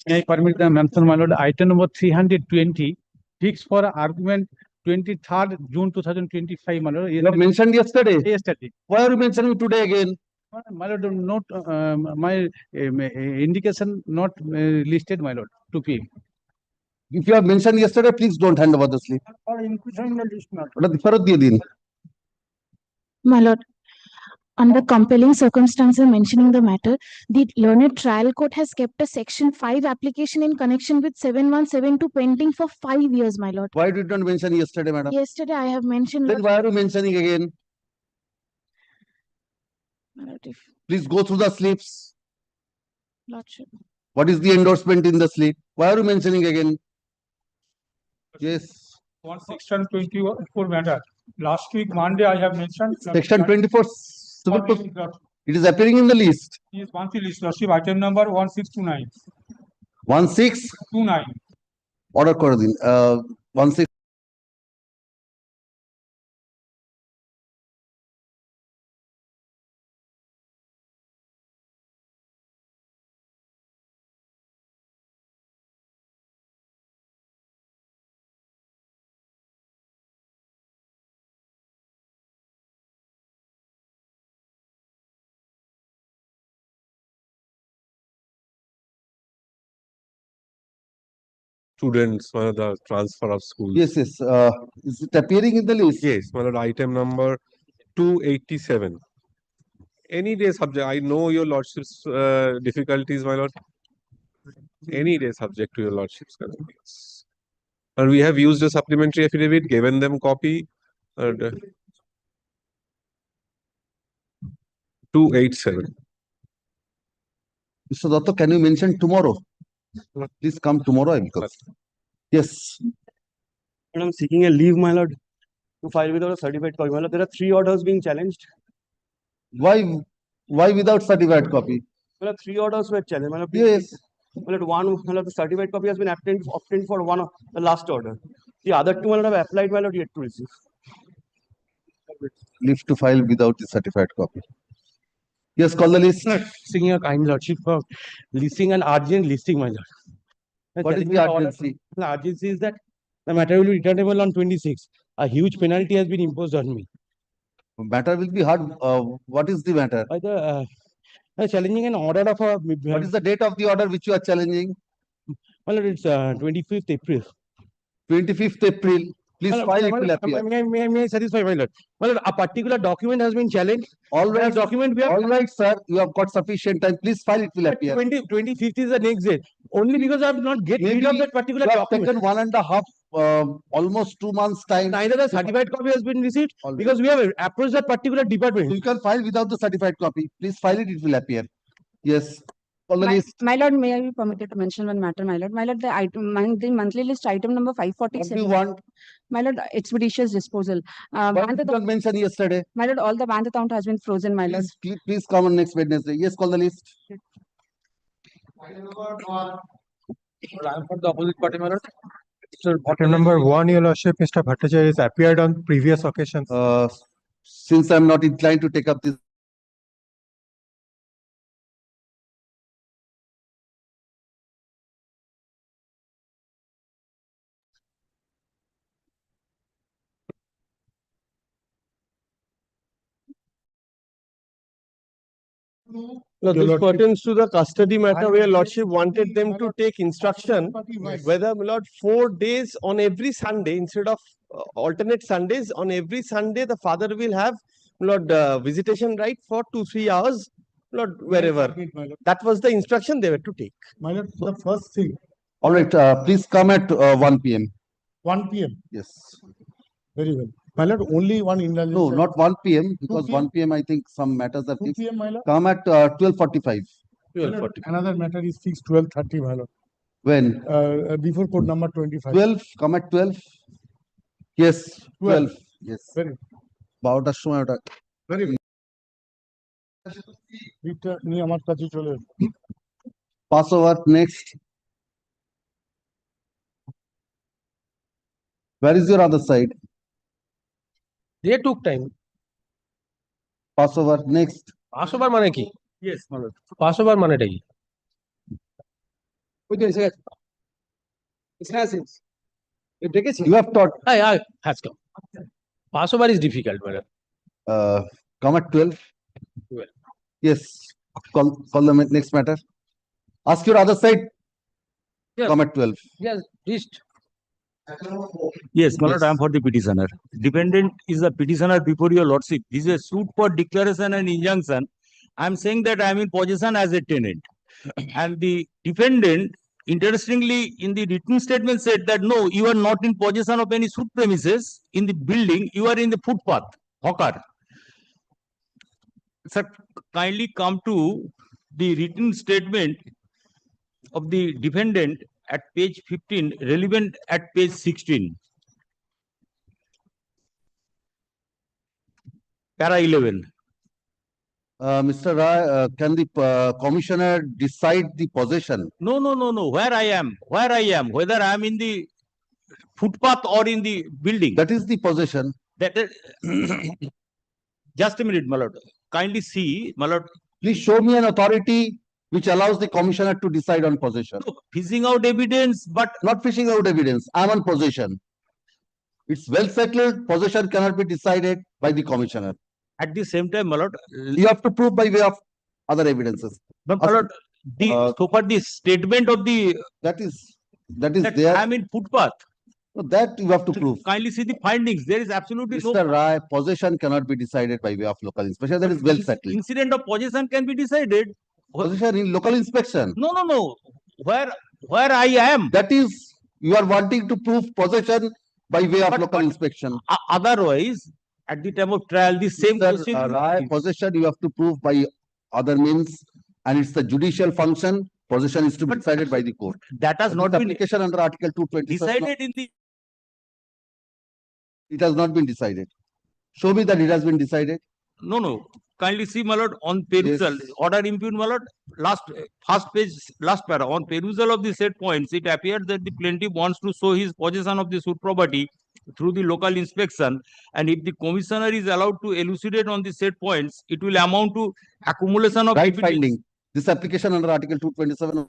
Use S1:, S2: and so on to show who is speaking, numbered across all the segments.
S1: May I permit the mention, my lord, item number 320, fixed for argument 23rd June 2025, my lord.
S2: You have mentioned yesterday.
S1: Yesterday.
S2: Why are you mentioning today again?
S1: My lord, not my indication not listed, my lord, to be.
S2: If you have mentioned yesterday, please don't hand over the slip.
S1: Or inclusion in the list, my lord.
S2: ওটা ফেরত দিয়ে দিন।
S3: My lord, under compelling circumstances mentioning the matter, the learned trial court has kept a Section 5 application in connection with 7172 pending for 5 years, my lord.
S2: Why did you not mention yesterday, madam?
S3: Yesterday I have mentioned.
S2: Then why are you mentioning again?
S3: My lord, if
S2: Please go through the slips.
S3: lordship.
S2: What is the endorsement in the slip? Why are you mentioning again? Yes.
S1: On Section 24 matter. Last week, Monday, I have mentioned.
S2: Section 24. It is appearing in the list.
S1: Yes, monthly list, lordship, item number 1629.
S2: 1629.
S1: 29.
S2: Order করে দিন। 16.
S4: Students, the transfer of schools.
S2: Yes, yes. Is it appearing in the list?
S4: Yes, item number 287. Any day subject. I know your lordship's difficulties, my lord. Any day subject to your lordship's convenience. And we have used a supplementary affidavit, given them copy. And 287.
S2: Mr. Datta, can you mention tomorrow? Please come tomorrow. I will come. Yes.
S5: I'm seeking a leave, my lord, to file without a certified copy. My lord, there are 3 orders being challenged.
S2: Why without certified copy?
S5: There are 3 orders were challenged. My lord,
S2: Yes.
S5: my lord, one, my lord, the certified copy has been obtained for one of the last order. The other 2, my lord, have applied, my lord, yet to receive.
S2: Leave to file without the certified copy. Yes, call the list.
S1: Seeking your kind lordship for listing and urgent listing, my lord.
S2: What is the urgency?
S1: The urgency is that the matter will be returnable on 26. A huge penalty has been imposed on me.
S2: Matter will be hard. What is the matter?
S1: By the challenging an order of a.
S2: What is the date of the order which you are challenging?
S1: Well, it's 25th April.
S2: 25th April. Please file, it will appear.
S1: May I satisfy, my lord? Well, a particular document has been challenged.
S2: All right,
S1: document we have.
S2: all right, sir. You have got sufficient time. Please file, it will appear.
S1: 25th is the next date. Only because I have not get rid of that particular
S2: You have
S1: document.
S2: taken 1.5, almost 2 months time.
S1: Neither the certified copy has been received because we have approached that particular department.
S2: You can file without the certified copy. Please file it, it will appear. Yes. Call the list.
S6: My lord, may I be permitted to mention one matter, my lord? My lord, the monthly list item number
S2: What do
S6: 547.
S2: you want?
S6: My lord, expeditious disposal.
S2: Why did you not mention yesterday?
S6: My lord, all the bank account has been frozen, my lord.
S2: Please come on next Wednesday. Yes, call the list.
S1: I am for the opposite party, my lord. So, item number 1, your lordship, Mr. Bhattacharya has appeared on previous occasions.
S2: Since I'm not inclined to take up this.
S5: No, this pertains to the custody matter where lordship wanted them to take instruction whether, my lord, 4 days on every Sunday instead of alternate Sundays. On every Sunday, the father will have, my lord, visitation right for 2-3 hours, my lord, wherever. That was the instruction they were to take.
S1: My lord, the first thing.
S2: All right, please come at 1 p.m.
S1: 1 p.m.
S2: Yes.
S1: Very well. My lord, only one indulgence.
S2: No, not 1 p.m. because
S1: 2 p.m.
S2: 1 p.m. I think some matters are
S1: 2
S2: fixed.
S1: p.m., my lord.
S2: Come at 12:45.
S5: 12:40.
S1: Another matter is fixed 12:30, my lord.
S2: When?
S1: Before code number 25.
S2: 12. Come at 12. Yes. 12. Yes.
S1: Very.
S2: 12টার সময় ওটা।
S1: Very well. নিয়ে আমার কাছে চলে এলো।
S2: Pass over next. Where is your other side?
S1: They took time.
S2: Pass over next.
S1: Passover মানে কি? Yes, my lord. Passover মানেটা কি?
S2: You have taught,
S1: has come. Passover is difficult, madam.
S2: come at 12.
S1: 12.
S2: Yes, call the next matter. Ask your other side.
S1: Yes.
S2: Come at 12.
S1: Yes, list.
S7: Yes, my lord, I am
S2: Yes.
S7: for the petitioner. Dependent is the petitioner before your lordship. This is a suit for declaration and injunction. I am saying that I am in possession as a tenant. And the defendant, interestingly, in the written statement said that no, you are not in possession of any suit premises in the building, you are in the footpath, hawker. Sir, kindly come to the written statement of the defendant at page 15, relevant at page 16. Para 11.
S2: Mr. Rai, can the commissioner decide the possession?
S7: No. Where I am, whether I am in the footpath or in the building.
S2: That is the possession.
S7: Just a minute, my lord. Kindly see, my lord.
S2: Please show me an authority which allows the commissioner to decide on possession.
S7: No, fishing out evidence, but
S2: Not fishing out evidence. I am on possession. It's well settled. Possession cannot be decided by the commissioner.
S7: at the same time, my lord.
S2: You have to prove by way of other evidences.
S7: But my lord, so far the statement of the
S2: That is
S7: that
S2: there.
S7: I am in footpath.
S2: So that you have to prove.
S7: Kindly see the findings. There is absolutely no
S2: Mr. Rai, possession cannot be decided by way of local inspection. That is well settled.
S7: incident of possession can be decided.
S2: Possession in local inspection.
S7: No. Where I am.
S2: That is, you are wanting to prove possession by way of
S7: But-
S2: local
S7: but-
S2: inspection.
S7: Otherwise, at the time of trial, the same
S2: Mr.
S7: question.
S2: Rai, possession you have to prove by other means, and it's the judicial function. Possession is to be
S7: But-
S2: decided by the court.
S7: That has not been
S2: Application under Article 227.
S7: decided in the.
S2: It has not been decided. Show me that it has been decided.
S7: No. Kindly see, my lord, on perusal,
S2: Yes.
S7: order impugned, my lord, first page, last para, on perusal of the said points, it appears that the plaintiff wants to show his possession of the suit property through the local inspection, and if the commissioner is allowed to elucidate on the said points, it will amount to accumulation of
S2: Right
S7: evidence.
S2: finding. This application under Article 227.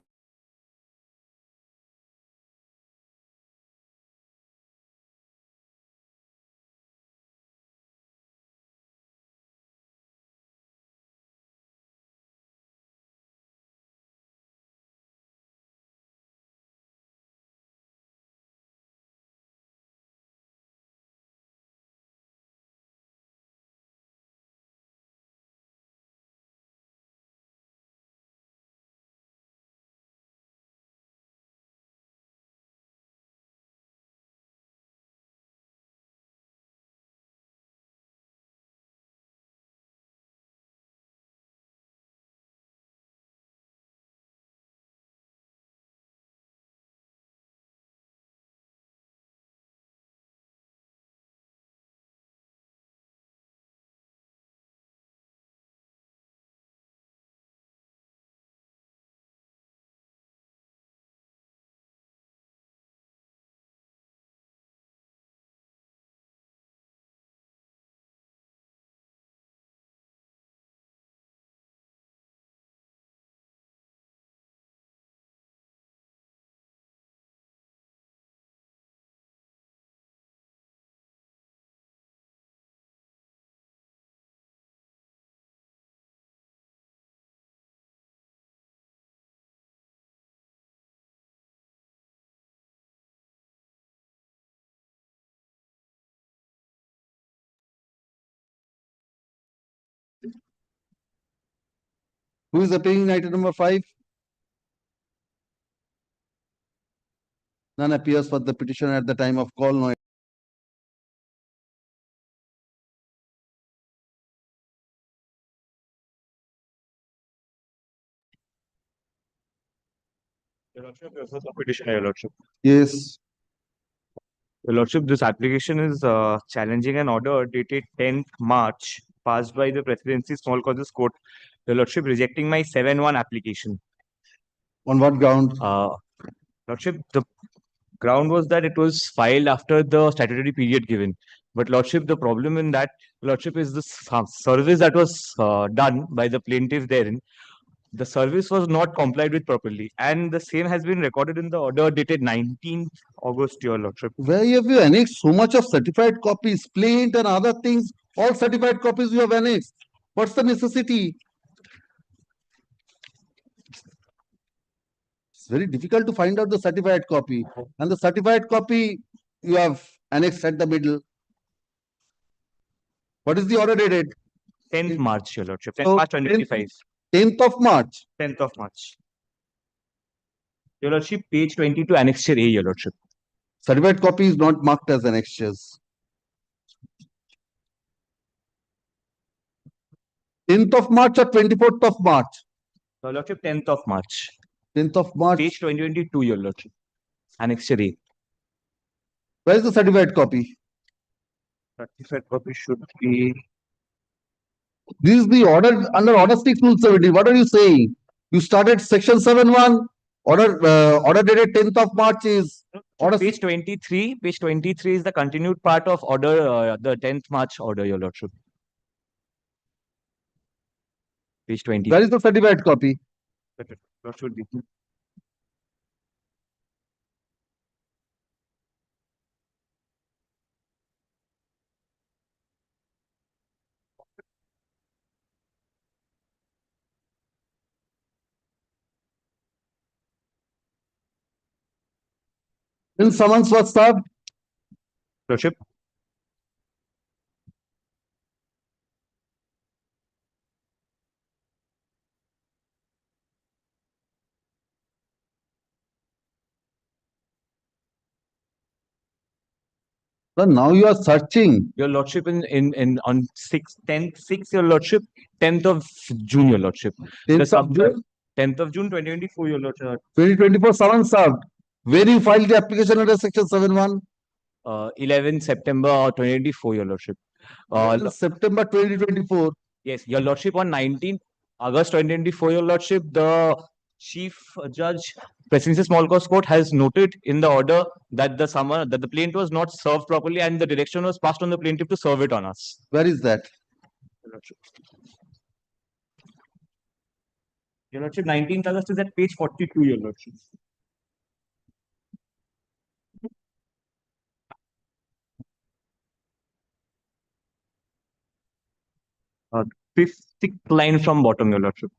S2: Who is appearing in item number 5? None appears for the petitioner at the time of call. No.
S8: Your Lordship, this is a petition, Your Lordship.
S2: Yes.
S8: Your Lordship, this application is challenging an order dated 10th March passed by the Presidency Small Causes Court. Your Lordship, rejecting my 7-1 application.
S2: On what ground?
S8: Lordship, the ground was that it was filed after the statutory period given. But Lordship, the problem in that, Lordship, is the service that was done by the plaintiff therein the service was not complied with properly, and the same has been recorded in the order dated 19th August, your lordship.
S2: Where have you annexed so much of certified copies, plaint and other things, all certified copies you have annexed? What's the necessity? It's very difficult to find out the certified copy, and the certified copy you have annexed at the middle. What is the order dated?
S8: 10th March, your lordship. 10th
S2: So,
S8: March 2025.
S2: 10th of March.
S8: 10th of March. Your lordship, page 22, annexure A, your lordship.
S2: Certified copy is not marked as annexures. 10th of March or 24th of March?
S8: Your lordship, 10th of March.
S2: 10th of March.
S8: Page 2022, your lordship. Annexure A.
S2: Where is the certified copy?
S8: Certified copy should be.
S2: This is the order under Order 6 Rule 70. What are you saying? You started Section 7(1). Order dated 10th of March is order.
S8: Page 23. Page 23 is the continued part of order, the 10th March order, your lordship. Page 20.
S2: Where is the certified copy?
S8: What should be?
S2: When summons was served?
S8: Lordship.
S2: So now you are searching.
S8: Your lordship in on 6th, your lordship, 10th of June, your lordship.
S2: 10th of June?
S8: 10th of June 2024, your lordship.
S2: 2024 summons served. Where you filed the application under Section 7(1)?
S8: 11 September 2024, your lordship.
S2: September 2024.
S8: Yes, your lordship, on 19th August 2024, your lordship, the Chief Judge, Presidency Small Cause Court, has noted in the order that the plaintiff was not served properly and the direction was passed on the plaintiff to serve it on us.
S2: Where is that?
S8: Your lordship, 19th August is at page 42, your lordship. Fifth line from bottom, your lordship.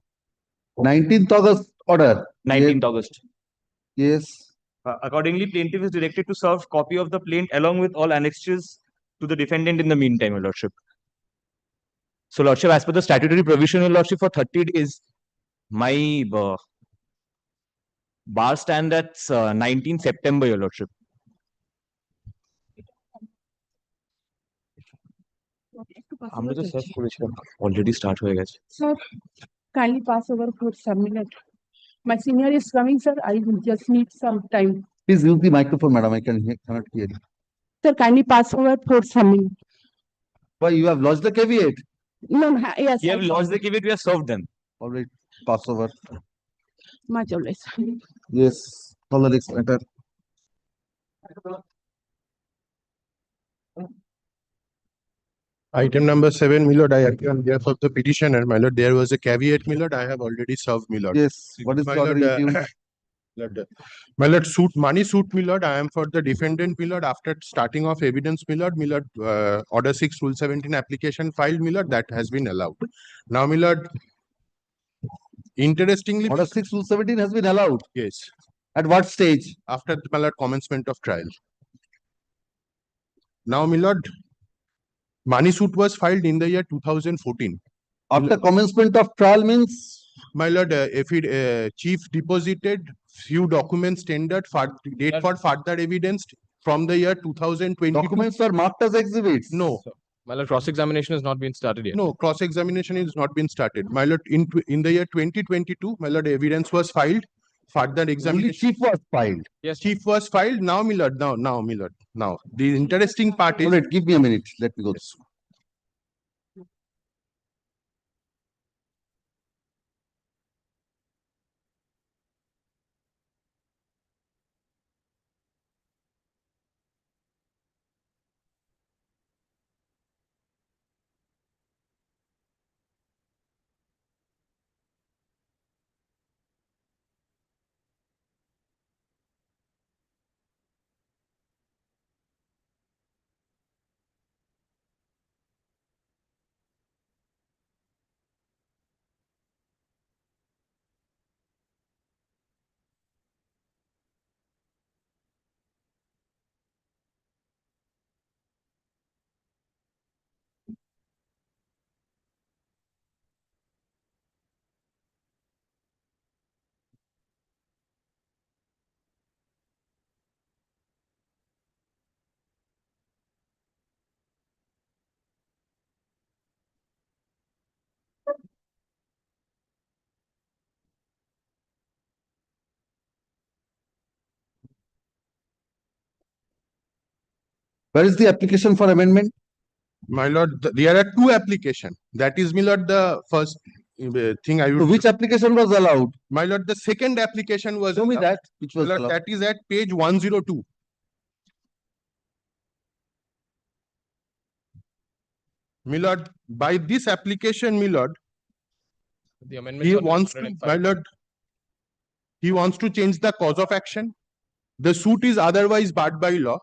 S2: 19th August order.
S8: 19th August.
S2: Yes.
S8: Accordingly, plaintiff is directed to serve copy of the plaint along with all annexures to the defendant in the meantime, your lordship. So, lordship, as per the statutory provision, your lordship, for 30 days, my bar stand at 19 September, your lordship. আমরা তো search করেছিলাম, already start হয়ে গেছে.
S9: Sir, kindly pass over for some minute. My senior is coming, sir. I will just need some time.
S2: Please use the microphone, madam. I cannot hear you.
S9: Sir, kindly pass over for some minute.
S2: Why, you have lodged the caveat?
S9: No, yes.
S8: You have lodged the caveat, we have served them.
S2: All right, pass over.
S9: Much obliged.
S2: Yes, call the next matter.
S10: Item number 7, my lord, I appear on behalf of the petitioner. My lord, there was a caveat, my lord. I have already served, my lord.
S2: Yes, what is
S10: My
S2: the order
S10: lord,
S2: issued?
S10: My lord, money suit, my lord. I am for the defendant, my lord. After starting off evidence, my lord, order 6 rule 17 application filed, my lord, that has been allowed. Now, my lord, interestingly,
S2: Order 6 rule 17 has been allowed.
S10: yes,
S2: At what stage?
S10: after my lord commencement of trial. Now, my lord, money suit was filed in the year 2014.
S2: After commencement of trial means?
S10: My lord, if it chief deposited few documents tendered for date for further evidence from the year 2020.
S2: Documents are marked as exhibits.
S10: No,
S11: My lord, cross-examination has not been started yet.
S10: no, cross-examination is not been started. My lord, in the year 2022, my lord, evidence was filed. Further
S2: Only
S10: examination.
S2: chief was filed.
S11: Yes,
S10: Chief was filed. Now, my lord, now, my lord, now. The interesting part is.
S2: All right, give me a minute. Let me go through. Where is the application for amendment?
S10: My lord, there are two applications. That is, my lord, the first thing I
S2: So
S10: would.
S2: which application was allowed?
S10: My lord, the second application was.
S2: Show me that, which
S10: My
S2: was
S10: lord,
S2: allowed.
S10: that is at page 102. My lord, by this application, my lord,
S11: The amendments
S10: he
S11: are not
S10: wants to,
S11: already
S10: my
S11: filed.
S10: lord, he wants to change the cause of action. The suit is otherwise barred by law.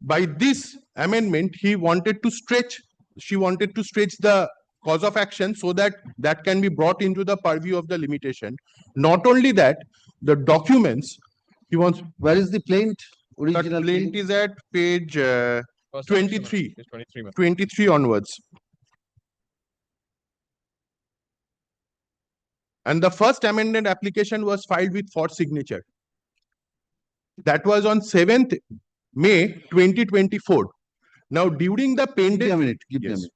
S10: By this amendment, she wanted to stretch the cause of action so that that can be brought into the purview of the limitation. Not only that, the documents, he wants,
S2: Where is the plaint?
S10: the
S2: Original
S10: plaint is at page
S11: First application,
S10: 23,
S11: page 23, ma'am.
S10: 23 onwards. And the first amended application was filed with for signature. That was on 7th May 2024. Now, during the
S2: Give me a
S10: pending,
S2: minute, give me a
S10: yes.
S2: minute.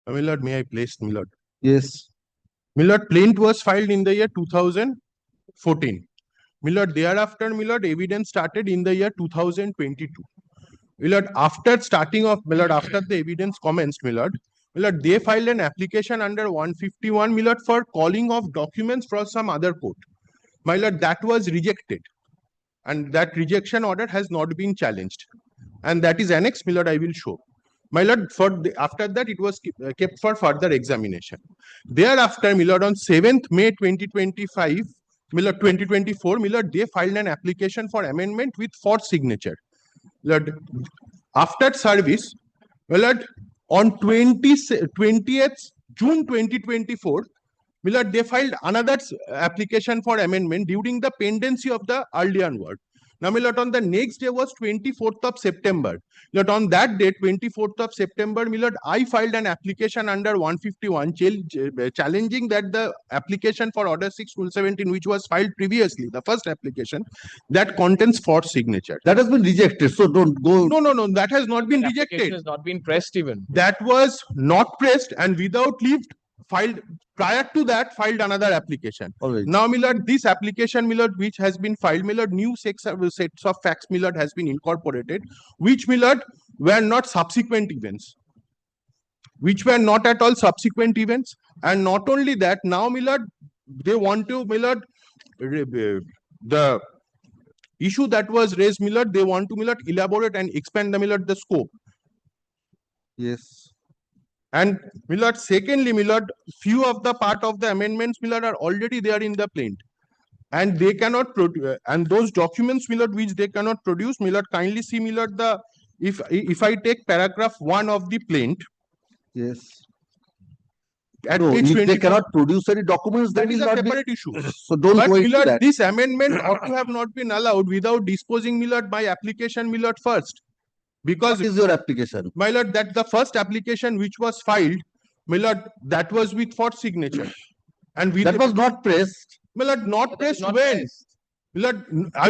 S10: My lord, may I place, my lord?
S2: Yes.
S10: My lord, plaint was filed in the year 2014. My lord, thereafter, my lord, evidence started in the year 2022. My lord, after starting of, my lord, after the evidence commenced, my lord, they filed an application under 151, my lord, for calling of documents from some other court. My lord, that was rejected. And that rejection order has not been challenged. And that is annexed, my lord, I will show. My lord, after that, it was kept for further examination. Thereafter, my lord, on 7th May 2025, my lord, 2024, my lord, they filed an application for amendment with for signature. Lord, after service, my lord, on 20th June 2024, my lord, they filed another application for amendment during the pendency of the earlier word. Now, my lord, on the next day was 24th of September. Lord, on that day, 24th of September, my lord, I filed an application under 151 challenging that the application for Order 6 Rule 17, which was filed previously, the first application, that contains for signature.
S2: That has been rejected, so don't go.
S10: No, that has not been
S11: The application
S10: rejected.
S11: has not been pressed even.
S10: That was not pressed and without leave filed. Prior to that, filed another application.
S2: All right.
S10: Now, my lord, this application, my lord, which has been filed, my lord, new sets of facts, my lord, has been incorporated, which, my lord, were not subsequent events. Which were not at all subsequent events. And not only that, now, my lord, they want to, my lord, the issue that was raised, my lord, they want to, my lord, elaborate and expand the, my lord, the scope.
S2: Yes.
S10: And my lord, secondly, my lord, few of the part of the amendments, my lord, are already there in the plaint. And they cannot produce, and those documents, my lord, which they cannot produce, my lord, kindly see, my lord, the, if I take paragraph 1 of the plaint.
S2: Yes.
S10: At
S2: No,
S10: page
S2: if
S10: 20,
S2: they cannot produce any documents,
S10: that
S2: then
S10: is
S2: will
S10: a
S2: not be.
S10: separate issue.
S2: So don't
S10: But,
S2: go
S10: my
S2: into
S10: lord,
S2: that.
S10: this amendment ought to have not been allowed without disposing, my lord, by application, my lord, first. Because
S2: What is your application?
S10: my lord, that the first application which was filed, my lord, that was with for signature. And with
S2: That was not pressed.
S10: my lord, not pressed
S11: Not
S10: when?
S11: pressed.
S10: My lord,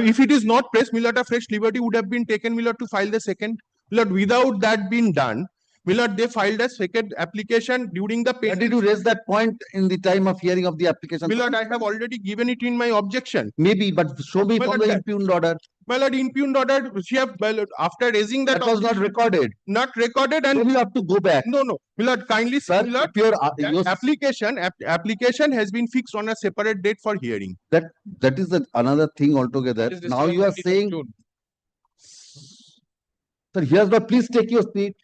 S10: if it is not pressed, my lord, a fresh liberty would have been taken, my lord, to file the second. My lord, without that being done, my lord, they filed a second application during the
S2: Why did you raise that point in the time of hearing of the application?
S10: My lord, I have already given it in my objection.
S2: Maybe, but show me
S10: My
S2: from
S10: lord,
S2: the
S10: that-
S2: impugned order.
S10: My lord, impugned order, she have, my lord, after raising that.
S2: That was not
S10: objection-
S2: recorded.
S10: Not recorded
S2: Then
S10: and,
S2: you have to go back.
S10: no, my lord, kindly,
S2: Sir,
S10: my lord,
S2: if your,
S10: that
S2: your,
S10: application has been fixed on a separate date for hearing.
S2: that is another thing altogether.
S11: It is
S2: Now
S11: listed
S2: you
S11: on
S2: are
S11: 20th of
S2: saying,
S11: June.
S2: sir, here's the, please take your seat.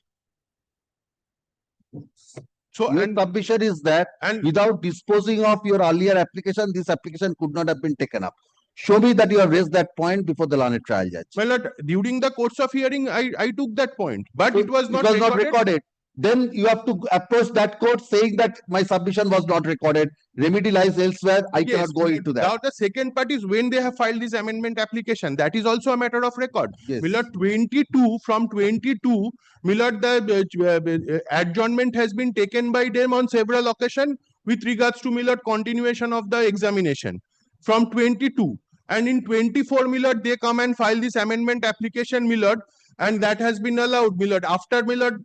S10: So,
S2: Your
S10: and,
S2: submission is that
S10: and
S2: without disposing of your earlier application, this application could not have been taken up. Show me that you have raised that point before the learned trial judge.
S10: my lord, during the course of hearing, I took that point, but
S2: So
S10: it was not
S2: recorded.
S10: recorded.
S2: Then you have to approach that court saying that my submission was not recorded. Remedy lies elsewhere. I
S10: Yes,
S2: cannot go into that.
S10: now the second part is when they have filed this amendment application, that is also a matter of record.
S2: Yes.
S10: My lord, 22, from 22, my lord, the adjournment has been taken by them on several occasions with regards to, my lord, continuation of the examination from 22. And in 24, my lord, they come and file this amendment application, my lord, and that has been allowed, my lord. After, my lord,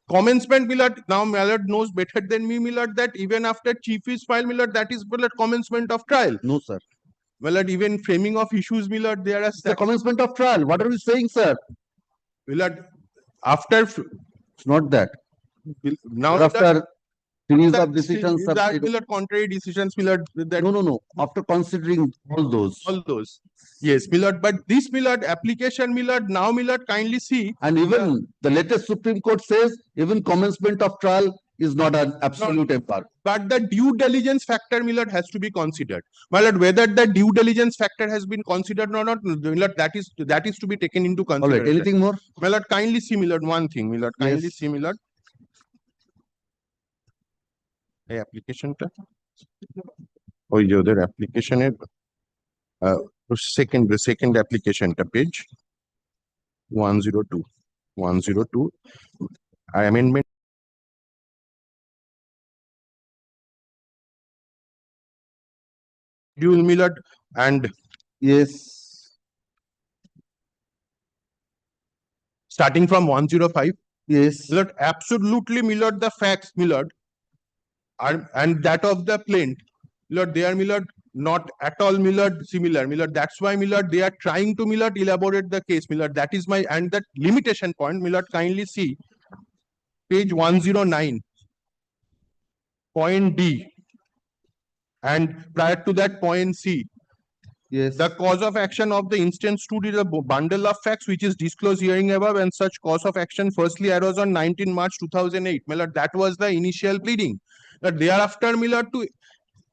S10: commencement, my lord, now my lord knows better than me, my lord, that even after chief is filed, my lord, that is, my lord, commencement of trial.
S2: No, sir.
S10: My lord, even framing of issues, my lord, there are,
S2: The commencement of trial. What are you saying, sir?
S10: my lord, after,
S2: It's not that.
S10: now
S2: After series
S10: that
S2: of decisions.
S10: that, my lord, contrary decisions, my lord, that
S2: No. After considering all those.
S10: all those. Yes, my lord, but this, my lord, application, my lord, now, my lord, kindly see.
S2: And even the latest Supreme Court says even commencement of trial is not an absolute embargo.
S10: But the due diligence factor, my lord, has to be considered. My lord, whether the due diligence factor has been considered or not, my lord, that is to be taken into
S2: All
S10: consideration.
S2: right, anything more?
S10: My lord, kindly see, my lord, one thing, my lord, kindly
S2: Yes.
S10: see, my lord. Hey, application ta? Oh, yeah, their application is the second application ta page 102. 102. Amendment. Dual, my lord, and
S2: Yes.
S10: starting from 105.
S2: Yes.
S10: Lord, absolutely, my lord, the facts, my lord, and that of the plaintiff, Lord, they are, my lord, not at all, my lord, similar, my lord. That's why, my lord, they are trying to, my lord, elaborate the case, my lord. That is my, and that limitation point, my lord, kindly see page 109, point D, and prior to that, point C.
S2: Yes.
S10: The cause of action of the instance stood is a bundle of facts which is disclosed hearing above, and such cause of action firstly arose on 19 March 2008. My lord, that was the initial pleading. That thereafter, my lord, to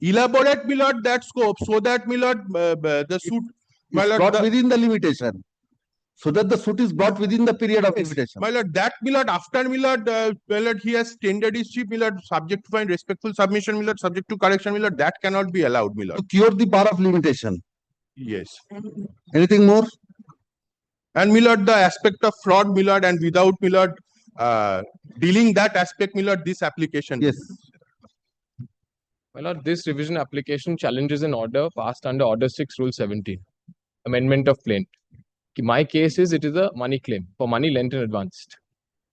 S10: elaborate, my lord, that scope so that, my lord, the suit, my
S2: It's
S10: lord,
S2: brought within the limitation. So that the suit is brought within the period of limitation.
S10: my lord, that, my lord, after, my lord, he has tendered his chief, my lord, subject to find respectful submission, my lord, subject to correction, my lord, that cannot be allowed, my lord.
S2: To cure the bar of limitation.
S10: Yes.
S2: Anything more?
S10: And, my lord, the aspect of fraud, my lord, and without, my lord, dealing that aspect, my lord, this application.
S2: Yes.
S11: My lord, this revision application challenges an order passed under Order 6, Rule 17, Amendment of Plaint. My case is it is a money claim for money lent in advance.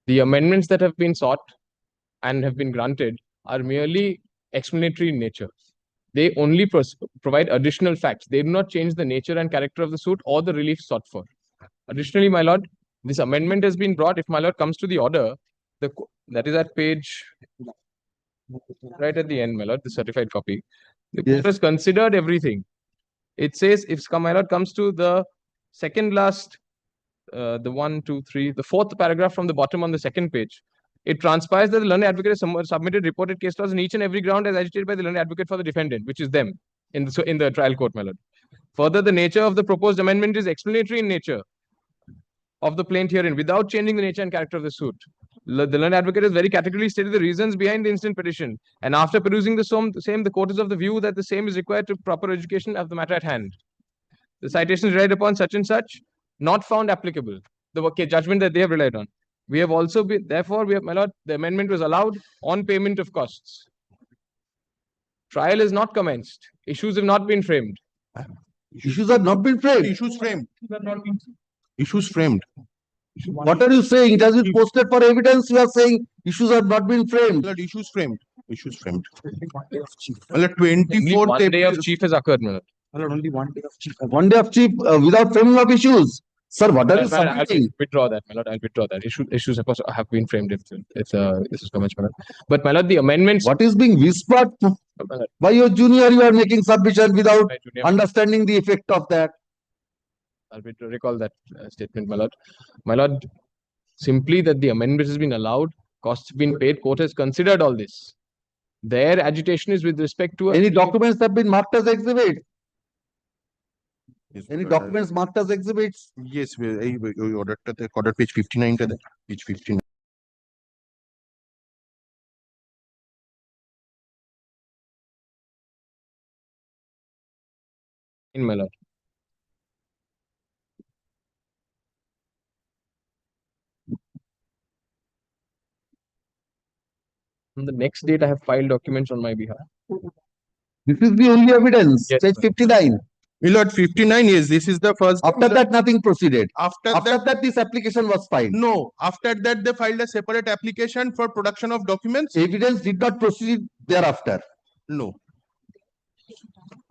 S11: The amendments that have been sought and have been granted are merely explanatory in nature. They only provide additional facts. They do not change the nature and character of the suit or the relief sought for. Additionally, my lord, this amendment has been brought. If my lord comes to the order, that is at page right at the end, my lord, the certified copy. The court has considered everything. It says if my lord comes to the second last, the fourth paragraph from the bottom on the second page, it transpires that the learned advocate has submitted reported case laws in each and every ground as agitated by the learned advocate for the defendant, which is them in the trial court, my lord. Further, the nature of the proposed amendment is explanatory in nature of the plaint herein without changing the nature and character of the suit. The learned advocate has very categorically stated the reasons behind the instant petition, and after perusing the same, the court is of the view that the same is required to proper education of the matter at hand. The citation is relied upon such and such, not found applicable. The judgment that they have relied on. We have also been, therefore, my lord, the amendment was allowed on payment of costs. Trial is not commenced. Issues have not been framed.
S2: Issues have not been framed.
S10: Issues framed. Issues framed.
S2: What are you saying? It has been posted for evidence. You are saying issues have not been framed.
S10: My lord, issues framed. Issues framed. My lord,
S11: Only
S10: 24th
S11: one day of
S10: April.
S11: chief has occurred, my lord.
S2: Only 1 day of chief. 1 day of chief without framing of issues. Sir, what are you
S11: My lord, I'll
S2: submitting?
S11: withdraw that, my lord. I'll withdraw that. Issues of course have been framed if this is comments, my lord. But my lord, the amendments.
S2: What is being whispered
S11: My lord,
S2: by your junior? You are making submission without
S11: my junior,
S2: understanding the effect of that.
S11: I'll recall that statement, my lord. My lord, simply that the amendment has been allowed, costs have been paid, court has considered all this. Their agitation is with respect to
S2: Any documents have been marked as exhibits?
S10: Yes,
S2: Any
S10: my lord,
S2: documents marked as exhibits?
S10: Yes, order page 59 to the page 59.
S11: in my lord. On the next date, I have filed documents on my behalf.
S2: This is the only evidence.
S11: Yes,
S2: Page
S11: sir.
S2: 59.
S10: My lord, 59, yes, this is the first.
S2: After that, nothing proceeded.
S10: After
S2: After
S10: that,
S2: that, this application was filed.
S10: no, after that, they filed a separate application for production of documents.
S2: Evidence did not proceed thereafter.
S10: No.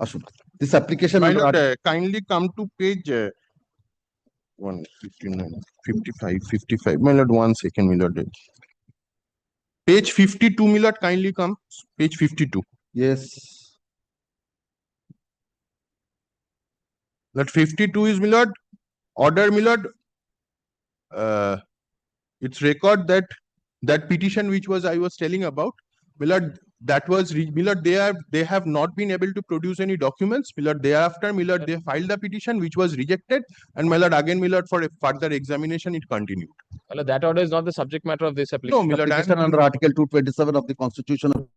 S2: Ashok, this application.
S10: My
S2: under
S10: lord,
S2: art-
S10: kindly come to page 159, 55, 55. My lord, 1 second, my lord. Page 52, my lord, kindly come. Page 52.
S2: Yes.
S10: That 52 is, my lord, order, my lord. It's record that petition which was I was telling about, my lord, that was my lord, they have not been able to produce any documents, my lord. Thereafter, my lord, they filed the petition which was rejected, and my lord, again, my lord, for a further examination it continued.
S11: My lord, that order is not the subject matter of this
S10: No,
S11: application.
S10: my lord,
S2: Application under Article 227 of the Constitution of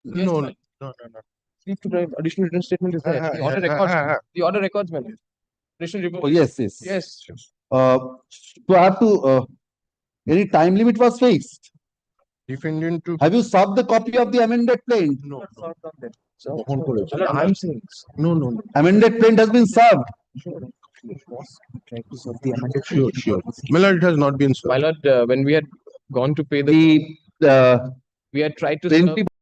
S10: No, no,
S11: Yes,
S10: no, no.
S11: Leave to drive, additional written statement is there. The order records, the order records, my lord. Additional report.
S2: Oh, yes, yes.
S11: Yes.
S2: So I have to, any time limit was fixed.
S10: Defendant to.
S2: Have you served the copy of the amended plaint?
S10: No, no.
S11: So,
S10: গ্রহণ করেছে।
S11: my lord, I'm saying.
S10: No, no, no.
S2: Amended plaint has been served.
S10: Sure, sure. My lord, it has not been so.
S11: My lord, when we had gone to pay the,
S2: The
S11: we had tried to.
S2: plaintiff
S11: serve-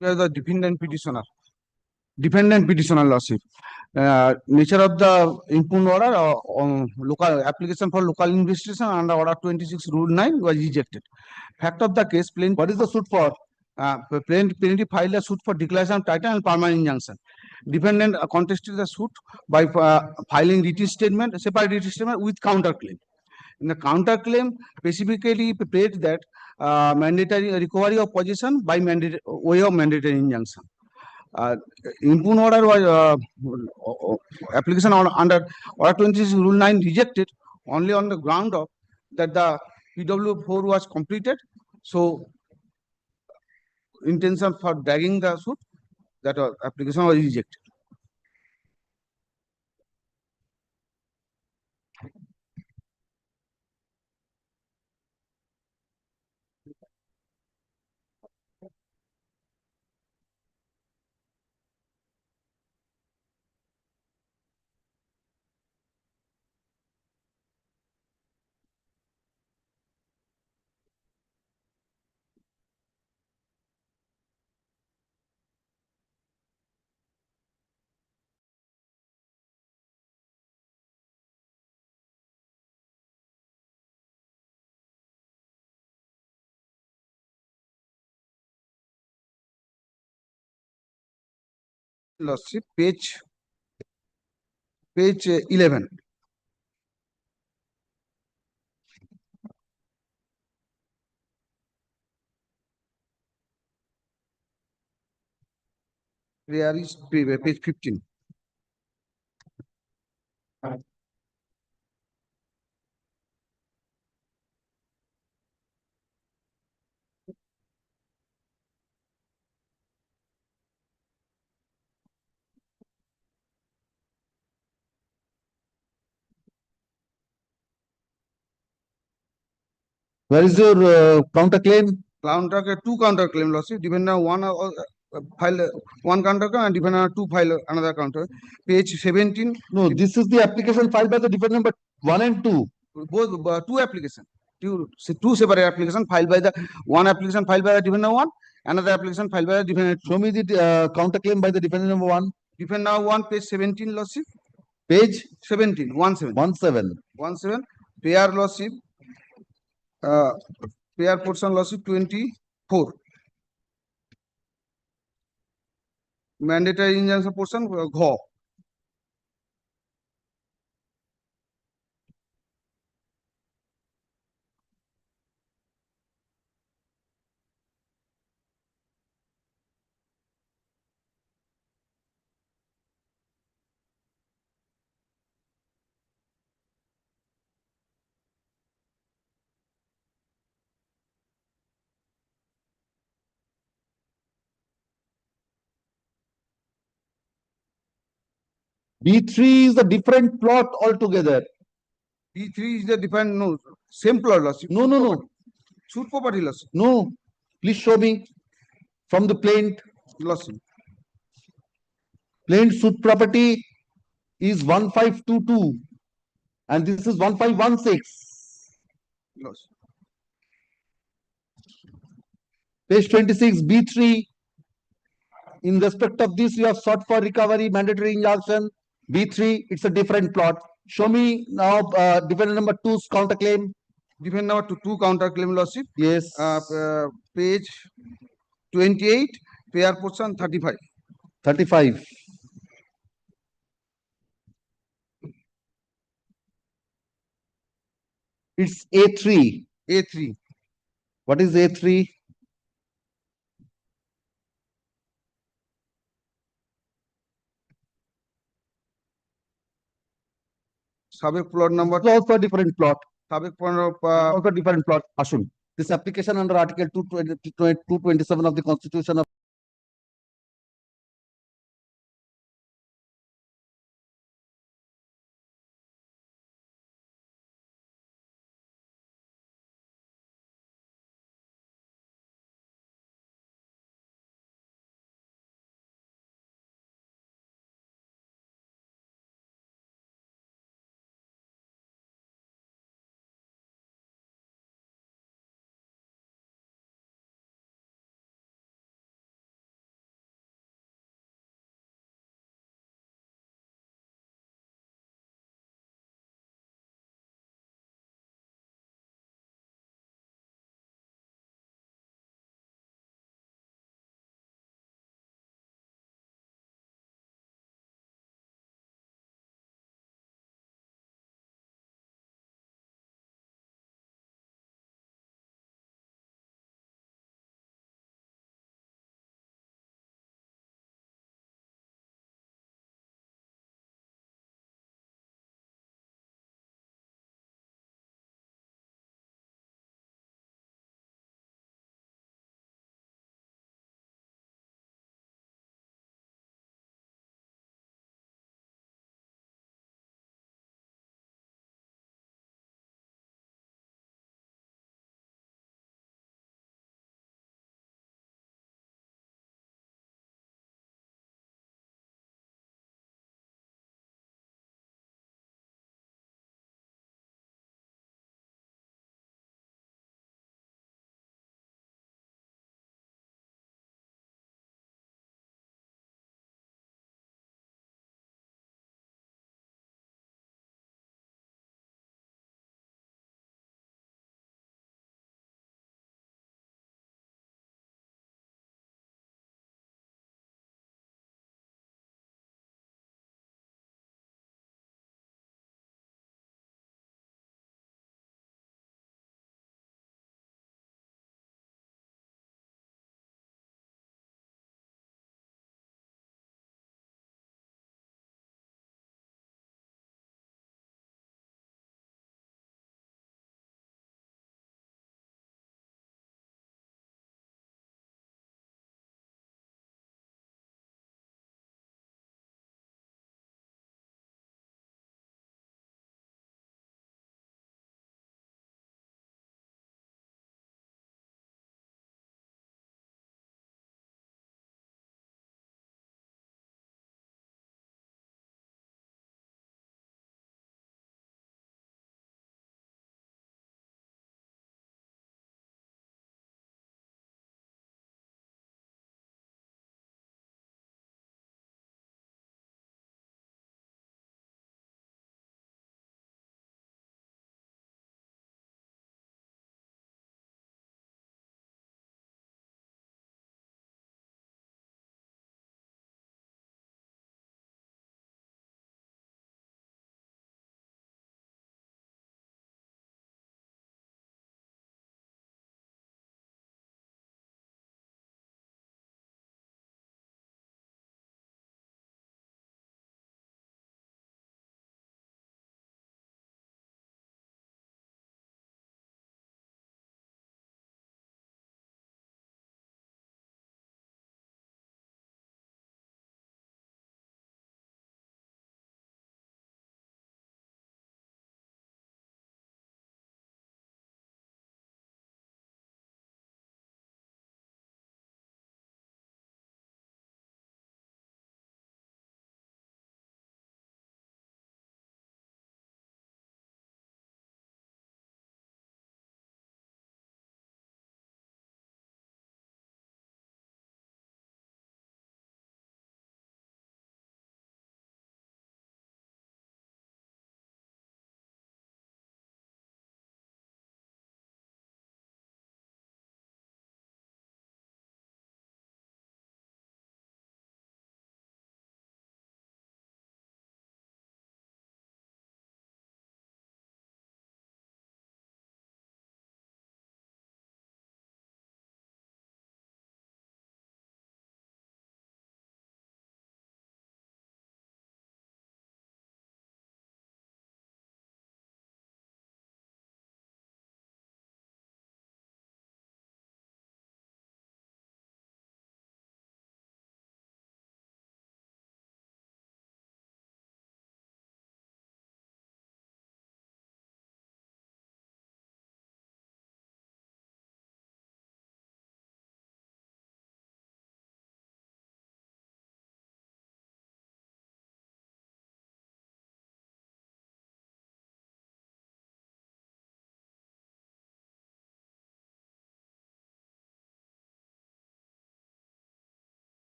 S12: The defendant petitioner. Defendant petitioner lordship. Nature of the impugned order local application for local investigation under order 26 rule 9 was rejected. Fact of the case, plaintiff.
S2: what is the suit for?
S12: Plaintiff filed a suit for declaration of title and permanent injunction. Defendant contested the suit by filing written statement, separate written statement with counterclaim. In the counterclaim, specifically prayed that mandatory recovery of possession by way of mandatory injunction. Impugned order was application under order 26 rule 9 rejected only on the ground of that the PW4 was completed. So intention for dragging the suit, that application was rejected. Lordship, page 11. There is page 15.
S2: Where is your counterclaim?
S12: Two counterclaim lordship. Defendant one file one counterclaim and defendant two file another counter. Page 17.
S2: No, this is the application filed by the defendant, but 1 and 2.
S12: Both two application. Two separate application filed by the one application filed by the defendant one, another application filed by the defendant.
S2: Show me the counterclaim by the defendant number 1.
S12: Defendant one, page 17 lordship.
S2: Page
S12: 17. 17. 17. Pair lordship. Pair portion lordship 24. Mandatory injunction portion GH.
S2: B3 is a different plot altogether.
S12: B3 is the different, no, same plot lordship.
S2: No, no, no.
S12: Suit property lordship.
S2: No. Please show me from the plaint.
S12: Lordship.
S2: Plaint suit property is 1522 and this is 1516.
S12: Lordship.
S2: Page 26, B3. In respect of this, you have sought for recovery, mandatory injunction. B3, it's a different plot. Show me now, defendant number 2's counterclaim.
S12: Defendant number two counterclaim lordship,
S2: Yes.
S12: page 28, pair portion 35.
S2: 35. It's A3.
S12: A3.
S2: What is A3?
S12: Subject plot number,
S2: It's also a different plot.
S12: subject plot,
S2: Also different plot. Ashun. This application under Article 227 of the Constitution of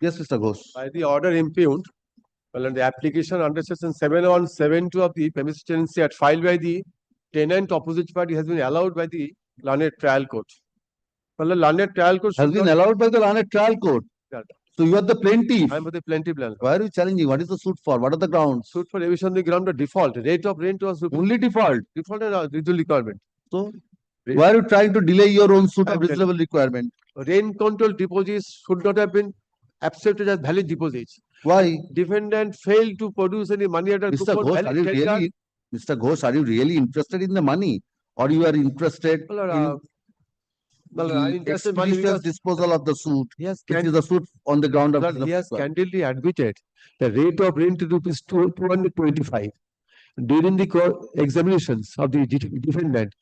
S2: Yes, Mr. Ghosh.
S13: By the order impugned, well, the application under section 7172 of the premises tenancy act filed by the tenant opposite party has been allowed by the learned trial court. Well, the learned trial court
S2: Has
S13: should
S2: been
S13: not-
S2: allowed by the learned trial court.
S13: Yeah.
S2: So you are the plaintiff.
S13: I am the plaintiff landlord.
S2: Why are you challenging? What is the suit for? What are the grounds?
S13: Suit for eviction on the ground of default. Rate of rent was
S2: Only default.
S13: default and reasonable requirement.
S2: So why are you trying to delay your own suit
S13: I
S2: of
S13: am telling-
S2: reasonable requirement?
S13: Rent control deposits should not have been accepted as valid deposits.
S2: Why?
S13: Defendant failed to produce any money order
S2: Mr.
S13: proof for
S2: Ghosh,
S13: valid
S2: are you
S13: credit card.
S2: really, Mr. Ghosh, are you really interested in the money? Or you are interested
S13: Well, I'm
S2: in
S13: interested in money
S2: expeditious
S13: because
S2: disposal of the suit,
S13: Yes,
S2: which is a suit on the ground of
S13: he has
S2: reasonable
S13: candidly admitted the rate of rent to rupees 225 during the examinations of the defendant.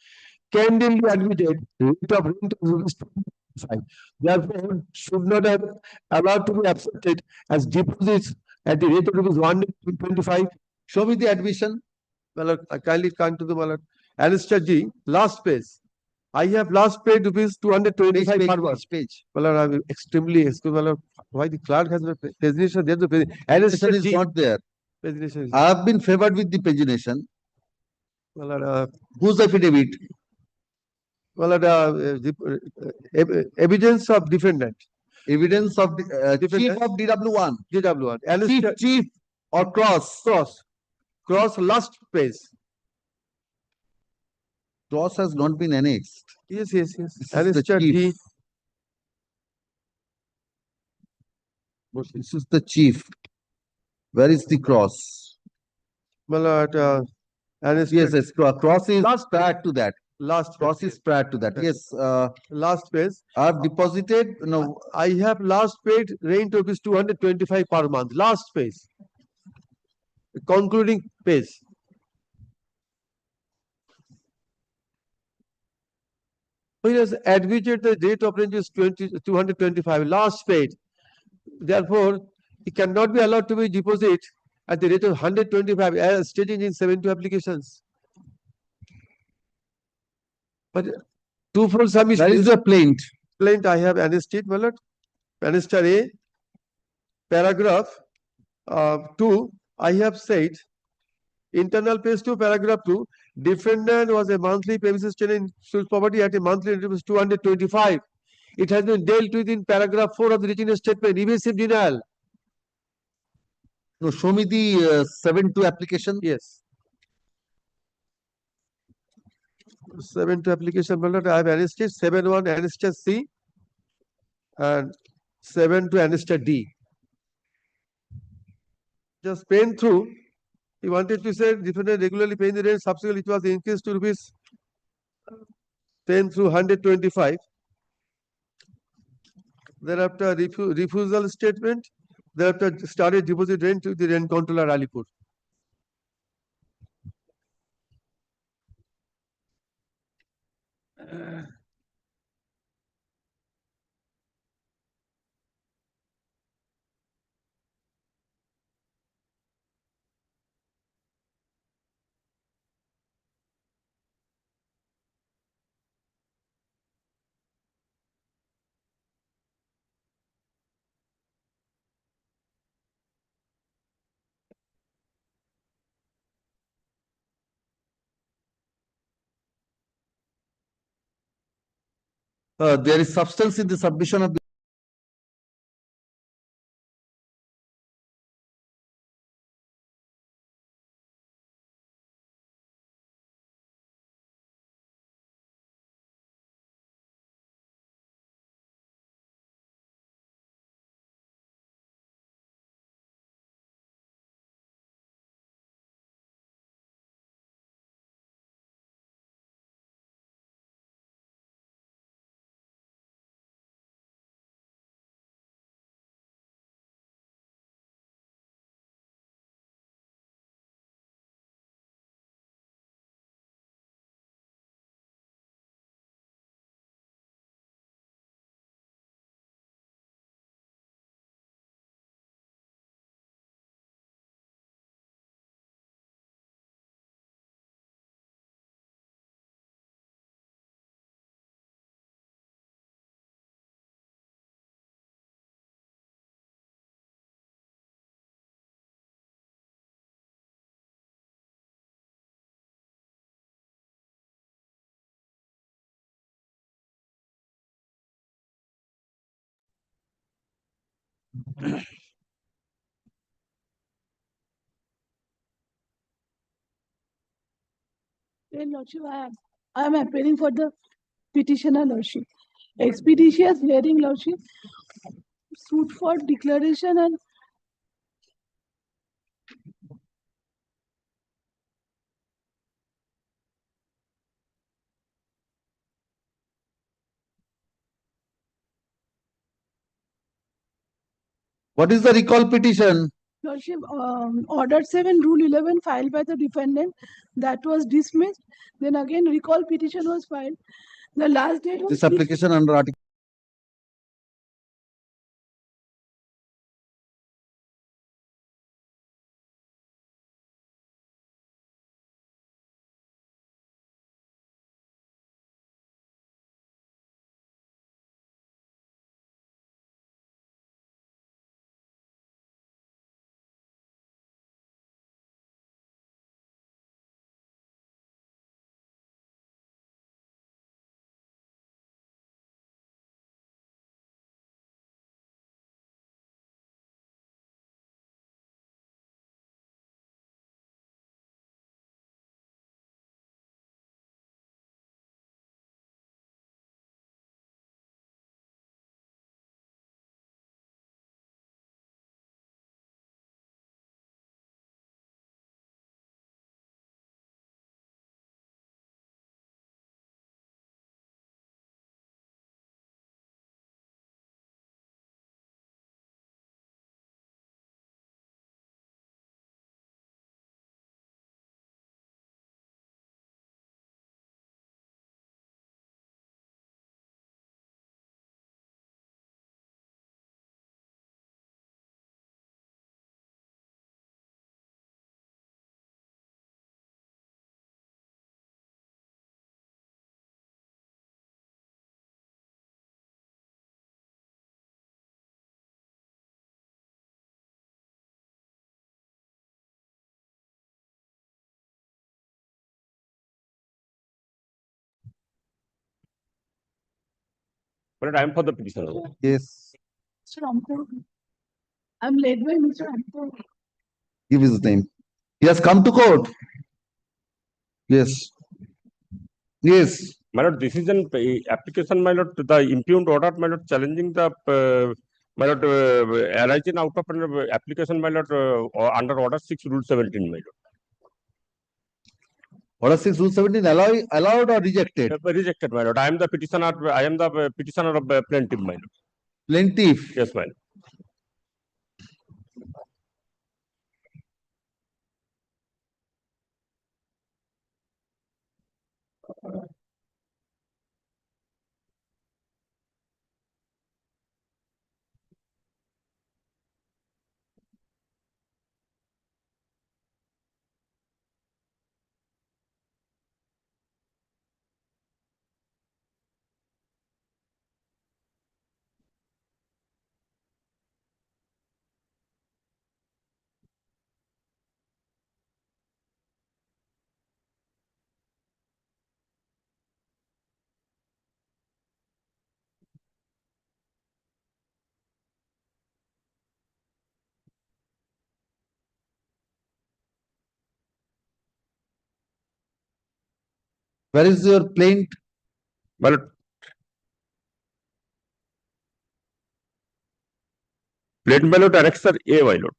S13: Candidly admitted rate of rent is rupees 225. Therefore, should not have allowed to be accepted as deposits at the rate of rupees 125.
S2: Show me the admission.
S13: Well, I kindly come to the Malad. Alistair G, last page. I have last paid rupees 225 per month.
S2: Page.
S13: Well, I'm extremely excuse. Well, why the clerk has the pagination? There's the
S2: Pagination is not there.
S13: Pagination is.
S2: I have been favored with the pagination.
S13: Well,
S2: Whose affidavit?
S13: well, evidence of defendant.
S2: Evidence of the chief
S13: Defendant.
S2: of DW1.
S13: DW1.
S2: Chief,
S13: Alistair
S2: chief or cross.
S13: Cross last page.
S2: Cross has not been annexed.
S13: Yes.
S2: This is the
S13: Alistair
S2: chief.
S13: D.
S2: This is the chief. Where is the cross?
S13: Well, Alistair
S2: Yes, cross is
S13: Last
S2: prior to that.
S13: last
S2: Cross is prior to that. Yes,
S13: last page.
S2: I have deposited, no,
S13: I have last paid rent rupees 225 per month. Last page. Concluding page. He has admitted the rate of rent is 225, last paid. Therefore, it cannot be allowed to be deposit at the rate of 125 as stated in 72 applications. But twofold submission.
S2: that is the plaint.
S13: Plaint I have annexed, my lord. Annexed A, paragraph 2, I have said, internal page 2, paragraph 2, defendant was a monthly premises tenant in property at a monthly rent of 225. It has been dealt with in paragraph 4 of the written statement, evasive denial.
S2: No, show me the 7-2 application.
S13: Yes. 7-2 application, my lord, I have annexed 7-1 annexed C and 7-2 annexed D. Just pen through. He wanted to say defendant regularly paying the rent, subsequently it was increased to rupees 10 through 125. Thereafter refusal statement. Thereafter started deposit rent to the rent controller Alipur.
S2: There is substance in the submission of
S9: Your Lordship, I am appealing for the petitioner Lordship. Expeditious hearing Lordship. Suit for declaration and
S2: What is the recall petition?
S9: Lordship, Order 7, Rule 11 filed by the defendant that was dismissed. Then again recall petition was filed. The last date was
S2: This application under Article.
S7: But I am for the petitioner.
S2: Yes,
S9: Mr. Rampur. I'm led by Mr. Rampur.
S2: give his name. He has come to court. Yes. Yes.
S7: My lord, this is an application, my lord, the impugned order, my lord, challenging the, my lord, arising out of an application, my lord, under Order 6, Rule 17, my lord.
S2: Order 6, Rule 17 allowed or rejected?
S7: Rejected, my lord. I am the petitioner of plaintiff, my lord.
S2: Plaintiff.
S7: Yes, my lord.
S2: Where is your plaint?
S7: My lord. Plaintiff, my lord, Annexure A, my lord.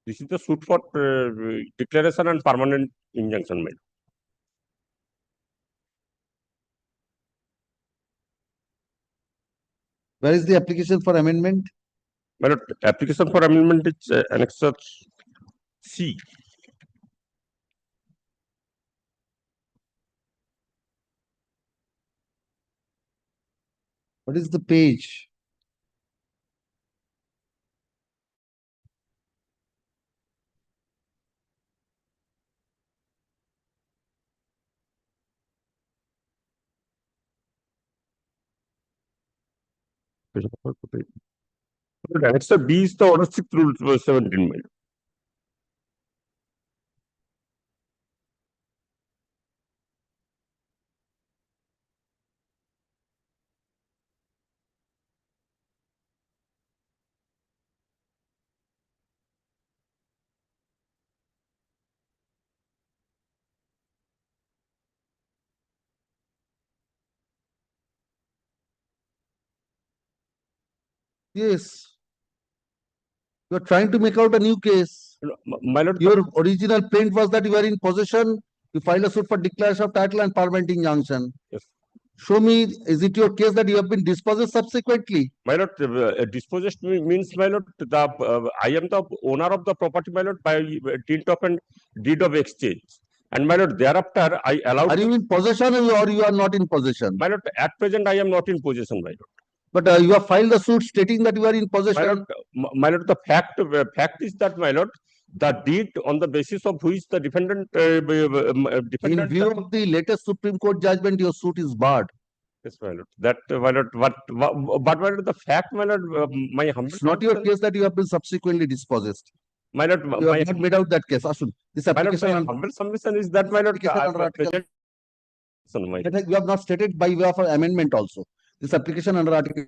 S7: This is the suit for declaration and permanent injunction, my lord.
S2: Where is the application for amendment?
S7: My lord, application for amendment is Annexure C.
S2: What is the page?
S7: Annexure B is the Order 6, Rule 17, my lord.
S2: Yes. You are trying to make out a new case.
S14: My lord,
S2: Your original plaint was that you were in possession. You filed a suit for declaration of title and permanent injunction.
S14: Yes.
S2: Show me, is it your case that you have been dispossessed subsequently?
S14: my lord, dispossessed means, my lord, I am the owner of the property, my lord, by dint of and deed of exchange. And my lord, thereafter, I allowed.
S2: Are you in possession or you are not in possession?
S14: My lord, at present, I am not in possession, my lord.
S2: But you have filed a suit stating that you are in
S14: My
S2: possession.
S14: lord, my lord, the fact is that, my lord, the deed on the basis of which the defendant,
S2: In
S14: defendant.
S2: view of the latest Supreme Court judgment, your suit is barred.
S14: Yes, my lord. That, my lord, but my lord, the fact, my lord, my humble.
S2: It's not your case that you have been subsequently dispossessed.
S14: My lord,
S2: You have not made out that case. Ashun, this
S14: my lord,
S2: application.
S14: my humble submission is that, my lord,
S2: Application under article.
S14: my lord.
S2: You have not stated by way of amendment also. This application under article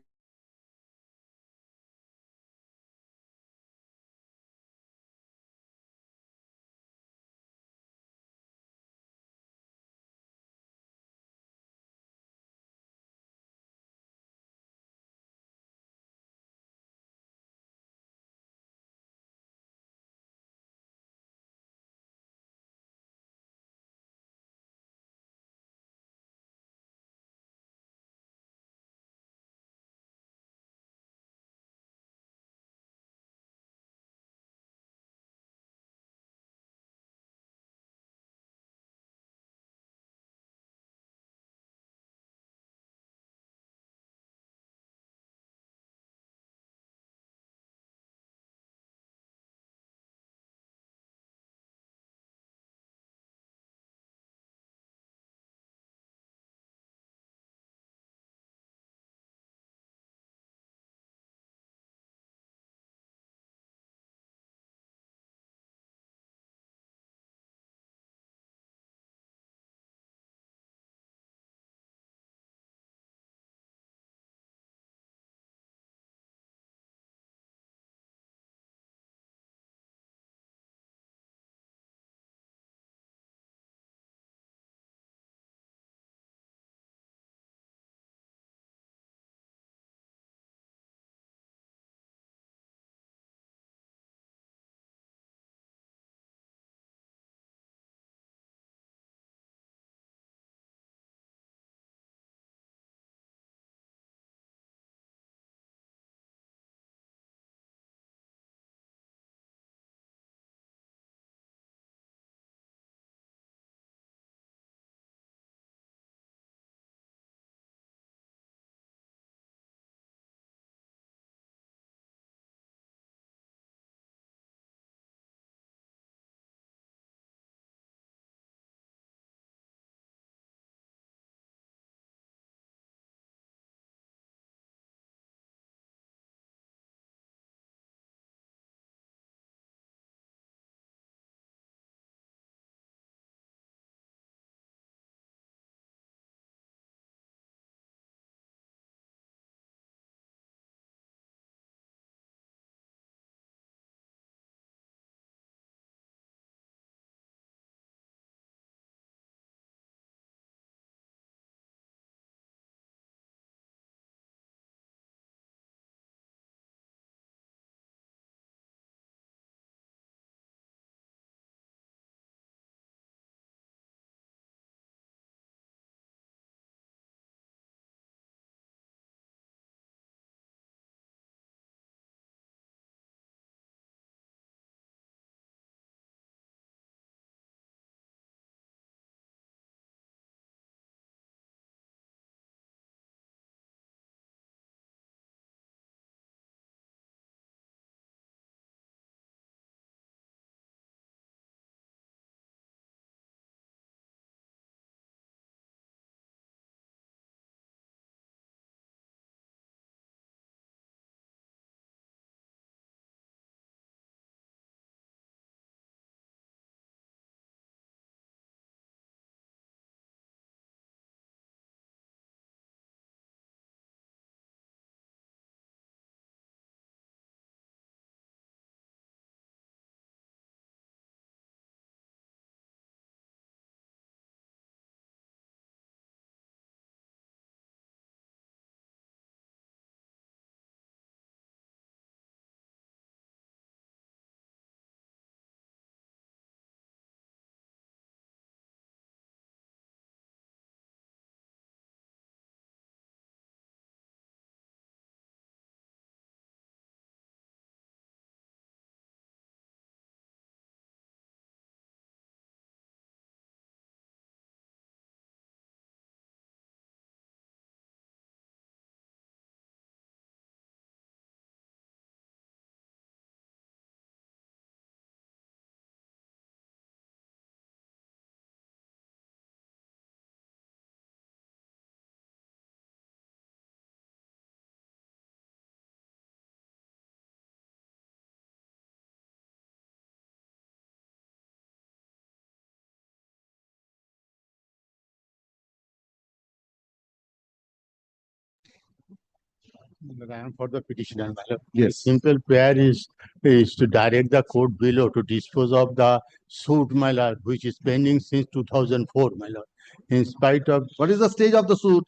S15: I am for the petitioner, my lord.
S2: Yes.
S15: Simple prayer is to direct the court below to dispose of the suit, my lord, which is pending since 2004, my lord. In spite of
S2: What is the stage of the suit?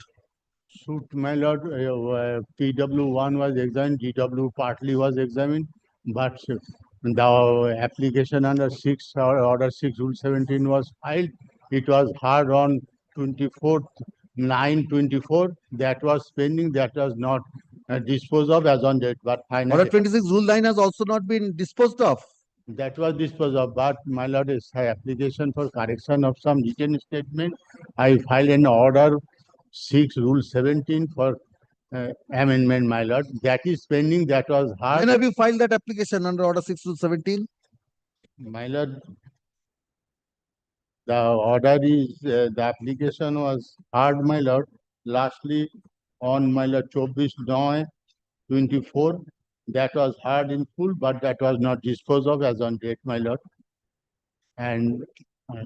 S15: suit, my lord, PW1 was examined, GW partly was examined, but the application under order 6 rule 17 was filed. It was heard on 24th 9/24. That was pending. That was not disposed of as on date, but
S2: Order
S15: finally
S2: 26 Rule 9 has also not been disposed of.
S15: that was disposed of. But my lord, is application for correction of some written statement. I filed an order 6 rule 17 for amendment, my lord. That is pending. That was
S2: When
S15: heard.
S2: have you filed that application under Order 6 Rule 17?
S15: My lord, the order is, the application was heard, my lord, lastly on, my lord, 24/9/24. That was heard in full, but that was not disposed of as on date, my lord. And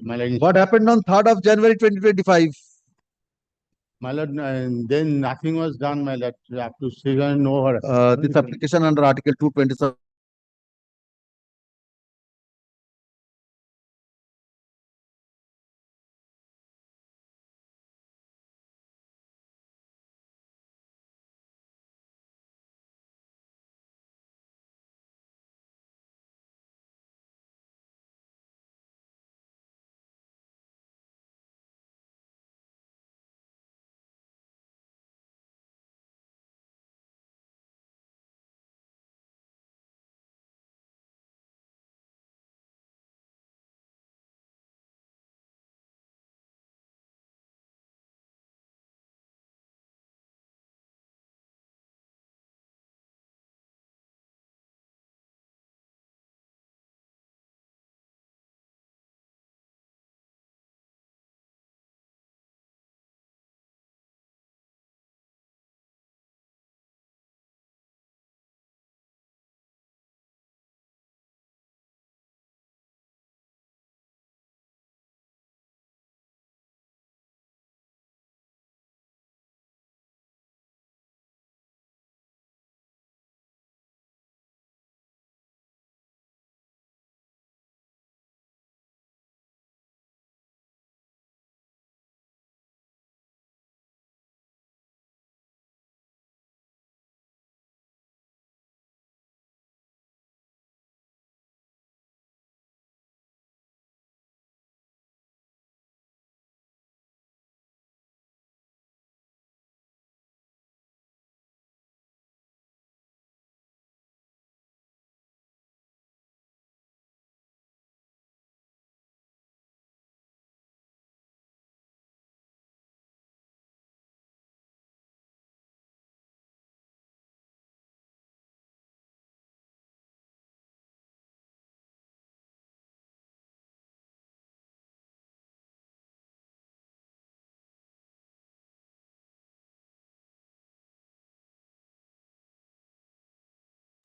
S15: my lord,
S2: What happened on 3rd of January 2025?
S15: my lord, then nothing was done, my lord, up to second over.
S2: This application under Article 227.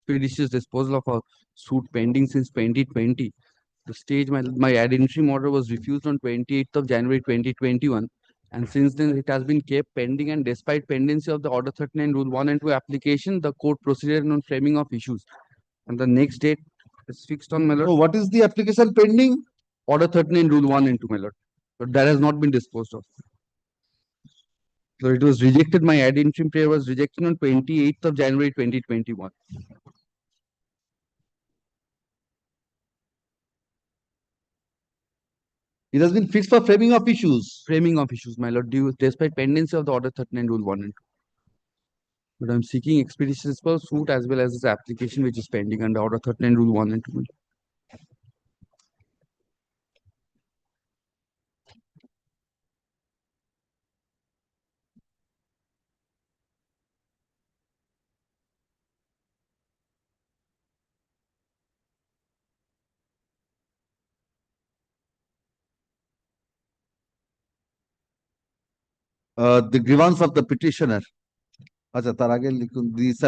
S12: Expeditious disposal of a suit pending since 2020. The stage my ad interim order was refused on 28th of January 2021, and since then it has been kept pending, and despite pendency of the Order 39 Rule 1 and 2 application, the court proceeded on framing of issues. And the next date is fixed on, my lord.
S2: So what is the application pending?
S12: Order 39 Rule 1 and 2, my lord. But that has not been disposed of. So it was rejected. My ad interim prayer was rejected on 28th of January 2021.
S2: It has been fixed for framing of issues.
S12: Framing of issues, my lord, despite pendency of the Order 39 Rule 1 and 2. But I'm seeking expeditious disposal suit as well as this application which is pending under Order 39 Rule 1 and 2.
S2: The grievance of the petitioner. আচ্ছা তার আগে লিখুন this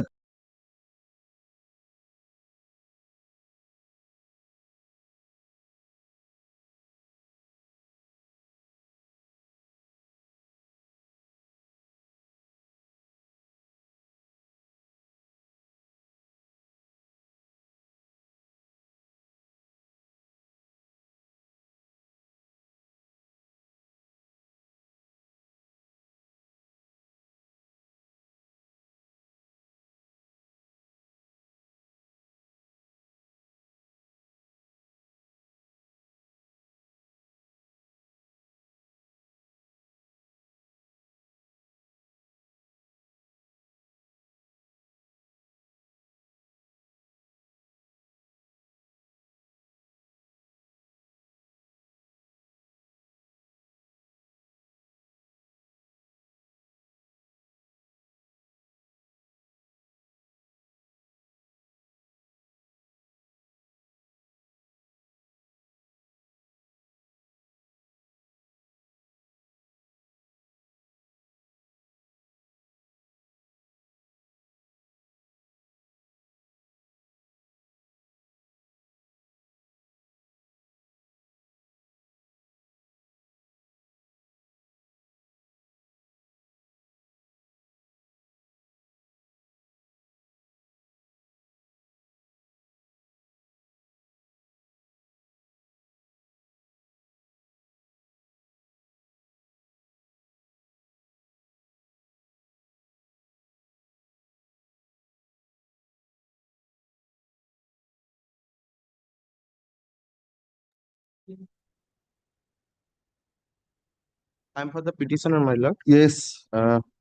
S16: I'm for the petitioner, my lord.
S2: Yes.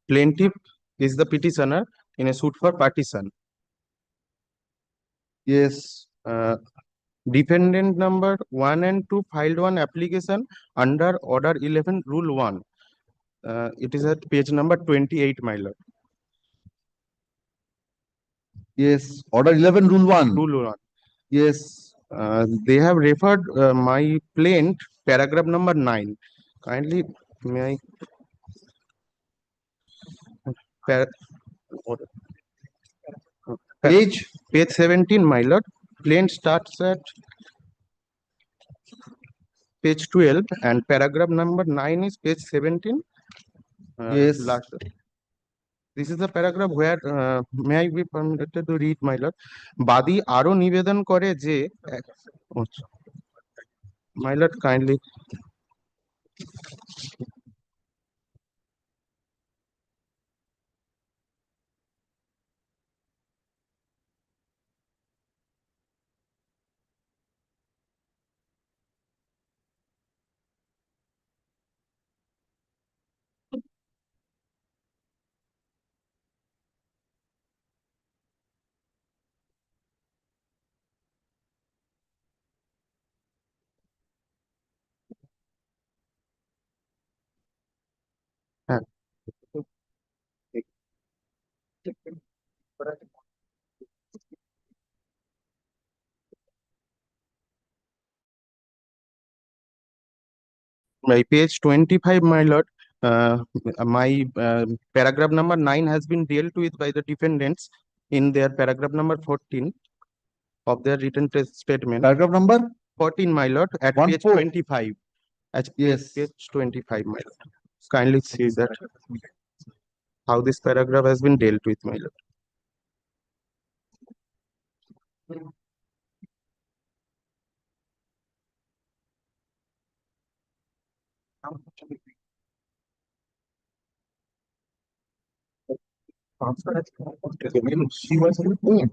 S16: Plaintiff is the petitioner in a suit for partition.
S2: Yes.
S16: Defendant number 1 and 2 filed one application under Order 11, Rule 1. It is at page number 28, my lord.
S2: Yes. Order 11, Rule 1.
S16: Rule 1.
S2: Yes.
S16: They have referred my plaint, paragraph number 9. Kindly, may I?
S2: Page?
S16: Page 17, my lord. Plaint starts at page 12 and paragraph number 9 is page 17.
S2: Yes.
S16: This is the paragraph where may I be permitted to read, my lord? বাদী আরো নিবেদন করে যে my lord, kindly. By page 25, my lord, my paragraph number 9 has been dealt with by the defendants in their paragraph number 14 of their written statement.
S2: Paragraph number?
S16: 14, my lord, at page 25. At
S2: yes.
S16: Page 25, my lord. Kindly see that how this paragraph has been dealt with, my lord.
S2: She was in the phone.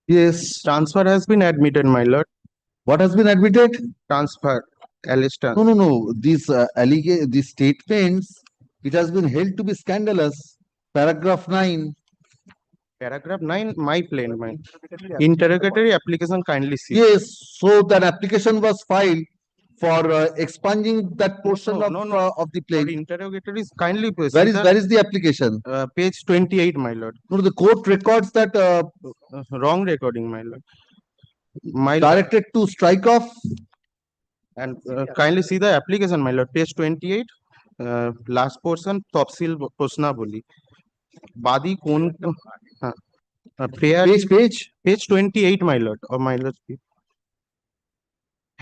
S2: Yes.
S16: Transfer has been admitted, my lord.
S2: What has been admitted?
S16: Transfer. Alistair.
S2: No. These these statements, it has been held to be scandalous. Paragraph 9.
S16: Paragraph 9, my plain, my interrogatory application, kindly see.
S2: Yes. So that application was filed for expunging that portion of the
S16: For
S2: plaint.
S16: interrogatories, kindly
S2: Where is the application?
S16: Page 28, my lord.
S2: No, the court records that
S16: Wrong recording, my lord.
S2: Directed to strike off.
S16: And kindly see the application, my lord. Page 28, last portion, তফসিল প্রশ্নাবলী বাদী কোন prayer page 28, my lord, or my lord,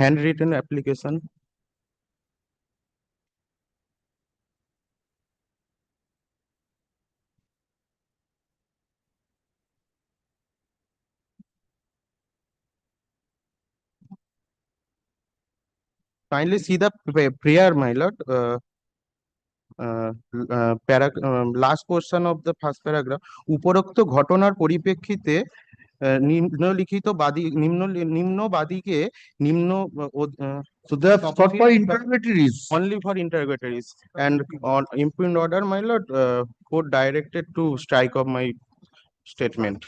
S16: handwritten application. Kindly see the prayer, my lord. Last portion of the first paragraph. উপরোক্ত ঘটনার পরিপ্রেক্ষিতে নিম্নলিখিত বাদী নিম্ন বাদীকে নিম্ন
S2: So they have sought for interrogatories.
S16: Only for interrogatories. And on impugned order, my lord, court directed to strike off my statement.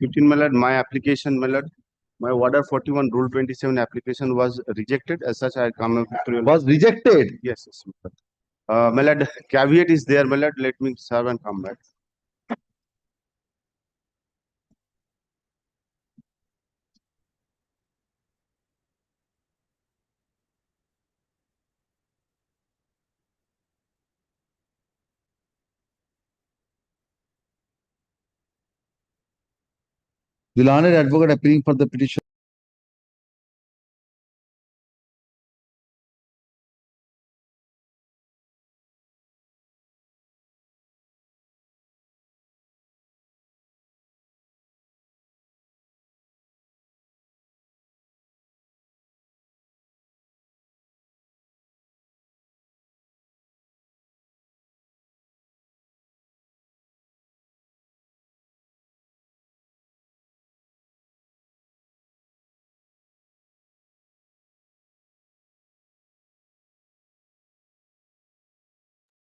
S12: 15, my lord, my application, my lord, my order 41 rule 27 application was rejected. As such, I come up to your.
S2: Was rejected?
S12: Yes, yes. My lord, caveat is there, my lord. Let me serve and come back.
S2: The learned advocate appearing for the petition.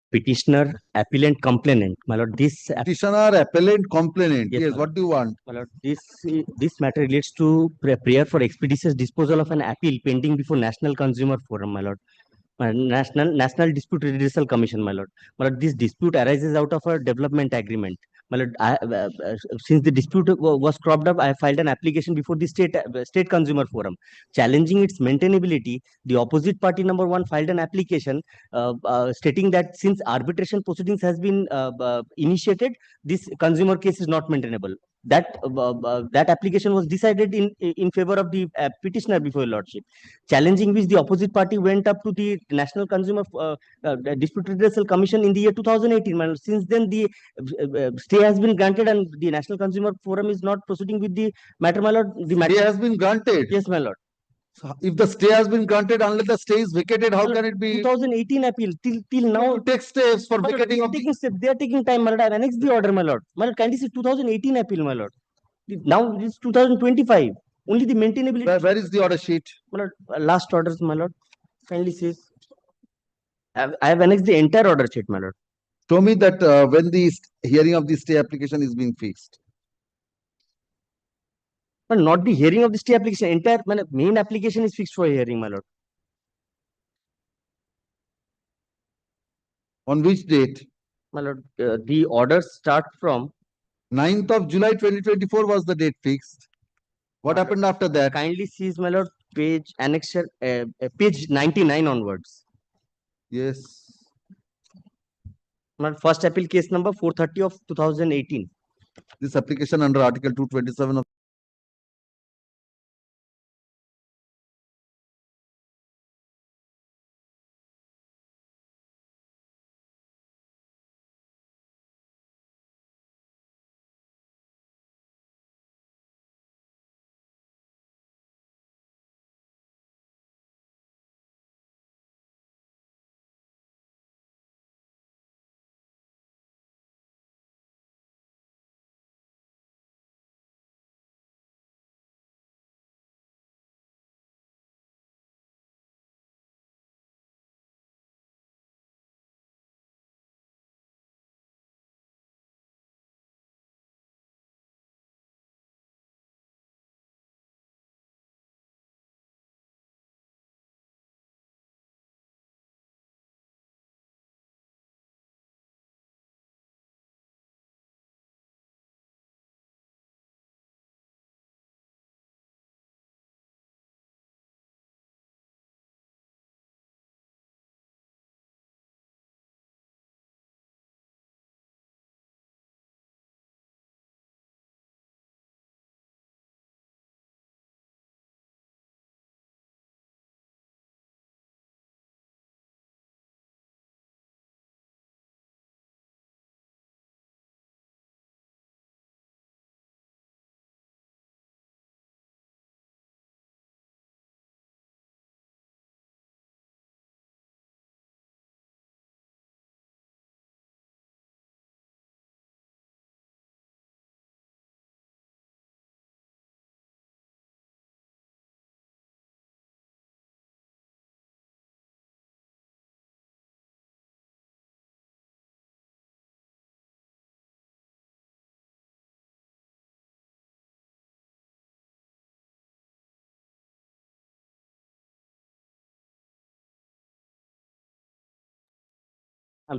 S17: Petitioner, appellant, complainant. My lord, this
S2: Petitioner, appellant, complainant.
S17: Yes,
S2: Yes,
S17: my
S2: what do you want?
S17: my lord, this matter relates to prayer for expeditious disposal of an appeal pending before National Consumer Forum, my lord. National Dispute Redressal Commission, my lord. My lord, this dispute arises out of a development agreement. My lord, since the dispute was cropped up, I filed an application before the State Consumer Forum, challenging its maintainability. The opposite party number one filed an application stating that since arbitration proceedings has been initiated, this consumer case is not maintainable. That application was decided in favor of the petitioner before your lordship, challenging which the opposite party went up to the National Consumer Dispute Redressal Commission in the year 2018. My lord. Since then, the stay has been granted and the National Consumer Forum is not proceeding with the matter, my lord. The matter
S2: Stay has been granted.
S17: Yes, my lord.
S2: If the stay has been granted, unless the stay is vacated, how can it be?
S17: 2018 appeal till now.
S2: You take steps for
S17: My lord,
S2: vacating of
S17: taking steps. They are taking time, my lord. I have annexed the order, my lord. My lord, kindly see 2018 appeal, my lord. Now it's 2025. Only the maintainability.
S2: Where is the order sheet?
S17: My lord, last orders, my lord. Kindly see. I have annexed the entire order sheet, my lord.
S2: Show me that when the hearing of the stay application is being fixed.
S17: But not the hearing of the stay application. Entire main application is fixed for hearing, my lord.
S2: On which date?
S17: My lord, the orders start from
S2: 9th of July 2024 was the date fixed. What happened after that?
S17: Kindly sees, my lord, page annexure, page 99 onwards.
S2: Yes.
S17: My first appeal case number 430 of 2018.
S2: This application under Article 227 of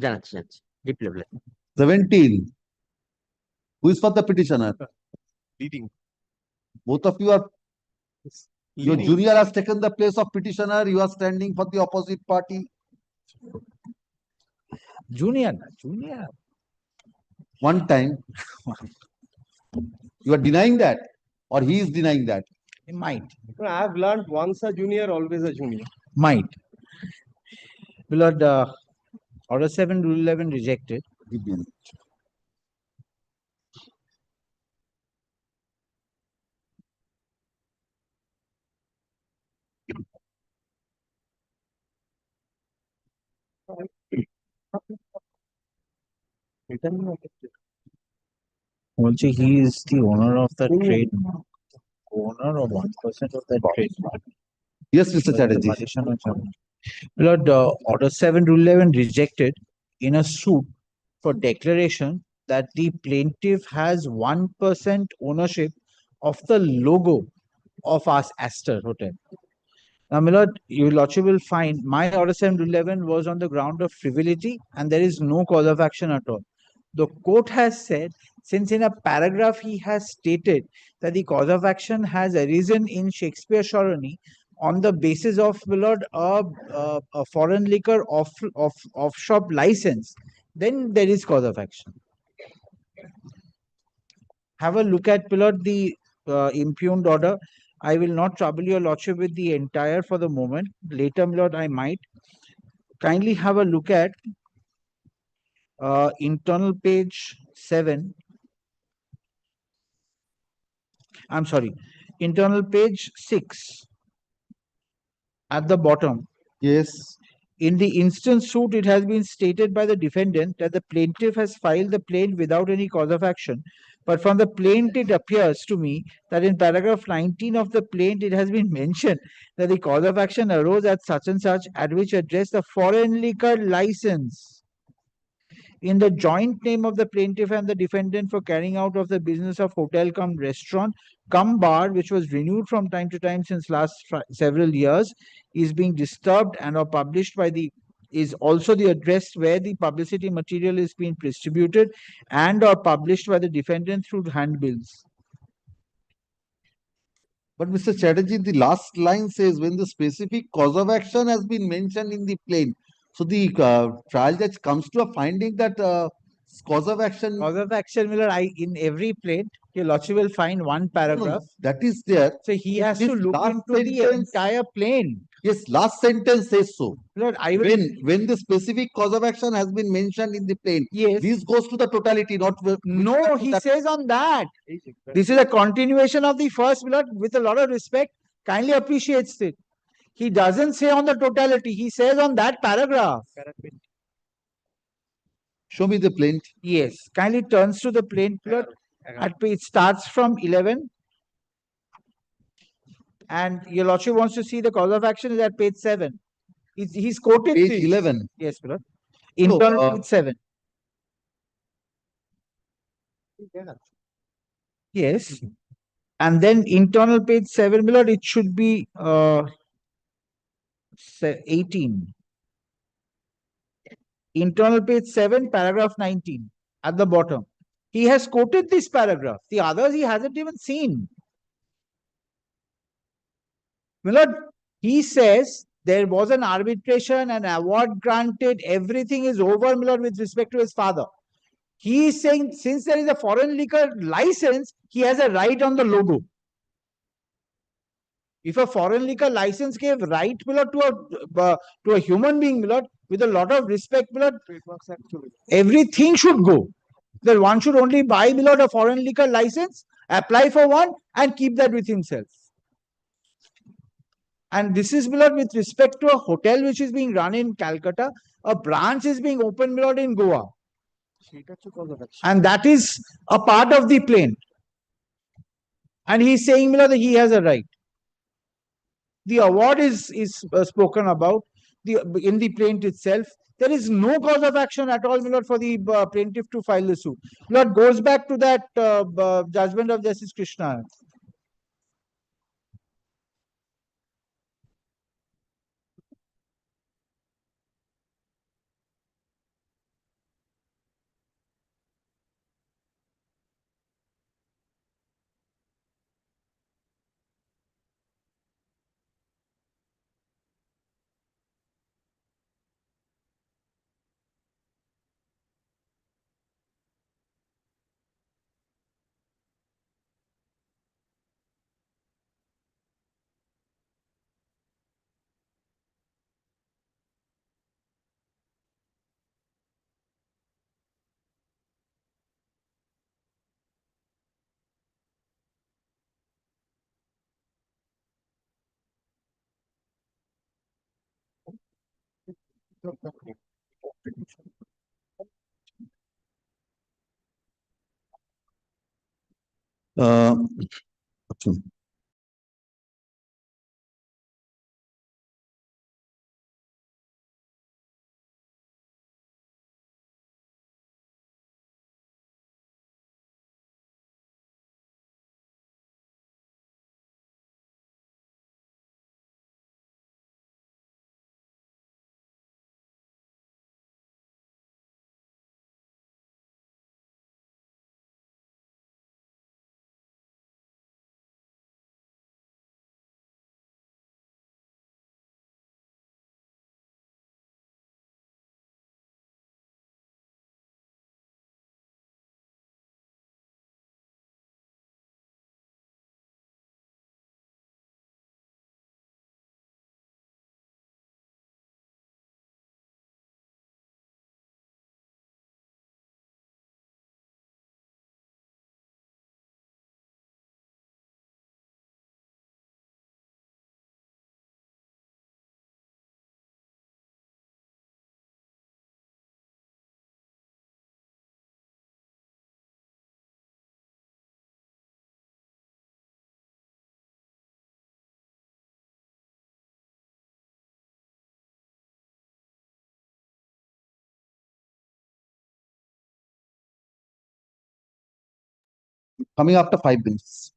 S17: জানাচ্ছি deep লেভেলে
S2: 17. Who is for the petitioner?
S5: Leading.
S2: Both of you are, your
S5: Leading.
S2: junior has taken the place of petitioner, you are standing for the opposite party.
S1: Junior.
S2: One time. You are denying that, or he is denying that?
S1: He might.
S5: I have learned once a junior, always a junior.
S1: Might. Lord, Order 7, Rule 11 rejected.
S2: Give me a minute.
S1: Also, he is the owner of the trademark. Owner of 1% of that trademark.
S2: Yes, Mr. Chatterjee.
S1: Lord, Order 7, Rule 11 rejected in a suit for declaration that the plaintiff has 1% ownership of the logo of our Astor Hotel. Now, my lord, your lordship will find my Order 7, Rule 11 was on the ground of frivolity and there is no cause of action at all. The court has said, since in a paragraph he has stated that the cause of action has arisen in Shakespeare Shorony on the basis of, my lord, a foreign liquor off-shop license, then there is cause of action. Have a look at, my lord, the impugned order. I will not trouble your lordship with the entire for the moment. Later, my lord, I might. Kindly have a look at internal page 7. I'm sorry, internal page 6 at the bottom.
S2: Yes.
S1: In the instance suit, it has been stated by the defendant that the plaintiff has filed the plaint without any cause of action. But from the plaint, it appears to me that in paragraph 19 of the plaint, it has been mentioned that the cause of action arose at such and such, at which address the foreign liquor license in the joint name of the plaintiff and the defendant for carrying out of the business of hotel cum restaurant cum bar, which was renewed from time to time since last several years, is being disturbed and or published by the is also the address where the publicity material is being distributed and or published by the defendant through handbills.
S2: But Mr. Chatterjee, the last line says when the specific cause of action has been mentioned in the plaint. So the trial judge comes to a finding that cause of action.
S1: Cause of action, Miller, in every plaint, your lordship will find one paragraph.
S2: That is there.
S1: So he has
S2: This
S1: to look
S2: last
S1: into the
S2: sentence-
S1: entire plaint.
S2: Yes, last sentence says so.
S1: Lord, I will.
S2: When the specific cause of action has been mentioned in the plaint,
S1: yes,
S2: this goes to the totality, not
S1: no. He says on that. This is a continuation of the first, Lord. With a lot of respect, kindly appreciates it. He doesn't say on the totality. He says on that paragraph.
S2: Show me the plaint.
S1: Yes, kindly turns to the plaint, Lord. It starts from 11. And your lordship wants to see the cause of action is at page 7. He's quoted
S2: Page
S1: this.
S2: 11.
S1: Yes, Lord. Internal page 7. Yes. And then internal page 7, Lord, it should be 18. Internal page 7, paragraph 19 at the bottom. He has quoted this paragraph. The others he hasn't even seen. Milord, he says there was an arbitration, an award granted, everything is over, Milord, with respect to his father. He is saying since there is a foreign liquor license, he has a right on the logo. If a foreign liquor license gave right, Milord, to a human being, Milord, with a lot of respect, Milord, everything should go. That one should only buy, Milord, a foreign liquor license, apply for one, and keep that with himself. And this is, Milord, with respect to a hotel which is being run in Calcutta, a branch is being opened, Milord, in Goa. And that is a part of the plaint. And he is saying, Milord, that he has a right. The award is spoken about in the plaint itself. There is no cause of action at all, Milord, for the plaintiff to file the suit. Milord, goes back to that judgment of Justice Krishna.
S2: Uh, coming after 5 minutes.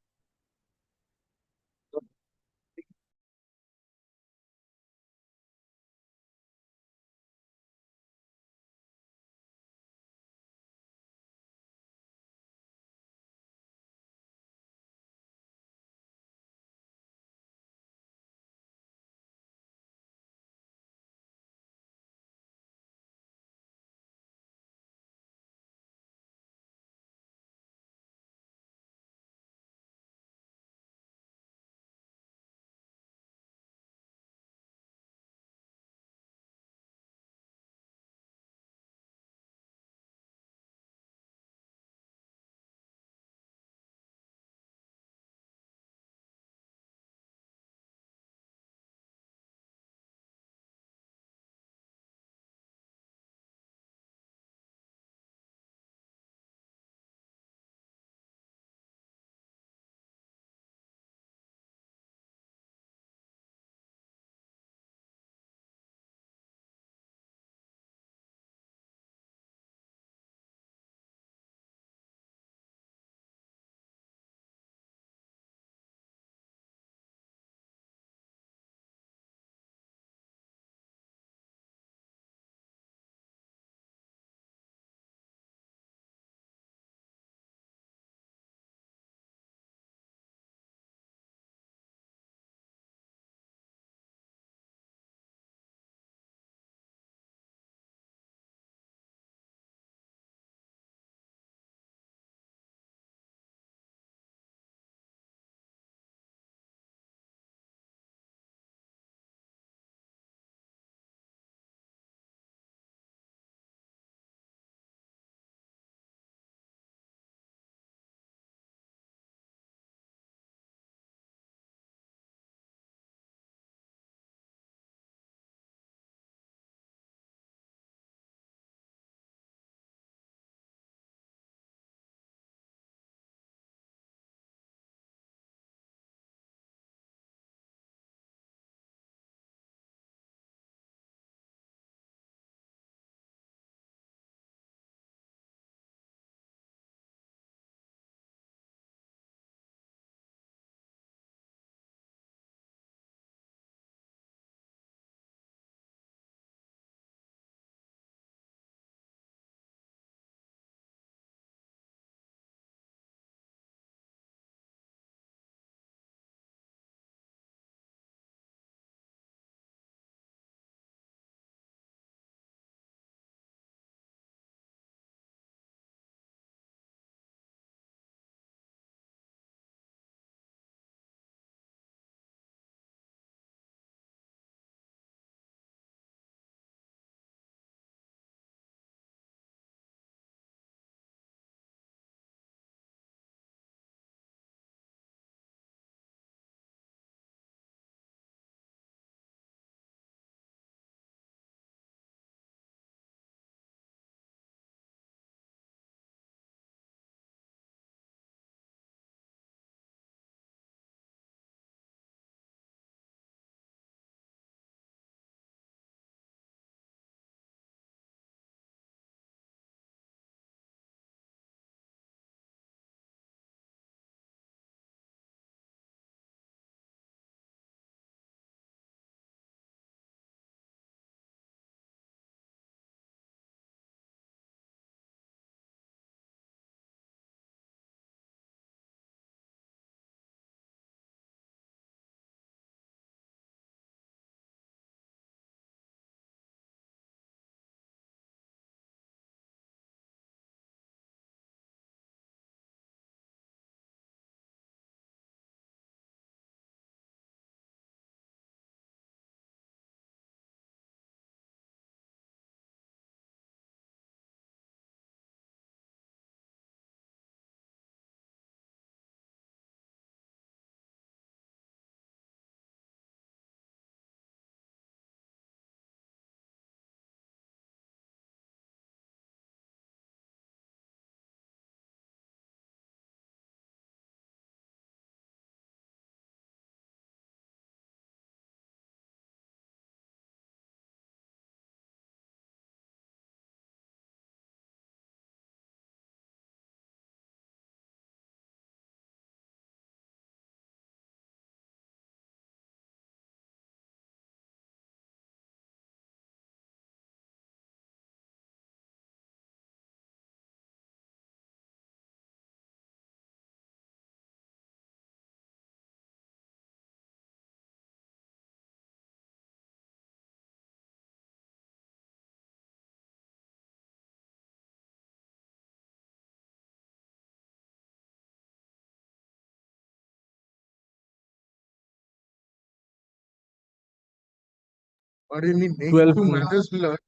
S18: But in the next
S5: 12
S18: two matters, my lord,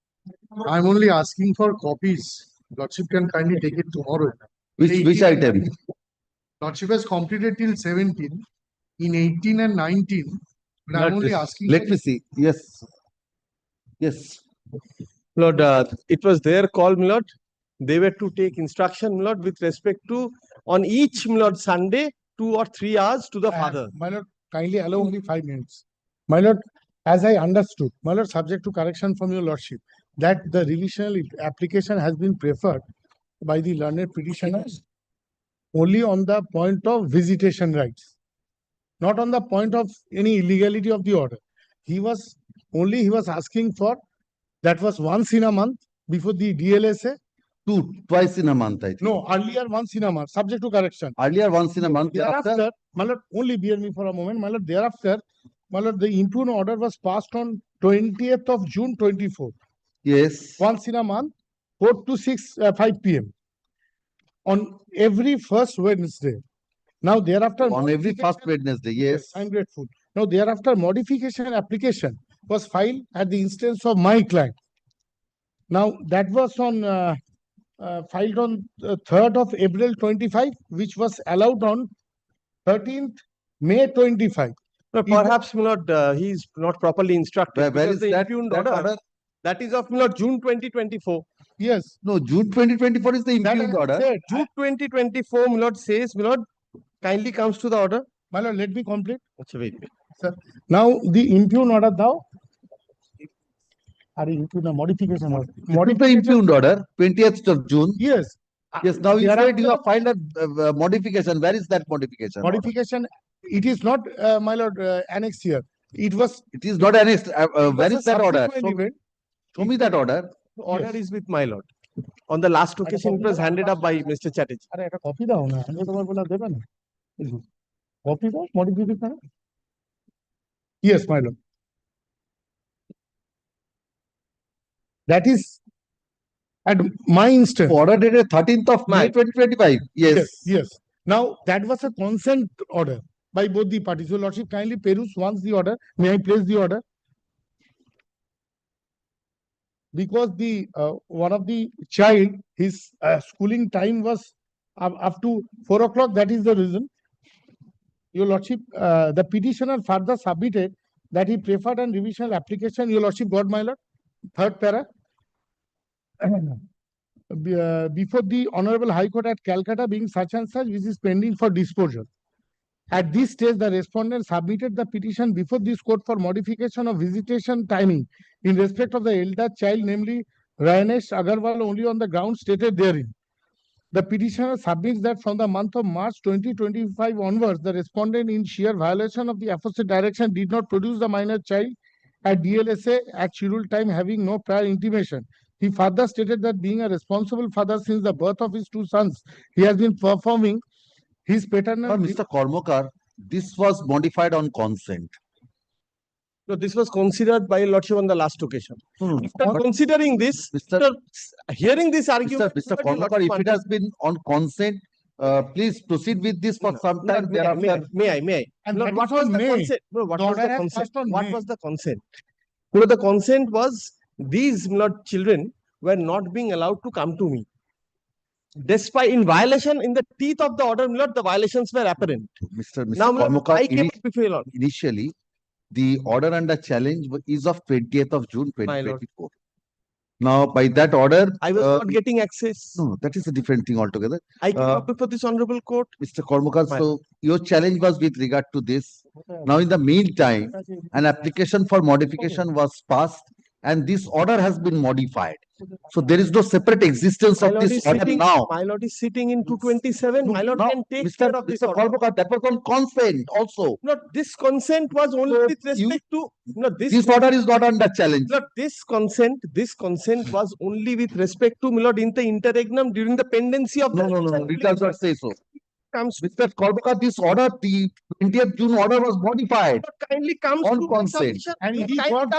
S18: I'm only asking for copies. Lordship can kindly take it tomorrow.
S2: Which
S18: 18 and
S2: item?
S18: 19. Lordship has completed till 17. In 18 and 19, but I'm only asking.
S2: Let me see. Yes. Yes.
S5: Lord, it was their call, my lord. They were to take instruction, my lord, with respect to on each, my lord, Sunday, 2 or 3 hours to the father.
S18: My lord, kindly allow only 5 minutes. My lord, as I understood, my lord, subject to correction from your lordship, that the revisional application has been preferred by the learned petitioners only on the point of visitation rights, not on the point of any illegality of the order. He was asking for, that was once in a month before the DLSA.
S2: Twice in a month, I think.
S18: No, earlier once in a month, subject to correction.
S2: Earlier once in a month.
S18: Thereafter, my lord, only bear me for a moment, my lord, thereafter, my lord, the impugned order was passed on 20th of June 24.
S2: Yes.
S18: Once in a month, 4 to 6, 5 p.m. on every first Wednesday. Now thereafter,
S2: on every first Wednesday, yes.
S18: I'm grateful. Now thereafter, modification application was filed at the instance of my client. Now that was on filed on 3rd of April 25, which was allowed on 13th May 25.
S5: Perhaps, my lord, he is not properly instructed.
S2: Where is
S5: the
S2: that
S5: impugned
S2: order?
S5: That is of, my lord, June 2024.
S18: Yes.
S2: No, June 2024 is the impugned order.
S5: June 2024, my lord, says, my lord, kindly comes to the order.
S18: My lord, let me complete.
S5: Wait.
S18: Sir, now the impugned order thou. Are you the modification order?
S2: The impugned order, 20th of June.
S18: Yes.
S2: Yes, now you said you have filed a modification. Where is that modification?
S18: Modification, it is not, my lord, annexed here. It
S2: is not annexed. Where is that order? Show me that order.
S5: The order is with my lord. On the last occasion, it was handed up by Mr. Chatterjee.
S18: Copy down. Copy the modification. Yes, my lord. That is at my instance.
S2: Order dated 13th of May 2025. Yes.
S18: Yes. Now that was a consent order by both the parties. Your lordship, kindly peruse once the order. May I place the order? Because the one of the child, his schooling time was up to 4 o'clock. That is the reason. Your lordship, the petitioner further submitted that he preferred a revisional application. Your lordship got, my lord. Third para. Before the Honorable High Court at Calcutta being such and such, which is pending for disposal. At this stage, the respondent submitted the petition before this court for modification of visitation timing in respect of the elder child, namely Rayanesh Agarwal, only on the ground stated therein. The petitioner submits that from the month of March 2025 onwards, the respondent, in sheer violation of the aforesaid direction, did not produce the minor child at DLSA at scheduled time, having no prior intimation. He further stated that being a responsible father since the birth of his 2 sons, he has been performing his paternal.
S2: Mr. Kormokar, this was modified on consent.
S5: No, this was considered by lordship on the last occasion. After considering this, after hearing this argument,
S2: Mr. Kormokar, if it has been on consent, please proceed with this for some time.
S5: May I?
S18: And
S5: Lord, what was the consent? No, what was the consent? What was the consent? No, the consent was these children were not being allowed to come to me. Despite in violation, in the teeth of the order, the violations were apparent.
S2: Mr.
S5: Now,
S2: Kormokar,
S5: I came before Lord.
S2: Initially, the order under challenge is of 20th of June 2024. Now, by that order,
S5: I was not getting access.
S2: No, that is a different thing altogether.
S5: I came up before this honorable court.
S2: Mr. Kormokar, so your challenge was with regard to this. Now, in the meantime, an application for modification was passed and this order has been modified. So there is no separate existence of this order now.
S5: My lord is sitting in 227. My lord can take care of this
S2: Mr. Kormokar, that was on consent also.
S5: No, this consent was only with respect to
S2: this order is not under challenge.
S5: Lord, this consent was only with respect to Milord in the interregnum during the pendency of
S2: No, it does not say so. Mr. Kormokar, this order, the 20th June order was modified.
S5: Kindly comes
S2: on
S5: to
S2: consent.
S18: And he got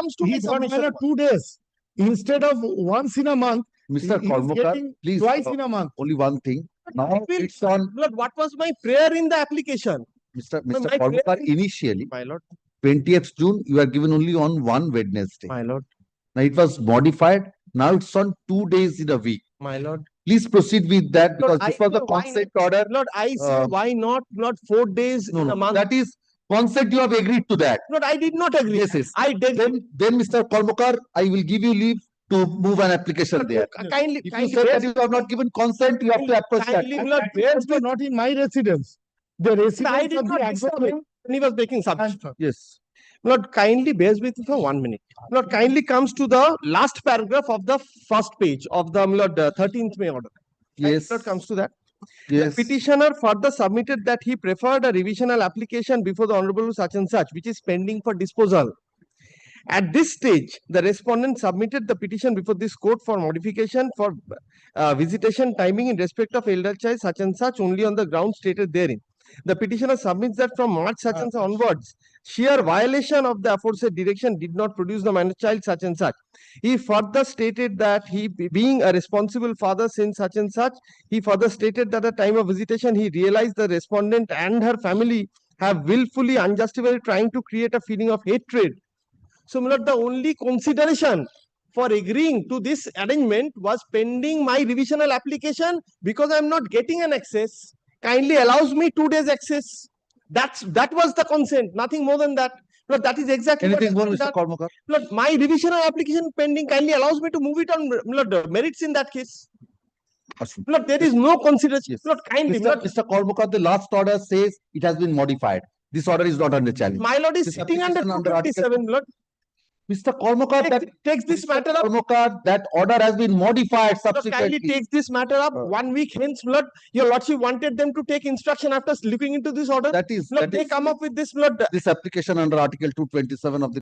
S18: 2 days. Instead of once in a month,
S2: Mr. Kormokar, please,
S18: twice in a month.
S2: Only one thing. Now it's on.
S5: Lord, what was my prayer in the application?
S2: Mr. Kormokar, initially,
S5: my lord,
S2: 20th June, you are given only on one Wednesday.
S5: My lord.
S2: Now it was modified. Now it's on 2 days in a week.
S5: My lord.
S2: Please proceed with that because this was the
S5: why
S2: consent order.
S5: Lord, I say why not 4 days in a month?
S2: That is consent. You have agreed to that.
S5: Lord, I did not agree.
S2: Yes, yes.
S5: I did.
S2: Then Mr. Kormokar, I will give you leave to move an application there.
S5: Kindly,
S2: If you say that you have not given consent, you have to approach that.
S5: kindly, Lord, bears with
S18: Not in my residence. The residence
S5: I did
S18: of
S5: not
S18: the
S5: disturb him when he was making subject.
S2: Yes.
S5: Lord, kindly bears with me for 1 minute. Lord, kindly comes to the last paragraph of the first page of the Lord 13th May order.
S2: Yes.
S5: Lord comes to that.
S2: Yes.
S5: The petitioner further submitted that he preferred a revisional application before the Honorable such and such, which is pending for disposal. At this stage, the respondent submitted the petition before this court for modification for visitation timing in respect of elder child such and such only on the ground stated therein. The petitioner submits that from March such and such onwards, sheer violation of the aforesaid direction did not produce the minor child such and such. He further stated that he being a responsible father since such and such, he further stated that at the time of visitation, he realized the respondent and her family have willfully, unjustifiably trying to create a feeling of hatred. So, my lord, the only consideration for agreeing to this arrangement was pending my revisional application because I am not getting an access. Kindly allows me 2 days access. That was the consent, nothing more than that. Lord, that is exactly
S2: Anything more,
S5: what
S2: Mr. Kormokar?
S5: Lord, my revisional application pending kindly allows me to move it on Lord, merits in that case. Lord, there is no consideration.
S2: Yes.
S5: Lord, kindly.
S2: Mr. Kormokar, the last order says it has been modified. This order is not under challenge.
S5: My lord is
S2: This
S5: sitting under
S2: application
S5: 257, Lord.
S2: Mr. Kormokar,
S5: takes this matter up.
S2: Kormokar, that order has been modified
S5: Lord, kindly
S2: subsequently.
S5: takes this matter up 1 week hence, Lord. Your lordship wanted them to take instruction after looking into this order.
S2: That is,
S5: Lord, they come up with this, Lord.
S2: This application under Article 227 of the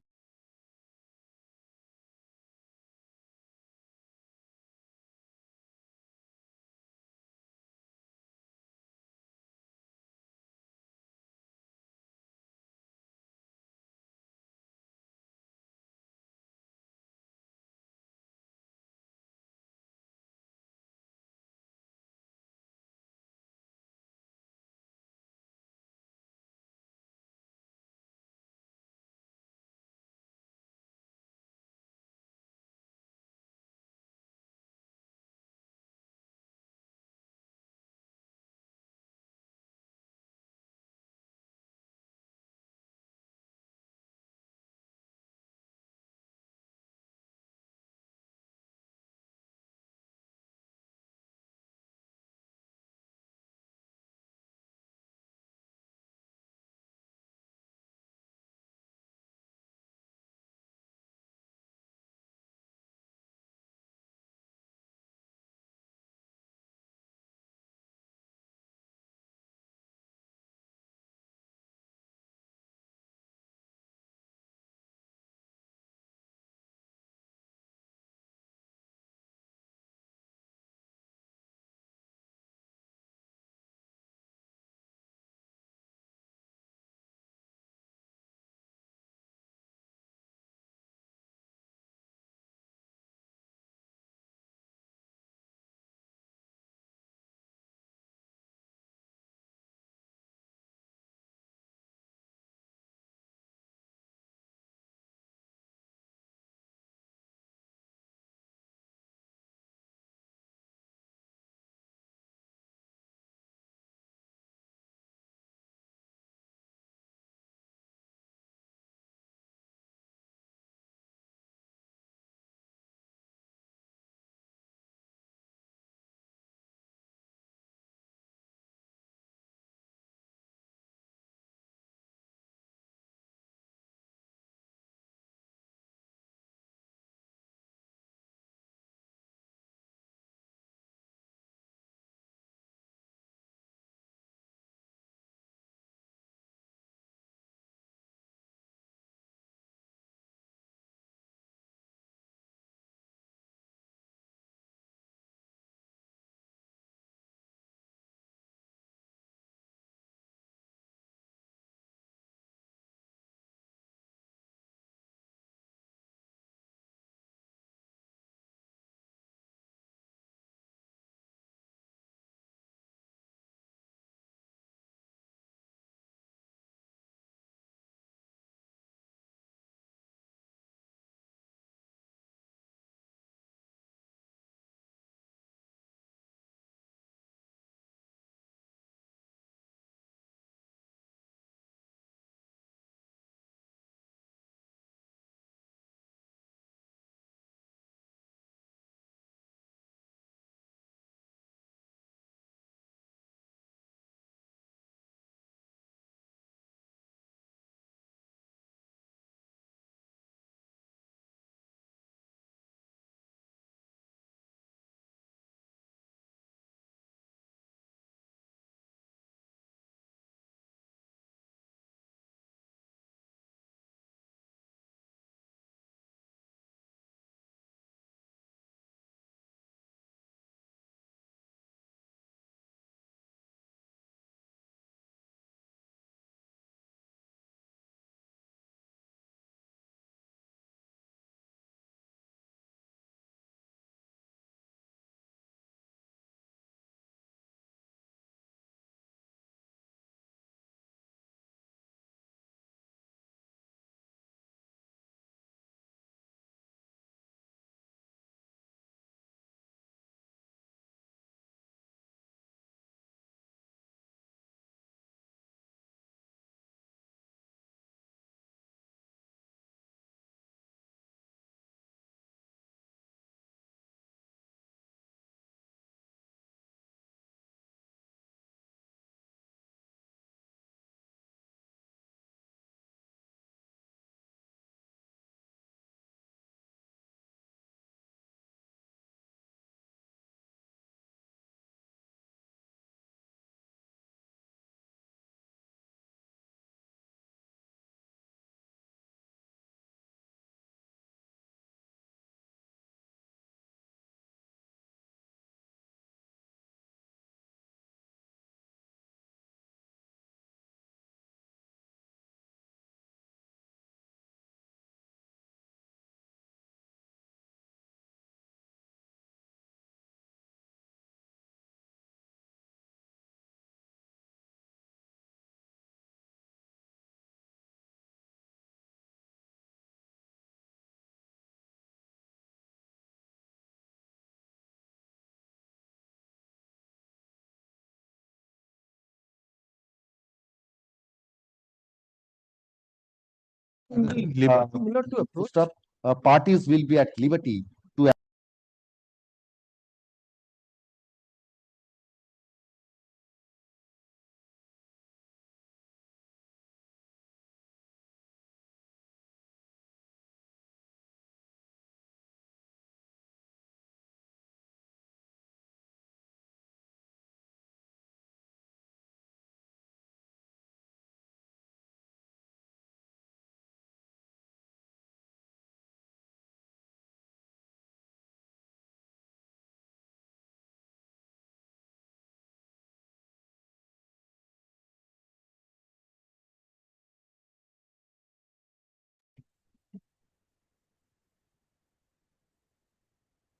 S2: Parties will be at liberty to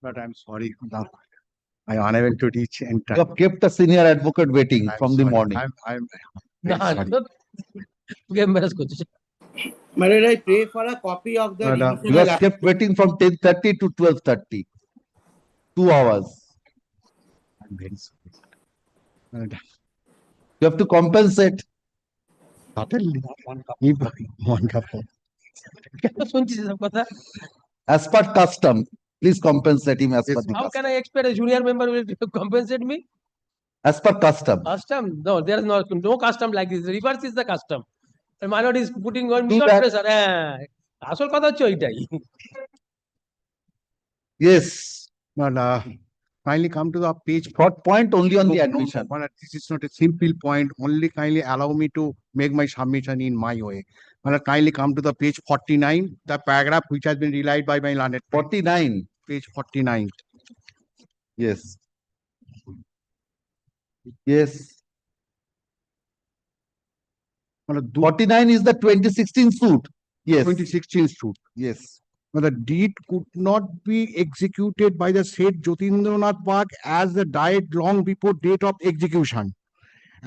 S15: But I'm sorry, now I unable to reach and
S2: you have kept the senior advocate waiting from the
S15: sorry.
S2: morning.
S15: I'm very sorry.
S19: My lord, I pray for a copy of the
S2: You
S19: divisional
S2: have kept waiting from 10:30 to 12:30. 2 hours.
S15: I'm very sorry. And
S2: You have to compensate.
S15: certainly if one couple.
S1: As per custom,
S2: Please compensate him as per the
S1: how
S2: custom.
S1: can I expect a junior member will compensate me?
S2: As per custom.
S1: Custom? No, there is no custom like this. Reverse is the custom. And my lord is putting on me
S2: Do
S1: on
S2: that.
S1: pressure. আসল কথা হচ্ছে ওইটাই।
S2: Yes.
S15: But kindly come to the page.
S2: Short point only on the
S15: No,
S2: admission.
S15: but this is not a simple point. Only kindly allow me to make my submission in my way. But kindly come to the page 49, the paragraph which has been relied by my learned.
S2: 49.
S15: Page 49.
S2: Yes. Yes. 49 is the 2016 suit. Yes.
S15: 2016 suit.
S2: Yes.
S15: But the deed could not be executed by the said Jyotindranath Bag as the died long before date of execution.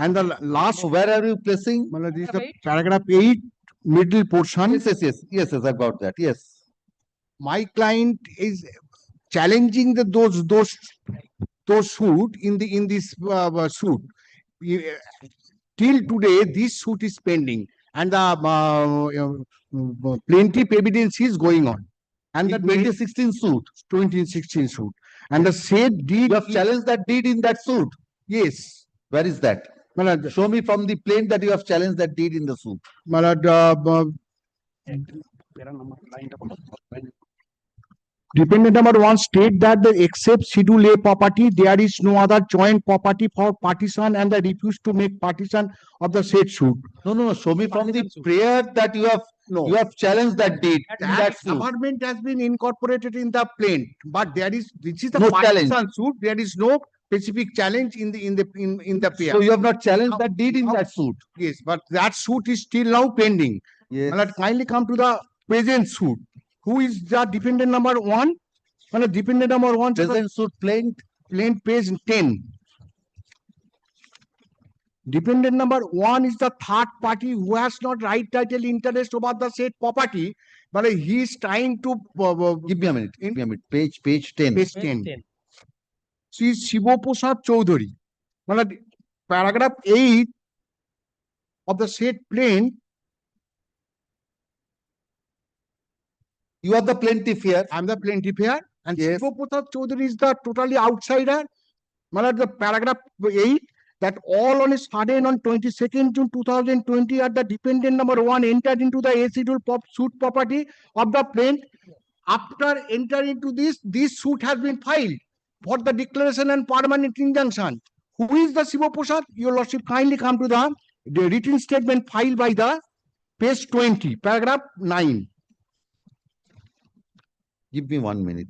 S15: And the last.
S2: So where are you placing?
S15: This is the paragraph 8, middle portion.
S2: Yes, I've got that. Yes.
S15: My client is challenging those suit in this suit. Till today, this suit is pending, and the plaintiff evidence is going on. And the
S2: 2016 suit.
S15: 2016 suit. And the said deed.
S2: You have challenged that deed in that suit.
S15: Yes.
S2: Where is that? Show me from the plaint that you have challenged that deed in the suit.
S15: Dependent number 1 state that the except Schedule A property, there is no other joint property for partition, and they refuse to make partition of the said suit.
S2: No. Show me from the prayer that you have challenged that deed in that suit.
S15: Amendment has been incorporated in the plaint, but this is the
S2: No
S15: partition
S2: challenge.
S15: suit. There is no specific challenge in the pair.
S2: So you have not challenged that deed in that suit.
S15: Yes, but that suit is still now pending.
S2: Yes.
S15: Kindly come to the present suit. Who is the defendant number 1? Defendant number 1.
S2: Present suit plaint
S15: page 10. Dependent number 1 is the third party who has not right title interest over the said property, but he is trying to
S2: give me a minute. Page 10.
S15: Page 10. She is Shiva Prasad Chaudhary. Paragraph 8 of the said plaint.
S2: You are the plaintiff here.
S15: I am the plaintiff here. And
S2: yes.
S15: Shiva Prasad Chaudhary is the totally outsider. The paragraph 8 that all on a sudden on 22nd June 2020 at the defendant number 1 entered into the A schedule suit property of the plaintiff. After entering into this suit has been filed for the declaration and permanent injunction. Who is the Shiva Prasad? Your Lordship, kindly come to the written statement filed by the page 20, paragraph 9.
S2: Give me 1 minute.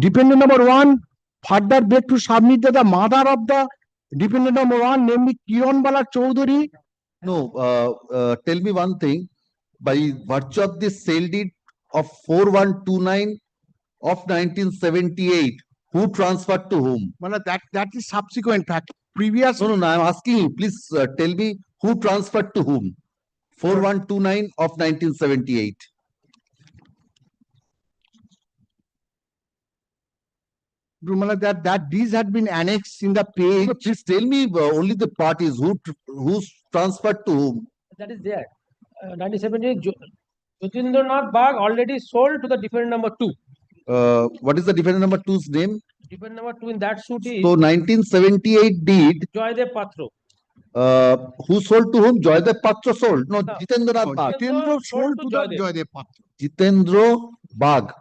S15: Dependent number 1 further beg to submit that the mother of the dependent number 1, namely Kiran Bala Chaudhary.
S2: No, tell me one thing. By virtue of this sale deed of 4129 of 1978, who transferred to whom?
S15: That is subsequent fact. Previous.
S2: No, I'm asking you. Please tell me who transferred to whom? 4129 of 1978.
S12: that these had been annexed in the page.
S2: So please tell me only the parties who's transferred to whom.
S20: That is there. 1970, Jotindranath Bagh already sold to the defendant number 2.
S2: What is the defendant number 2's name?
S20: Defendant number 2 in that suit is
S2: So 1978 deed.
S20: Joydev Patro.
S2: Who sold to whom? Joydev Patra sold. No,
S20: No.
S2: Jitendranath Bagh.
S12: Jitendra sold to the Joydev Patra.
S2: Jitendra Bagh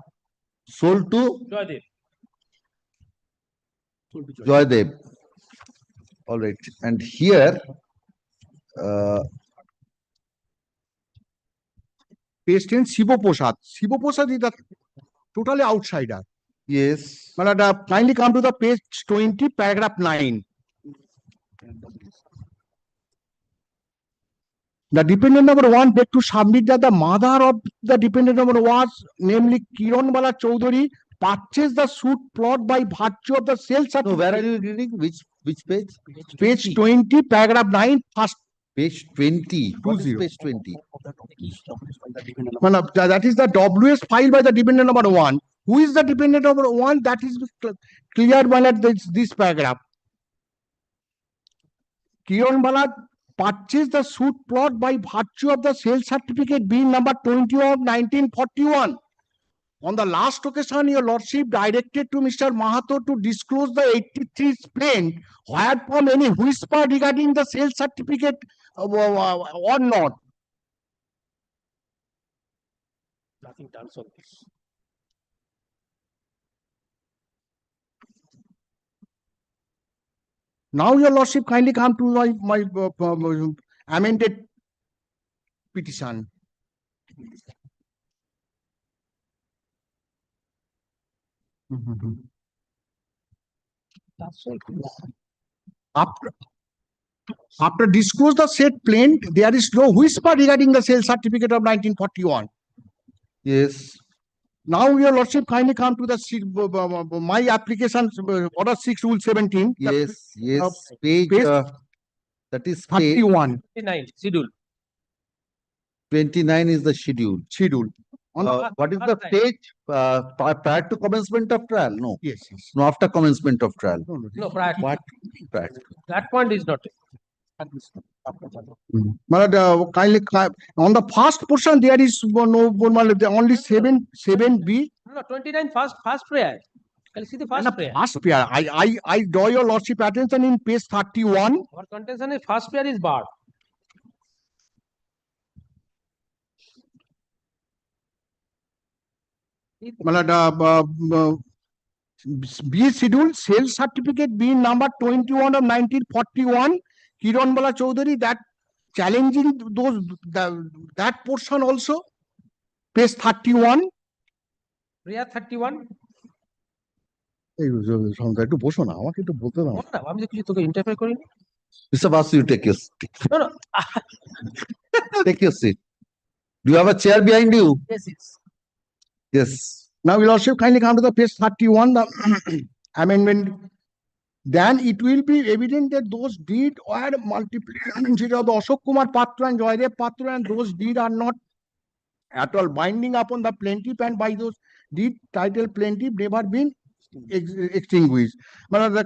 S2: sold to
S20: Joydev.
S2: Joydev. All right. And here,
S12: Page 10, Shiva Prasad. Shiva Prasad is the totally outsider.
S2: Yes.
S12: Kindly come to the page 20, paragraph 9. The dependent number 1 begged to submit that the mother of the dependent number was, namely Kiranbala Chaudhary, purchased the suit plot by virtue of the sale certificate.
S2: No, where are you reading? Which page?
S12: Page 20, paragraph 9, first.
S2: Page 20. What is page 20?
S12: That is the WS filed by the dependent number 1. Who is the dependent number 1? That is clear by this paragraph. Kiranbala purchased the suit plot by virtue of the sale certificate being number 20 of 1941. On the last occasion, your lordship directed to Mr. Mahato to disclose the 83 plaint, whereupon any whisper regarding the sale certificate or not.
S20: Nothing done on this.
S12: Now, your lordship, kindly come to my amended petition. After disclose the said plaint, there is no whisper regarding the sale certificate of 1941.
S2: Yes.
S12: Now, your lordship, kindly come to the my application, order 6, rule 17.
S2: Yes, page that is page
S12: 31.
S20: 29, schedule.
S2: 29 is the schedule. What is the stage prior to commencement of trial? No.
S12: Yes.
S2: No, after commencement of trial.
S20: No, prior.
S2: What? Prior.
S20: That point is not.
S12: Kindly on the first portion there is no only 7B.
S20: No, 29 first prayer. Can you see the first prayer?
S12: First prayer. I draw your lordship attention in page 31.
S20: Our contention is first prayer is barred.
S12: B schedule sales certificate being number 21 of 1941. Kiranbala Chaudhary, that challenging that portion also. Page 31.
S20: Prayer 31.
S12: একটু বসো না আমাকে একটু বলতে দাও
S20: আমি তো কিছু তোকে ইন্টারফেয়ার করিনি
S2: Mr. Basu, you take your seat.
S20: No.
S2: Take your seat. Do you have a chair behind you?
S20: Yes.
S2: Yes.
S12: Now, your lordship, kindly come to the page 31, the amendment. Then it will be evident that those deeds were multiple of the Ashok Kumar Patra and Joydev Patra, and those deeds are not at all binding upon the plaintiff, and by those deed title plaintiff never been extinguished. But the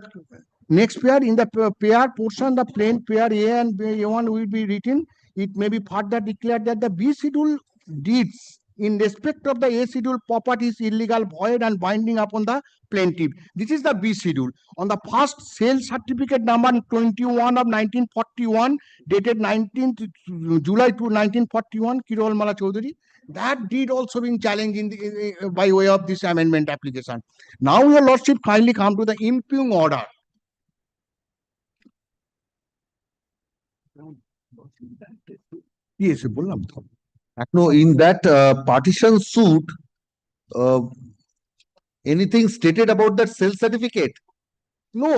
S12: next pair, in the pair portion, the plain pair A and A1 will be written. It may be further declared that the B schedule deeds in respect of the A schedule property is illegal, void, and binding upon the plaintiff. This is the B schedule. On the first sale certificate number 21 of 1941, dated 19th July to 1941, Kiranbala Chaudhary, that deed also been challenged by way of this amendment application. Now, your lordship, kindly come to the impugn order. Yes, বললাম তো।
S2: No, in that partition suit, anything stated about that sale certificate?
S12: No.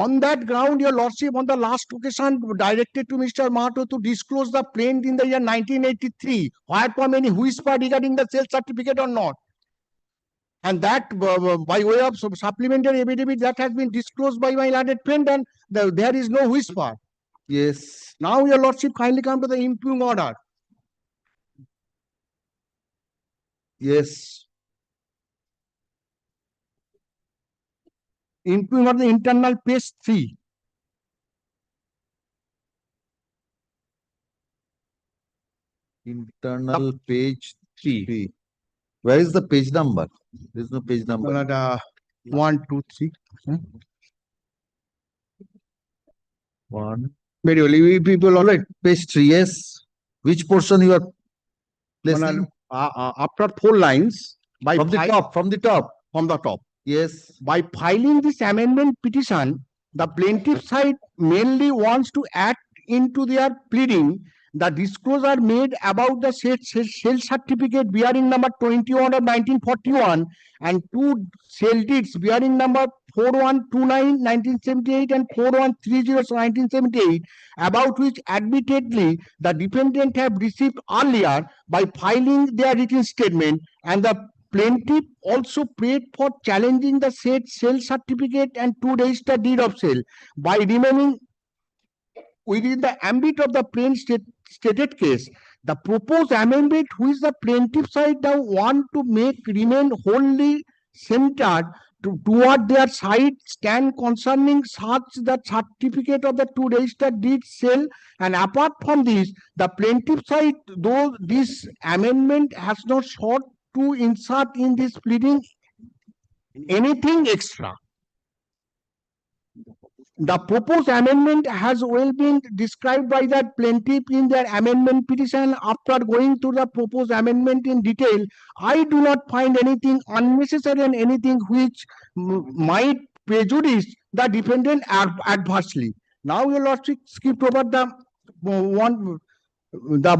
S12: On that ground, your lordship, on the last occasion, directed to Mr. Mahato to disclose the plaint in the year 1983, whereupon any whisper regarding the sale certificate or not. And that, by way of supplementary affidavit, that has been disclosed by my learned friend, and there is no whisper.
S2: Yes.
S12: Now, your lordship, kindly come to the impugn order.
S2: Yes.
S12: improving of the internal page 3.
S2: Internal page 3. Where is the page number? There is no page number.
S12: 1, 2, 3.
S2: One.
S12: Very well. People all right.
S2: Page 3, yes. Which portion you are placing?
S12: After 4 lines.
S2: From the top.
S12: From the top.
S2: Yes.
S12: By filing this amendment petition, the plaintiff side mainly wants to add into their pleading the disclosure made about the sale certificate bearing number 21 of 1941 and 2 sale deeds bearing number 4129 1978 and 4130 1978, about which admittedly the defendant have received earlier by filing their written statement, and the plaintiff also prayed for challenging the said sale certificate and 2 registered deed of sale by remaining within the ambit of the plain stated case. The proposed amendment which the plaintiff side now want to make remain wholly centered toward their side stand concerning such the certificate of the 2 registered deed sale, and apart from this, the plaintiff side, though this amendment has not sought to insert in this pleading anything extra. The proposed amendment has well been described by the plaintiff in their amendment petition. After going through the proposed amendment in detail, I do not find anything unnecessary and anything which might prejudice the defendant adversely. Now, your lordship skipped over the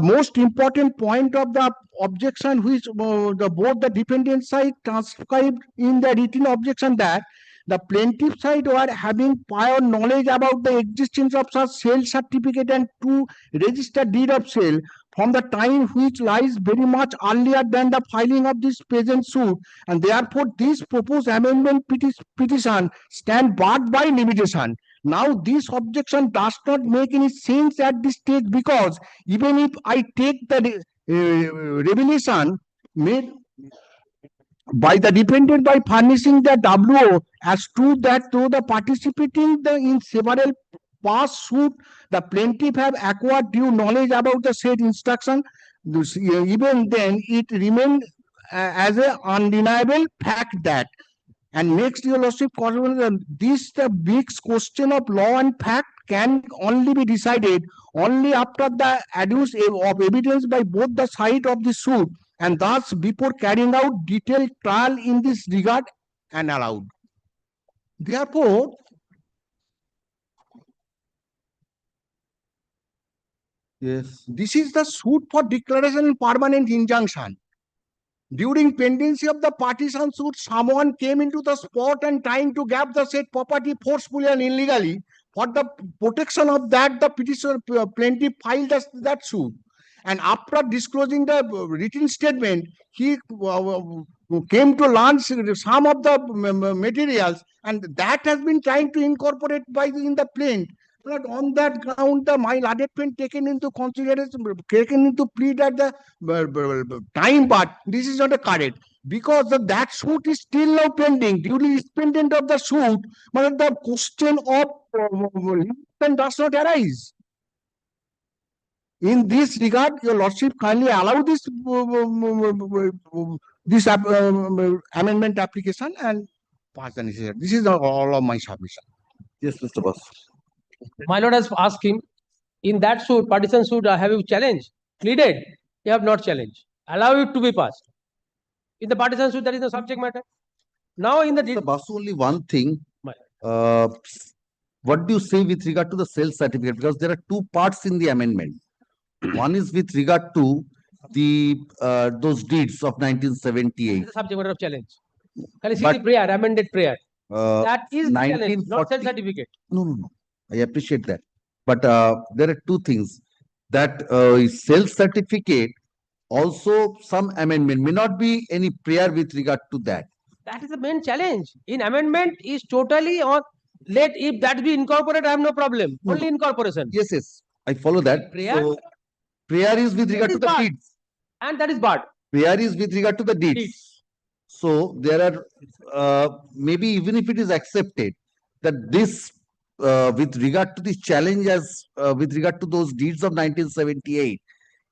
S12: most important point of the objection, which both the defendant side transcribed in the written objection, that the plaintiff side were having prior knowledge about the existence of such sale certificate and 2 registered deed of sale from the time which lies very much earlier than the filing of this present suit, and therefore this proposed amendment petition stand barred by limitation. Now, this objection does not make any sense at this stage, because even if I take the revelation made by the defendant by furnishing the WO as true that though the participating in several past suit, the plaintiff have acquired due knowledge about the said instruction, even then it remains as an undeniable fact that. And next, your lordship, this the big question of law and fact can only be decided only after the adduce of evidence by both the side of the suit, and thus before carrying out detailed trial in this regard and allowed. Therefore,
S2: yes,
S12: this is the suit for declaration and permanent injunction. During pendency of the partition suit, someone came into the spot and trying to grab the said property forcefully and illegally. For the protection of that, the petitioner plaintiff filed that suit. And after disclosing the written statement, he came to learn some of the materials, and that has been trying to incorporate in the plaint. But on that ground, the my advertisement taken into consideration, taken into plea at the time, but this is not a correct, because that suit is still now pending. Duly expendent of the suit, but the question of does not arise. In this regard, your lordship kindly allow this amendment application and pass the necessary. This is all of my submission.
S2: Yes, Mr. Boss.
S20: My lord has asked him, in that suit, partition suit, have you challenged? Pleaded? You have not challenged. Allow it to be passed. In the partition suit, that is the subject matter. Now, in the
S2: Mr. Boss, only one thing. What do you say with regard to the sale certificate? Because there are 2 parts in the amendment. One is with regard to the those deeds of 1978.
S20: The subject matter of challenge. Can you see the prayer, amended prayer? That is the challenge, not sale certificate.
S2: No. I appreciate that. But there are 2 things. That sale certificate, also some amendment, may not be any prayer with regard to that.
S20: That is the main challenge. In amendment is totally on, if that be incorporated, I have no problem. Only incorporation.
S2: Yes. I follow that.
S20: Prayer,
S2: so, prayer is with regard to the deeds.
S20: And that is barred.
S2: Prayer is with regard to the deeds. So there are maybe even if it is accepted that this with regard to the challenge as with regard to those deeds of 1978,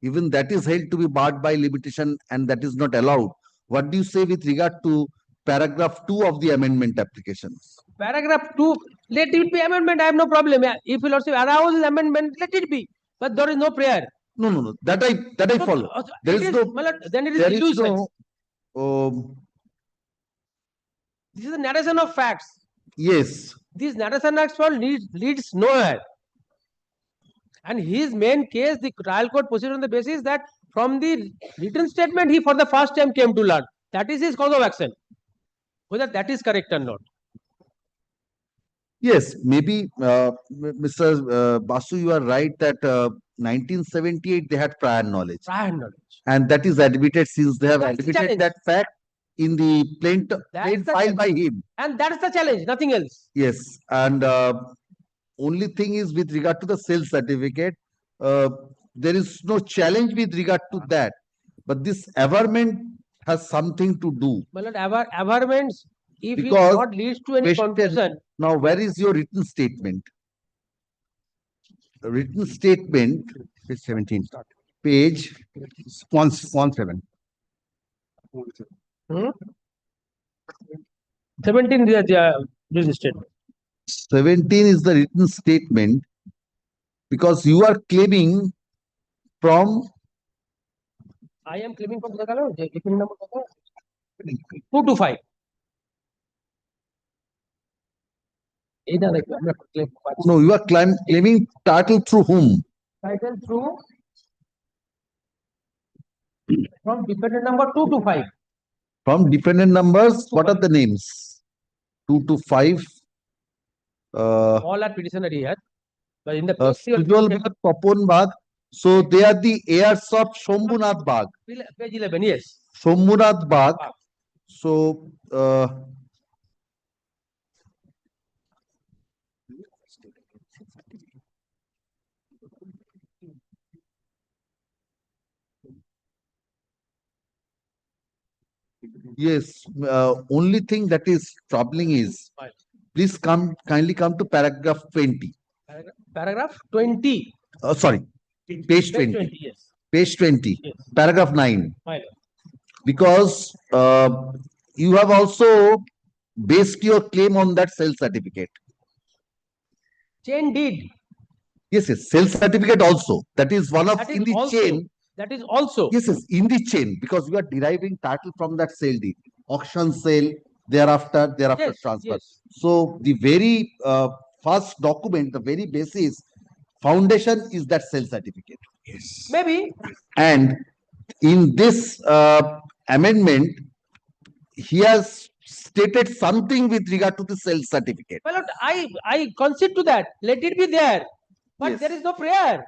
S2: even that is held to be barred by limitation and that is not allowed. What do you say with regard to paragraph 2 of the amendment applications?
S20: Paragraph 2, let it be amendment. I have no problem. If you Lordship allows amendment, let it be. But there is no prayer.
S2: No. That I follow. There is no.
S20: My lord, then it is
S2: There is
S20: illusion.
S2: no.
S20: This is a narration of facts.
S2: Yes.
S20: This narration of facts leads nowhere. And his main case, the trial court proceeded on the basis that from the written statement, he for the first time came to learn. That is his cause of action. Whether that is correct or not.
S2: Yes, maybe Mr. Basu, you are right that 1978 they had prior knowledge.
S20: Prior knowledge.
S2: And that is admitted since they have
S20: That's the
S2: admitted
S20: challenge.
S2: that fact in the plaint filed by him.
S20: And that is the challenge, nothing else.
S2: Yes, and only thing is with regard to the sales certificate, there is no challenge with regard to that. But this averment has something to do.
S20: My lord, averments, if
S2: Because
S20: it not leads to any conclusion.
S2: Now, where is your written statement? The written statement,
S12: Page 17.
S2: page
S12: 117.
S20: 17 is the written statement.
S2: 17 is the written statement because you are claiming from.
S20: I am claiming from the color, 2 to 5.
S2: No, you are claiming title through whom?
S20: Title through from defendant number 2 to 5.
S2: From defendant numbers, what are the names? 2 to 5.
S20: All are petitioner here. But in the
S2: Procedural Bagh, Papon Bagh. So they are the heirs of Shambhunath Bagh.
S20: Page 11, yes.
S2: Shambhunath Bagh. So yes, only thing that is troubling is, please kindly come to paragraph 20.
S20: Paragraph 20.
S2: Sorry, page 20.
S20: Yes.
S2: Page 20,
S20: Yes.
S2: paragraph 9.
S20: My lord.
S2: Because you have also based your claim on that sales certificate.
S20: Chain deed.
S2: Yes, sales certificate also. That is one of in the
S20: also,
S2: chain.
S20: That is also.
S2: Yes, in the chain, because you are deriving title from that sale deed. Auction sale, thereafter
S20: Yes,
S2: transfer.
S20: yes.
S2: So the very first document, the very basis, foundation is that sale certificate.
S20: Yes. Maybe.
S2: And in this amendment, he has stated something with regard to the sales certificate.
S20: Well, I concede to that. Let it be there. But
S2: Yes.
S20: there is no prayer.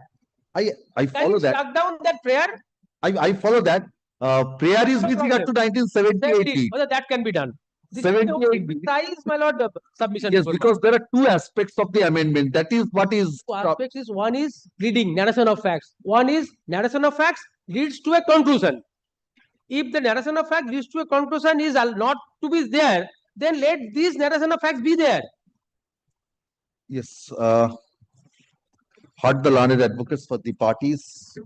S2: I follow that.
S20: Struck down that prayer.
S2: I follow that. Prayer is with regard to 1978.
S20: Whether that can be done.
S2: 78.
S20: Trial is, my lord, submission.
S2: Yes, because there are two aspects of the amendment. That is what is.
S20: Two aspects is, one is pleading, narration of facts. One is narration of facts leads to a conclusion. If the narration of facts leads to a conclusion is not to be there, then let these narration of facts be there.
S2: Yes. Heard the learned advocates for the parties.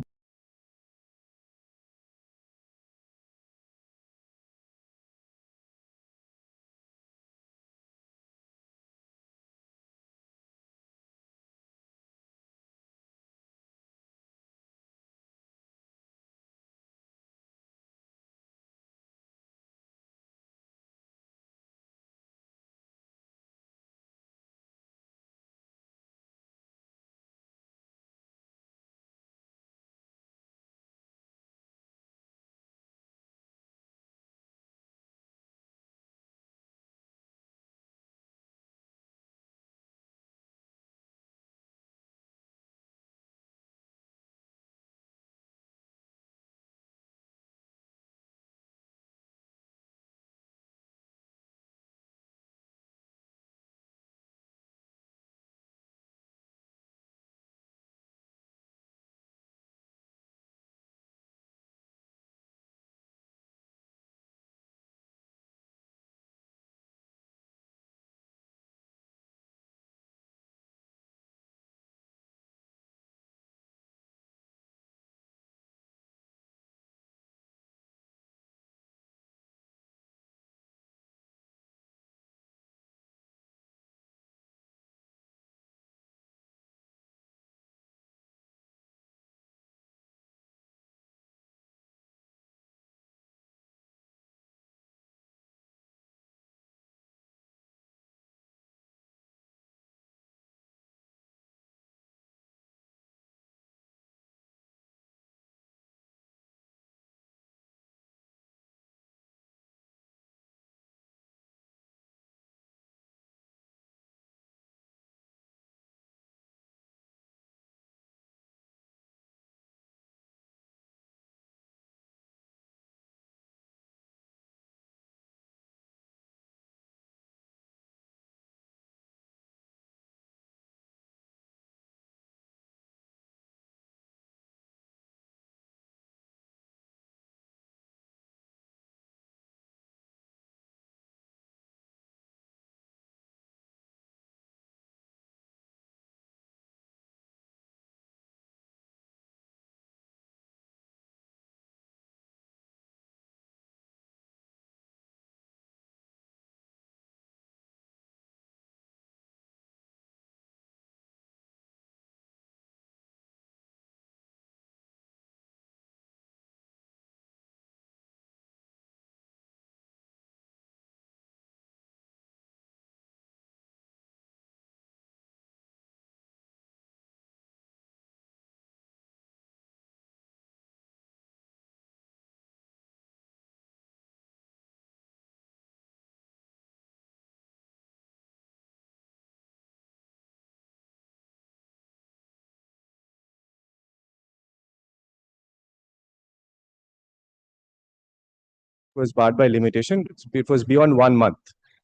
S11: was barred by limitation. It was beyond 1 month.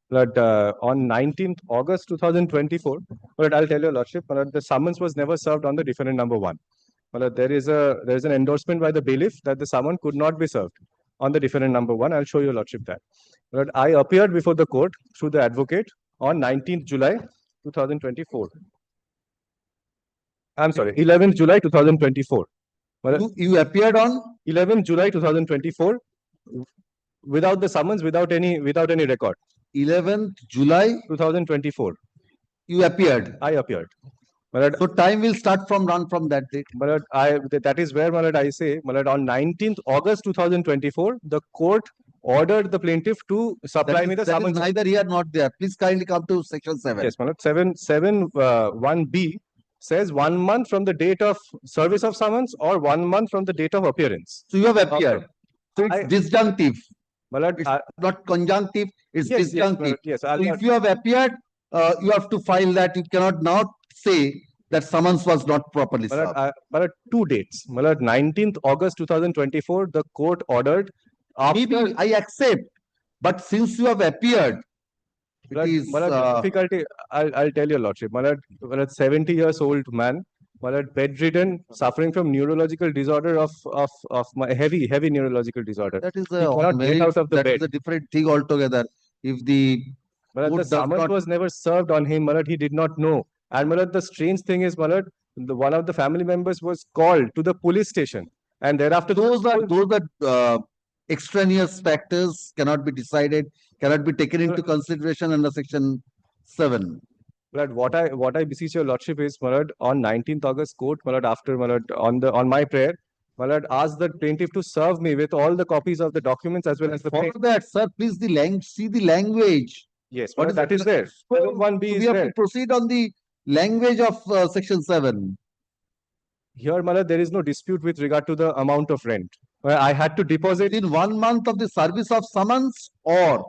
S11: But on 19th August 2024, but I'll tell your lordship, but the summons was never served on the defendant number 1. But there is an endorsement by the bailiff that the summon could not be served on the defendant number 1. I'll show your lordship that. But I appeared before the court through the advocate on 19th July 2024. I'm sorry, 11th July 2024.
S2: You appeared on
S11: 11th July 2024 without the summons, without any record.
S2: 11th July
S11: 2024.
S2: You appeared.
S11: I appeared.
S2: So time will start from run from that date.
S11: But that is where I say on 19th August 2024, the court ordered the plaintiff to supply me the summons.
S2: That is neither here nor there. Please kindly come to section 7.
S11: Yes, 7.1b says 1 month from the date of service of summons or 1 month from the date of appearance.
S2: So you have appeared. So it's disjunctive. It's not conjunctive, it's disjunctive.
S11: Yes,
S2: so if you have appeared, you have to file that. You cannot now say that summons was not properly served.
S11: But 2 dates. 19th August 2024, the court ordered.
S2: Maybe I accept, but since you have appeared, it is
S11: difficulty. I'll tell your lordship. 70 years old man, bedridden, suffering from neurological disorder of my heavy neurological disorder.
S2: That is
S11: get out of the bed.
S2: Is a different thing altogether. If the
S11: summons was never served on him, he did not know. And the strange thing is, one of the family members was called to the police station, and thereafter
S2: those are extraneous factors, cannot be decided, cannot be taken into consideration under section 7.
S11: But what I beseech your lordship is, on 19th August court, after on my prayer, ask the plaintiff to serve me with all the copies of the documents as well as the.
S2: For that, sir, please see the language.
S11: Yes, that is there. 7.1b is
S2: we have
S11: there.
S2: to proceed on the language of section 7.
S11: Here, there is no dispute with regard to the amount of rent. I had to deposit
S2: in 1 month of the service of summons or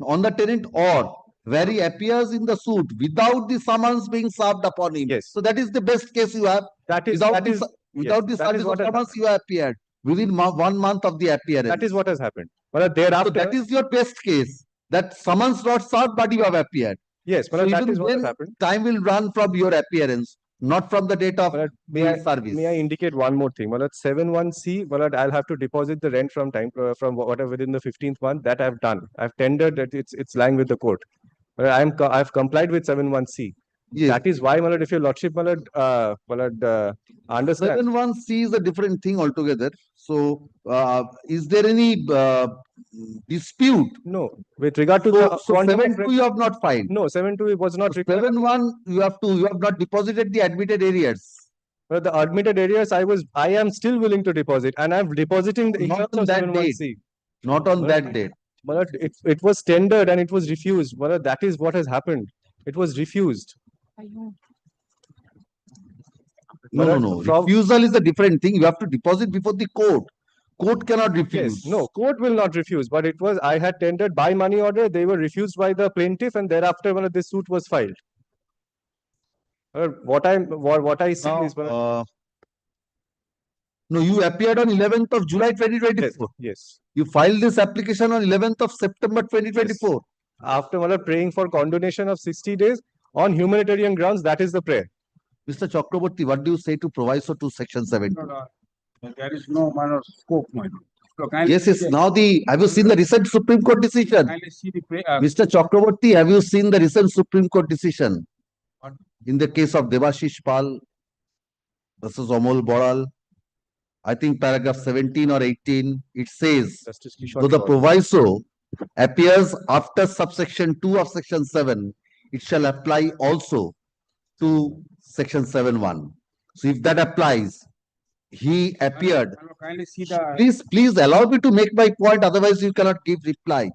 S2: on the tenant, or where he appears in the suit without the summons being served upon him.
S11: Yes.
S2: So that is the best case you have. Without the service of summons, you have appeared within 1 month of the appearance.
S11: That is what has happened. Thereafter,
S2: so that is your best case. That summons not served, but you have appeared.
S11: Yes,
S2: so
S11: that is what has happened.
S2: Time will run from your appearance, not from the date of service.
S11: May I indicate one more thing? 7.1c, I'll have to deposit the rent from whatever within the 15th month. That I've done. I've tendered that it's lying with the court. I've complied with 7.1c.
S2: Yes.
S11: That is why, if your lordship, understand.
S2: 7.1c is a different thing altogether. So, is there any dispute?
S11: No. With regard to
S2: so 7.2 you have not filed.
S11: No, 7.2 was not.
S2: 7.1 you have not deposited the admitted arrears.
S11: But the admitted arrears, I am still willing to deposit, and I'm depositing the
S2: not on that date. Not on that date.
S11: But it was tendered and it was refused. But that is what has happened. It was refused.
S2: No. Refusal is a different thing. You have to deposit before the court. Court cannot refuse.
S11: Yes, no, court will not refuse. But I had tendered by money order. They were refused by the plaintiff, and thereafter, this suit was filed. What I see is.
S2: No, you appeared on 11th of July 2024.
S11: Yes.
S2: You filed this application on 11th of September 2024.
S11: Yes. After praying for condonation of 60 days on humanitarian grounds, that is the prayer.
S2: Mr. Chakraborty, what do you say to proviso to section 7?
S21: No, there is no minor scope, my lord.
S2: Yes. Now have you seen the recent Supreme Court decision? Mr. Chakraborty, have you seen the recent Supreme Court decision? In the case of Devashish Pal versus HON'BLE Boral, I think paragraph 17 or 18, it says, though the proviso appears after subsection 2 of section 7, it shall apply also to section 7.1. So if that applies, he appeared. Please allow me to make my point, otherwise you cannot give reply.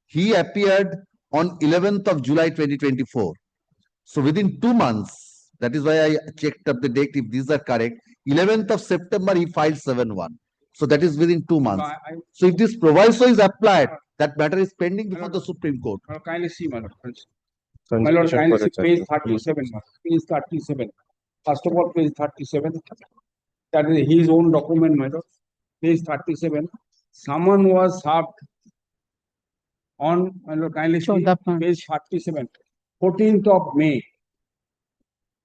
S2: He appeared on 11th of July 2024. So within 2 months, that is why I checked up the date, if these are correct, 11th of September he filed 7.1. So that is within 2 months. So if this proviso is applied, that matter is pending before the Supreme Court.
S21: Kindly see, my lord. My lord, kindly see page 37. Page 37. First of all, page 37. That is his own document, my lord. Page 37. Someone was served on, my lord, kindly see page 37, 14th of May.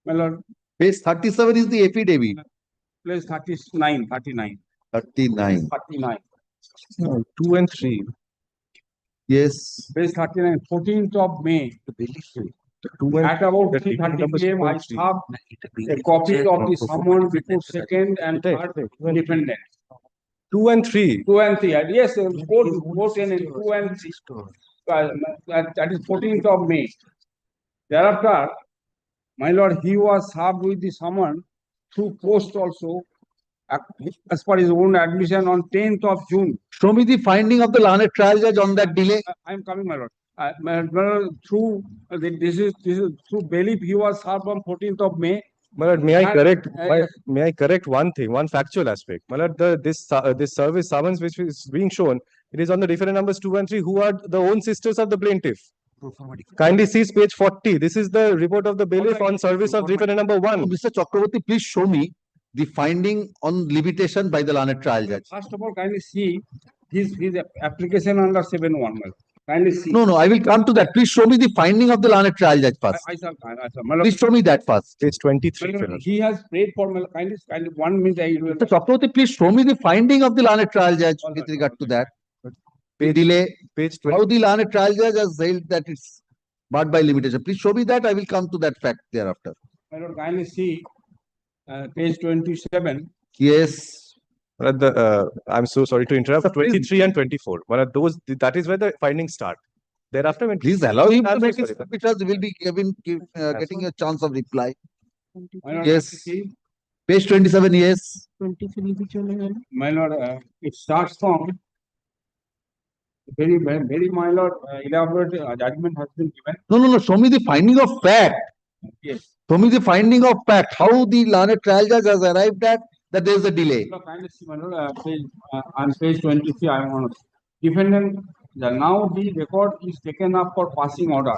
S21: My lord.
S2: Page 37 is the affidavit.
S21: Page 39, 39.
S2: 39.
S21: 39.
S11: 2 and 3.
S2: Yes.
S21: Page 39, 14th of May. At about 3:30 PM, I served a copy of the summons before second and third defendant.
S11: 2 and 3.
S21: 2 and 3. Yes, both 10 and 2 and 3. That is 14th of May. Thereafter, my lord, he was served with the summons through post also, as per his own admission, on 10th of June.
S2: Show me the finding of the learned trial judge on that delay.
S21: I am coming, my lord. My lord, through this is through bailiff, he was served on 14th of May.
S11: My lord, may I correct one thing, one factual aspect. My lord, this service summons which is being shown, it is on the defendant numbers 2 and 3, who are the own sisters of the plaintiff. Kindly see page 40. This is the report of the bailiff on service of defendant number 1.
S2: Mr. Chakraborty, please show me the finding on limitation by the learned trial judge.
S21: First of all, kindly see his application under 7.1. Kindly see.
S2: No, I will come to that. Please show me the finding of the learned trial judge first.
S21: I shall.
S2: Please show me that first.
S11: Page 23.
S21: He has prayed for me. Kindly 1 minute.
S2: Mr. Chakraborty, please show me the finding of the learned trial judge with regard to that. Delay.
S11: Page 20.
S2: How the learned trial judge has held that it's barred by limitation. Please show me that. I will come to that fact thereafter.
S21: My lord, kindly see page 27.
S2: Yes.
S11: I'm so sorry to interrupt. 23 and 24. That is where the findings start. Thereafter, when
S2: please allow him to make his because will be getting a chance of reply. Yes. Page 27. Yes.
S21: 23. My lord, it starts from very, my lord, elaborate judgment has been given.
S2: No. Show me the finding of fact.
S21: Yes.
S2: Show me the finding of fact. How the learned trial judge has arrived at that there is a delay.
S21: On page 23, I am on defendant. Now the record is taken up for passing order.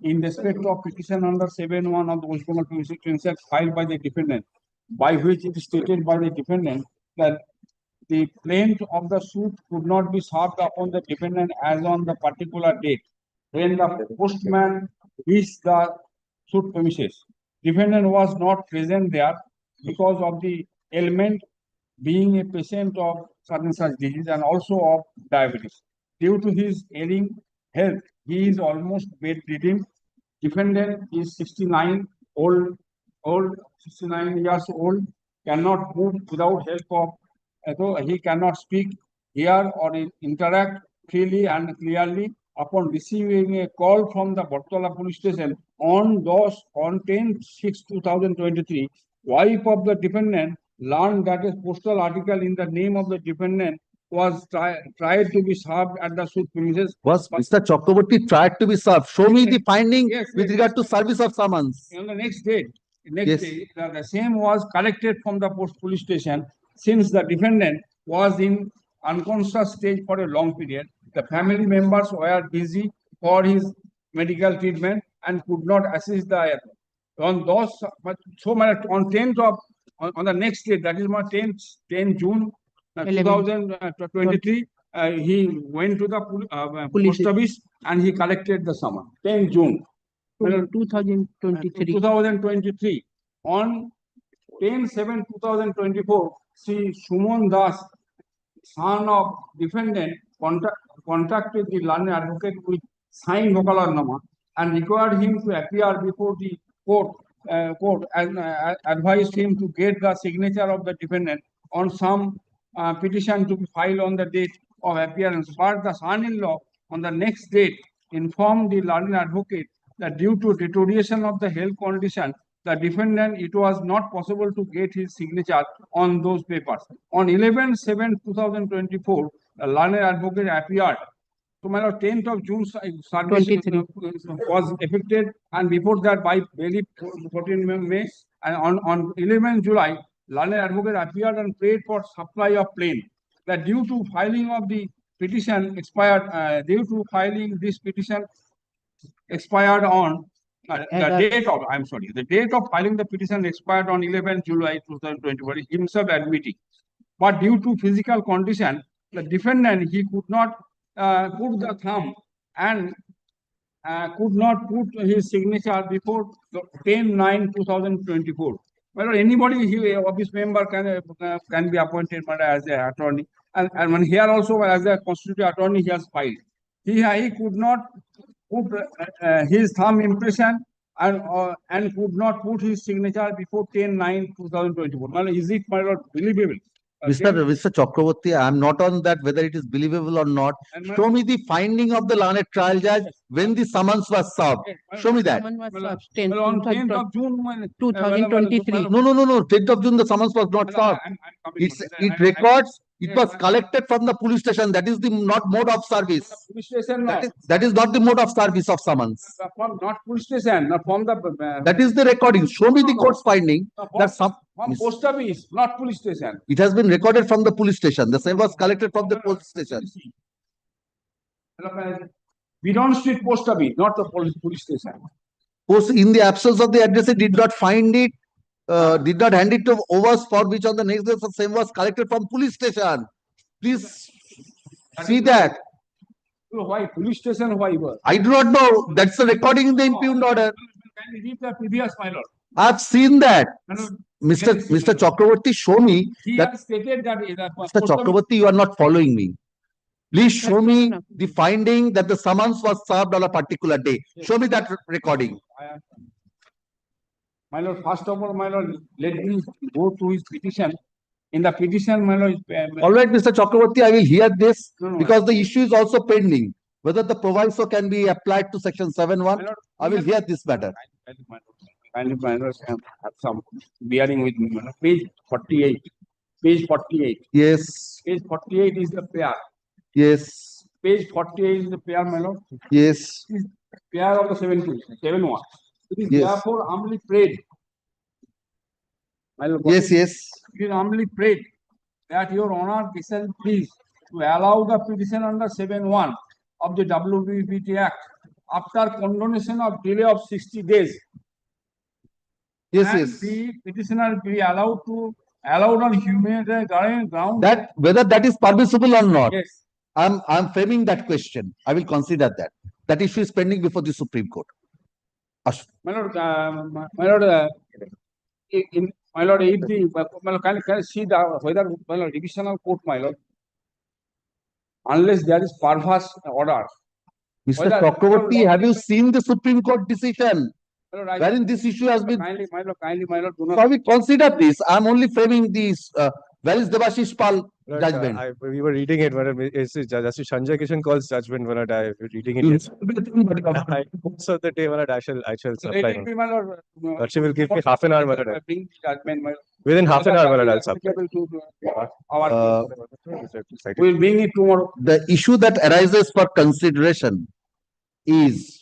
S21: In respect of petition under 7.1 of the West Bengal 26 filed by the defendant, by which it is stated by the defendant that the plaint of the suit could not be served upon the defendant as on the particular date when the postman reached the suit premises. Defendant was not present there because of the ailment, being a patient of certain such disease and also of diabetes. Due to his ailing health, he is almost bedridden. Defendant is 69 years old, cannot move without help of, although he cannot speak, hear or interact freely and clearly. Upon receiving a call from the Bortola police station on 10/6/2023, wife of the defendant learned that a postal article in the name of the defendant was tried to be served at the suit premises.
S2: Was Mr. Chakraborty tried to be served? Show me the finding with regard to service of summons.
S21: On the next day, the same was collected from the police station. Since the defendant was in unconscious stage for a long period, the family members were busy for his medical treatment and could not assist the on the next day, that is my 10 June 2023, he went to the post office and he collected the summons. 10 June 2023. On 10/7/2024, Sri Suman Das, son of defendant, contacted the learned advocate with signed Mokalarnama and required him to appear before the court and advised him to get the signature of the defendant on some petition to be filed on the date of appearance. But the son-in-law on the next date informed the learned advocate that due to deterioration of the health condition, the defendant, it was not possible to get his signature on those papers. On 11/7/2024, the learned advocate appeared. So, my lord, 10th of June, service was effected, and before that, by bailiff 14 May, and on 11 July, learned advocate appeared and prayed for supply of plain. That due to filing of the petition expired, this petition expired on the date of filing the petition expired on 11 July 2021, himself admitting. But due to physical condition, the defendant, he could not put the thumb and could not put his signature before 10/9/2024. Well, anybody, office member can be appointed as an attorney, and when here also as a constituted attorney he has filed. He could not put his thumb impression and could not put his signature before 10/9/2024. Well, is it, my lord, believable?
S2: Mr. Chakraborty, I am not on that whether it is believable or not. Show me the finding of the learned trial judge when the summons was served. Show me that.
S21: On 10th of June,
S6: 2023.
S2: No. 10th of June, the summons was not served. It records, it was collected from the police station. That is the not mode of service.
S21: Police station,
S2: That is not the mode of service of summons.
S21: from not police station, not from the.
S2: That is the recording. Show me the court's finding that some.
S21: From post office, not police station.
S2: It has been recorded from the police station. The same was collected from the police station.
S21: Bidon Street post office, not the police station.
S2: Post in the absence of the addressee did not find it, did not hand it to overs for which on the next day the same was collected from police station. Please see that.
S21: Why police station? Why?
S2: I do not know. That's the recording in the impugned order.
S21: Can you read the previous, my lord?
S2: I've seen that. Mr. Chakraborty, show me
S21: He
S2: that.
S21: has stated that.
S2: Mr. Chakraborty, you are not following me. Please show me the finding that the summons was served on a particular day. Show me that recording.
S21: My lord, first of all, my lord, let me go to his petition. In the petition, my lord.
S2: All right, Mr. Chakraborty, I will hear this
S21: No,
S2: because the issue is also pending. Whether the proviso can be applied to section 7(1), I will hear this matter.
S21: Kindly, my lord, have some bearing with me. Page 48. Page 48.
S2: Yes.
S21: Page 48 is the pair.
S2: Yes.
S21: Page 48 is the pair, my lord.
S2: Yes.
S21: It is pair of the 7(1). It is
S2: Yes.
S21: therefore humbly prayed. My lord,
S2: Yes.
S21: It is humbly prayed that your honor descend please to allow the petition under 7(1) of the WBBT Act after condonation of delay of 60 days. And the petitioner be allowed on humanitarian ground.
S2: That whether that is permissible or not.
S21: Yes.
S2: I'm framing that question. I will consider that. That issue is pending before the Supreme Court.
S21: My lord, if the can you see the whether divisional court, my lord, unless there is perverse order.
S2: Mr. Chakraborty, have you seen the Supreme Court decision wherein this issue has been?
S21: Kindly, my lord, do not.
S2: So I will consider this. I'm only framing this. Where is Devashish Pal judgment?
S5: We were reading it, but it's Justice Sanjay Kishan calls judgment, but I reading it. Yes. Most of the day, I shall supply. She will give me half an hour, within half an hour, I'll supply.
S21: We'll bring it tomorrow.
S2: The issue that arises for consideration is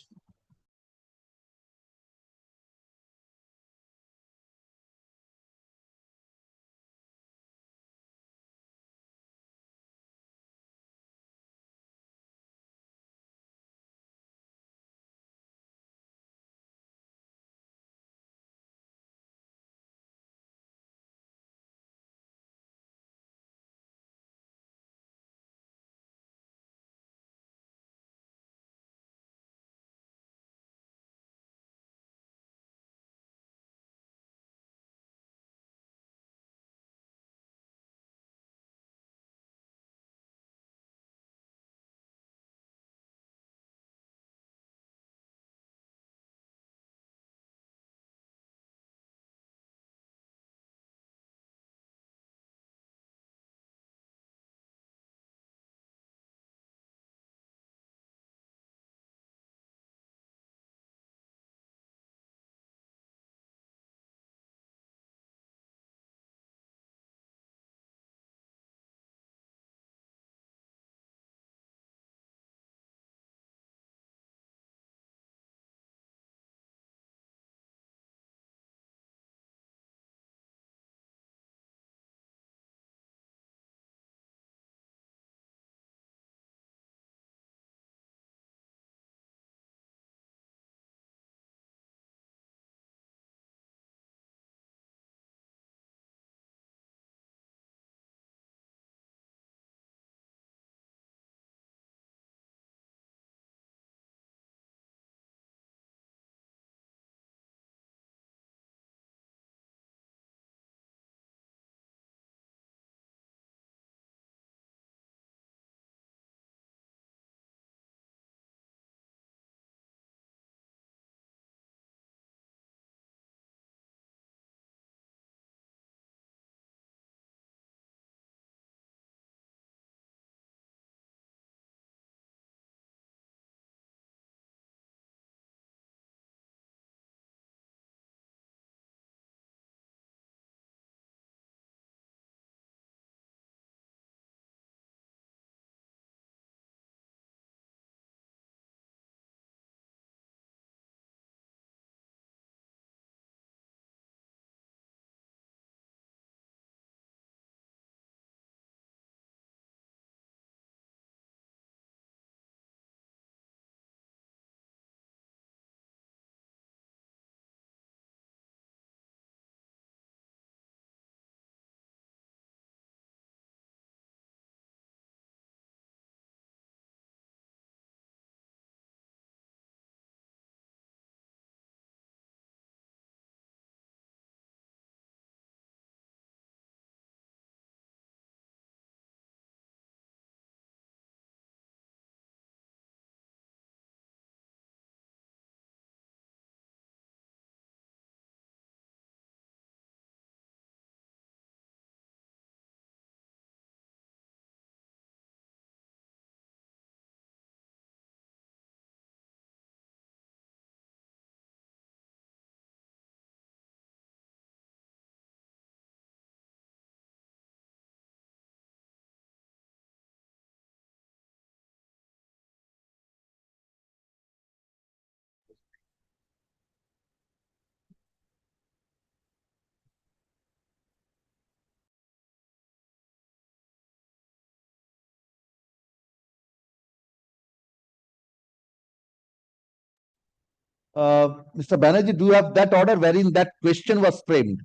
S2: Mr. Banerjee, do you have that order wherein that question was framed?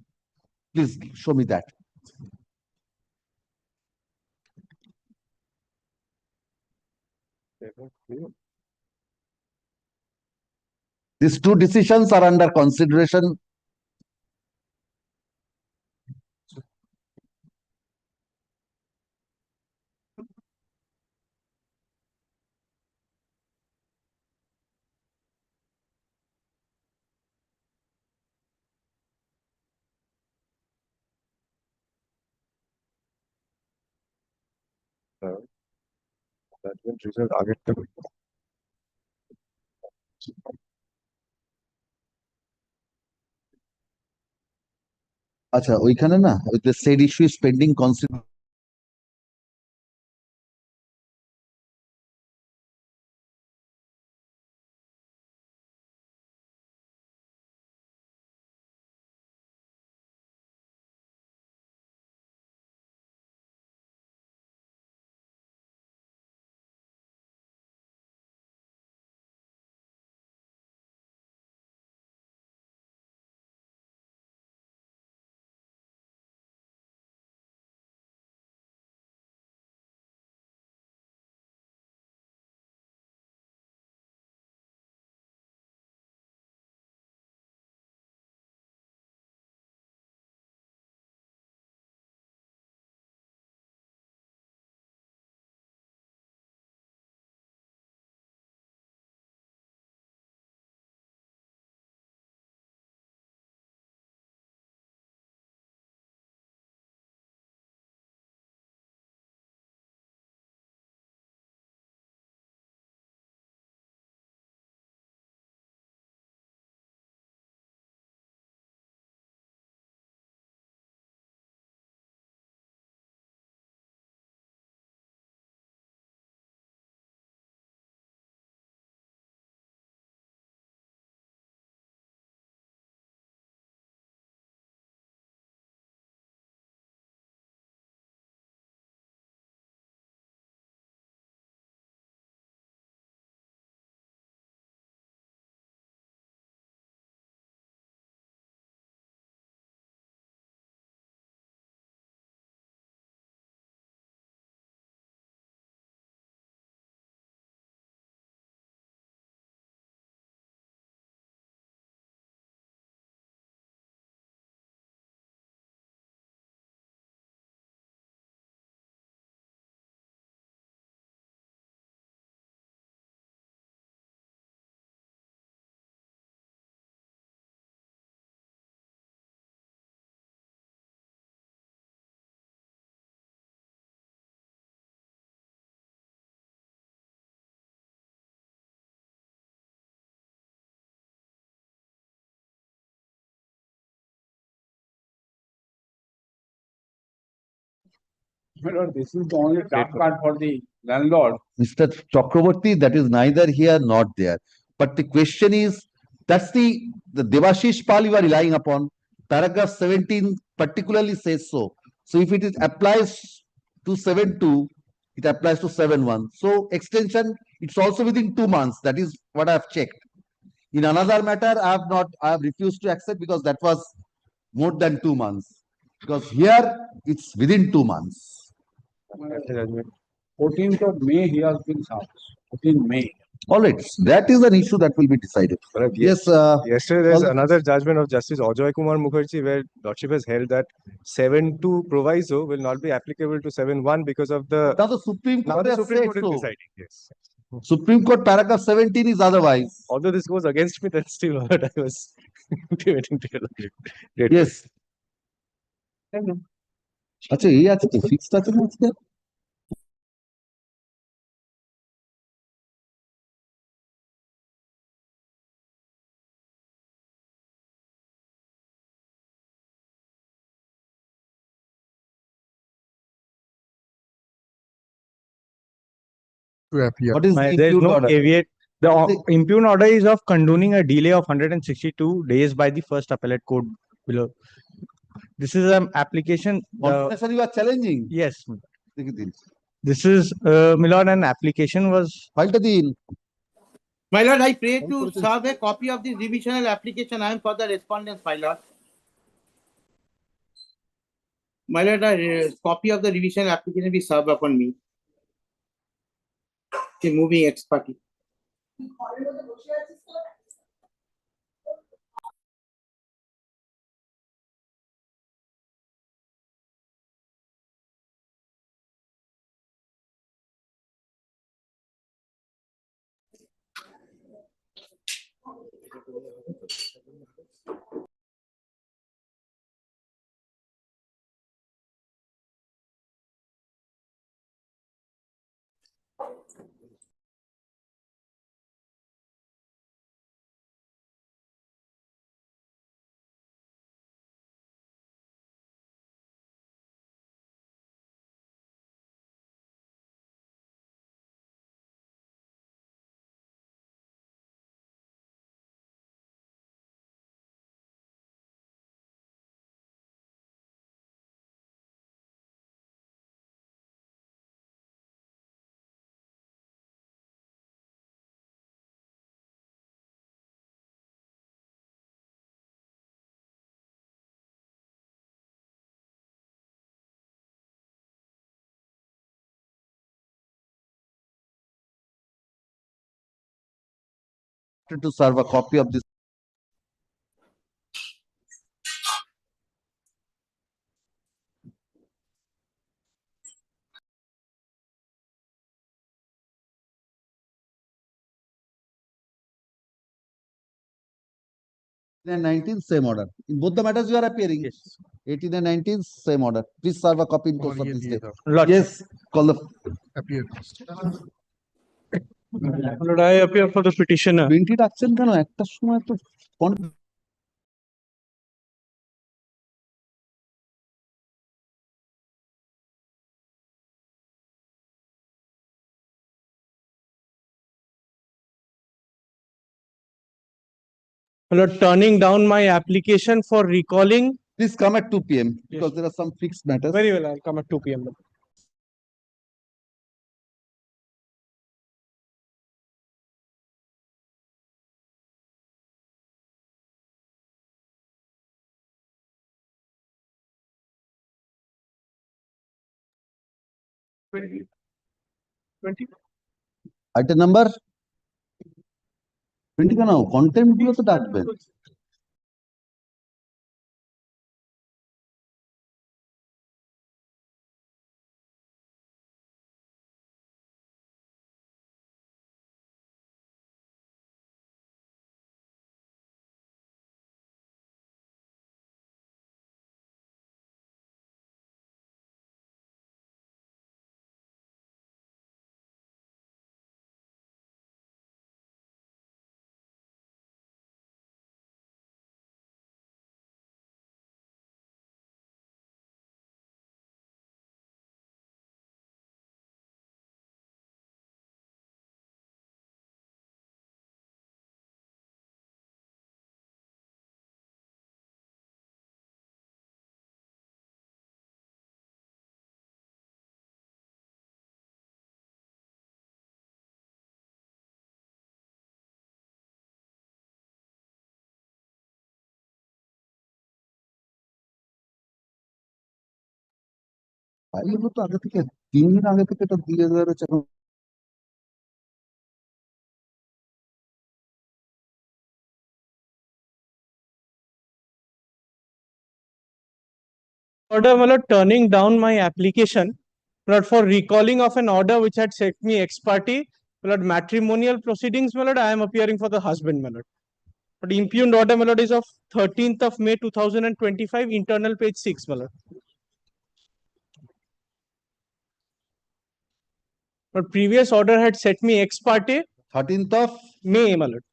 S2: Please show me that. These two decisions are under consideration.
S4: Judgment result আগেরটা
S2: আচ্ছা ওইখানে না the said issue is pending consider.
S21: This is the only trap card for the landlord.
S2: Mr. Chakraborty, that is neither here nor there. But the question is, that's the Devashish Pal you are relying upon. Paragraph 17 particularly says so. So if it is applies to 7.2, it applies to 7.1. So extension, it's also within 2 months. That is what I have checked. In another matter, I have refused to accept because that was more than 2 months. Because here it's within 2 months.
S21: 14th of May, he has been served. 14 May.
S2: All right, that is an issue that will be decided. Yes.
S3: Yesterday, there's another judgment of Justice Ajoy Kumar Mukherjee where Lordship has held that 7.2 proviso will not be applicable to 7.1 because of the.
S2: Now the Supreme Court has
S3: Supreme
S2: said
S3: Court is
S2: so.
S3: deciding. Yes.
S2: Supreme Court paragraph 17 is otherwise.
S3: Although this goes against me, that's still what I was intimating to you.
S2: Yes. আচ্ছা এই আছে তো fixed আছে না আজকে What is the
S3: There is
S2: impugn
S3: no
S2: order?
S3: aviate. The impugn order is of condoning a delay of 162 days by the first appellate court below. This is an application.
S2: Confirmation you are challenging?
S3: Yes. This is, Milord, an application was.
S2: Filed in.
S19: My lord, I pray to serve a copy of the revisional application. I am for the respondents, my lord. My lord, a copy of the revisional application be served upon me. The moving ex parte.
S2: To serve a copy of this. And 19, same order. In both the matters you are appearing.
S3: Yes.
S2: 18 and 19, same order. Please serve a copy in course of this day.
S3: Lord.
S2: Yes, call the.
S18: Appear.
S3: Lord, I appear for the petitioner.
S2: 20 রাখছেন কেন একটার সময় তো
S3: Lord, turning down my application for recalling.
S2: Please come at 2 p.m. because there are some fixed matters.
S3: Very well, I'll come at 2 p.m.
S2: Item number 20 কেন content গুলো তো ডাকবেন file তো আগে থেকে 3 দিন আগে থেকে এটা দিয়ে দেওয়া রয়েছে
S3: Order, my lord, turning down my application, my lord, for recalling of an order which had set me ex parte, my lord, matrimonial proceedings, my lord, I am appearing for the husband, my lord. But impugned order, my lord, is of 13th of May 2025, internal page 6, my lord. But previous order had set me ex parte
S2: 13th of
S3: May, my lord.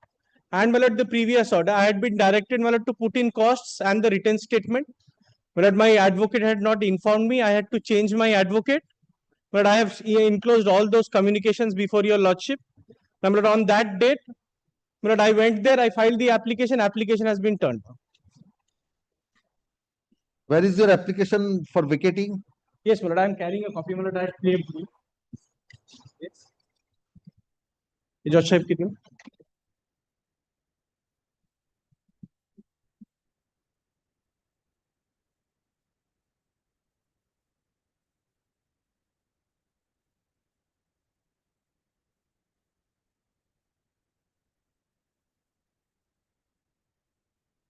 S3: And my lord, the previous order, I had been directed, my lord, to put in costs and the written statement. But my advocate had not informed me. I had to change my advocate. But I have enclosed all those communications before your lordship. But on that date, but I went there, I filed the application. Application has been turned down.
S2: Where is your application for vacating?
S3: Yes, my lord, I am carrying a copy. My lord, I claimed. Yes. Judge Sahib,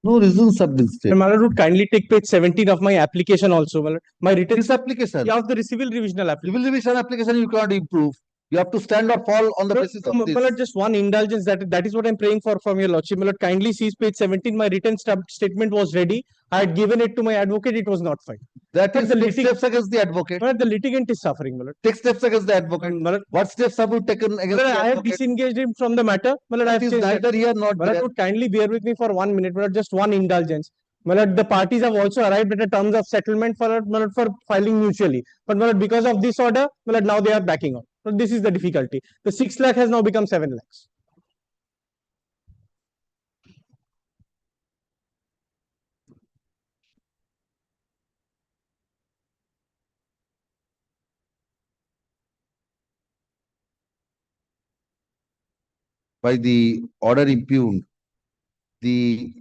S2: No reasons have been stated.
S3: My lord would kindly take page 17 of my application also. My lord. My written
S2: This application,
S3: yeah, of the civil revisional application.
S2: civil revision application, you cannot improve. You have to stand or fall on the basis of
S3: My
S2: this.
S3: lord, just one indulgence that is what I'm praying for from your lordship. My lord, kindly seize page 17. My written statement was ready. I had given it to my advocate. It was not filed.
S2: That
S3: But
S2: is
S3: the
S2: take steps against the advocate.
S3: the litigant is suffering, my lord.
S2: Take steps against the advocate. What steps have you taken against the
S3: I have
S2: advocate?
S3: disengaged him from the matter. My lord, I have
S2: That is
S3: changed
S2: neither here nor
S3: My lord,
S2: there.
S3: would kindly bear with me for 1 minute. My lord, just one indulgence. My lord, the parties have also arrived at a terms of settlement for filing mutually. But my lord, because of this order, my lord, now they are backing out. So this is the difficulty. The 6 lakh has now become 7 lakhs.
S2: By the order impugned, the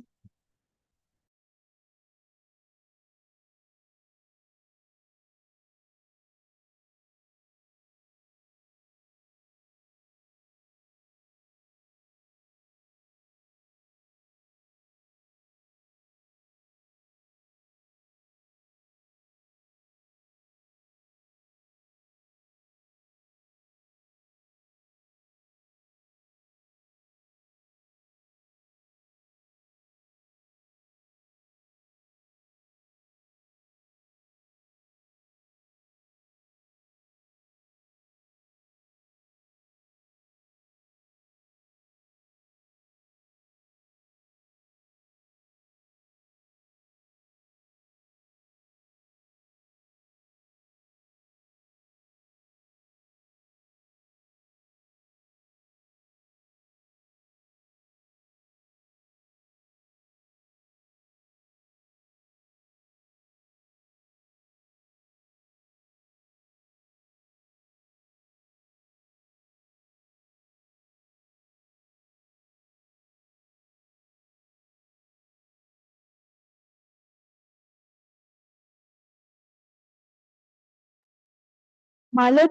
S6: My lord,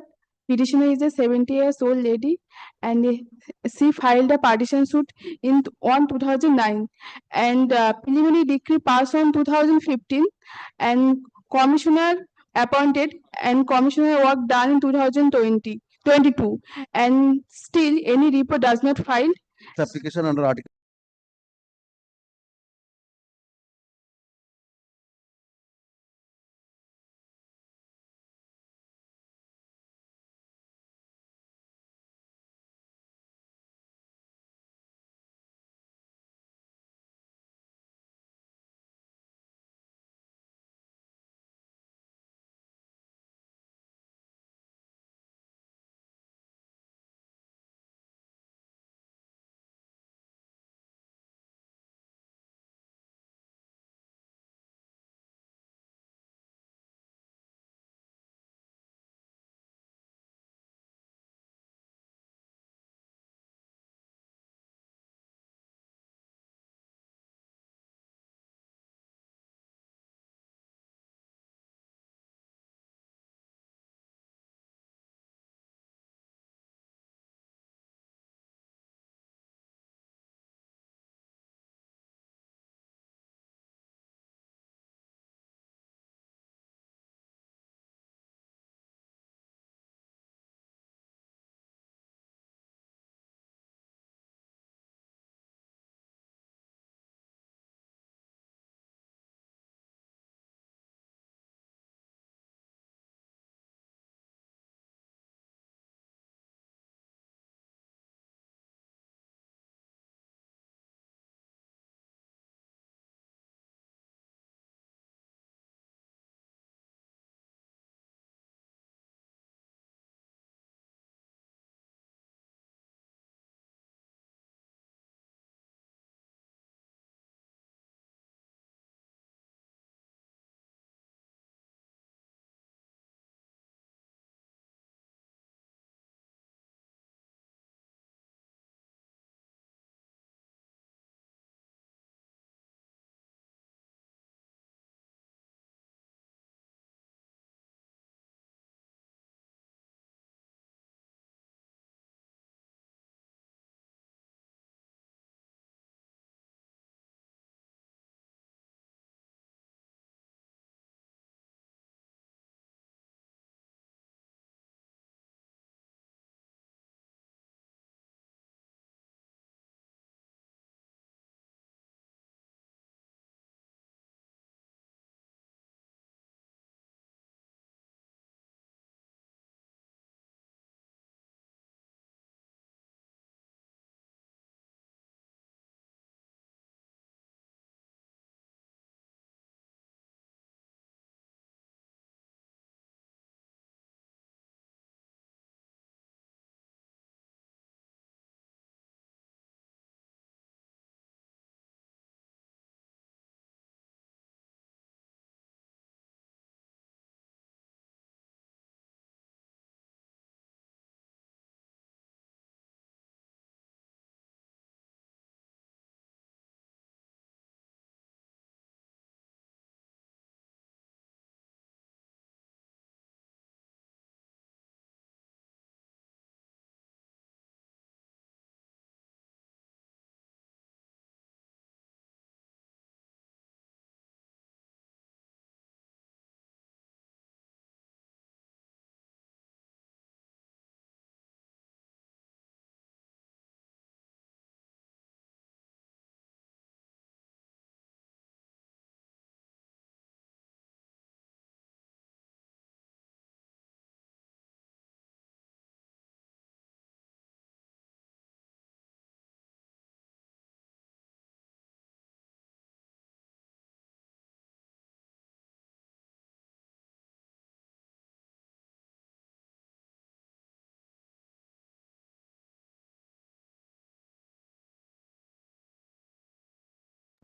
S6: petitioner is a 70 years old lady and she filed a partition suit on 2009 and preliminary decree passed on 2015 and commissioner appointed and commissioner work done in 2022 and still any report does not file.
S2: application under Article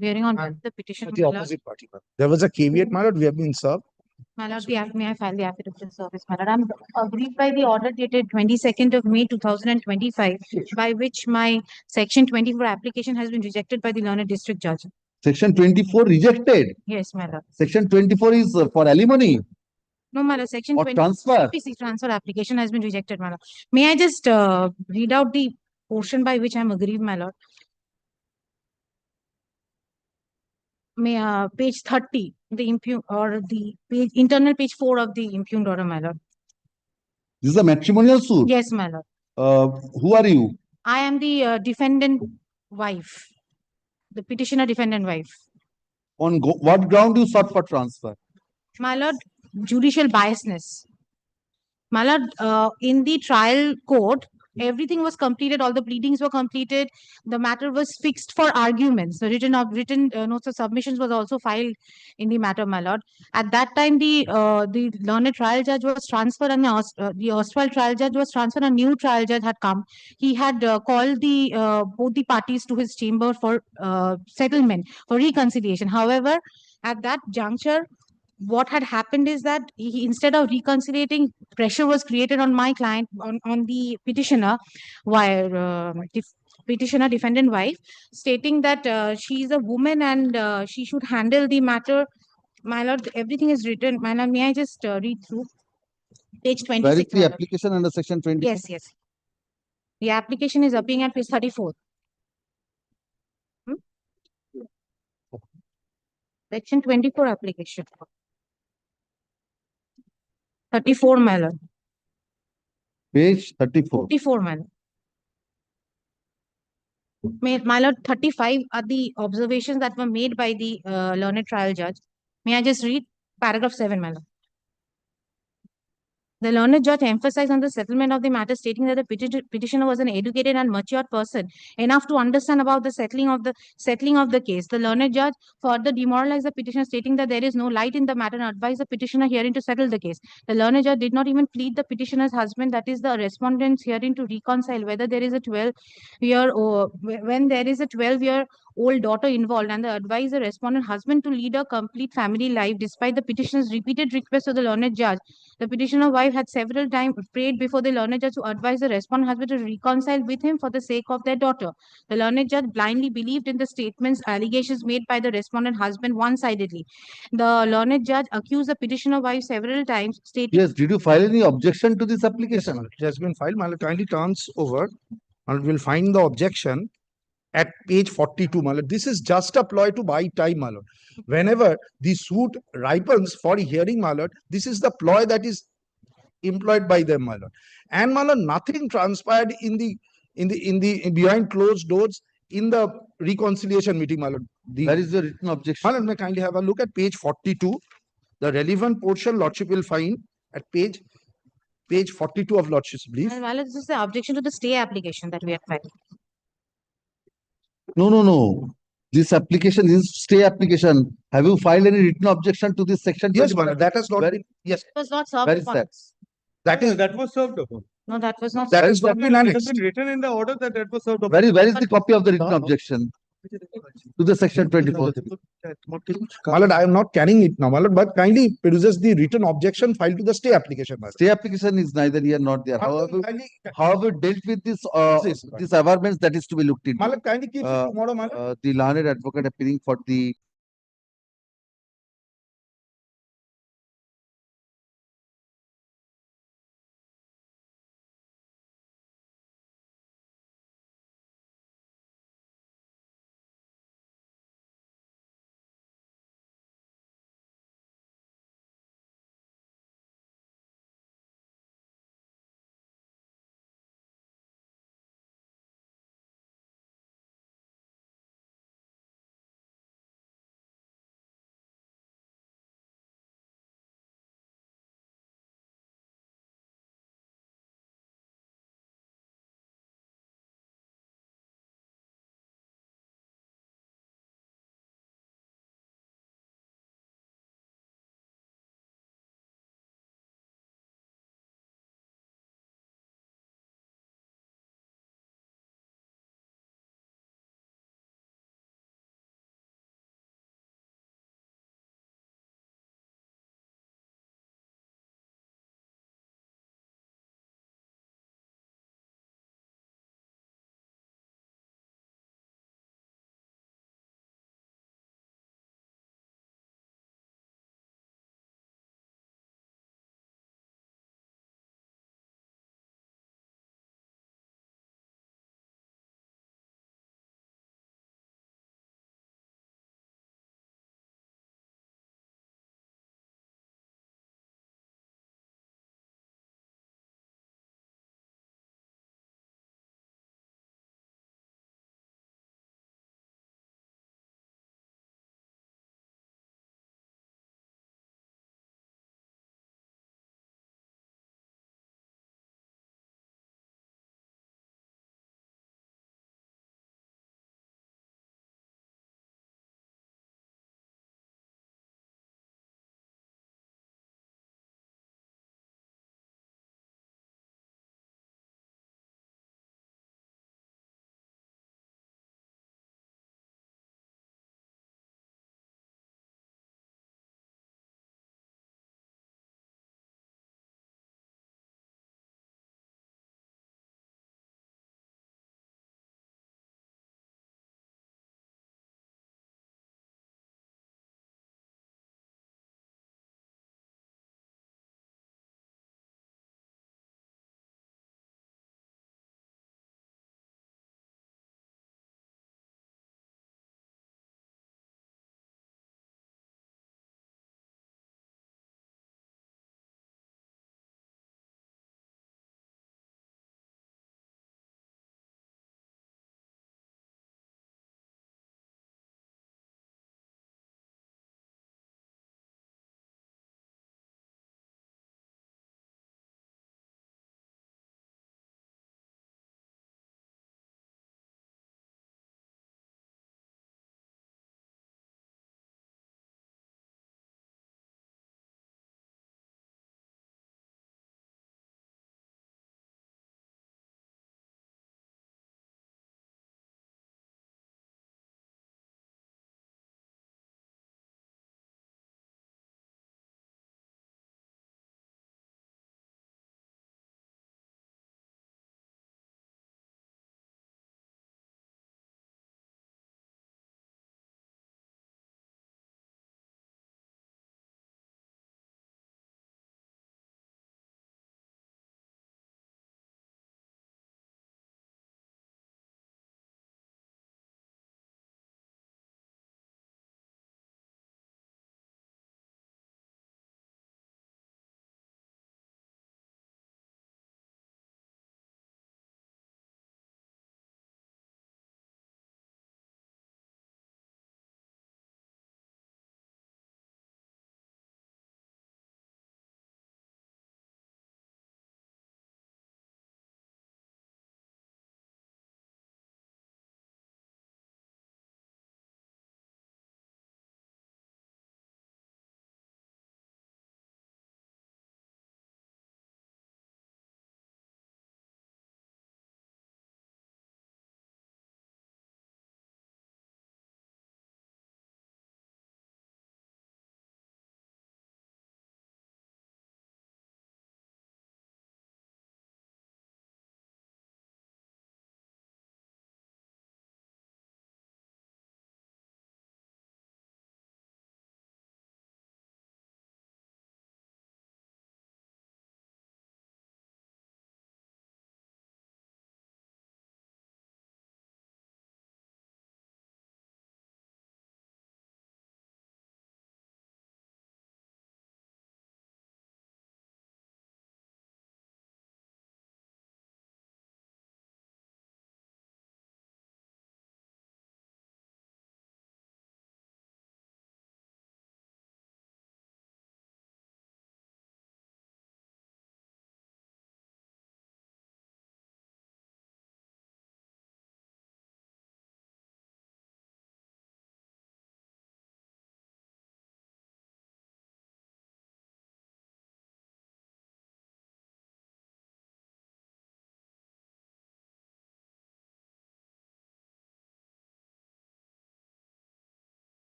S8: bearing on the petition.
S18: The opposite party. There was a caveat, my lord, we have been served.
S8: My lord, may I file the affidavit of service, my lord? I'm aggrieved by the order dated 22nd of May 2025, by which my section 24 application has been rejected by the learned district judge.
S2: Section 24 rejected.
S8: Yes, my lord.
S2: Section 24 is for alimony.
S8: No, my lord, section
S2: Or
S8: 20
S2: transfer.
S8: CPC transfer application has been rejected, my lord. May I just read out the portion by which I'm aggrieved, my lord? May page 30, the impugned or the page internal page 4 of the impugned order, my lord.
S2: This is a matrimonial suit.
S8: Yes, my lord.
S2: Who are you?
S8: I am the defendant wife, the petitioner defendant wife.
S2: On what ground you sought for transfer?
S8: My lord, judicial biasness. My lord, in the trial court, everything was completed. All the pleadings were completed. The matter was fixed for arguments. The written notes of submissions was also filed in the matter, my lord. At that time, the learned trial judge was transferred, and the erstwhile trial judge was transferred. A new trial judge had come. He had called both the parties to his chamber for settlement, for reconciliation. However, at that juncture, what had happened is that instead of reconciliating, pressure was created on my client, on the petitioner, where petitioner defendant wife, stating that she is a woman and she should handle the matter. My lord, everything is written. My lord, may I just read through page 26?
S2: Where is the application under section 20?
S8: Yes, yes. The application is appearing at page 34. Section 24 application. 34, my lord.
S2: Page 34.
S8: 34, my lord. My lord, 35 are the observations that were made by the learned trial judge. May I just read paragraph 7, my lord? The learned judge emphasized on the settlement of the matter, stating that the petitioner was an educated and matured person enough to understand about the settling of the case. The learned judge further demoralized the petitioner, stating that there is no light in the matter, and advised the petitioner herein to settle the case. The learned judge did not even plead the petitioner's husband, that is the respondents herein, to reconcile whether there is a 12-year-old daughter involved, and advised the respondent husband to lead a complete family life. Despite the petitioner's repeated requests to the learned judge, the petitioner wife had several times prayed before the learned judge to advise the respondent husband to reconcile with him for the sake of their daughter. The learned judge blindly believed in the statements, allegations made by the respondent husband one-sidedly. The learned judge accused the petitioner wife several times, stating...
S2: Yes, did you file any objection to this application?
S12: It has been filed. My lord, kindly turns over, and we'll find the objection at page 42, my lord. This is just a ploy to buy time, my lord. Whenever the suit ripens for hearing, my lord, this is the ploy that is employed by them, my lord. And my lord, nothing transpired in the behind closed doors in the reconciliation meeting, my lord.
S2: Where is the written objection?
S12: My lord, may I kindly have a look at page 42. The relevant portion, lordship will find at page 42 of lordship's brief.
S8: My lord, this is the objection to the stay application that we have filed.
S2: No. This application is stay application. Have you filed any written objection to this section?
S12: Yes, my lord, that has not been. Yes.
S8: It was not served.
S2: Where is that?
S3: That was served upon.
S8: No, that was not.
S12: That has not been
S3: It has
S12: annexed.
S3: been written in the order that was served upon.
S2: Where is the copy of the written objection to the section 24?
S12: My lord, I am not carrying it now, my lord, but kindly produces the written objection filed to the stay application, my lord.
S2: Stay application is neither here nor there. However, dealt with this averments, that is to be looked into.
S12: My lord, kindly keep it tomorrow, my lord.
S2: The learned advocate appearing for the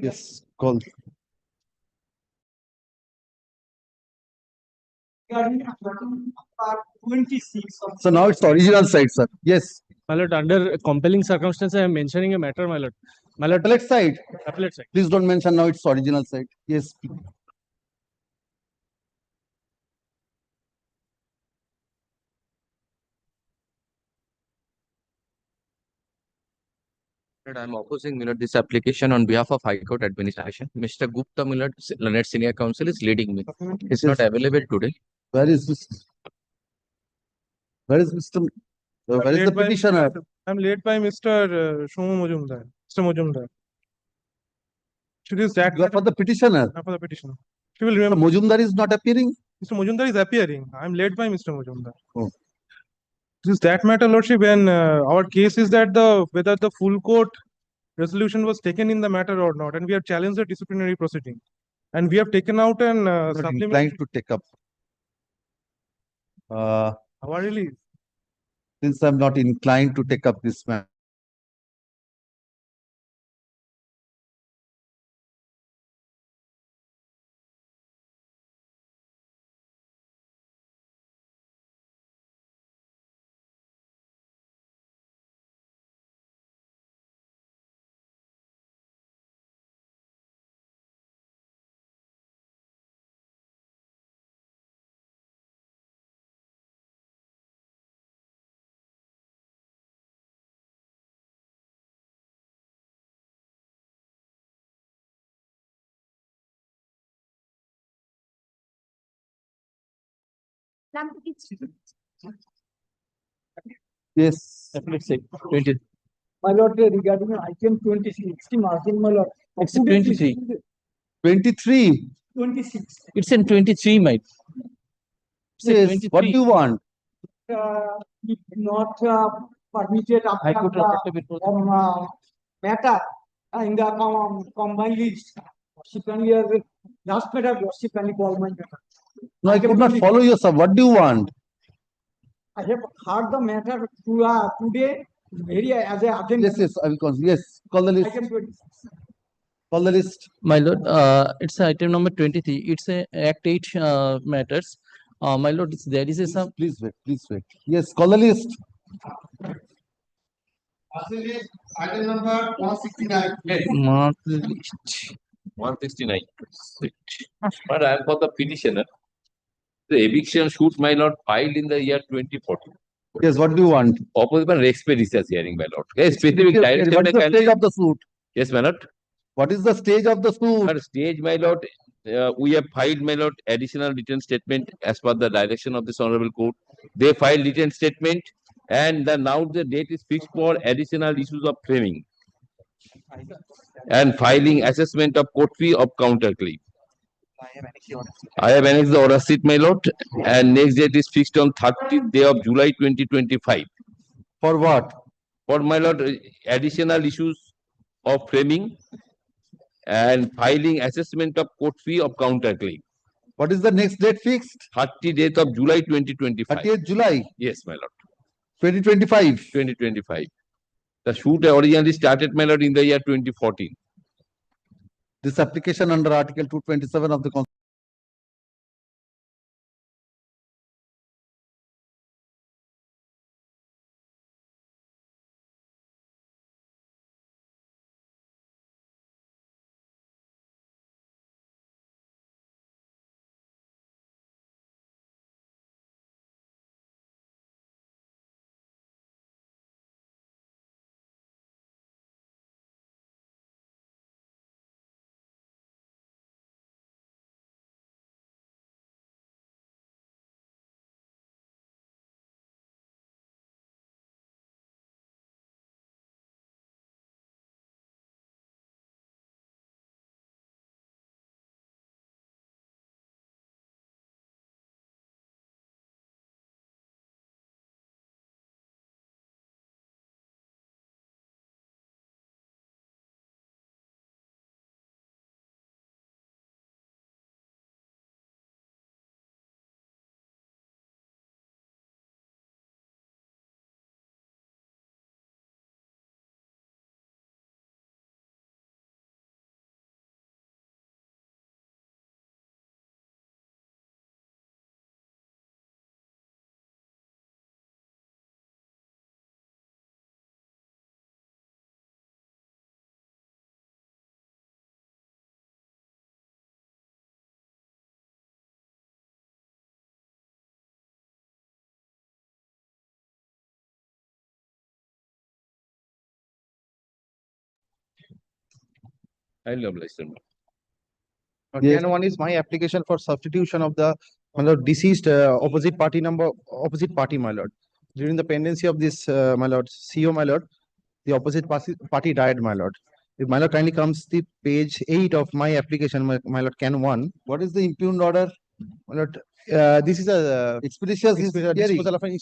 S2: Yes, call. So now it's original side, sir. Yes.
S3: My lord, under compelling circumstances, I am mentioning a matter, my lord. My lord,
S2: Appellate side.
S3: appellate side.
S2: Please don't mention now it's original side. Yes.
S10: I am opposing Millard this application on behalf of High Court Administration. Mr. Gupta Millard, Learned Senior Counsel, is leading me. It's not available today.
S2: Where is this? Where is Mr. Where is the petitioner?
S3: I'm led by Mr. Shomu Mujumdar. Mr. Mujumdar. Should use that
S2: You are for the petitioner.
S3: for the petitioner. She will remember.
S2: Mujumdar is not appearing.
S3: Mr. Mujumdar is appearing. I'm led by Mr. Mujumdar.
S2: Oh.
S3: It is that matter, Lordship, when our case is that whether the full court resolution was taken in the matter or not, and we have challenged the disciplinary proceeding, and we have taken out an supplementary.
S2: Inclined to take up.
S3: Our release.
S2: Since I'm not inclined to take up this matter. Yes.
S10: Appellate side, 20.
S22: My lord, regarding item 26, margin, my lord.
S10: It's 23.
S2: 23.
S22: 26.
S10: It's in 23, mate.
S2: Yes. What do you want?
S22: If not permitted
S10: High Court
S22: matter in the combined list. Secondly, last matter, secondly, combined matter.
S2: No, I could not follow you, sir. What do you want?
S22: I have heard the matter today very as a urgent.
S2: Yes, yes, I will call. Yes, call the list.
S22: Item 26.
S2: Call the list.
S10: My lord, it's item number 23. It's a Act 8 matters. My lord, there is a some.
S2: Please wait, please wait. Yes, call the list.
S22: Item number 169.
S10: Monthly list. 169. But I am for the petitioner. The eviction suit, my lord, filed in the year 2014.
S2: Yes, what do you want?
S10: Opposite by Expedited hearing, my lord. A specific direction.
S2: What is the stage of the suit?
S10: Yes, my lord.
S2: What is the stage of the suit?
S10: At stage, my lord, we have filed, my lord, additional written statement as per the direction of this honorable court. They filed written statement, and now the date is fixed for additional issues of framing and filing assessment of court fee of counterclaim. I have annexed the order sheet, my lord, and next date is fixed on 30th day of July 2025.
S2: For what?
S10: For, my lord, additional issues of framing and filing assessment of court fee of counterclaim.
S2: What is the next date fixed?
S10: 30th of July 2025.
S2: 30th July?
S10: Yes, my lord.
S2: 2025?
S10: 2025. The shoot originally started, my lord, in the year 2014.
S2: This application under Article 227 of the Constitution.
S10: Highly obliged, sir.
S2: Yes.
S16: Can one is my application for substitution of the deceased opposite party, my lord. During the pendency of this, my lord, CO, my lord, the opposite party died, my lord. If my lord kindly comes the page 8 of my application, my lord, can one.
S2: What is the impugned order?
S16: My lord, this is a
S2: Expeditious
S16: disposal of an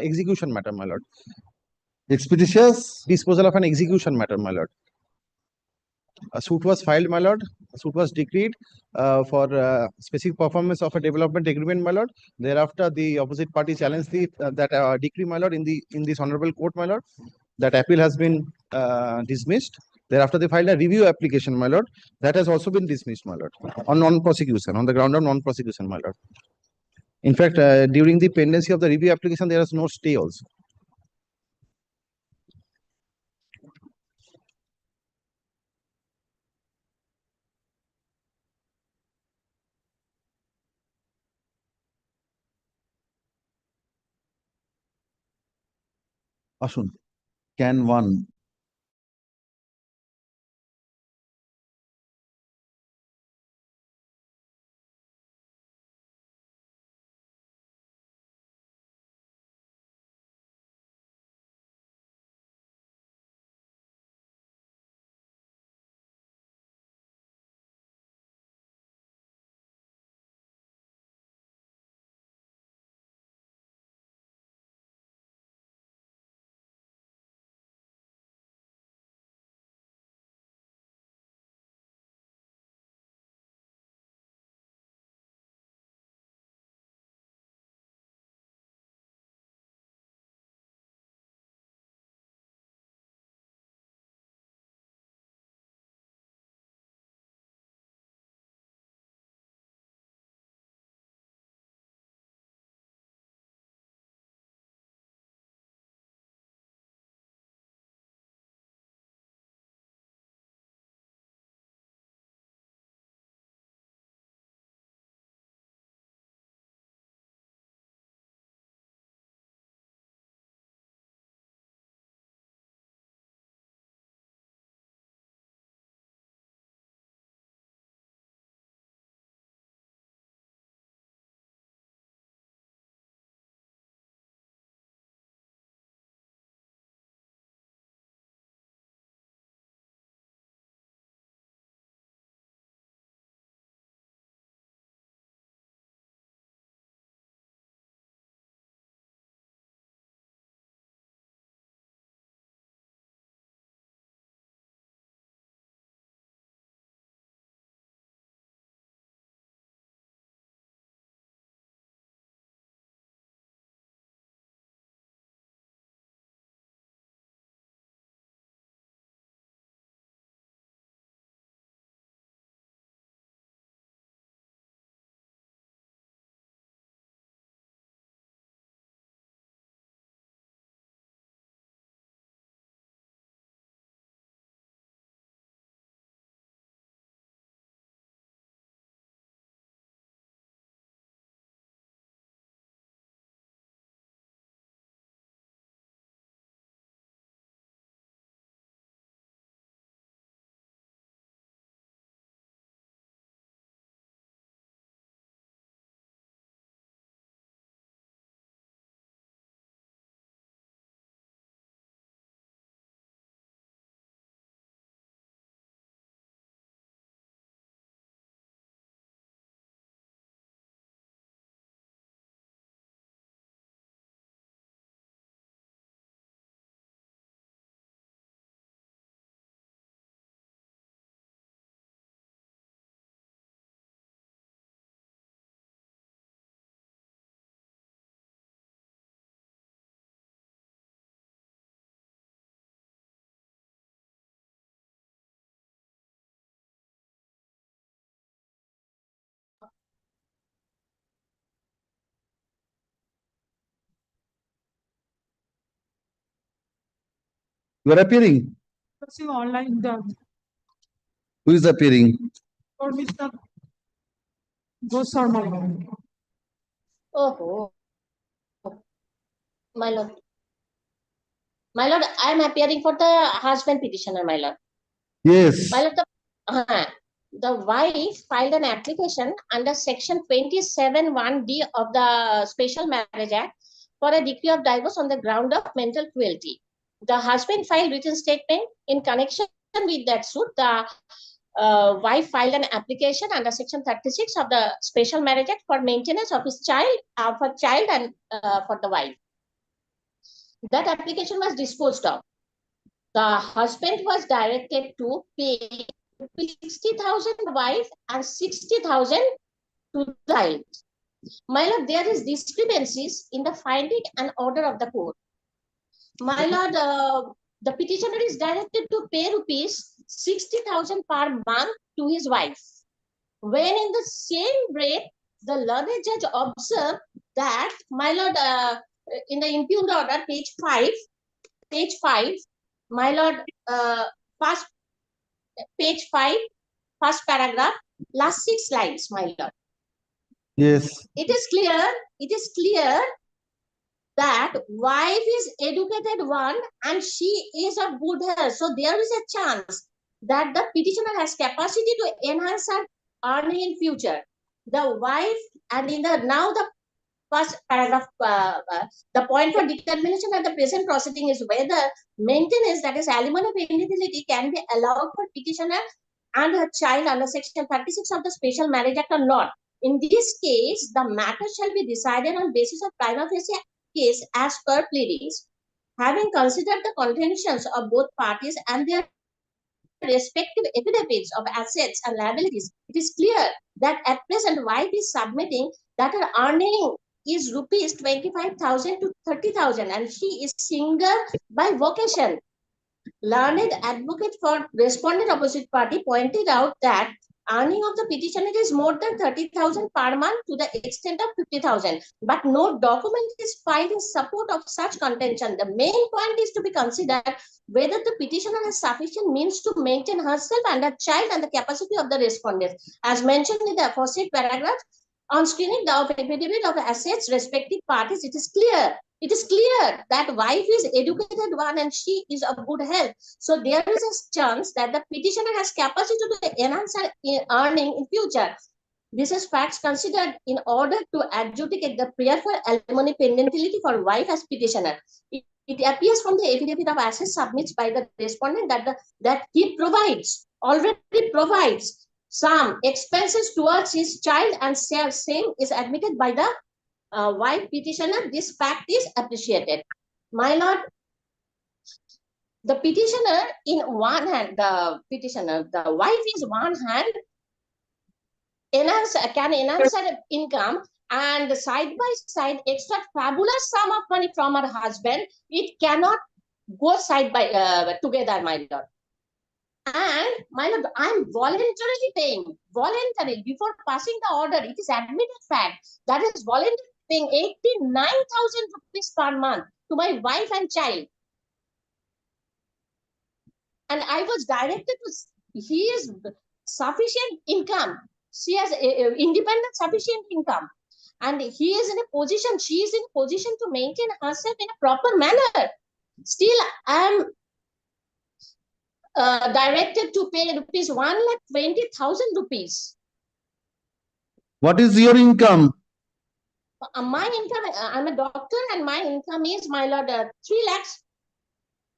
S16: execution matter, my lord.
S2: Expeditious
S16: disposal of an execution matter, my lord. A suit was filed, my lord. A suit was decreed for specific performance of a development agreement, my lord. Thereafter, the opposite party challenged that decree, my lord, in this honorable court, my lord. That appeal has been dismissed. Thereafter, they filed a review application, my lord. That has also been dismissed, my lord, on non-prosecution, on the ground of non-prosecution, my lord. In fact, during the pendency of the review application, there is no stay also.
S2: আসুন, can one you are appearing?
S22: Online
S2: Who is appearing?
S22: for Mr. Gosarma.
S9: Oh, my lord. My lord, I am appearing for the husband petitioner, my lord.
S2: Yes.
S9: My lord, the the wife filed an application under section 27(1)(d) of the Special Marriage Act for a decree of divorce on the ground of mental cruelty. The husband filed written statement in connection with that suit. The wife filed an application under section 36 of the Special Marriage Act for maintenance of his child, for child and for the wife. That application was disposed of. The husband was directed to pay 60,000 to the wife and 60,000 to the child. My lord, there is discrepancies in the finding and order of the court. My lord, the petitioner is directed to pay rupees 60,000 per month to his wife. When in the same breath, the learned judge observed that, my lord, in the impugned order, page 5, my lord, first page 5, first paragraph, last 6 lines, my lord.
S2: Yes.
S9: It is clear that wife is educated one and she is of good health. So there is a chance that the petitioner has capacity to enhance her earning in future. The wife, and in the now the first paragraph, the point for determination at the present proceeding is whether maintenance, that is alimony penalty, can be allowed for petitioner and her child under section 36 of the Special Marriage Act or not. In this case, the matter shall be decided on basis of prima facie case as per pleadings. Having considered the contentions of both parties and their respective affidavits of assets and liabilities, it is clear that at present wife is submitting that her earning is rupees 25,000 to 30,000 and she is single by vocation. Learned advocate for respondent opposite party pointed out that earning of the petitioner is more than 30,000 per month to the extent of 50,000, but no document is filed in support of such contention. The main point is to be considered whether the petitioner has sufficient means to maintain herself and her child and the capacity of the respondent. As mentioned in the aforesaid paragraph, on screening the affidavit of assets respective parties, it is clear that wife is educated one and she is of good health. So there is a chance that the petitioner has capacity to enhance her earning in future. This is facts considered in order to adjudicate the prayer for alimony penalty for wife as petitioner. It appears from the affidavit of assets submitted by the respondent that he already provides some expenses towards his child and same is admitted by the wife petitioner. This fact is appreciated. My lord, the petitioner in one hand, the wife is one hand, can enhance her income and side by side extract fabulous sum of money from her husband. It cannot go side by together, my lord. And my lord, I'm voluntarily paying, before passing the order. It is admitted fact that is voluntarily paying 89,000 rupees per month to my wife and child. And I was directed to, he is sufficient income. She has independent sufficient income. And he is in a position, she is in a position to maintain herself in a proper manner. Still, I am directed to pay rupees 1,20,000 rupees.
S2: What is your income?
S9: My income, I'm a doctor and my income is, my lord, 3 lakhs.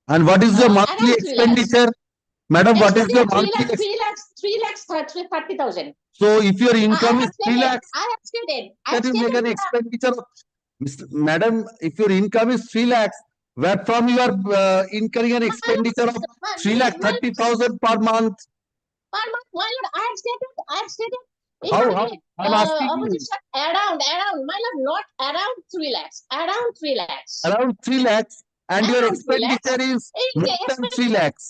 S2: And what is your monthly expenditure? Madam, what is your monthly?
S9: 3 lakhs 30,000.
S2: So if your income is 3 lakhs,
S9: I have stated.
S2: that will make an expenditure of, Madam, if your income is 3 lakhs, where from you are incurring an expenditure of 3,30,000 per month?
S9: Per month, my lord, I have stated.
S2: How? I'm asking you.
S9: Around, my lord, not around 3 lakhs, around 3 lakhs.
S2: Around 3 lakhs, and your expenditure is more than 3 lakhs.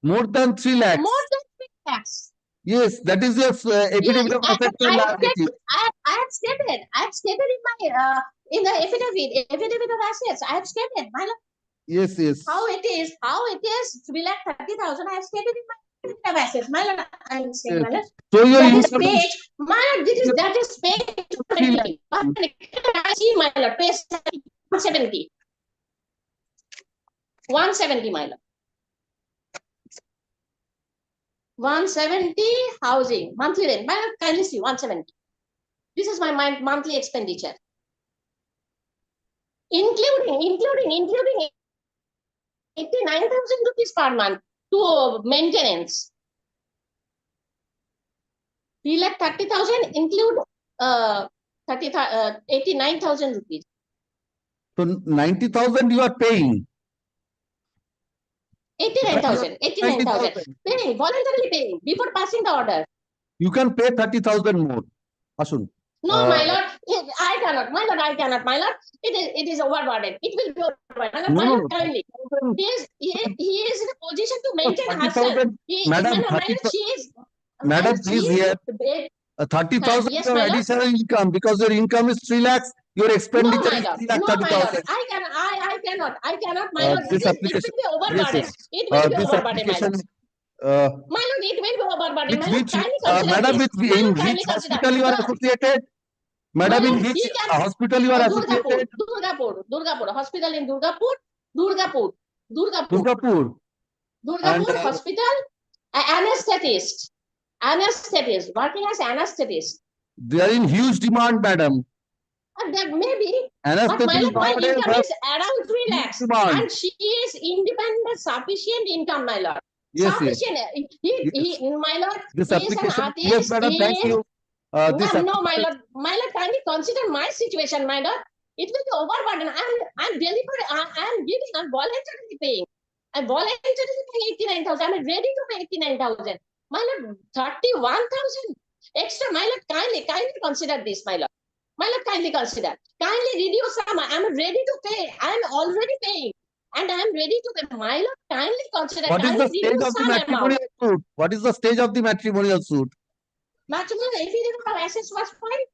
S2: More than 3 lakhs.
S9: More than 3 lakhs.
S2: Yes, that is your affidavit of assets and liabilities.
S9: I have stated in the affidavit of assets. I have stated, my lord.
S2: Yes.
S9: How it is 3,30,000. I have stated in my affidavit of assets, my lord. I am saying, my lord.
S2: So your
S9: that is
S2: income
S9: page, my lord. That is page 20. I see, my lord, page 170. 170, my lord. 170 housing, monthly rent. My lord, kindly see 170. This is my monthly expenditure. Including 89,000 rupees per month to maintenance. 3,30,000 include 89,000 rupees.
S2: So 90,000 you are paying.
S9: 89,000. Paying, voluntarily paying before passing the order.
S2: You can pay 30,000 more. Ashun.
S9: No, my lord, I cannot. My lord, I cannot. My lord, it is overburden. It will be overburden. My lord, kindly. He is in a position to maintain herself.
S2: Madam, Madam, please here. 30,000
S9: yes,
S2: your
S9: my lord.
S2: additional income because your income is 3 lakhs. Your expenditure is 3 lakh 30,000.
S9: I cannot, my lord.
S2: This application.
S9: It will be overburden.
S2: Yes, yes.
S9: It will be
S2: This
S9: overburden, my lord.
S2: application.
S9: My lord, it will be overburden. My lord, kindly consider
S2: Madam,
S9: this. My
S2: in
S9: lord, kindly
S2: which
S9: consider.
S2: hospital you are associated? Madam, in which hospital you are associated?
S9: Durgapur. Hospital in Durgapur. Durgapur Hospital. Anesthetist. Working as anesthetist.
S2: They are in huge demand, madam.
S9: That maybe, but
S2: Anesthetist
S9: my
S2: nowadays
S9: income
S2: have
S9: is around 3 lakhs,
S2: demand.
S9: and she is independent, sufficient income, my lord.
S2: Yes,
S9: Sufficient.
S2: yes.
S9: My lord,
S2: This
S9: he is an
S2: application.
S9: artist.
S2: Yes, madam. Thank you. This
S9: No, my lord, kindly consider my situation, my lord. It will be overburden. I'm delivered. I'm voluntarily paying. I'm voluntarily paying 89,000. I'm ready to pay 89,000. My lord, 31,000 extra. My lord, kindly consider this, my lord. My lord, kindly consider. Kindly reduce some. I'm ready to pay. I'm already paying. And I'm ready to pay. My lord, kindly consider.
S2: What is
S9: kindly
S2: the stage
S9: reduce
S2: of the
S9: some amount.
S2: matrimonial suit? What is the stage of the matrimonial suit?
S9: Matrimonial affidavit of assets was filed.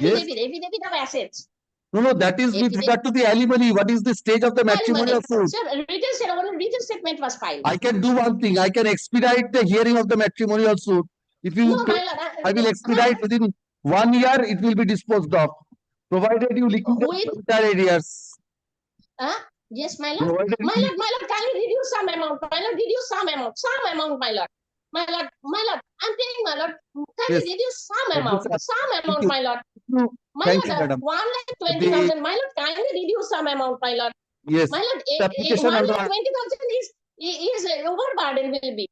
S2: Yes.
S9: Affidavit of assets.
S2: No, that is with regard to the alimony. What is the stage of the matrimonial suit?
S9: Sir, written statement was filed.
S2: I can do one thing. I can expedite the hearing of the matrimonial suit. If you
S9: No,
S2: pay,
S9: my lord,
S2: I will expedite within 1 year. It will be disposed of, provided you liquidate the entire arrears.
S9: Yes, my lord. My lord, kindly reduce some amount. My lord, reduce some amount, my lord. My lord, I'm paying, my lord. Kindly reduce some amount, my lord. My
S2: Thank you,
S9: lord,
S2: madam.
S9: 1,20,000. My lord, kindly reduce some amount, my lord.
S2: Yes.
S9: My lord,
S2: The application
S9: 1,20,000 is overburden will be.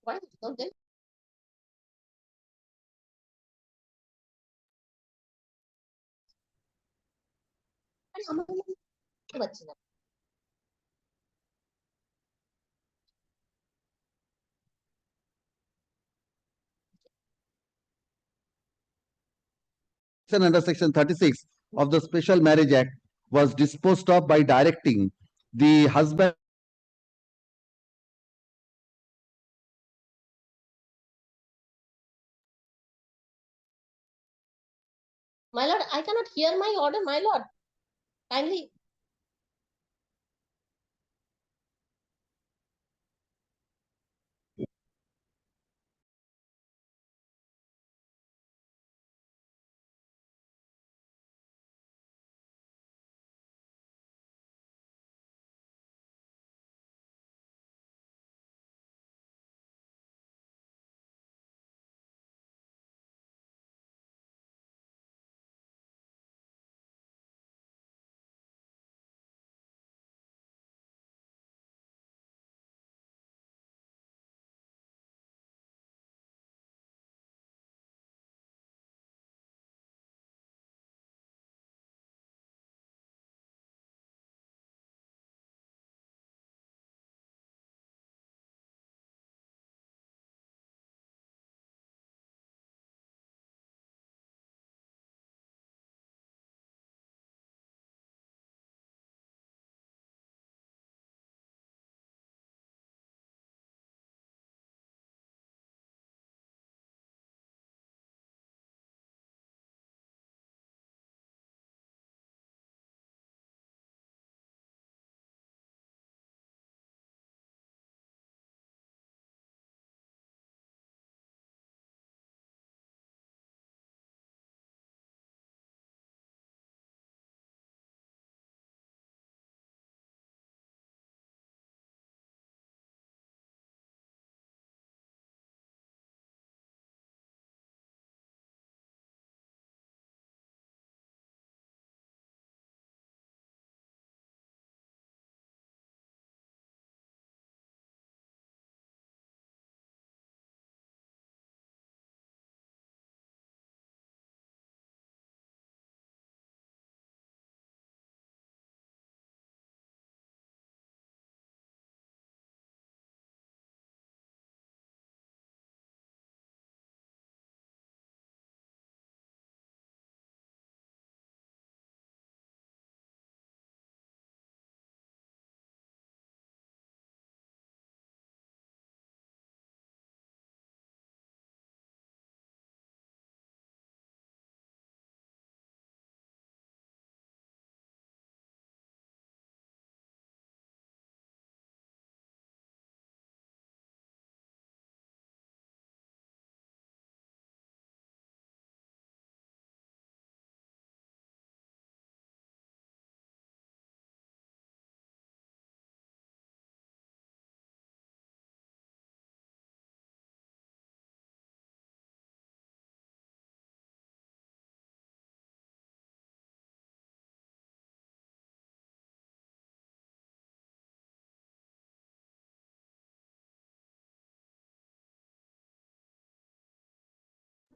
S9: What? Okay.
S2: Under Section 36 of the Special Marriage Act was disposed of by directing the husband.
S9: My lord, I cannot hear my order, my lord. Kindly.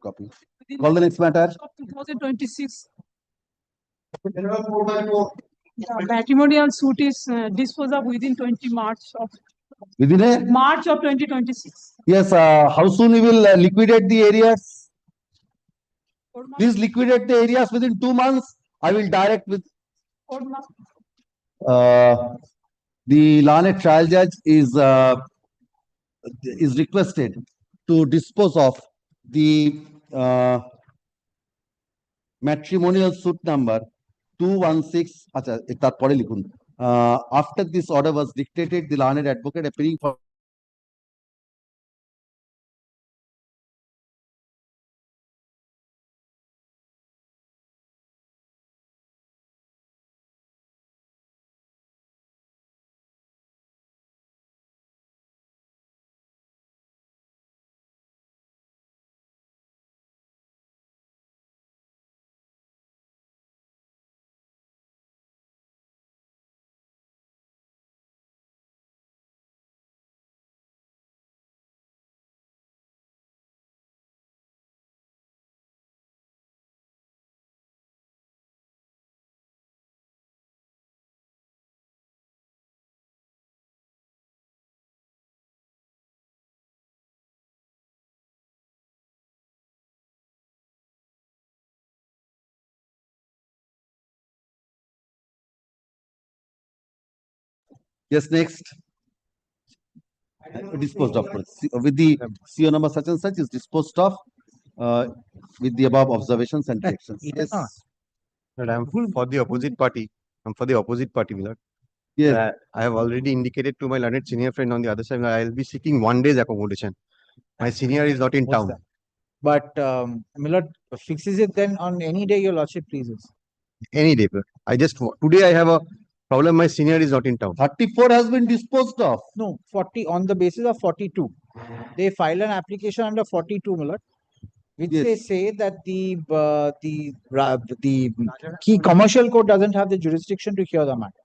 S2: copy. Call the next matter.
S7: 2026. Matrimonial suit is disposed of within 20 March of
S2: Within a?
S7: March of 2026.
S2: Yes, how soon we will liquidate the areas? Please liquidate the areas within 2 months. I will direct with the learned trial judge is requested to dispose of the matrimonial suit number 216. আচ্ছা তারপরে লিখুন after this order was dictated, the learned advocate appearing for yes, next. Disposed of with the CO number such and such is disposed of with the above observations and corrections. Yes.
S13: But I'm for the opposite party. I'm for the opposite party, Milord.
S2: Yes.
S13: I have already indicated to my learned senior friend on the other side that I'll be seeking 1 day's accommodation. My senior is not in town.
S1: But Milord fixes it then on any day your lordship pleases.
S13: Any day, but I just today I have a problem. My senior is not in town.
S2: 34 has been disposed of.
S1: No, 40 on the basis of 42. They file an application under 42, Milord, which they say that the key commercial court doesn't have the jurisdiction to hear the matter.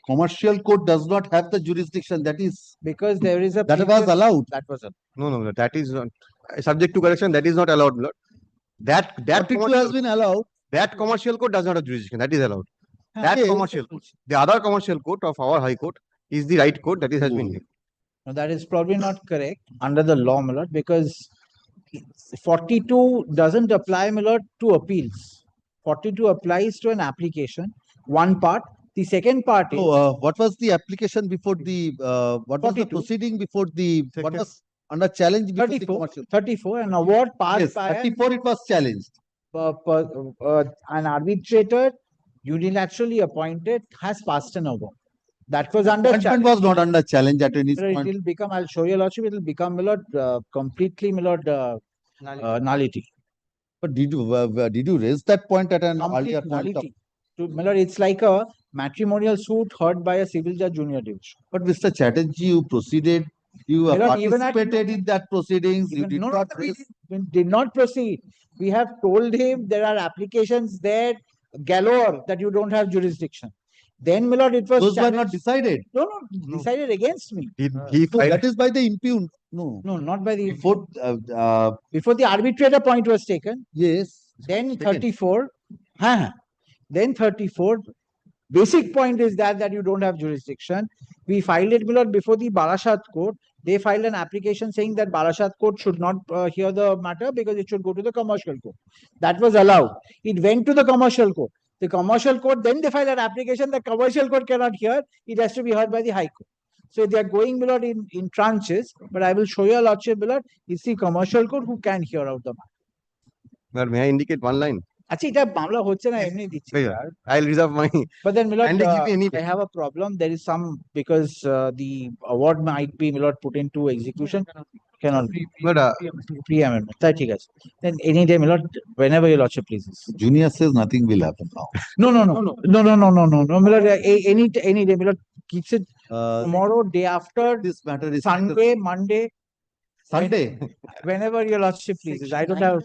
S2: Commercial court does not have the jurisdiction. That is
S1: because there is a
S2: that was allowed.
S1: That was allowed.
S13: No, that is not subject to correction. That is not allowed, Milord. That
S2: has been allowed.
S13: That commercial court does not have jurisdiction. That is allowed. That commercial court, the other commercial court of our High Court is the right court that is has been.
S1: No, that is probably not correct under the law, Milord, because 42 doesn't apply, Milord, to appeals. 42 applies to an application. One part. The second part is
S2: what was the application before the what 42. Was the proceeding before the what was under challenge before
S1: 34,
S2: the commercial?
S1: 34, an award passed by
S2: 34 it was challenged.
S1: An arbitrator unilaterally appointed has passed an award. That was under
S2: challenge. Was not under challenge at any point.
S1: It will become, I'll show you, lordship, it will become, Milord, completely, Milord, nullity.
S2: But did you raise that point at an earlier point?
S1: Milord, it's like a matrimonial suit heard by a civil judge junior division.
S2: But Mr. Chatterjee, you proceeded, you participated in that proceedings, you did not raise.
S1: We did not proceed. We have told him there are applications there galore that you don't have jurisdiction. Then, Milord, it was
S2: those were not decided.
S1: No, decided against me.
S2: That is by the impugned. No,
S1: not by the
S2: before
S1: the arbitrator point was taken.
S2: Yes.
S1: Then 34. Then 34. Basic point is that you don't have jurisdiction. We filed it, Milord, before the Barashat court. They filed an application saying that Barashat court should not hear the matter because it should go to the commercial court. That was allowed. It went to the commercial court. The commercial court, then they filed an application the commercial court cannot hear. It has to be heard by the High Court. So they are going, Milord, in tranches. But I will show you, lordship, Milord, it's the commercial court who can hear out the matter.
S13: But may I indicate one line?
S1: I'll
S13: reserve my.
S1: But then, Milord, I have a problem. There is some because the award might be, Milord, put into execution. Cannot be. But pre-amendment. Then any day, Milord, whenever your lordship pleases.
S2: Junior says nothing will happen now.
S1: No, Milord. Any day, Milord, keeps it tomorrow, day after.
S2: This matter is
S1: Sunday, Monday.
S2: Sunday.
S1: Whenever your lordship pleases. I don't have.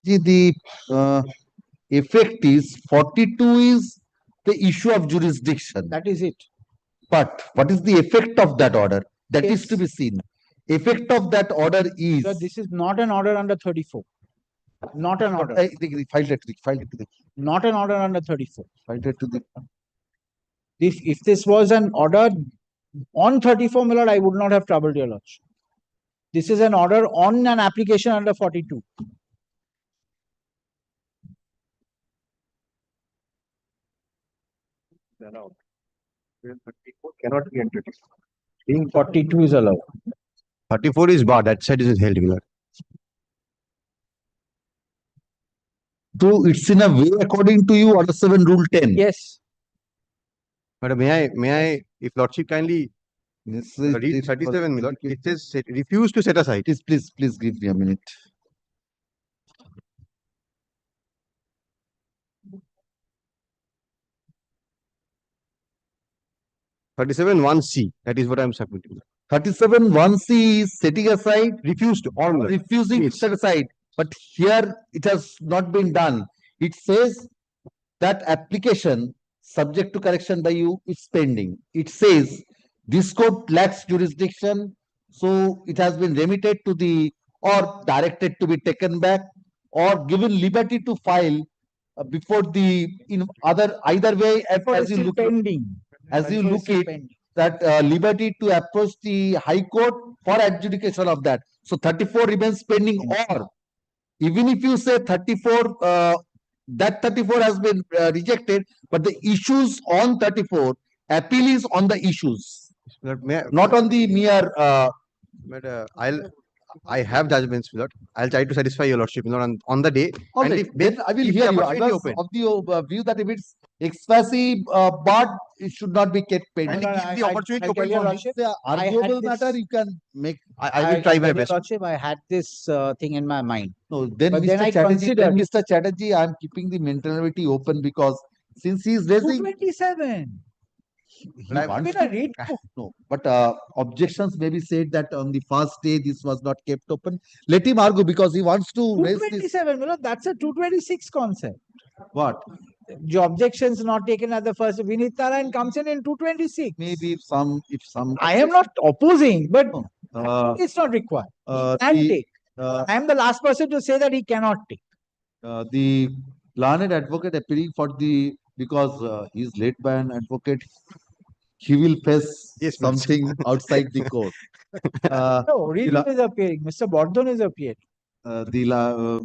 S2: The effect is 42 is the issue of jurisdiction.
S1: That is it.
S2: But what is the effect of that order? That is to
S1: Yes.
S2: be seen. Effect of that order is.
S1: Sir, this is not an order under 34. Not an order.
S2: File it.
S1: Not an order under 34.
S2: File it to the.
S1: If this was an order on 34, my lord, I would not have troubled your lordship. This is an order on an application under 42.
S13: Allowed. 34 cannot be entered.
S1: Being 42 is allowed.
S13: 34 is barred. That side is held, my lord.
S2: So it's in a way according to you, Order 7, Rule 10.
S1: Yes.
S13: But may I, if lordship kindly
S2: This
S13: read 37, my lord. It says refuse to set aside.
S2: Please give me a minute.
S13: One C. That is what I am submitting.
S2: 37(1)(c) is setting aside,
S13: refused or
S2: refusing to set aside. But here it has not been done. It says that application subject to correction by you is pending. It says this court lacks jurisdiction, so it has been remitted to the or directed to be taken back or given liberty to file before the in either way as you look
S1: pending.
S2: As you look it that liberty to approach the High Court for adjudication of that. So 34 remains pending, or even if you say 34, that 34 has been rejected, but the issues on 34, appeal is on the issues, not on the mere.
S13: I have judgments, my lord. I'll try to satisfy your lordship, my lord, on the day.
S2: All
S13: And
S2: right,
S13: if
S2: then I will
S13: if
S2: hear
S13: the
S2: you. I
S13: opportunity
S2: was
S13: open.
S2: of the view that if it's expressive barred, it should not be kept pending.
S13: Give the opportunity
S1: I'll
S13: open
S1: tell your
S13: for me.
S1: lordship,
S2: The
S1: I had
S2: arguable
S1: this-
S2: matter you can make.
S13: I will try my
S1: Your
S13: best.
S1: lordship, I had this thing in my mind.
S2: No, then
S1: But
S2: Mr.
S1: then I
S2: Chatterjee, then
S1: considered-
S2: Mr. Chatterjee, I am keeping the mentality open because since he is raising.
S1: 227.
S2: He wants to, no, but objections may be said that on the first day this was not kept open. Let him argue because he wants to raise this.
S1: 227, that's a 226 concept.
S2: What?
S1: The objections not taken at the first. Vinit Narayan comes in 226.
S2: Maybe if some.
S1: I am not opposing, but it's not required.
S2: uh,
S1: He can
S2: the-
S1: take. I am the last person to say that he cannot take.
S2: The learned advocate appealing for the because he is led by an advocate, he will face something outside the court.
S1: No, Ritu is appearing. Mr. Bordon is appearing.
S2: The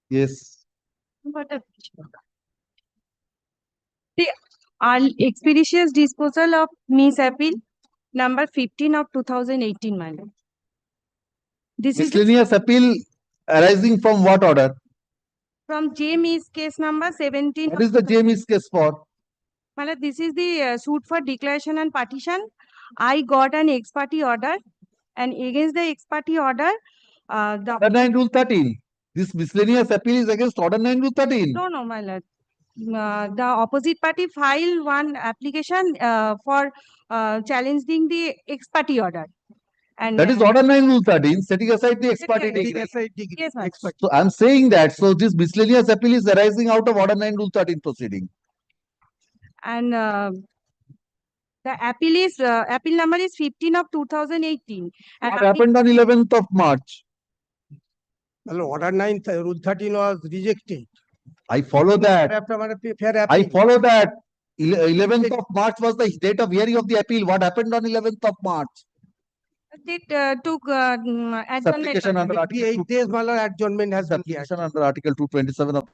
S2: Yes.
S14: The expeditious disposal of Miss Appeal number 15 of 2018, my lord. This is
S2: Miscellaneous appeal arising from what order?
S14: from James case number 17.
S2: What is the James case for?
S14: My lord, this is the suit for declaration and partition. I got an ex parte order, and against the ex parte order,
S2: Order 9 Rule 13. This miscellaneous appeal is against Order 9 Rule 13.
S14: no, my lord. The opposite party filed one application for challenging the ex parte order. And
S2: That is Order 9 Rule 13, setting aside the ex parte decree.
S14: yes, my lord.
S2: So I'm saying that. So this miscellaneous appeal is arising out of Order 9 Rule 13 proceeding.
S14: And the appeal number is 15 of 2018. And
S2: What happened on 11th of March?
S17: Well, Order 9 Rule 13 was rejected.
S2: I follow that. I follow that. 11th of March was the date of hearing of the appeal. What happened on 11th of March?
S14: they took adjournment.
S2: Supplication under Article
S17: 8 days, my lord, adjournment has been given.
S2: Supplication under Article 227 of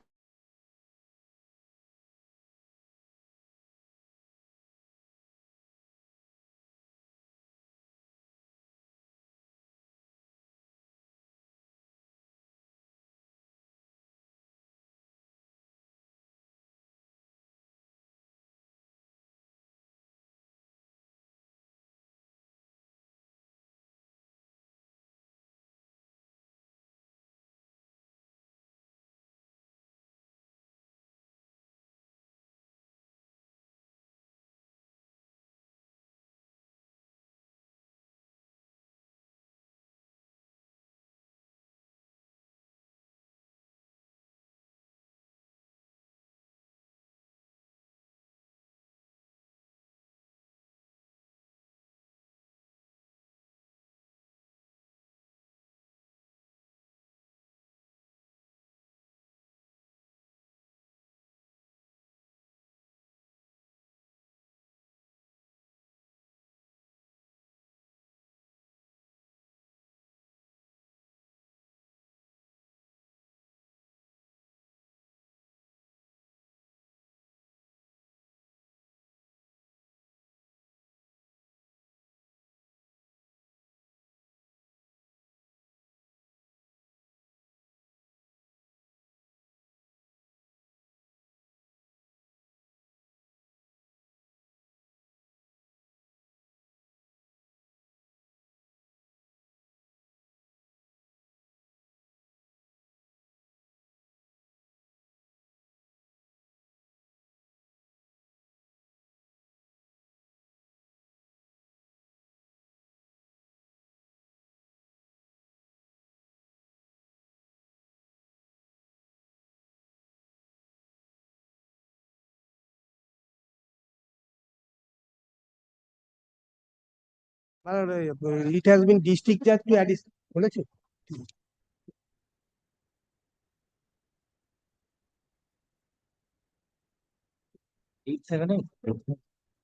S17: It has been discharged to Addis. বলেছে?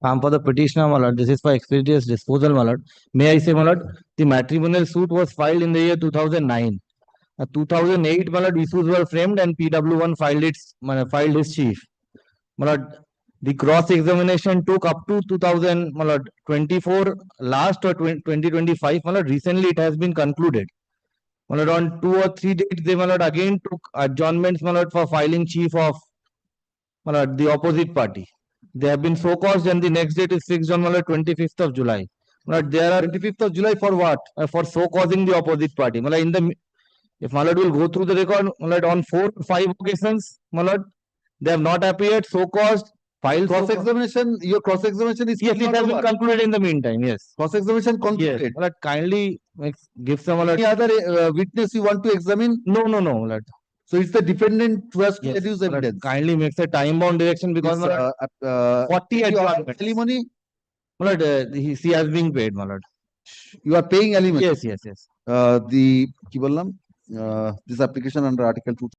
S23: For the petitioner, my lord, this is for expeditious disposal, my lord. May I say, my lord, the matrimonial suit was filed in the year 2009. 2008, my lord, issues were framed and PW1 filed his chief. My lord, the cross-examination took up to 2024, last or 2025. My lord, recently it has been concluded. My lord, on 2 or 3 dates, they, my lord, again took adjournments, my lord, for filing chief of, my lord, the opposite party. They have been so caused, and the next date is fixed on 25th of July. But there are
S2: 25th of July for what?
S23: For so causing the opposite party. In the if Malad will go through the record, Malad, on 4 or 5 occasions, Malad, they have not appeared, so caused, filed
S2: cross-examination. Your cross-examination is
S23: yes, it has been concluded in the meantime. Yes,
S2: cross-examination concluded.
S23: Yes, Malad, kindly give some Malad.
S2: Any other witness you want to examine?
S23: No, Malad.
S2: So it's the defendant who has to
S23: Yes,
S2: deduce
S23: Malad,
S2: evidence.
S23: kindly makes a time-bound direction because Malad, 40 adjournments.
S2: Alimony?
S23: Malad, he has been paid, Malad.
S2: You are paying alimony?
S23: Yes.
S2: This application under Article 2.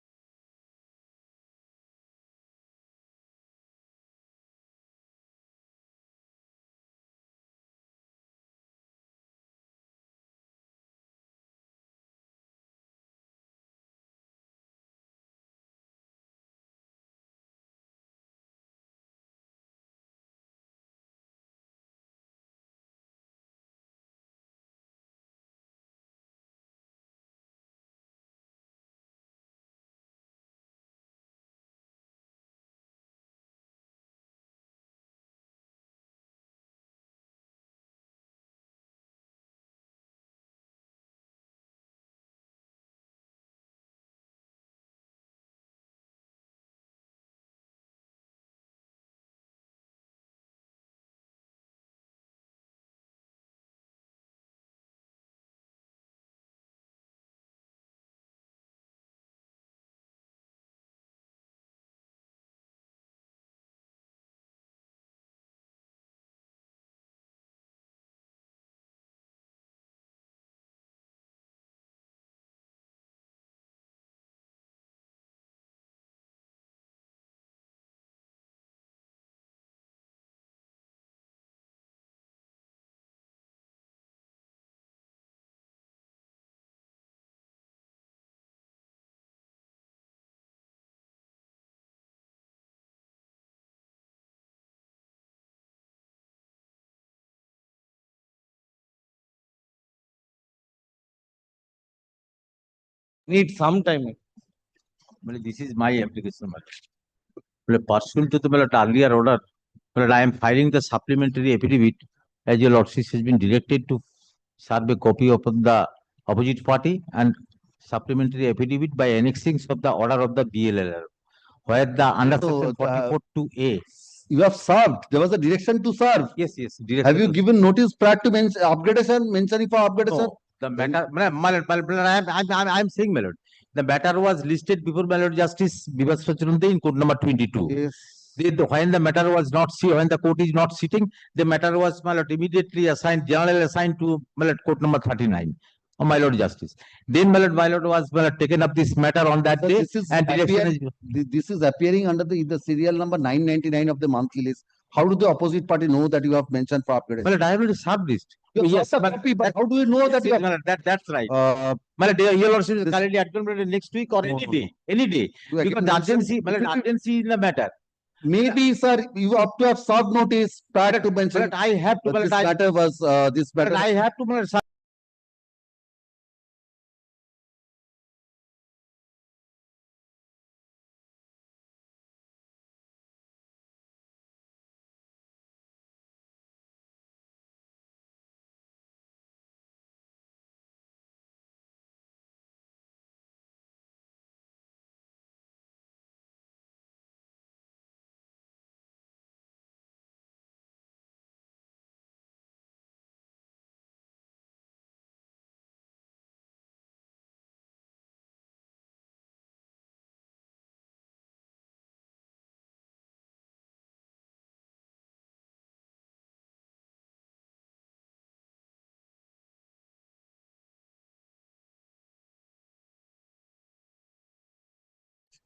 S23: Need some time.
S11: This is my application. Pursuant to the earlier order, I am filing the supplementary affidavit as your lordship has been directed to serve a copy of the opposite party and supplementary affidavit by annexing of the order of the BLLR, where the under section 44(2)(a).
S2: You have served. There was a direction to serve.
S11: Yes, yes.
S2: Have you given notice prior to upgradation, mentioning for upgradation?
S11: No, the matter, I am saying, my lord, the matter was listed before my lord Justice Bivas Pachurunde in court number 22.
S2: Yes.
S11: When the matter was not when the court is not sitting, the matter was, my lord, immediately assigned, generally assigned to my lord court number 39. Oh, my lord Justice. Then my lord was taken up this matter on that day, and
S2: this is appearing under the serial number 999 of the monthly list. How do the opposite party know that you have mentioned for upgradation?
S11: Well, I have already served this.
S2: Yes, but how do you know that you have?
S11: That's right. Your lordship is currently accommodated next week or any day, because the urgency in the matter.
S2: Maybe, sir, you have to have served notice prior to mention.
S11: But I have to.
S2: This matter was this matter.
S11: I have to.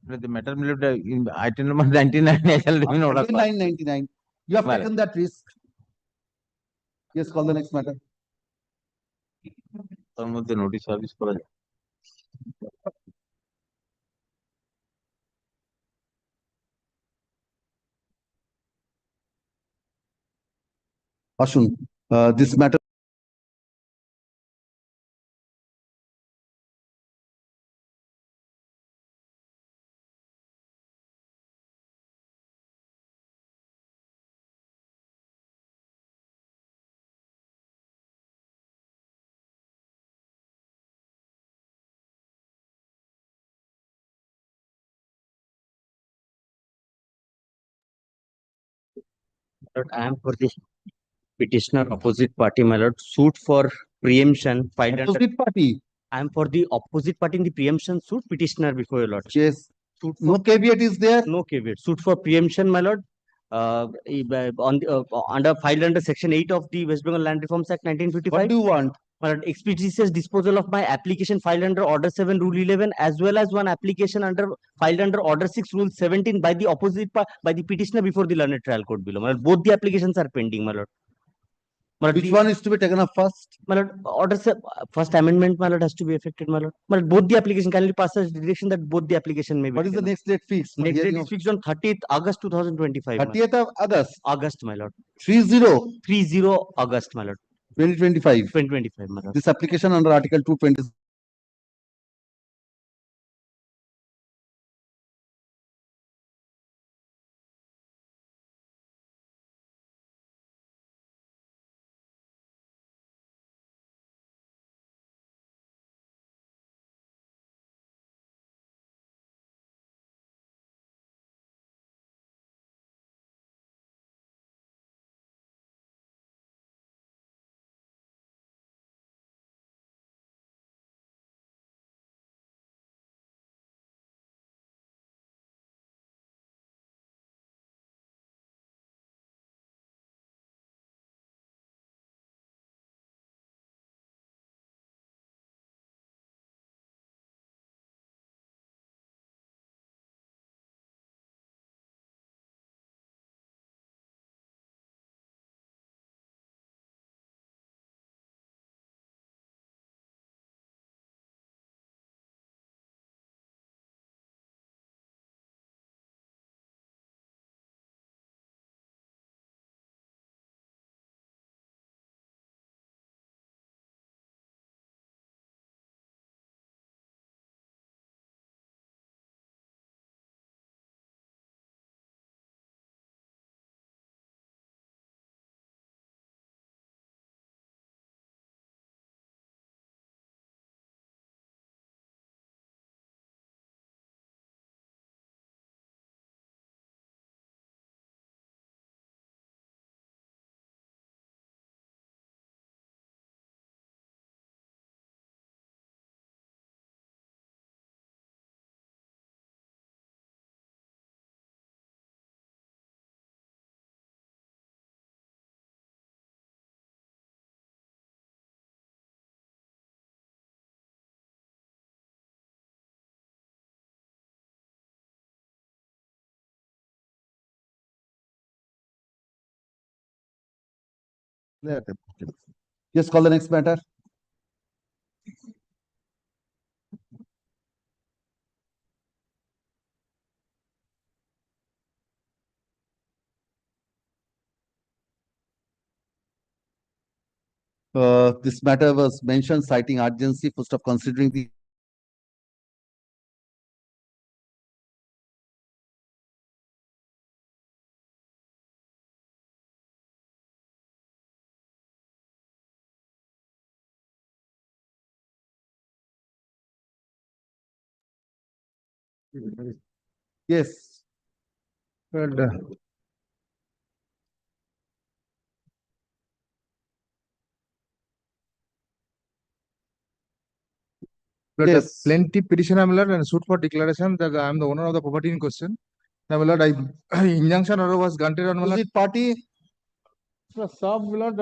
S11: The matter in item number 99
S2: 999. You have taken that risk. Yes, call the next matter.
S11: Notice service করা যায়
S2: Ashun, this matter.
S15: I am for the petitioner opposite party, my lord, suit for preemption filed
S2: opposite party.
S15: I am for the opposite party in the preemption suit, petitioner before your lord.
S2: Yes. No caveat is there.
S15: No caveat. Suit for preemption, my lord. Filed under section 8 of the West Bengal Land Reforms Act 1955.
S2: What do you want?
S15: My lord, expeditious disposal of my application filed under Order 7, Rule 11, as well as one application filed under Order 6, Rule 17 by the by the petitioner before the learned trial court below. My lord, both the applications are pending, my lord.
S2: Which one is to be taken up first?
S15: My lord, first amendment, my lord, has to be effected, my lord. My lord, both the application, can you pass the direction that both the application may be.
S2: What is the next date fixed?
S15: Next date is fixed on 30th August 2025.
S2: 30th of August?
S15: August, my lord.
S2: 30
S15: August, my lord.
S2: 2025.
S15: 2025, my lord.
S2: This application under Article 220. Yes, call the next matter. This matter was mentioned citing urgency first of considering the yes.
S18: But,
S2: Yes.
S18: plenty petitioner, my lord, and suit for declaration that I am the owner of the property in question. Now, my lord, injunction order was granted on my lord.
S2: Opposite party.
S18: Sub, my lord,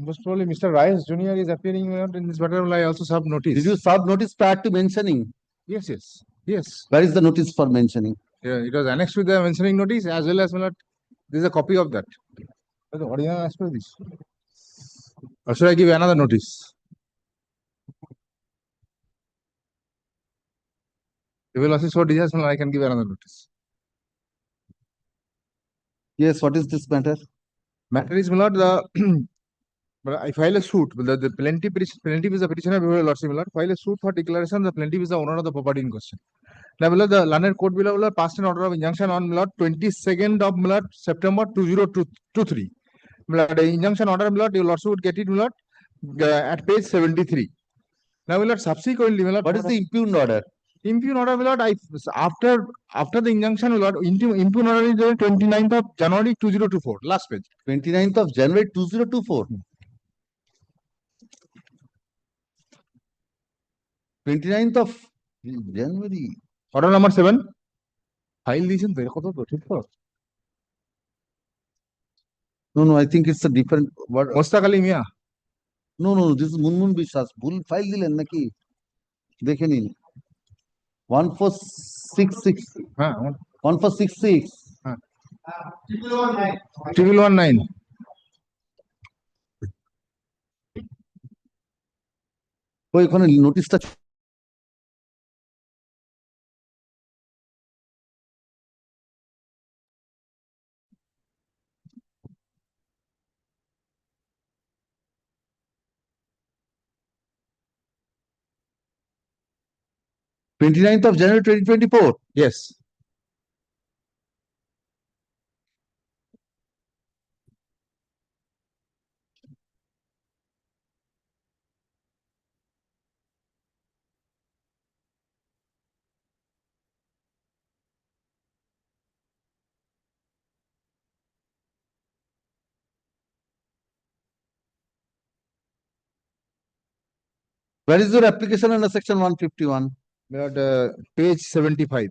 S18: most probably Mr. Rice Junior is appearing, my lord, in this matter. I also sub notice.
S2: Did you sub notice prior to mentioning?
S18: Yes, yes, yes.
S2: Where is the notice for mentioning?
S18: Yeah, it was annexed with the mentioning notice as well as, my lord, this is a copy of that. The original as per this. Or should I give another notice? If you will assist for disaster, I can give another notice.
S2: Yes, what is this matter?
S18: Matter is, my lord, the but I file a suit. The plaintiff is the petitioner before your lordship, my lord. File a suit for declaration. The plaintiff is the owner of the property in question. Now, my lord, the learned court below, my lord, passed an order of injunction on, my lord, 22nd of, my lord, September 2023. My lord, the injunction order, my lord, your lordship would get it, my lord, at page 73. Now, my lord, subsequently, my lord,
S2: what is the impugned order?
S18: Impugned order, my lord, after the injunction, my lord, impugned order is the 29th of January 2024. Last page.
S2: 29th of January 2024. 29th of January.
S18: Order number 7. File দিয়েছেন তো এটা কত তো ঠিক তো
S2: No, I think it's a different word.
S18: Mostak Ali Mia
S2: No, this is Munmun Bishwas. ভুল file দিলেন নাকি? দেখে নিন। 1466.
S18: হ্যাঁ
S2: 1466.
S18: হ্যাঁ 1119
S2: ওইখানে নোটিশটা Twenty-ninth of January 2024.
S18: Yes.
S2: Where is your application under section 151?
S18: Page 75.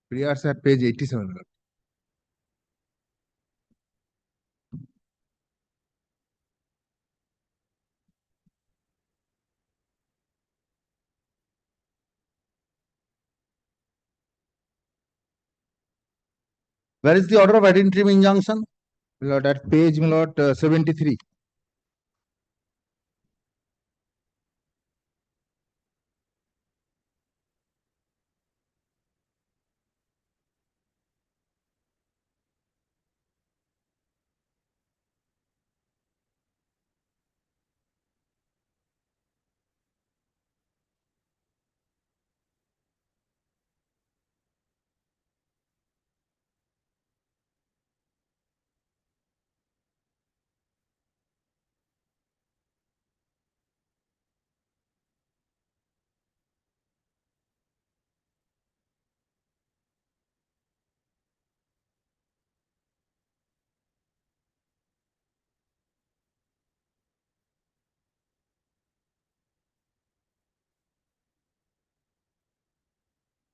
S18: Prayers at page 87.
S2: Where is the order of ad interim injunction?
S18: Lord, at page 73.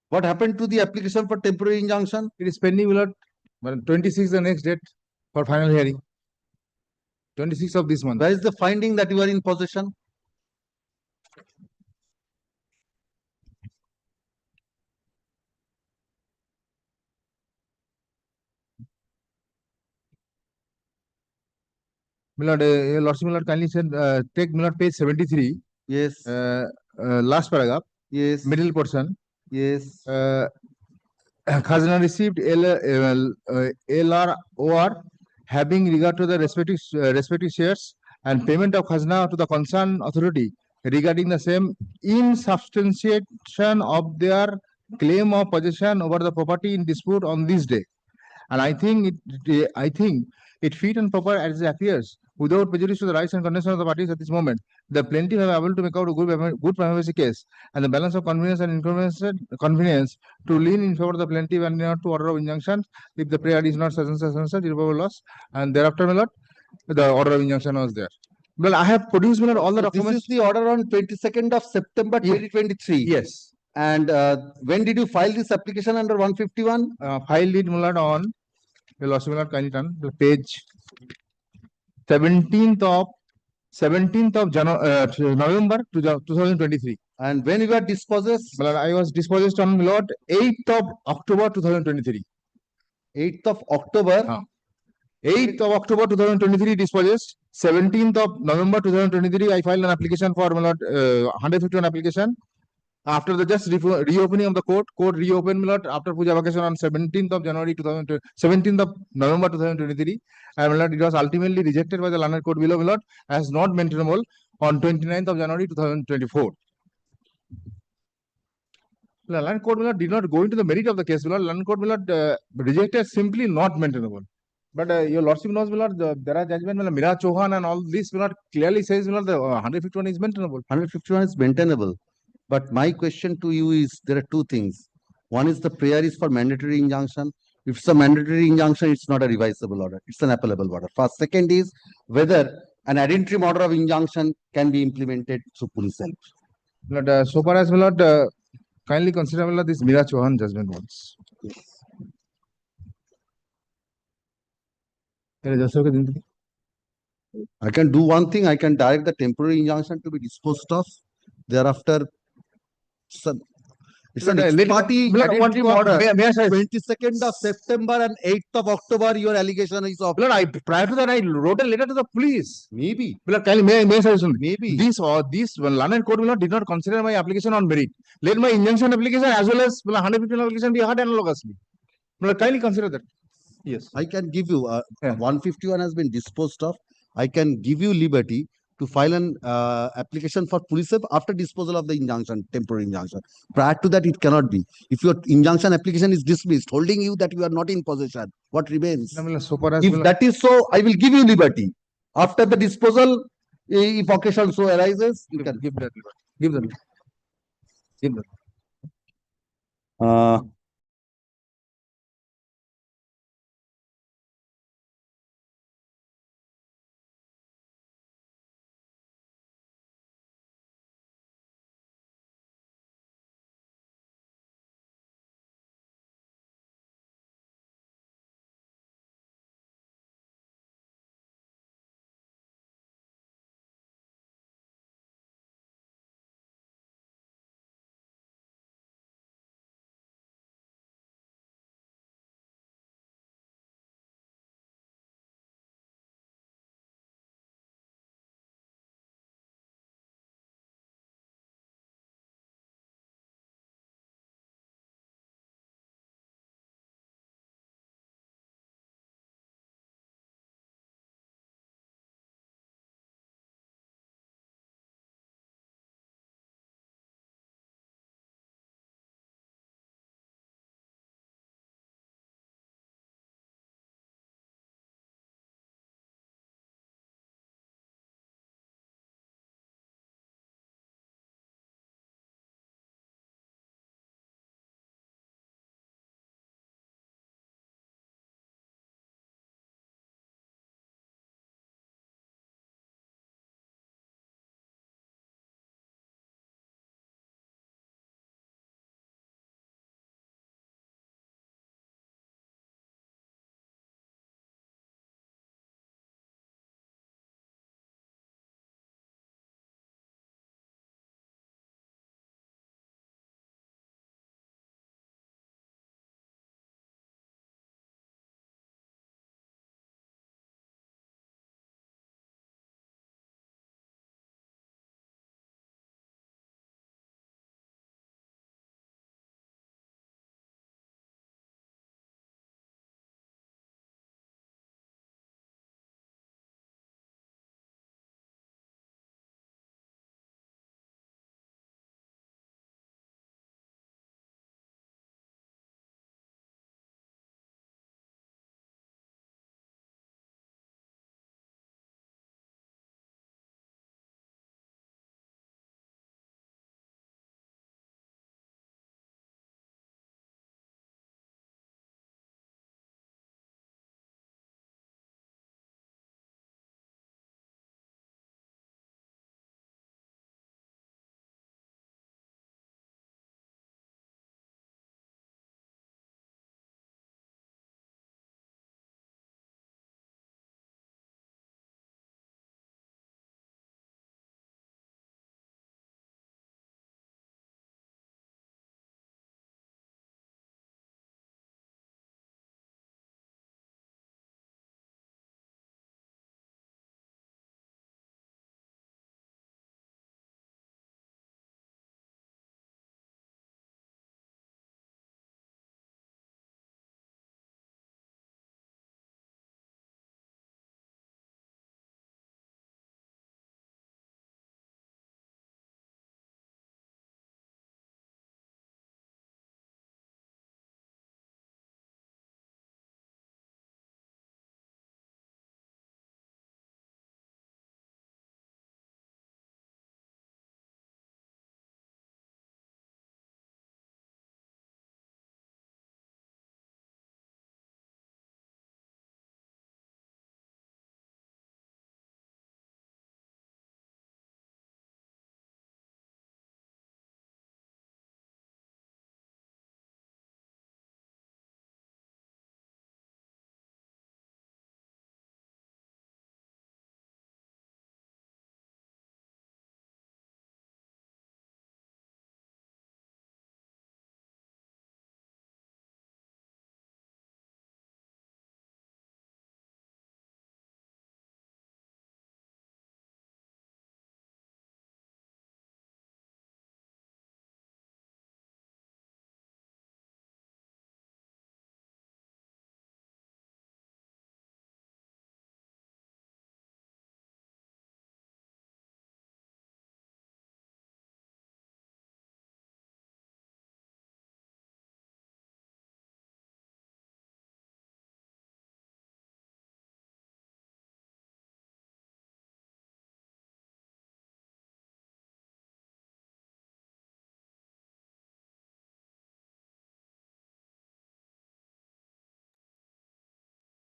S2: What happened to the application for temporary injunction?
S18: It is pending, my lord. 26 the next date for final hearing. 26th of this month.
S2: Where is the finding that you are in possession?
S18: My lord, your lordship, my lord, kindly said, take, my lord, page 73.
S2: Yes.
S18: Last paragraph.
S2: Yes.
S18: Middle portion.
S2: Yes.
S18: Khazana received LROR having regard to the respective shares and payment of Khazana to the concerned authority regarding the same in substantiation of their claim of possession over the property in dispute on this day. And I think it fit and proper as it appears, without prejudice to the rights and conditions of the parties at this moment. The plaintiff have able to make out a good prima facie case, and the balance of convenience and convenience to lean in favor of the plaintiff and not to order of injunction if the prayer is not such and such irreparable loss. And thereafter, my lord, the order of injunction was there. Well, I have produced, my lord, all the documents.
S2: This is the order on 22nd of September 2023.
S18: Yes.
S2: And when did you file this application under 151?
S18: Filed it, my lord, on your lordship, my lord, kindly turn the page 17th of November 2023.
S2: And when you were dispossessed?
S18: Well, I was dispossessed on, my lord, 8th of October 2023.
S2: 8th of October?
S18: 8th of October 2023 dispossessed. 17th of November 2023, I filed an application for, my lord, 151 application. After the just reopening of the court reopened, my lord, after puja vacation on 17th of January 2020, 17th of November 2023, and my lord, it was ultimately rejected by the learned court below, my lord, as not maintainable on 29th of January 2024. The learned court, my lord, did not go into the merit of the case, my lord. Learned court, my lord, rejected simply not maintainable. But your lordship knows, my lord, there are judgment, my lord, Mira Chauhan and all this, my lord, clearly says, my lord, the 151 is maintainable.
S2: 151 is maintainable. But my question to you is, there are two things. One is the prayer is for mandatory injunction. If it's a mandatory injunction, it's not a revisable order. It's an appellable order. First, second is whether an ad interim order of injunction can be implemented through police help.
S18: But so far as, my lord, kindly consider, my lord, this Mira Chauhan judgment once.
S2: Yes. I can do one thing. I can direct the temporary injunction to be disposed of. Thereafter, it's an ex parte ad interim order. 22nd of September and 8th of October, your allegation is of.
S18: Prior to that, I wrote a letter to the police.
S2: Maybe.
S18: Maybe. This London court did not consider my application on merit. Let my injunction application as well as 115 application be heard analogously. Kindly consider that. Yes.
S2: I can give you 151 has been disposed of. I can give you liberty to file an application for police help after disposal of the injunction, temporary injunction. Prior to that, it cannot be. If your injunction application is dismissed, holding you that you are not in possession, what remains? If that is so, I will give you liberty. After the disposal, if occasion so arises, you can
S18: give that liberty. Give them.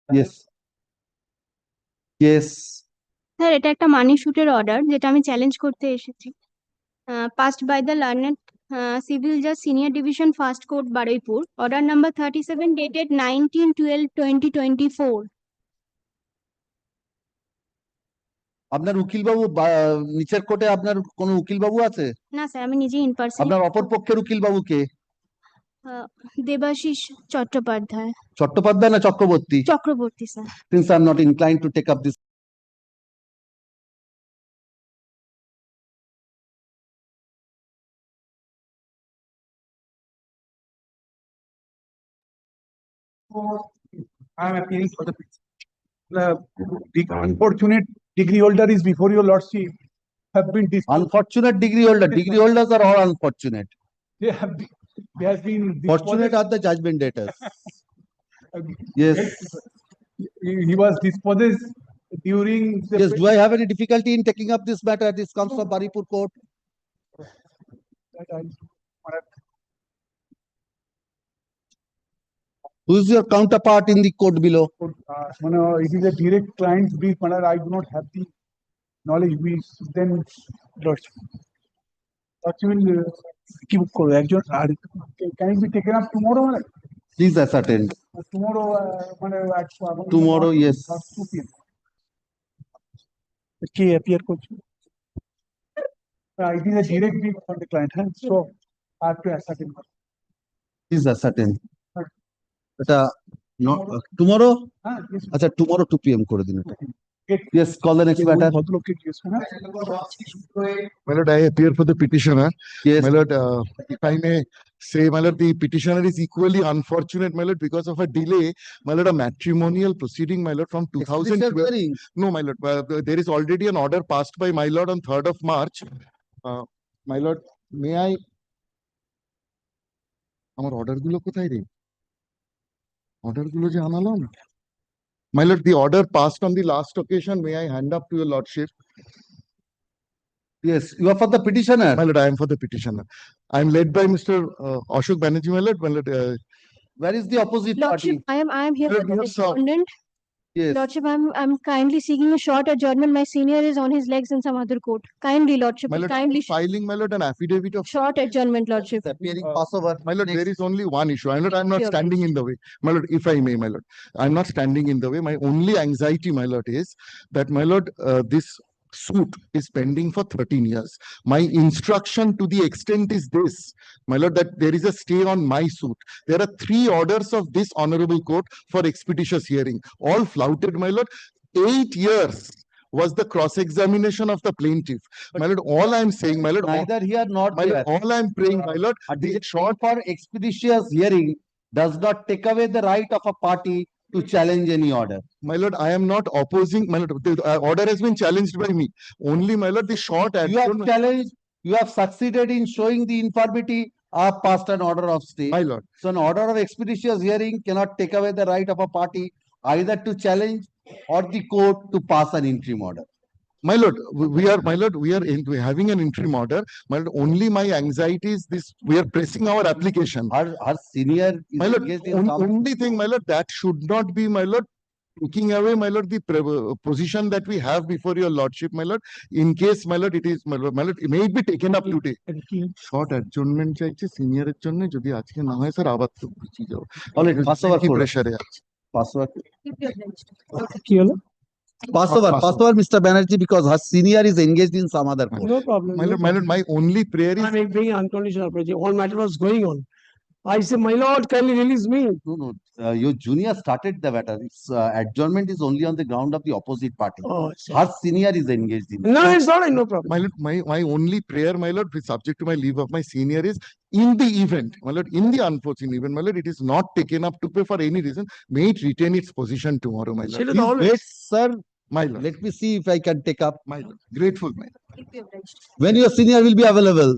S2: Yes. Yes.
S4: Sir এটা একটা মানি শুটের order যেটা আমি challenge করতে এসেছি passed by the learned civil জাজ senior division first court Baruipur order number 37 dated 19/12/2024
S2: আপনার উকিল বাবু নিচের কোর্টে আপনার কোন উকিল বাবু আছে?
S4: না স্যার আমি নিজে ইন পার্সন
S2: আপনার অপর পক্ষের উকিল বাবু কে?
S4: দেবাশিস চট্টোপাধ্যায়
S2: চট্টোপাধ্যায় না Chakraborty?
S4: Chakraborty sir
S2: Since I'm not inclined to take up this.
S21: I am appealing for the unfortunate degree holder is before your lordship have been
S2: Unfortunate degree holder. Degree holders are all unfortunate.
S21: they have been, they has been
S2: Fortunate are the judgment debtors. Yes.
S21: he was dispossessed during the
S2: Yes. Do I have any difficulty in taking up this matter? This comes from Baripur Court. Who is your counterpart in the court below?
S21: it is a direct client brief, but I do not have the knowledge. We then lordship. Lordship will can it be taken up tomorrow?
S2: Please ascertain.
S21: Tomorrow,
S2: Tomorrow, yes.
S21: 2 p.m. Okay, appear coach. It is a direct brief from the client, so I have to ascertain.
S2: Please ascertain. No, tomorrow?
S21: Yes.
S2: Acha, tomorrow 2 p.m. করে দিন এটা. Yes, call the next matter.
S5: My lord, I appear for the petitioner.
S2: Yes.
S5: My lord, if I may say, my lord, the petitioner is equally unfortunate, my lord, because of a delay. My lord, a matrimonial proceeding, my lord, from 2012. No, my lord, there is already an order passed by my lord on 3rd of March. My lord, may I? আমার order গুলো কোথায় রে? Order গুলো যে আনালাম। My lord, the order passed on the last occasion, may I hand up to your lordship?
S2: Yes, you are for the petitioner.
S5: My lord, I am for the petitioner. I am led by Mr. Ashok Banerjee, my lord. My lord,
S2: where is the opposite
S4: Lordship,
S2: party?
S4: I am here for the respondent.
S2: Yes.
S4: Lordship, I'm kindly seeking a short adjournment. My senior is on his legs in some other court. Kindly, Lordship,
S5: my lord,
S4: kindly
S5: filing, my lord, an affidavit of
S4: short adjournment, Lordship.
S2: Appearing Passover.
S5: My lord, there is only one issue. I'm not standing in the way. My lord, if I may, my lord, I'm not standing in the way. My only anxiety, my lord, is that, my lord, this suit is pending for 13 years. My instruction to the extent is this, my lord, that there is a stay on my suit. There are 3 orders of this honorable court for expeditious hearing, all flouted, my lord. 8 years was the cross-examination of the plaintiff. My lord, all I'm saying, my lord,
S2: neither here nor
S5: my
S2: there.
S5: lord, all I'm praying, my lord,
S2: the short for expeditious hearing does not take away the right of a party to challenge any order.
S5: My lord, I am not opposing, my lord, the order has been challenged by me. Only, my lord, the short
S2: You have challenged, you have succeeded in showing the infirmity of passed an order of stay.
S5: My lord.
S2: So an order of expeditious hearing cannot take away the right of a party either to challenge or the court to pass an interim order.
S5: My lord, we are having an interim order. My lord, only my anxiety is this: we are pressing our application.
S2: Our senior,
S5: my lord, only thing, my lord, that should not be, my lord, taking away, my lord, the position that we have before your lordship, my lord. In case, my lord, it is, my lord, it may be taken up today. Short adjournment চাইছে সিনিয়রের জন্য, যদি আজকে না হয় sir আবার তো পিছিয়ে যাব।
S2: অলরেডি পাসওভার
S5: কি প্রেসারে আছে?
S2: পাসওভার
S21: কি হলো?
S2: Passover, Mr. Banerjee, because her senior is engaged in some other court.
S21: No problem.
S5: My lord, my only prayer is
S17: I'm being unconditional apology. All matter was going on. I say, my lord, kindly release me.
S2: No. Your junior started the matter. Its adjournment is only on the ground of the opposite party.
S17: Oh,
S2: her senior is engaged in.
S17: No, it's not. No problem.
S5: My lord, my only prayer, my lord, subject to my leave of my senior, is in the event, my lord, in the unforeseen event, my lord, it is not taken up to pay for any reason, may it retain its position tomorrow, my lord.
S2: Please wait, sir.
S5: My lord.
S2: Let me see if I can take up.
S5: My lord. Grateful, my lord.
S2: When your senior will be available.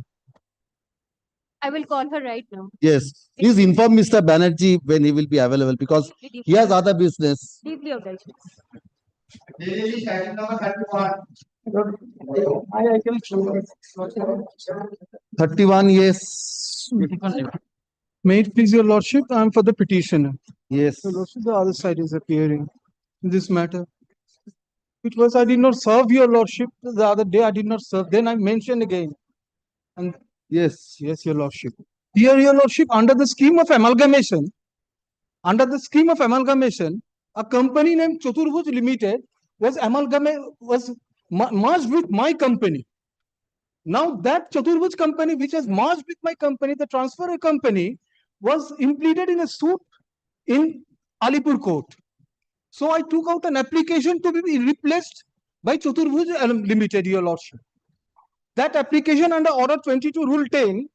S4: I will call her right now.
S2: Yes. Please inform Mr. Banerjee when he will be available because he has other business.
S4: Deeply obliged.
S2: 31, yes.
S21: May it please your lordship, I am for the petitioner.
S2: Yes.
S6: Your Lordship, the other side is appearing in this matter. It was, I did not serve your Lordship the other day, I did not serve, then I mentioned again. And
S2: yes,
S6: your Lordship. Here, your Lordship, under the scheme of amalgamation, a company named Chaturbhuj Limited was merged with my company. Now that Chaturbhuj company, which has merged with my company, the transfer company, was implemented in a suit in Alipur court. So I took out an application to be replaced by Chaturbhuj Limited, your Lordship. That application under Order 22, Rule 10,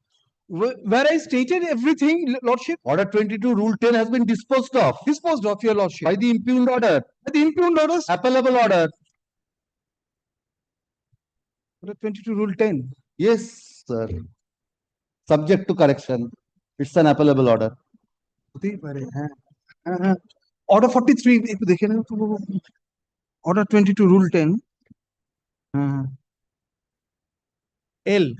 S6: where I stated everything, Lordship.
S2: Order 22, Rule 10 has been disposed of.
S6: Disposed of, your Lordship.
S2: By the impugned order.
S6: By the impugned orders.
S2: Appellable order.
S6: Order 22, Rule 10.
S2: Yes, sir. Subject to correction. It's an appellable order.
S6: Order 43, if they can, Order 22, Rule 10. L.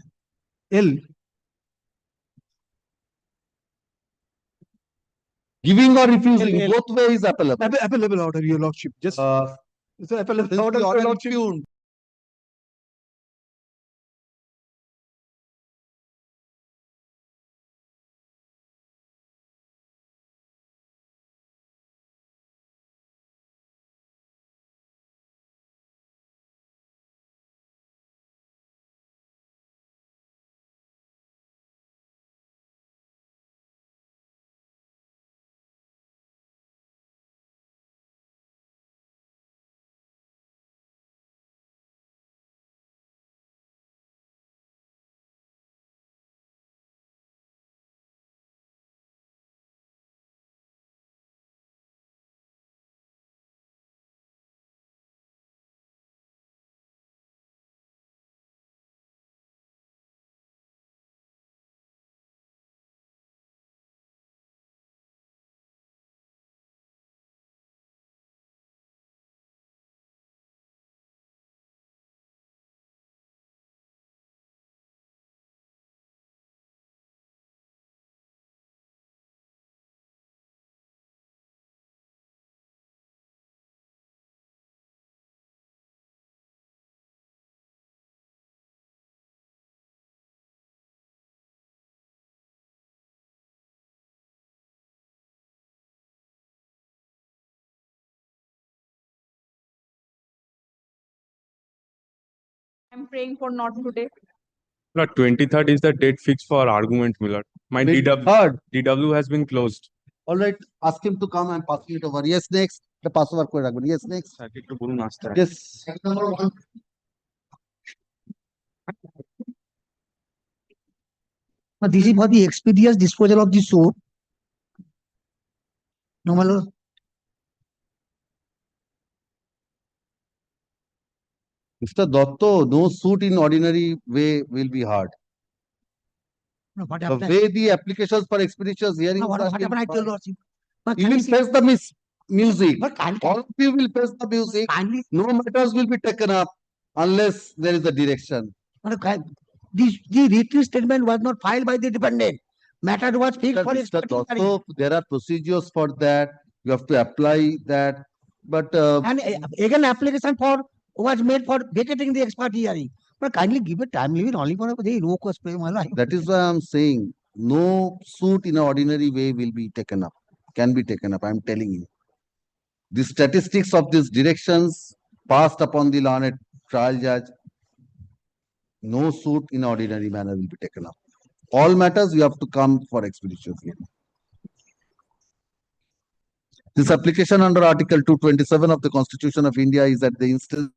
S2: Giving or refusing, both ways appellable.
S6: Appellable order, your Lordship. Just it's an appellable order,
S2: the order
S6: your Lordship.
S2: impugned.
S7: I'm praying for not today.
S19: Lord, 23rd is the date fixed for argument, my lord. My DW has been closed.
S2: All right, ask him to come and pass it over. Yes, next. The password code. Yes, next. Yes.
S20: This is for the expeditious disposal of the suit. No, my lord.
S2: Mr. Dotto, no suit in ordinary way will be heard.
S20: No, what
S2: The
S20: happened?
S2: way the applications for expeditious hearings
S20: No, what
S2: are
S20: happened? I tell
S2: filed,
S20: Lordship. But
S2: you
S20: can
S2: will
S20: you
S2: face the music.
S20: But
S2: All of you will face the music. No matters will be taken up unless there is a direction.
S20: The written statement was not filed by the defendant. Matter was fixed for
S2: Mr.
S20: expeditious hearing.
S2: Dotto, there are procedures for that. You have to apply that. But
S20: And again, application was made for vacating the expert hearing. But kindly give a time limit only for the low cost pay my life.
S2: that is why I'm saying no suit in an ordinary way will be taken up, can be taken up. I'm telling you. The statistics of these directions passed upon the learned trial judge, no suit in ordinary manner will be taken up. All matters you have to come for expeditious hearing. This application under Article 227 of the Constitution of India is at the instance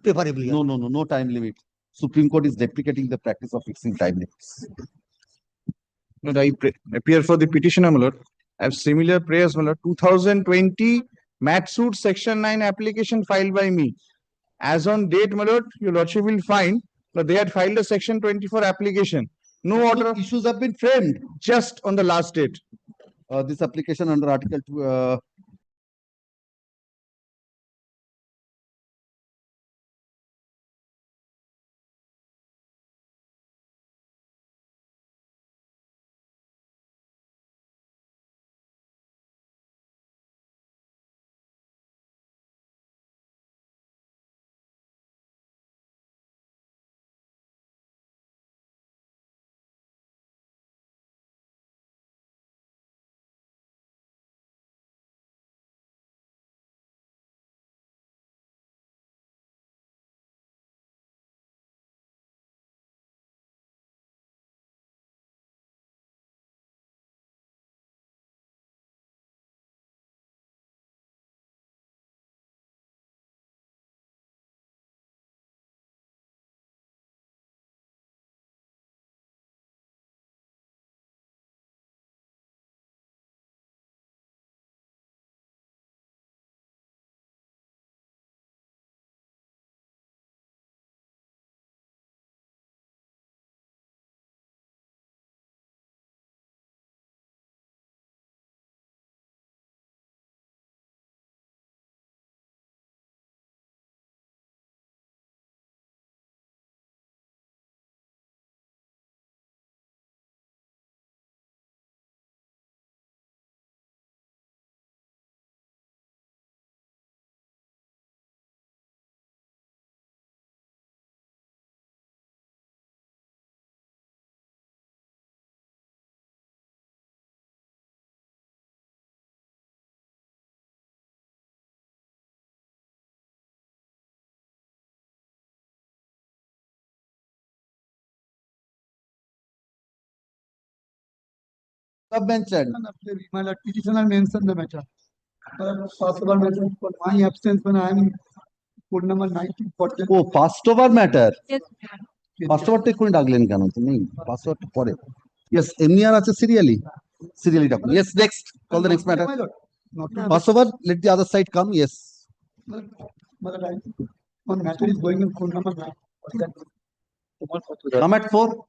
S20: Preferably.
S2: No, no, no, no time limit. Supreme Court is deprecating the practice of fixing time limits.
S3: No, I appear for the petitioner, my lord. I have similar prayers, my lord. 2020 Mat Suit Section 9 application filed by me. As on date, my lord, your lordship will find that they had filed a Section 24 application. No order.
S2: Issues have been framed.
S3: Just on the last date.
S2: This application under Article 2, mentioned.
S22: My lord, petitioner mentioned the matter. Possible matter for my absence when I am in code number 1940.
S2: Oh, passed over matter.
S14: Yes.
S2: Passed over তে কোন ডাকলেন কেন তুমি? Passed over পরে. Yes, এমনি আর আছে serially. Serially ডাকুন. Yes, next. Call the next matter. Pass over, let the other side come. Yes.
S22: One matter is going in code number 9.
S2: Come at 4.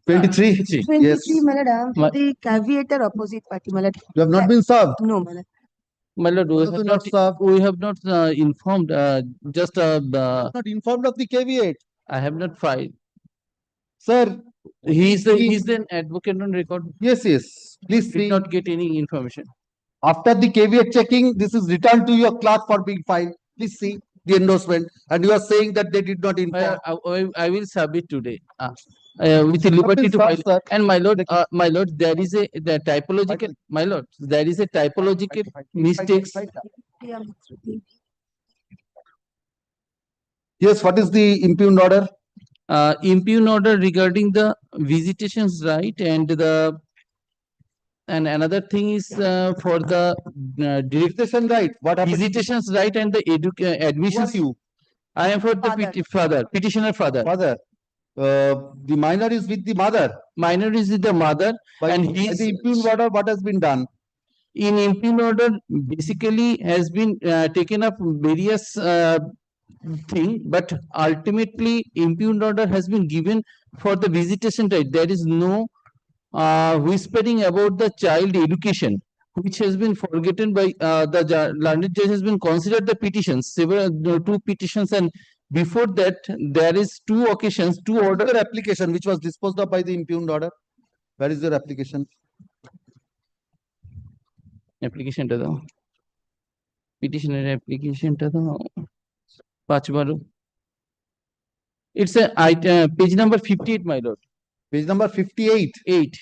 S2: 23. Yes.
S14: 23, my lord, I am for the caveator opposite party, my lord.
S2: You have not been served.
S14: No, my lord.
S23: My lord, we have not informed, just
S2: Not informed of the caveat.
S23: I have not filed.
S2: Sir,
S23: He's an advocate on record.
S2: yes, yes. Please
S23: Did
S2: see.
S23: not get any information.
S2: After the caveat checking, this is returned to your clerk for being filed. Please see the endorsement. And you are saying that they did not inform.
S23: I will submit today. With the liberty to file. And my lord, there is the typological, my lord, there is a typological mistakes.
S2: Yes, what is the impugned order?
S23: Impugned order regarding the visitations right and another thing is for the
S2: Visitation right. What happened?
S23: visitations right and the admissions.
S2: You.
S23: I am for the petitioner father.
S2: Father. The minor is with the mother.
S23: Minor is with the mother, and
S2: By the impugned order, what has been done?
S23: in impugned order basically has been taken up various thing, but ultimately impugned order has been given for the visitation right. There is no whispering about the child education, which has been forgotten by the learned judge has been considered the petitions, two petitions, and before that there is two occasions, two order
S2: application which was disposed of by the impugned order. Where is your application?
S23: application টা দাও, petitioner application টা দাও 5 It's a page number 58, my lord.
S2: Page number 58.
S23: 8.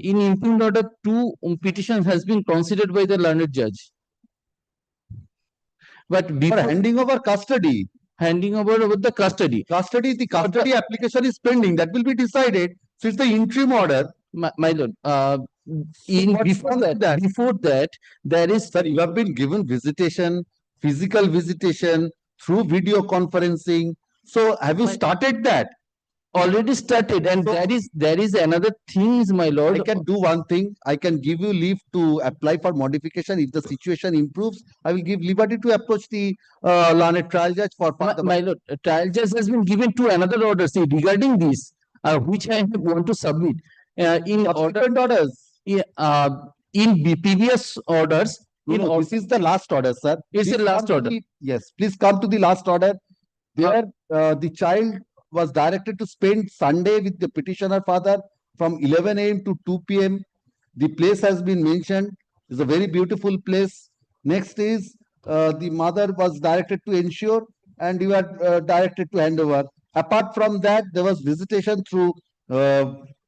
S23: In impugned order, two petitions has been considered by the learned judge. But
S2: For
S23: before
S2: handing over custody.
S23: handing over the custody.
S2: The custody application is pending. That will be decided. So it's the interim order.
S23: My lord, before that, there is.
S2: Sir, you have been given visitation, physical visitation through video conferencing. So have you started that?
S23: Already started, and there is another thing, my lord.
S2: I can do one thing. I can give you leave to apply for modification. If the situation improves, I will give liberty to approach the learned trial judge for further.
S23: My lord, trial judge has been given to another order, see, regarding this, which I want to submit in
S2: orders.
S23: In previous orders.
S2: This is the last order, sir.
S23: It's the last order.
S2: Yes, please come to the last order. There, the child was directed to spend Sunday with the petitioner father from 11 a.m. to 2 p.m. The place has been mentioned. It's a very beautiful place. Next is the mother was directed to ensure, and you are directed to hand over. Apart from that, there was visitation through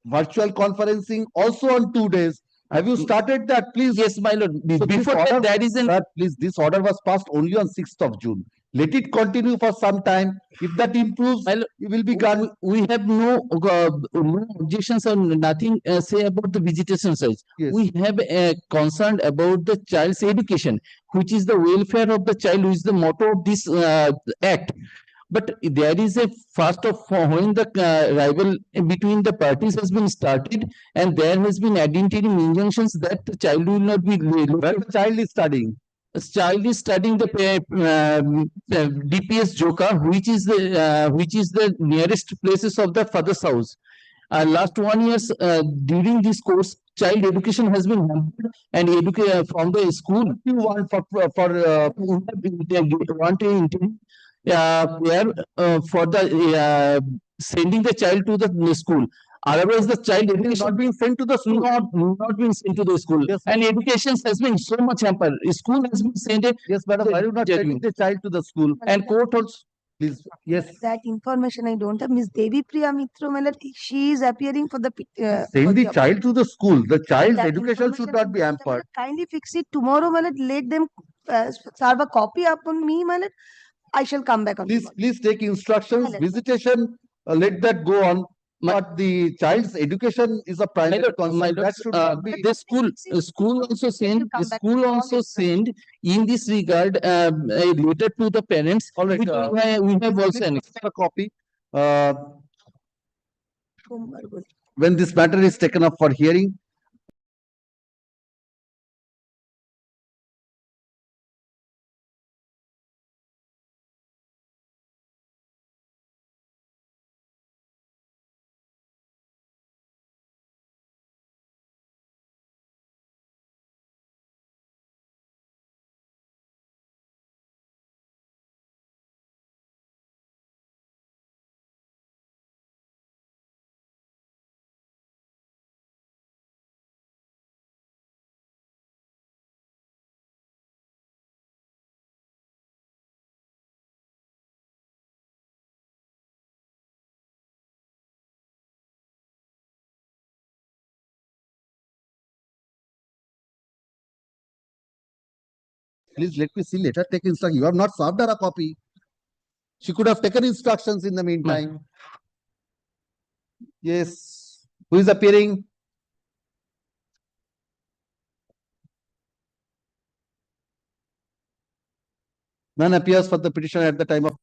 S2: virtual conferencing also on 2 days. Have you started that, please?
S23: Yes, my lord.
S2: So
S23: Before
S2: order,
S23: that, there is an.
S2: Sir, please, this order was passed only on 6th of June. Let it continue for some time. If that improves, it will be gone.
S23: We have no objections or nothing say about the visitation size.
S2: Yes.
S23: We have a concern about the child's education, which is the welfare of the child, which is the motto of this act. But there is a first of when the rival between the parties has been started, and there has been identity injunctions that the child will not be.
S2: Where the child is studying?
S23: The child is studying the DPS Joka, which is the nearest places of the father's house. Last 1 year, during this course, child education has been hampered, and from the school.
S2: You want
S23: for the sending the child to the school. Otherwise, the child education
S2: not being sent to the school.
S23: Not being sent to the school.
S2: Yes,
S23: and education has been so much hampered. School has been sent.
S2: Yes, madam. Why are you not sending the child to the school?
S23: And court also.
S2: Please, yes.
S14: That information I don't have. Miss Devi Priya Mitro, she is appearing for the.
S2: Send the child to the school. The child's
S14: That
S2: education should not be hampered.
S14: Kindly fix it tomorrow, let them serve a copy upon me, I shall come back on.
S2: Please take instructions. Visitation, let that go on. But the child's education is a primary concern. That should not be.
S23: The school also send in this regard a letter to the parents.
S2: All right,
S23: we have also
S2: a copy. When this matter is taken up for hearing, please let me see later. Take instruction. You have not served her a copy. She could have taken instructions in the meantime. Yes. Who is appearing? None appears for the petitioner at the time of.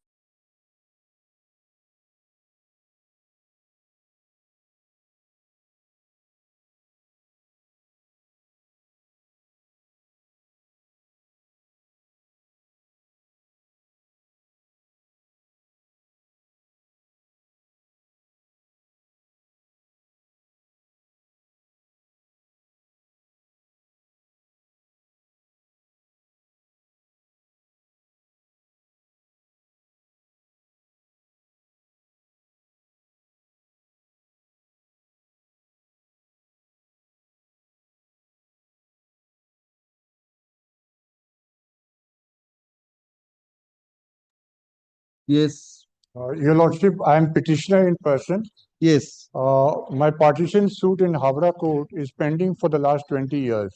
S2: Yes.
S8: Your Lordship, I am petitioner in person.
S2: Yes.
S8: My partition suit in Havra Court is pending for the last 20 years.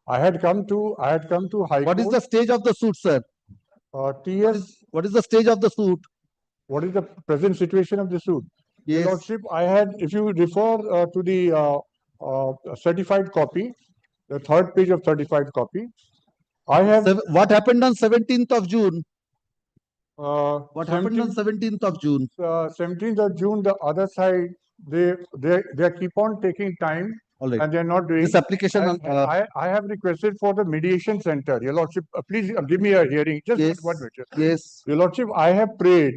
S8: I had come to High Court.
S2: What is the stage of the suit, sir?
S8: TS,
S2: What is the stage of the suit?
S8: what is the present situation of the suit? Your
S2: Yes.
S8: Lordship, I had, if you refer to the certified copy, the third page of certified copy, I have.
S2: What happened on 17th of June?
S8: What
S2: happened on 17th of June?
S8: 17th of June, the other side, they keep on taking time.
S2: All right.
S8: And they're not doing.
S2: This application on,
S8: I have requested for the mediation center. Your Lordship, please give me a hearing. Just
S2: Yes.
S8: one minute.
S2: Yes.
S8: Your Lordship, I have prayed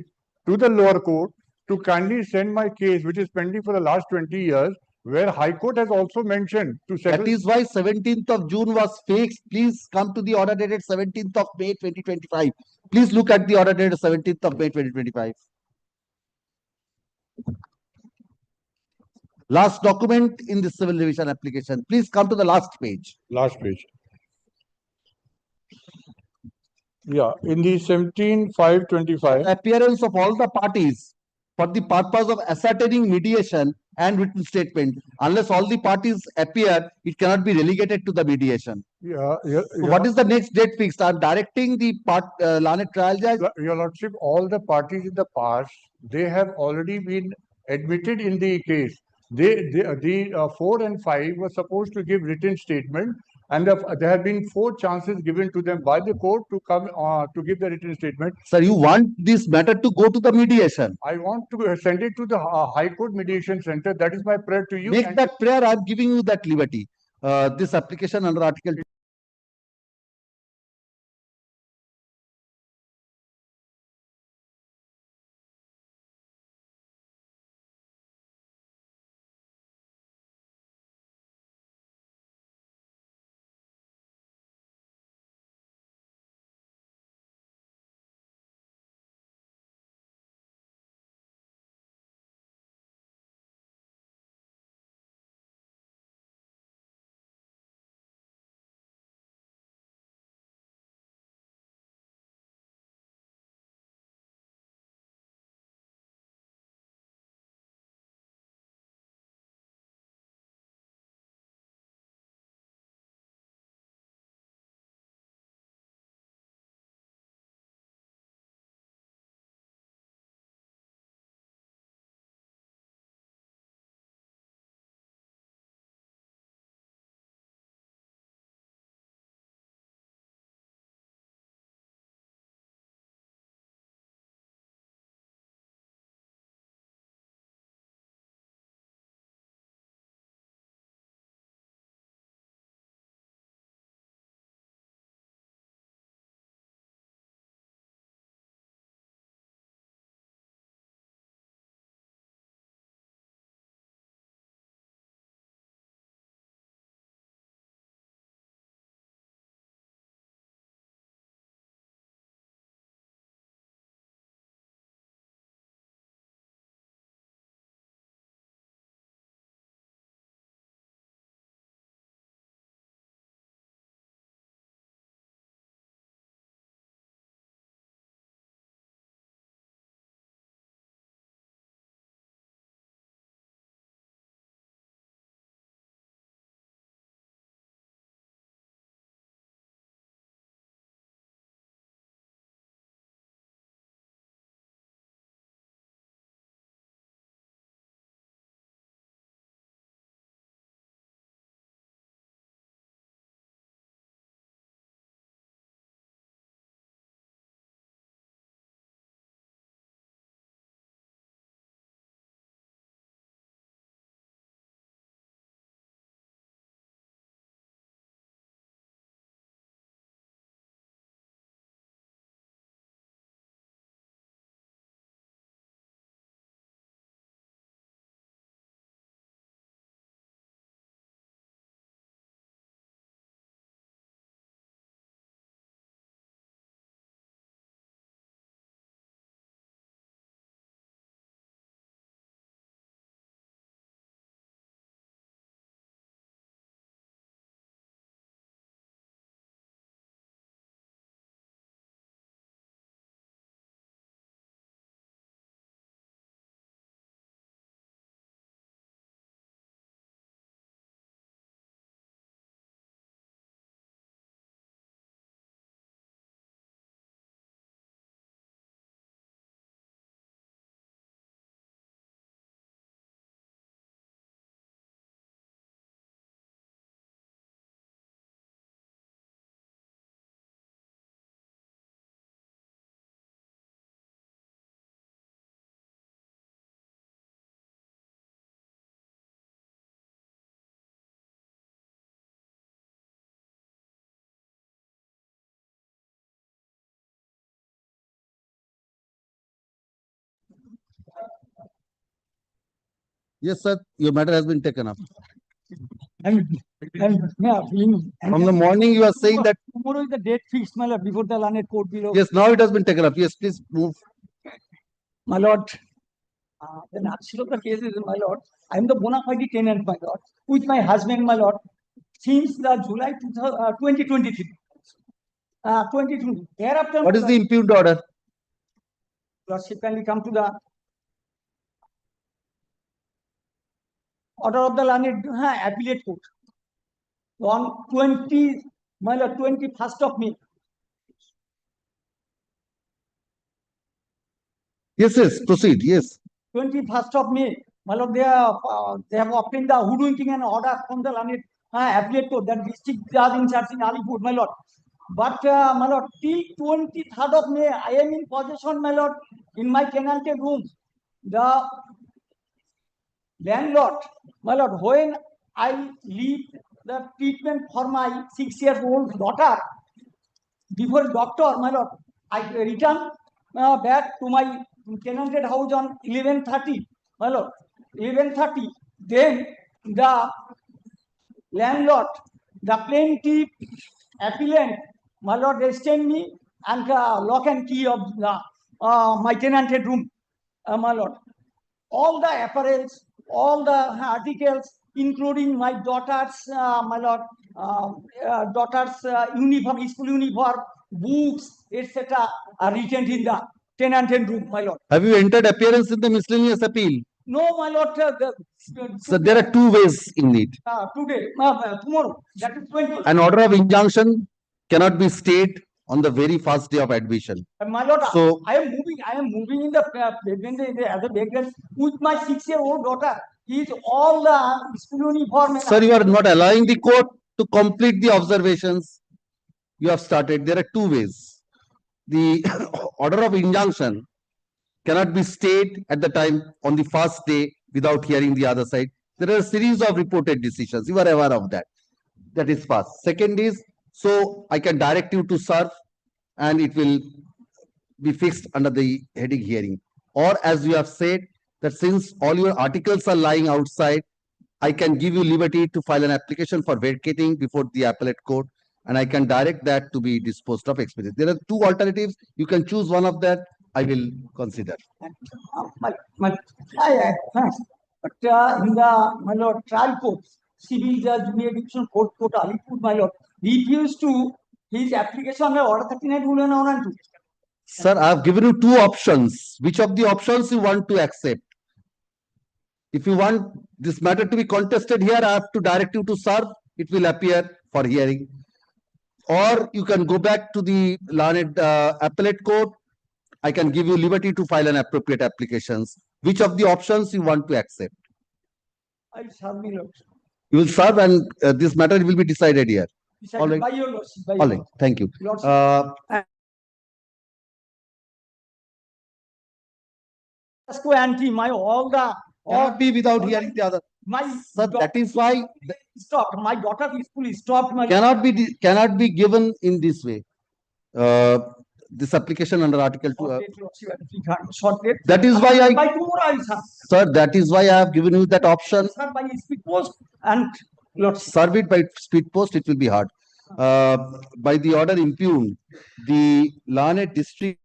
S8: to the lower court to kindly send my case, which is pending for the last 20 years, where High Court has also mentioned to settle.
S2: That is why 17th of June was fixed. Please come to the order dated 17th of May 2025. Please look at the order dated 17th of May 2025. Last document in the civil revision application. Please come to the last page.
S8: Last page. Yeah, in the 17/5/25.
S2: Appearance of all the parties for the purpose of ascertaining mediation and written statement. Unless all the parties appear, it cannot be relegated to the mediation.
S8: Yeah,
S2: So what is the next date fixed? I'm directing the learned trial judge.
S8: Your Lordship, all the parties in the past, they have already been admitted in the case. The 4 and 5 were supposed to give written statement, and there have been 4 chances given to them by the court to come to give the written statement.
S2: Sir, you want this matter to go to the mediation?
S8: I want to send it to the High Court Mediation Center. That is my prayer to you.
S2: Make that prayer. I'm giving you that liberty. This application under Article Yes, sir. Your matter has been taken up.
S10: And yeah,
S2: From the morning, you are saying that.
S10: tomorrow is the date fixed, my lord, before the learned court below.
S2: Yes, now it has been taken up. Yes, please move.
S10: My lord, the nature of the case is, my lord, I am the bona fide tenant, my lord, with my husband, my lord, since the July 2023. 22. Thereafter,
S2: What is the impugned order?
S10: Lordship, kindly come to the order of the learned appellate court on 21st of May.
S2: Yes, yes, proceed. Yes.
S10: 21st of May, my lord, they have obtained the hoodwinking and order from the learned appellate court, that district judge in charge in Alipur, my lord. But my lord, till 23rd of May, I am in possession, my lord, in my tenanted room. The landlord, my lord, when I leave the treatment for my 6-year-old daughter, before doctor, my lord, I return back to my tenanted house on 11:30, my lord, 11:30. Then the landlord, the plaintiff, appellant, my lord, restrain me and lock and key of the my tenanted room, my lord. All the apparels, all the articles, including my daughter's, my lord, daughter's uniform, school uniform, books, etc., are retained in the tenanted room, my lord.
S2: Have you entered appearance in the miscellaneous appeal?
S10: No, my lord.
S2: So there are two ways in it.
S10: Today, tomorrow, that is 20.
S2: An order of injunction cannot be stayed on the very first day of admission.
S10: My lord,
S2: So
S10: I am moving in the as a background with my 6-year-old daughter. He is all the school uniform.
S2: sir, you are not allowing the court to complete the observations you have started. There are two ways. The order of injunction cannot be stayed at the time on the first day without hearing the other side. There are a series of reported decisions. You are aware of that. That is first. Second is, so I can direct you to serve and it will be fixed under the heading hearing. Or as you have said, that since all your articles are lying outside, I can give you liberty to file an application for vacating before the appellate court, and I can direct that to be disposed of expedited. There are two alternatives. You can choose one of that. I will consider.
S10: But in the, my lord, trial court, civil judge, jurisdiction court, Alipur, my lord, refused to his application under order 39 rule and 1 and 2.
S2: Sir, I have given you two options. Which of the options you want to accept? If you want this matter to be contested here, I have to direct you to serve. It will appear for hearing. Or you can go back to the learned appellate court. I can give you liberty to file an appropriate applications. Which of the options you want to accept?
S10: I serve, my lord.
S2: You will serve and this matter will be decided here.
S10: Decided
S2: All right.
S10: by your lordship. By
S2: All
S10: your
S2: right.
S10: lordship.
S2: Thank you.
S10: Lordship. Anti my all the
S2: Cannot be without hearing the other.
S10: My
S2: Sir, that is why
S10: stopped. My daughter school is stopped. My
S2: cannot be given in this way. This application under Article 2. That is why I.
S10: By tomorrow I will serve.
S2: Sir, that is why I have given you that option.
S10: Serve by speed post and
S2: serve it by speed post. It will be hard. By the order impugned, the learned district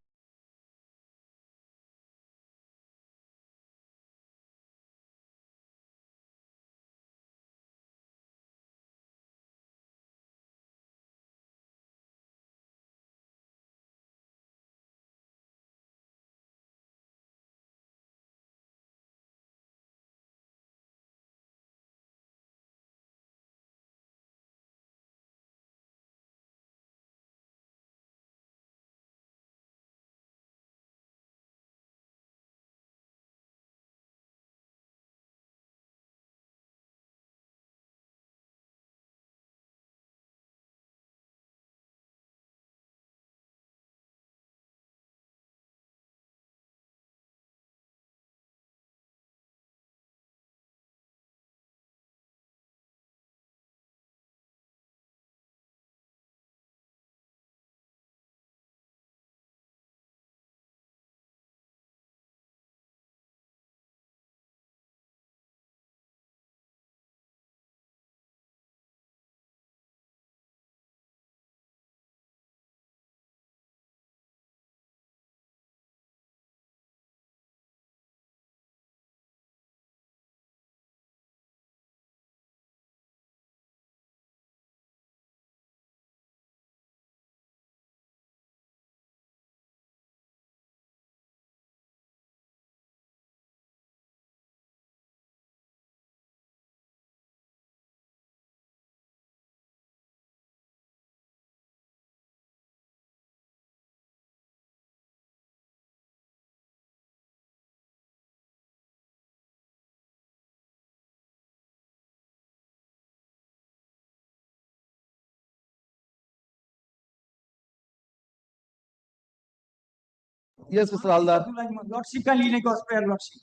S2: Yes, Mr. Haldar.
S10: Lordship can lead a prayer, Lordship.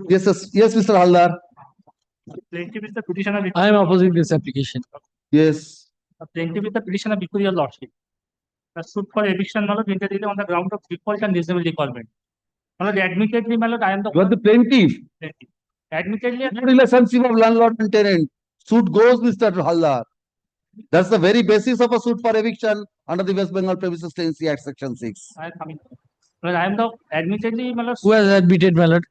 S2: Yes, Mr. Haldar.
S9: Plaintiff is the petitioner.
S17: I am opposing this application.
S2: Yes.
S9: The plaintiff is the petitioner before your lordship. The suit for eviction, my lord, entered on the ground of default and reasonable defaultment. My lord, admittedly, my lord, I am the.
S2: You are the plaintiff.
S9: Plaintiff. Admittedly,
S2: No relationship of landlord and tenant. Suit goes, Mr. Haldar. That's the very basis of a suit for eviction under the West Bengal Premises Tenancy Act, Section 6.
S9: I am coming. Well, I am the admittedly, my lord.
S17: Who has admitted, my lord?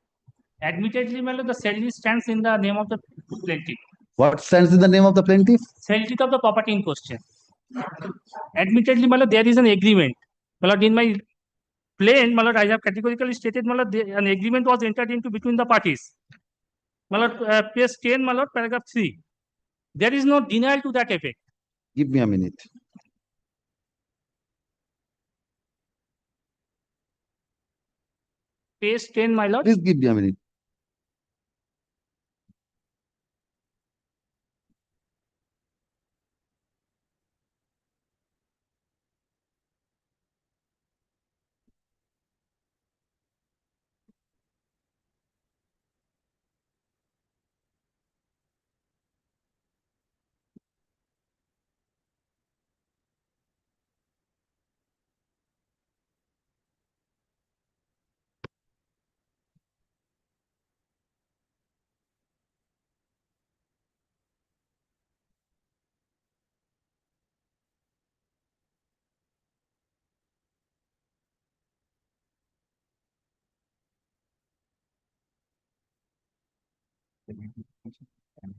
S9: Admittedly, my lord, the cell stands in the name of the plaintiff.
S2: What stands in the name of the plaintiff?
S9: Cell deed of the property in question. Admittedly, my lord, there is an agreement. My lord, in my plain, my lord, I have categorically stated, my lord, an agreement was entered into between the parties. My lord, page 10, my lord, paragraph 3. There is no denial to that effect.
S2: Give me a minute.
S9: Page 10, my lord.
S2: Please give me a minute.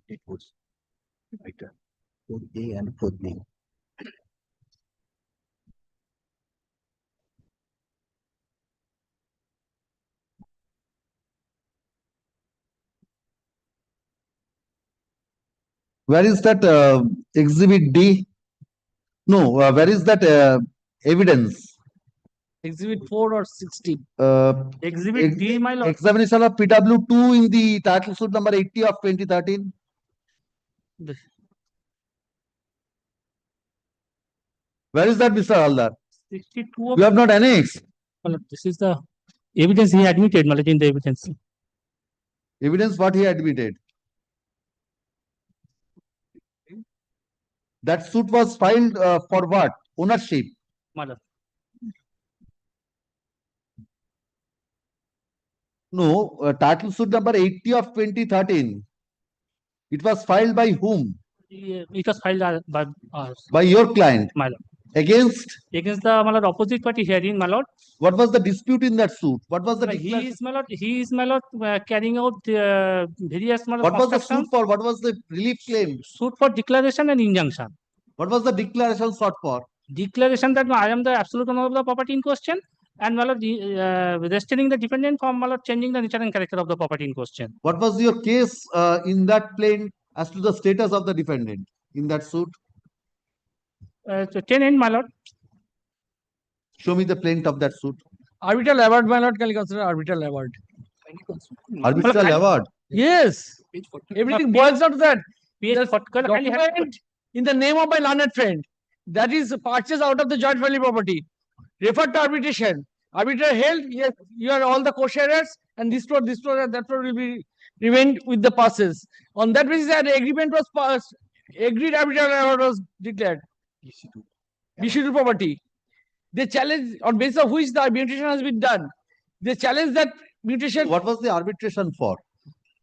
S11: It was right. Code A and code B.
S2: Where is that exhibit D? No, where is that evidence?
S17: Exhibit 4 or 16?
S9: Exhibit D, my lord.
S2: Examination of PW2 in the title suit number 80 of 2013. Where is that, Mr. Haldar?
S9: 62.
S2: You have not annexed.
S9: My lord, this is the evidence he admitted, my lord, in the evidence.
S2: Evidence what he admitted. That suit was filed for what? Ownership.
S9: My lord.
S2: No, title suit number 80 of 2013. It was filed by whom?
S9: It was filed by us.
S2: By your client.
S9: My lord.
S2: Against?
S9: Against the, my lord, opposite party herein, my lord.
S2: What was the dispute in that suit? What was the
S9: He is, my lord, carrying out various, my lord,
S2: What was the
S9: construction.
S2: suit for? What was the relief claim?
S9: Suit for declaration and injunction.
S2: What was the declaration sought for?
S9: Declaration that I am the absolute owner of the property in question, and my lord, restraining the defendant from, my lord, changing the nature and character of the property in question.
S2: What was your case in that plaint as to the status of the defendant in that suit?
S9: Tenant, my lord.
S2: Show me the plaint of that suit.
S17: Arbitral award, my lord, can you consider arbitral award?
S2: Arbitral award?
S17: Yes. Everything boils down to that. Document in the name of my learned friend. That is purchased out of the joint family property. Referred to arbitration. Arbiter held, yes, you are all the co-sharers, and this floor, and that floor will be remained with the passes. On that basis, an agreement was passed. Agreed arbitral award was declared. B-schedule property. They challenge, on basis of which the mutation has been done. They challenge that mutation.
S2: What was the arbitration for?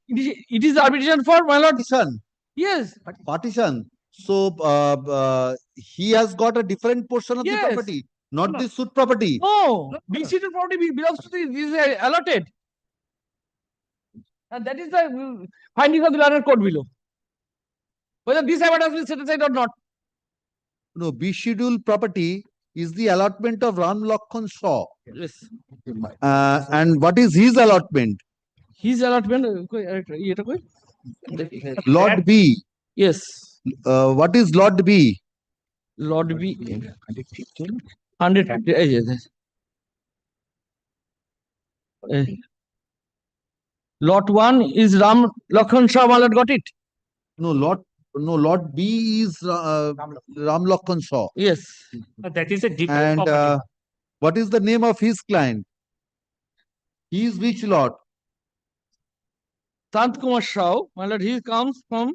S17: It is arbitration for, my lord.
S2: Partition.
S17: Yes.
S2: Partition. So he has got a different portion of the property, not the suit property.
S17: No, B-schedule property belongs to this is allotted. And that is the finding of the learned court below. Whether this award has been set aside or not.
S2: No, B-schedule property is the allotment of Ram Lakhan Shaw.
S17: Yes.
S2: And what is his allotment?
S17: His allotment,
S2: Lot B.
S17: Yes.
S2: What is Lot B?
S17: Lot B. 150. Yes. Lot 1 is Ram Lakhan Shah. Malad got it.
S2: No, Lot B is Ram Lakhan Shaw.
S17: Yes.
S9: That is a different
S2: And what is the name of his client? He is which lot?
S17: Sant Kumar Rao, my lord, he comes from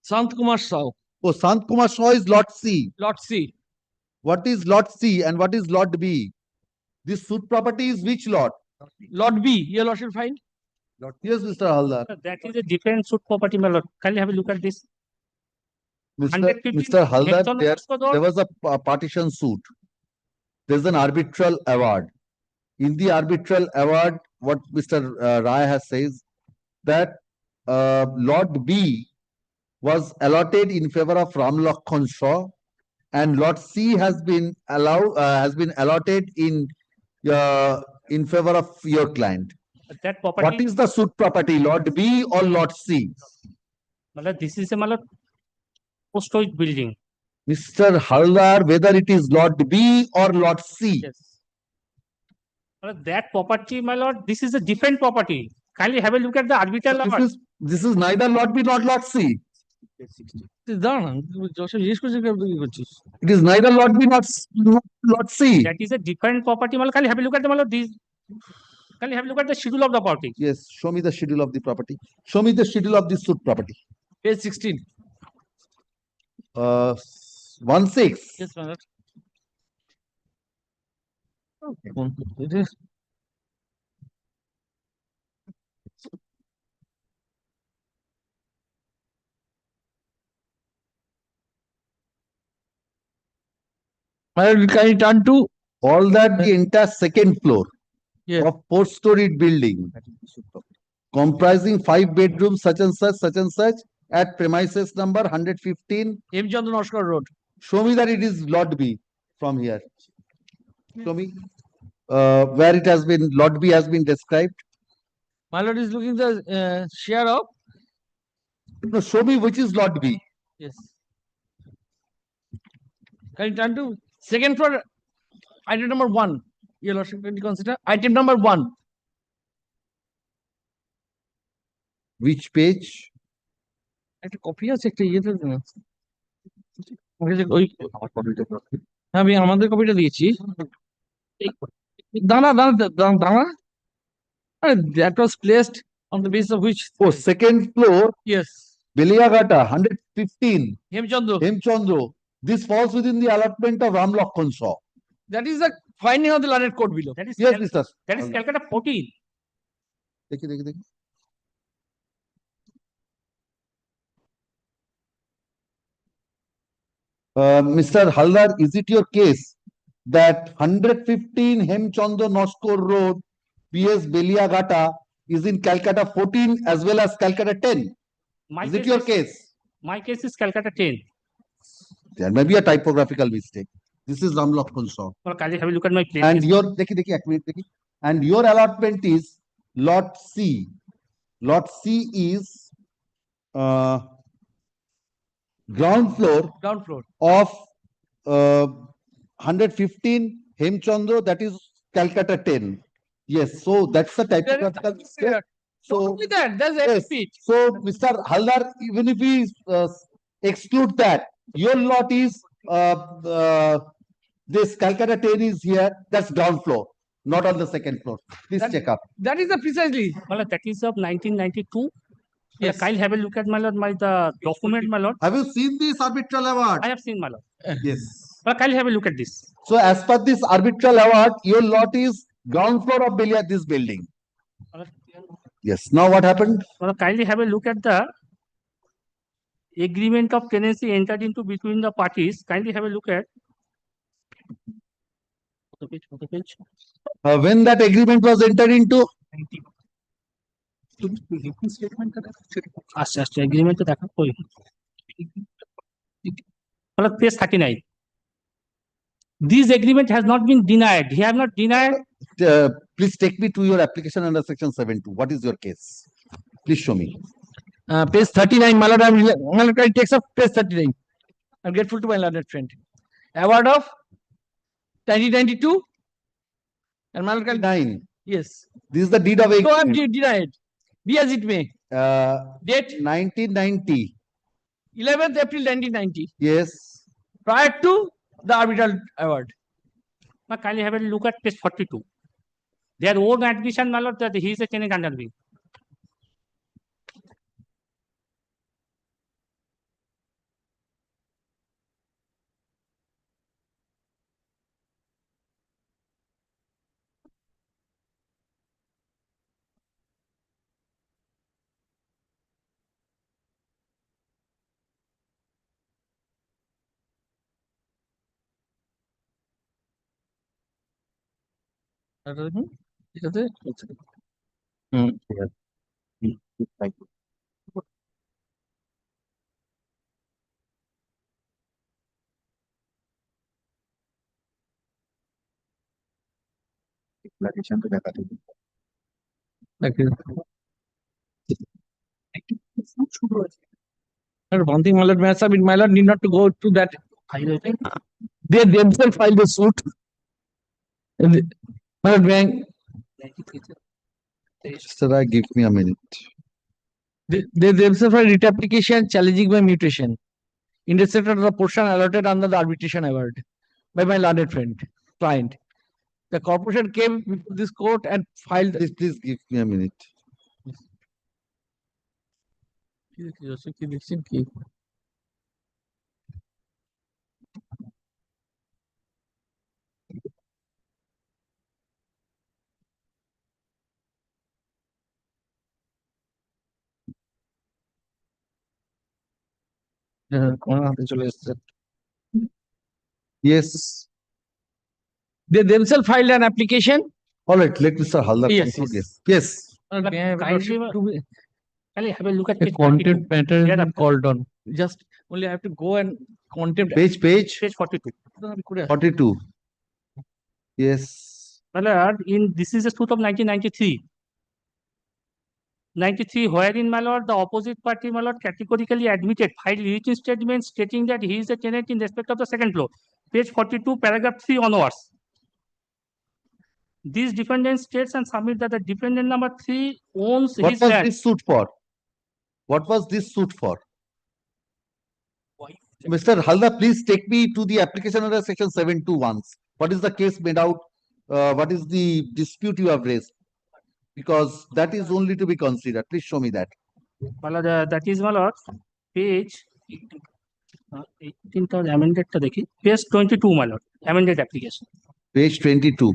S17: Sant Kumar Rao.
S2: Oh, Sant Kumar Shaw is lot C.
S17: Lot C.
S2: What is lot C and what is lot B? This suit property is which lot?
S17: Lot B, your lord shall find.
S2: Yes, Mr. Haldar.
S9: That is a different suit property, my lord. Can you have a look at this?
S2: Mr. Haldar, there was a partition suit. There's an arbitral award. In the arbitral award, what Mr. Rai has says that lot B was allotted in favor of Ram Lakshman Shaw, and lot C has been allotted in favor of your client.
S9: That property.
S2: What is the suit property, lot B or lot C?
S9: My lord, this is a post-historic building.
S2: Mr. Haldar, whether it is lot B or lot C.
S9: Yes. That property, my lord, this is a different property. Kindly have a look at the arbitral award.
S2: This is neither lot B nor lot C. It is neither lot B nor lot C.
S9: That is a different property. My lord, kindly have a look at the, my lord, these. Kindly have a look at the schedule of the property.
S2: Yes, show me the schedule of the property. Show me the schedule of the suit property.
S17: Page 16.
S2: 1/6.
S17: Yes, my lord.
S2: Can you turn to all that the entire second floor of 4-storied building comprising 5 bedrooms such and such at premises number 115
S17: M. Chandra Oscar Road.
S2: Show me that it is lot B from here. Show me where it has been, lot B has been described.
S17: My lord is looking the share of.
S2: No, show me which is lot B.
S17: Yes. Can you turn to second floor, item number 1. Your lordship, can you consider item number 1.
S2: Which page?
S17: একটা copy আছে একটা ইয়েতে আমি আমাদের কপিটা দিয়েছি দাঁড়া that was placed on the basis of which
S2: second floor.
S17: Yes.
S2: Beliagata 115
S17: Hemchandra.
S2: This falls within the allotment of Ram Lakshman Shaw.
S17: That is the finding of the learned court below.
S9: That is
S2: Yes, Mr.
S9: That is Calcutta 14.
S2: देखिए Mr. Haldar, is it your case that 115 Hemchandra Noskor Road, PS Beliagata is in Calcutta 14 as well as Calcutta 10? Is it your case?
S9: My case is Calcutta 10.
S2: There may be a typographical mistake. This is Ram Lakshman Shaw.
S9: Well, kindly have a look at my place.
S2: And your and your allotment is lot C. Lot C is ground floor of 115 Hemchandra, that is Calcutta 10. Yes, so that's the typographical mistake. So
S17: yes.
S2: So Mr. Haldar, even if we exclude that, your lot is this Calcutta 10 is here, that's ground floor, not on the second floor. Please check up.
S17: That is the precisely.
S9: Well, that is of 1992. Yes. Kindly have a look at my lord, the document, my lord.
S2: Have you seen this arbitral award?
S9: I have seen, my lord.
S2: Yes.
S9: Well, kindly have a look at this.
S2: So as per this arbitral award, your lot is ground floor of this building. Yes. Now what happened?
S9: Well, kindly have a look at the agreement of tenancy entered into between the parties. Kindly have a look at
S2: when that agreement was entered into.
S9: Agreement to দেখা কই page 39. This agreement has not been denied. He have not denied.
S2: Please take me to your application under section 7.2. What is your case? Please show me.
S17: Page 39, my lord, I takes up page 39. I'm grateful to my learned friend. Award of 1992. And my lord,
S2: 9.
S17: Yes.
S2: This is the deed of
S17: So I'm denied. Be as it may. Date
S2: 1990.
S17: 11th April 1990.
S2: Yes.
S17: Prior to the arbitral award.
S9: Now, kindly have a look at page 42. Their own admission, my lord, that he is a tenant under me.
S17: One thing, my lord, my lord need not to go to that. They themselves filed the suit. My lord,
S2: Sir, give me a minute.
S17: they themselves filed writ application challenging by mutation in respect of the portion allotted under the arbitration award by my learned friend, client. The corporation came before this court and filed.
S2: Please give me a minute. Yes.
S17: They themselves filed an application.
S2: All right, let Mr. Haldar
S17: Yes,
S2: conclude.
S17: yes.
S2: Yes.
S9: Kindly have a look at
S17: The
S9: page 42.
S17: contempt matter has
S9: Thereafter.
S17: been called on. Just only I have to go and contempt.
S2: Page.
S9: Page 42.
S2: 42. Yes.
S9: My lord, this is a suit of 1993. 93, wherein, my lord, the opposite party, my lord, categorically admitted, filed written statement stating that he is a tenant in respect of the second floor. Page 42, paragraph 3 onwards. These defendant states and submit that the defendant number 3 owns
S2: What
S9: his
S2: was
S9: land.
S2: this suit for? What was this suit for? Mr. Haldar, please take me to the application under section 721. What is the case made out? What is the dispute you have raised? Because that is only to be considered. Please show me that.
S9: My lord, that is, my lord, page 18 to amended to dekhi. Page 22, my lord, amended application.
S2: Page 22.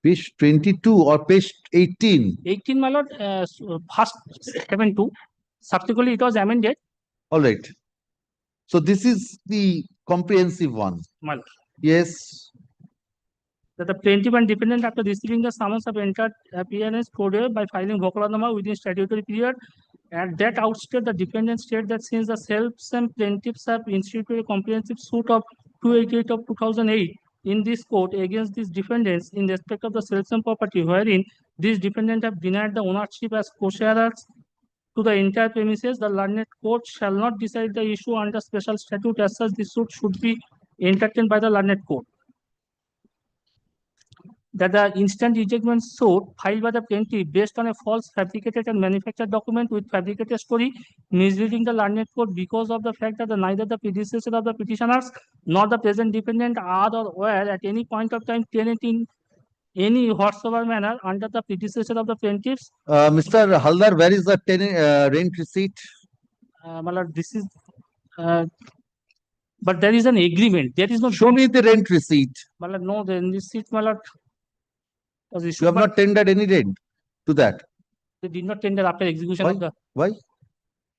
S2: Page 22 or page 18?
S9: 18, my lord, first 7.2. Subsequently, it was amended.
S2: All right. So this is the comprehensive one.
S9: My lord.
S2: Yes.
S9: That the plaintiff and defendant, after receiving the summons, have entered appearance code by filing Vokalanama within statutory period. At that outset, the defendant stated that since the self-same plaintiffs have instituted a comprehensive suit of 288 of 2008 in this court against these defendants in respect of the self-same property, wherein these defendants have denied the ownership as co-sharers to the entire premises, the learned court shall not decide the issue under special statute. As such, the suit should be entertained by the learned court. That the instant ejectment suit filed by the plaintiff based on a false fabricated and manufactured document with fabricated story misleading the learned court because of the fact that neither the predecessor of the petitioners nor the present defendant are or were at any point of time tenant in any whatsoever manner under the predecessor of the plaintiffs.
S2: Mr. Haldar, where is the rent receipt?
S9: My lord, this is but there is an agreement. There is no.
S2: Show me the rent receipt.
S9: My lord, no, the receipt, my lord.
S2: You have not tendered any rent to that.
S9: They did not tender after execution of the.
S2: Why?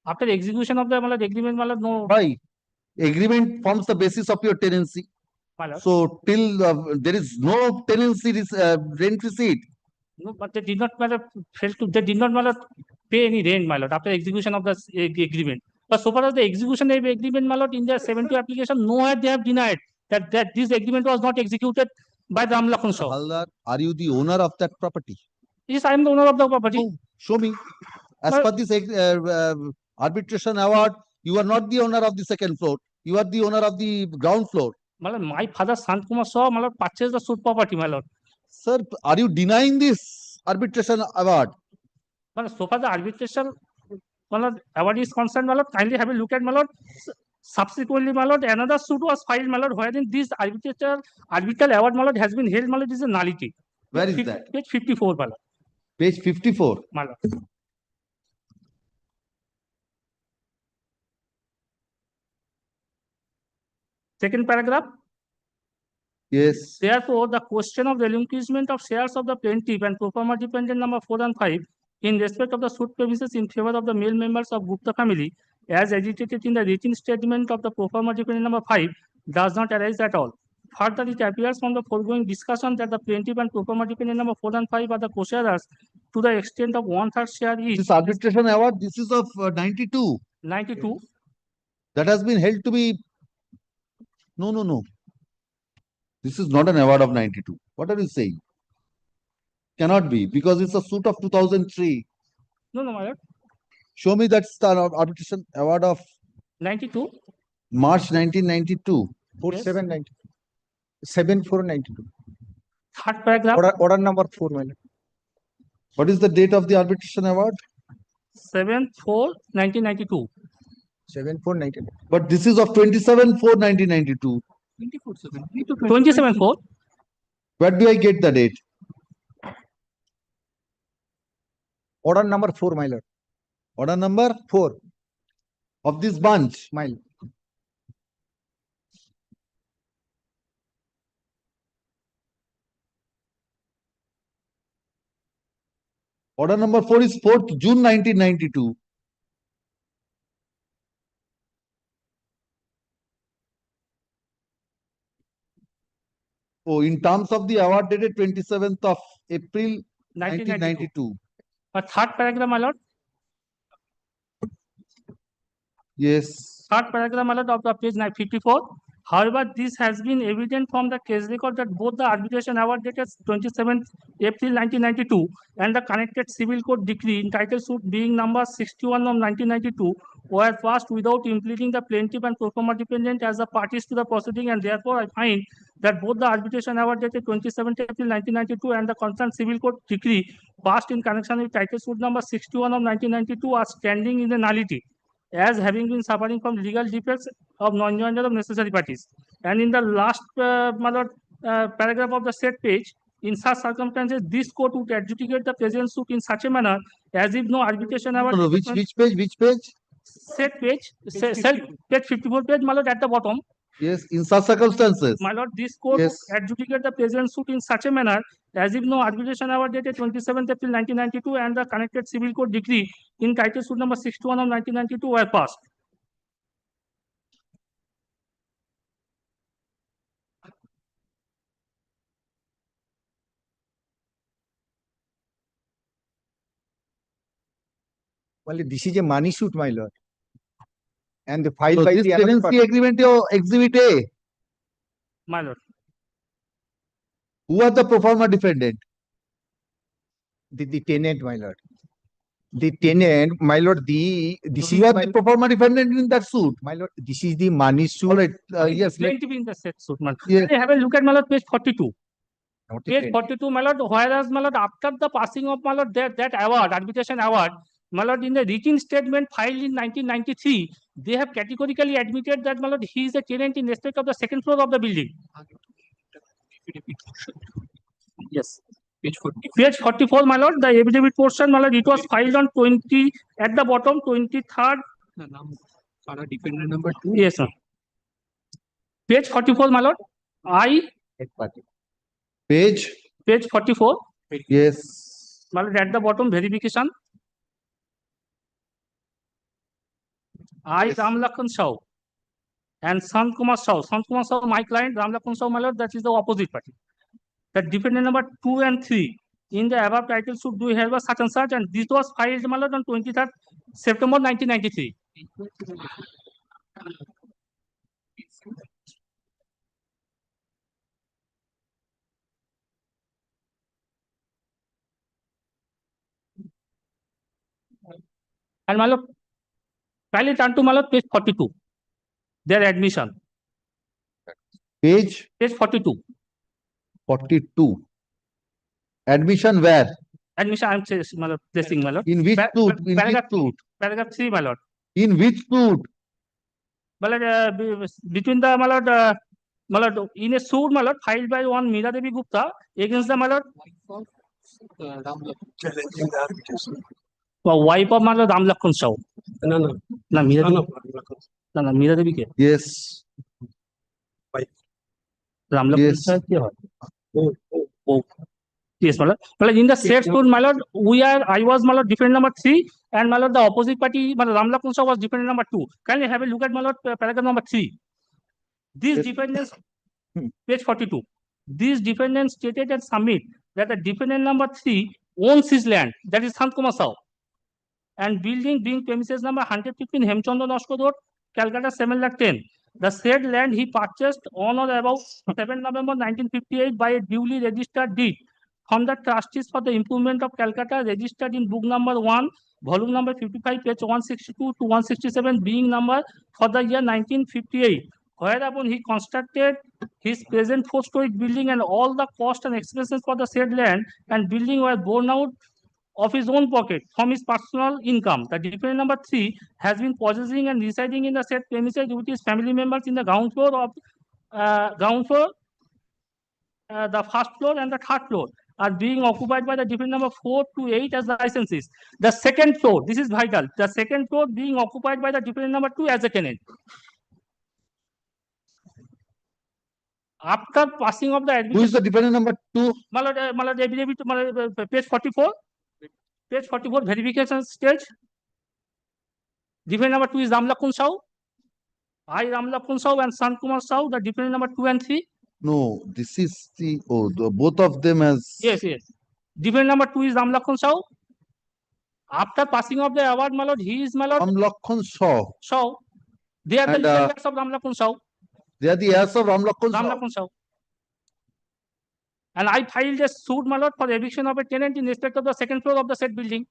S9: After execution of the agreement, my lord, no.
S2: Why? Agreement forms the basis of your tenancy. So till there is no tenancy rent receipt.
S9: No, but they did not, my lord, they did not, my lord, pay any rent, my lord, after execution of the agreement. But so far as the execution of the agreement, my lord, in their 72 application, nowhere they have denied that this agreement was not executed by the Amlakhan Shaw.
S2: Haldar, are you the owner of that property?
S9: Yes, I am the owner of the property.
S2: Oh, show me. As per this arbitration award, you are not the owner of the second floor. You are the owner of the ground floor.
S9: My father, Sant Kumar Shaw, my lord, purchased the suit property, my lord.
S2: Sir, are you denying this arbitration award?
S9: But so far the arbitration my lord, award is concerned, my lord, kindly have a look at, my lord. Subsequently, my lord, another suit was filed, my lord, wherein this arbitral award, my lord, has been held, my lord, is a nullity.
S2: Where is that?
S9: Page 54, my lord.
S2: Page 54.
S9: My lord. Second paragraph.
S2: Yes.
S9: Therefore, the question of relinquishment of shares of the plaintiff and pro forma dependent number 4 and 5 in respect of the suit premises in favor of the male members of Gupta family, as agitated in the written statement of the pro forma dependent number 5, does not arise at all. Further, it appears from the foregoing discussion that the plaintiff and pro forma dependent number 4 and 5 are the co-sharers to the extent of 1/3 share each.
S2: This arbitration award, this is of 92.
S9: 92.
S2: That has been held to be. No. This is not an award of 92. What are you saying? Cannot be, because it's a suit of 2003.
S9: No, my lord.
S2: Show me that's the arbitration award of
S9: 92.
S2: March 1992.
S17: 4792. 7492.
S9: Third paragraph.
S17: Order number 4, my lord.
S2: What is the date of the arbitration award?
S9: 7/4/1992.
S17: 7492.
S2: But this is of 27/4/1992.
S9: 27/4.
S2: Where do I get the date?
S17: Order number 4, my lord.
S2: Order number
S17: 4
S2: of this bunch.
S17: My lord.
S2: Order number 4 is 4th June 1992. Oh, in terms of the award dated 27th of April 1992.
S9: Third paragraph, my lord.
S2: Yes.
S9: Third paragraph, my lord, of the page 54. However, this has been evident from the case record that both the arbitration award dated 27th April 1992 and the connected civil court decree entitled suit being number 61 of 1992 were passed without implementing the plaintiff and pro forma dependent as the parties to the proceeding, and therefore I find that both the arbitration award dated 27th April 1992 and the concerned civil court decree passed in connection with title suit number 61 of 1992 are standing in the nullity, as having been suffering from legal defects of non-joinder of necessary parties. And in the last paragraph of the said page, in such circumstances, this court would adjudicate the present suit in such a manner as if no arbitration award.
S2: No, which page? Which page?
S9: Said page, page 54 page, my lord, at the bottom.
S2: Yes, in such circumstances.
S9: My lord, this court
S2: Yes.
S9: would adjudicate the present suit in such a manner as if no arbitration award dated 27th April 1992 and the connected civil court decree in title suit number 61 of 1992 were passed.
S17: Well, this is a money suit, my lord. And the file
S2: So
S17: by
S2: this
S17: the
S2: tenancy agreement, your exhibit A.
S9: My lord.
S2: Who are the pro forma defendant?
S17: The tenant, my lord. The tenant, my lord, this is
S2: You are
S17: my,
S2: the pro forma defendant in that suit.
S17: my lord, this is the money suit.
S2: All right. Yes.
S9: Plaintiff in the said suit, my lord.
S2: Yes.
S9: Have a look at, my lord, page 42.
S17: Not a
S9: Page
S17: tenant.
S9: 42, my lord, whereas, my lord, after the passing of, my lord, that award, arbitration award, my lord, in the written statement filed in 1993, they have categorically admitted that, my lord, he is a tenant in respect of the second floor of the building. Yes. Page 44, my lord, the affidavit portion, my lord, it was filed on 20, at the bottom, 23rd.
S17: Defendant number 2.
S9: Yes, sir. Page 44, my lord.
S2: Page
S9: 44.
S2: Yes.
S9: My lord, at the bottom, verification. I,
S2: Yes.
S9: Ram Lakhan Shaw and Sant Kumar Shaw. Sant Kumar Shaw, my client, Ram Lakhan Shaw, my lord, that is the opposite party. The defendant number 2 and 3 in the above title suit do hereby such and such, and this was filed, my lord, on 23rd September 1993. And, my lord, kindly turn to, my lord, page 42. Their admission.
S2: Page
S9: Page 42.
S2: 42. Admission where?
S9: Admission, I'm placing, my lord.
S2: In which suit? In which
S9: Paragraph,
S2: suit?
S9: paragraph 3, my lord.
S2: In which suit?
S9: My lord, between the, my lord, in a suit, my lord, filed by one Meera Devi Gupta against the, my lord, wife of, my lord, Ram Lakshman Sahu.
S22: No.
S9: Na Meera Devi. Na Meera Devi ke?
S2: Yes.
S9: Ram Lakshman Sahu ke hoy? Oh. Yes, my lord. In the said suit, my lord, I was, my lord, defendant number 3, and my lord, the opposite party, my lord, Ram Lakshman Sahu was defendant number 2. Kindly have a look at, my lord, paragraph number 3. These defendants, page 42. These defendants stated and submit that the defendant number 3 owns his land, that is Sant Kumar Sahu, and building being premises number 115 Hemchandra Noshko Road, Calcutta 7,10,000. The said land he purchased on or about 7 November 1958 by a duly registered deed from the trustees for the improvement of Calcutta, registered in book number 1, volume number 55, page 162 to 167, being number for the year 1958. Whereupon he constructed his present 4-story building, and all the cost and expenses for the said land and building were borne out of his own pocket from his personal income. The defendant number 3 has been possessing and residing in the said premises with his family members in the ground floor, the first floor and the third floor are being occupied by the defendant number 4 to 8 as the licenses. The second floor, this is vital, the second floor being occupied by the defendant number 2 as a tenant. After passing of the
S2: Who is the defendant number 2?
S9: Page 44. Page 44, verification stage. Defendant number 2 is Ram Lakshman Sahu. Ram Lakshman Sahu and Sant Kumar Sahu, the defendant number 2 and 3.
S2: No, this is both of them as.
S9: Yes. Defendant number 2 is Ram Lakshman Sahu. After passing of the award, my lord, he is, my lord,
S2: Ram Lakshman Sahu.
S9: They are the legal heirs of Ram Lakshman Sahu.
S2: They are the heirs of Ram Lakshman
S9: Sahu. And I filed a suit, my lord, for eviction of a tenant in respect of the second floor of the said building.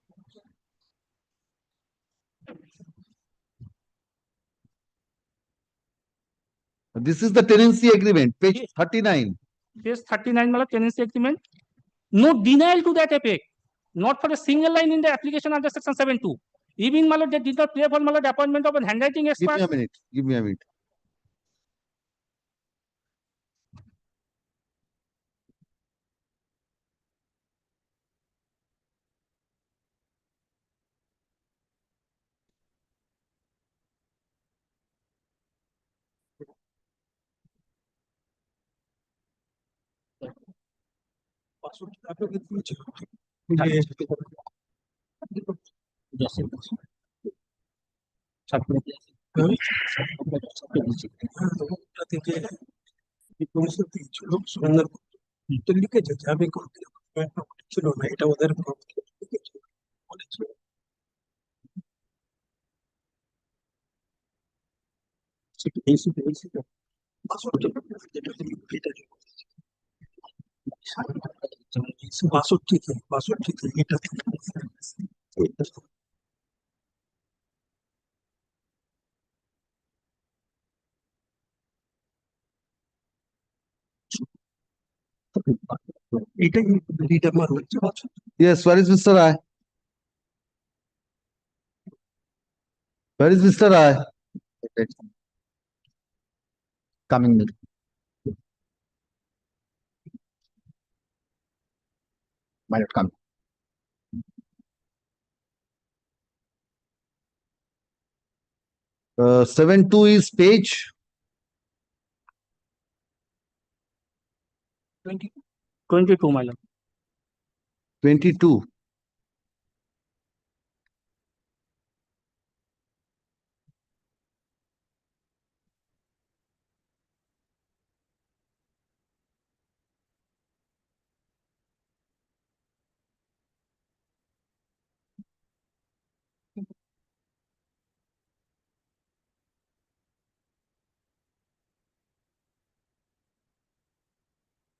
S2: This is the tenancy agreement, page 39.
S9: Page 39, my lord, tenancy agreement. No denial to that effect, not for a single line in the application under section 7.2. Even, my lord, they did not clear for, my lord, appointment of a handwriting expert.
S2: Give me a minute. Yes, where is Mr. Rai? Where is Mr. Rai? Coming. Might not come. Uh, 7.2 is page
S9: 22, my lord.
S2: 22.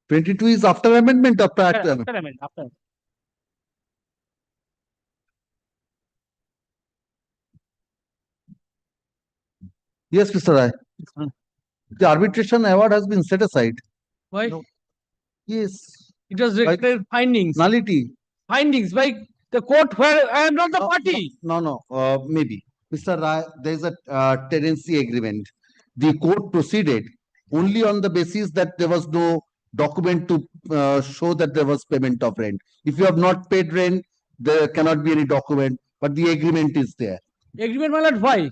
S2: (22) is after amendment, after amendment.
S9: After.
S2: Yes, Mr. Rai. The arbitration award has been set aside.
S17: Why?
S2: No. Yes.
S17: It was declared findings.
S2: Nullity.
S17: findings by the court where I am not the party.
S2: No, maybe. Mr. Rai, there is a tenancy agreement. The court proceeded only on the basis that there was no document to show that there was payment of rent. If you have not paid rent, there cannot be any document, but the agreement is there.
S17: Agreement, my lord, why?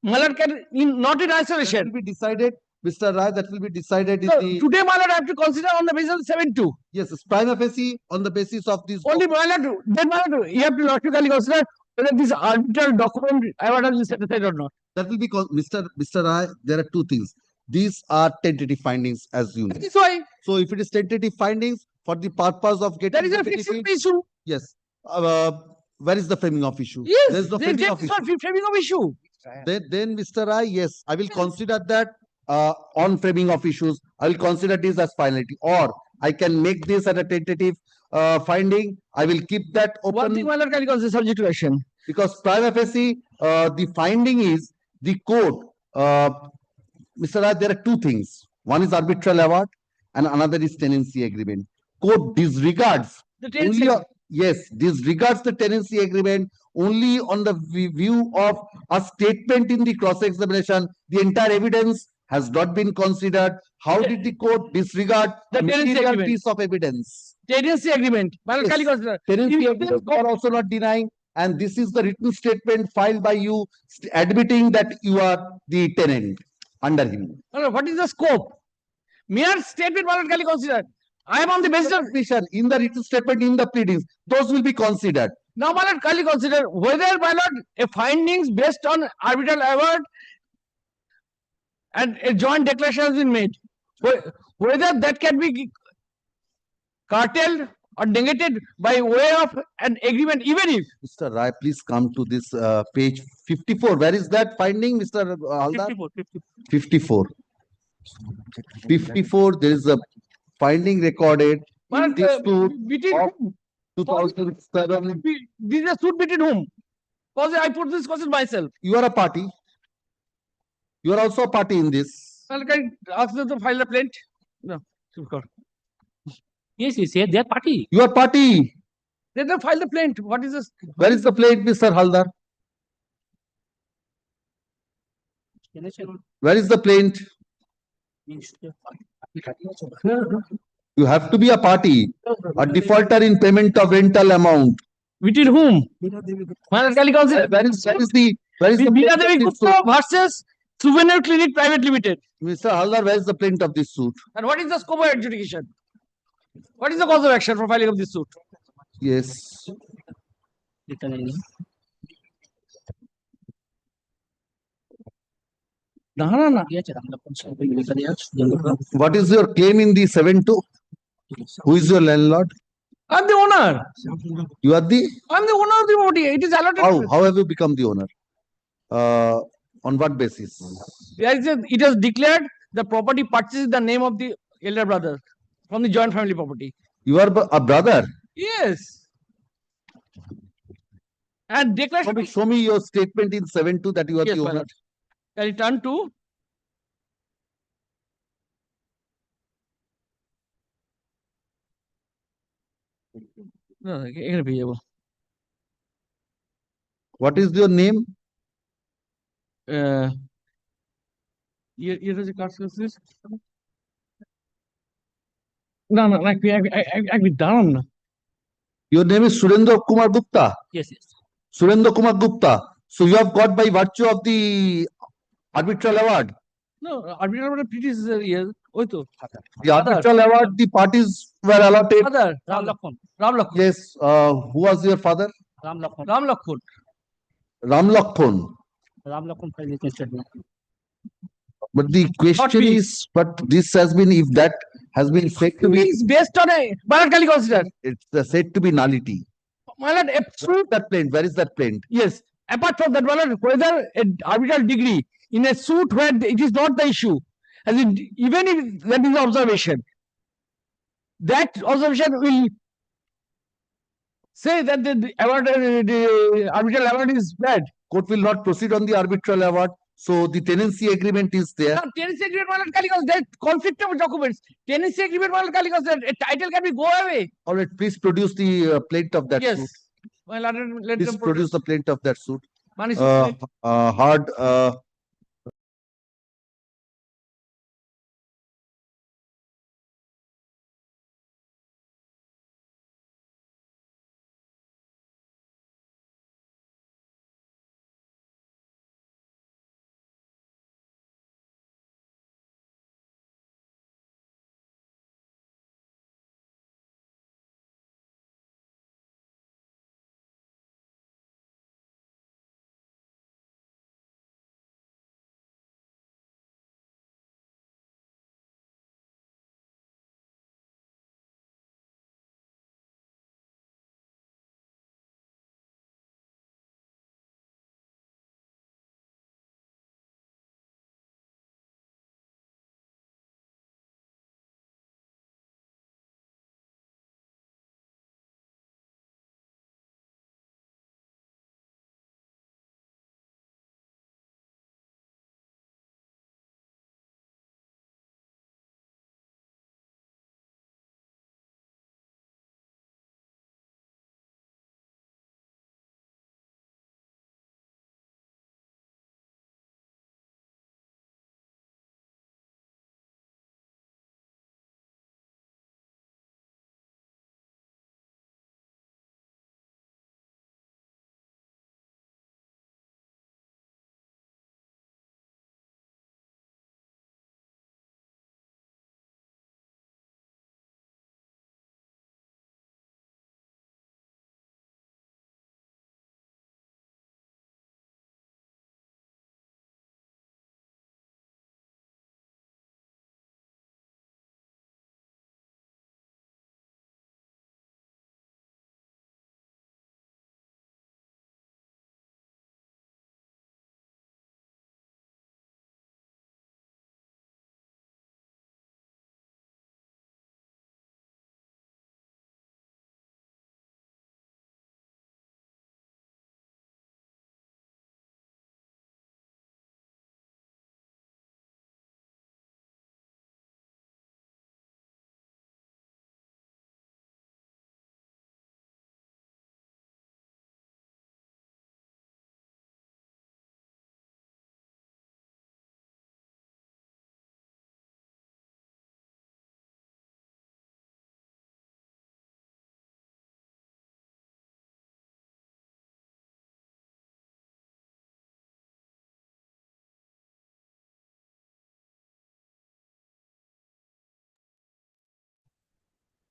S17: My lord can not in isolation.
S2: That will be decided, Mr. Rai, that will be decided in
S17: So,
S2: the.
S17: today, my lord, I have to consider on the basis of 7-2.
S2: Yes, it's prima facie on the basis of this.
S17: Only, my lord, then, my lord, you have to logically consider whether this arbitral document I would have set aside or not.
S2: That will be Mr. Rai. There are two things. These are tentative findings, as you know.
S17: That is why.
S2: So if it is tentative findings for the purpose of getting.
S17: There is a fixed issue.
S2: Yes. Where is the framing of issue?
S17: Yes,
S2: there is no framing of issue.
S17: Framing of issue.
S2: Then Mr. Rai, yes, I will consider that on framing of issues. I will consider this as finality, or I can make this as a tentative finding. I will keep that open.
S17: One thing, my lord, can consider subject to action.
S2: Because prima facie, the finding is the court. Mr. Rai, there are two things. One is arbitral award and another is tenancy agreement. Court disregards
S17: the tenancy.
S2: Yes, disregards the tenancy agreement only on the view of a statement in the cross-examination. The entire evidence has not been considered. How did the court disregard
S17: the
S2: material piece of evidence?
S17: Tenancy agreement.
S2: Yes. Tenancy agreement are also not denying. And this is the written statement filed by you admitting that you are the tenant under him.
S17: No, what is the scope? Mere statement, my lord, can be considered. I am on the basis of
S2: in the written statement, in the pleadings, those will be considered.
S17: Now, my lord, can you consider whether, my lord, a findings based on arbitral award and a joint declaration has been made, whether that can be curtailed or negated by way of an agreement, even if.
S2: Mr. Rai, please come to this page 54. Where is that finding, Mr. Haldar? 54. 54, there is a finding recorded in this suit of 2007.
S17: This is a suit between whom? Because I put this question myself.
S2: You are a party. You are also a party in this.
S17: Can I ask them to file a plaint? No.
S9: Yes, they are party.
S2: You are party.
S17: Let them file the plaint. What is this?
S2: Where is the plaint, Mr. Haldar? Where is the plaint? You have to be a party, a defaulter in payment of rental amount.
S17: Between whom? Where is
S2: the
S17: Veena Devi Gupta versus Souvenir Clinic Private Limited.
S2: Mr. Haldar, where is the plaint of this suit?
S17: And what is the scope of adjudication? What is the cause of action for filing of this suit?
S2: Yes. What is your claim in the 7-2? Who is your landlord?
S17: I'm the owner.
S2: You are the?
S17: I'm the owner of the property. It is allotted.
S2: How have you become the owner? On what basis?
S17: It has declared the property purchased in the name of the elder brother from the joint family property.
S2: You are a brother?
S17: Yes. And declaration.
S2: Show me your statement in 7-2 that you are the owner.
S17: Can you turn to? No,
S2: what is your name?
S17: No, I've been down.
S2: Your name is Surendra Kumar Gupta?
S9: Yes.
S2: Surendra Kumar Gupta. So you have got by virtue of the arbitral award?
S17: No, arbitral award is yes.
S2: The arbitral award, the parties were allotted.
S17: Father, Ram Lakhon.
S2: Yes. Who was your father?
S17: Ram Lakhon.
S2: Ram Lakhon. But the question is, but this has been, if that has been said to be.
S17: It's based on a, my lord, consider.
S2: It's said to be nullity.
S17: My lord,
S2: that plaint. Where is that plaint?
S17: Yes. Apart from that, my lord, whether an arbitral degree in a suit where it is not the issue, as in, even if that is observation, that observation will say that the award, the arbitral award is bad.
S2: Court will not proceed on the arbitral award. So the tenancy agreement is there.
S17: Now, tenancy agreement, my lord, because there conflict of documents. Tenancy agreement, my lord, because the title can be go away.
S2: All right, please produce the plaint of that
S17: Yes.
S2: suit.
S17: My lord, let
S2: Please
S17: them
S2: produce the plaint of that suit.
S17: Money
S2: Hard.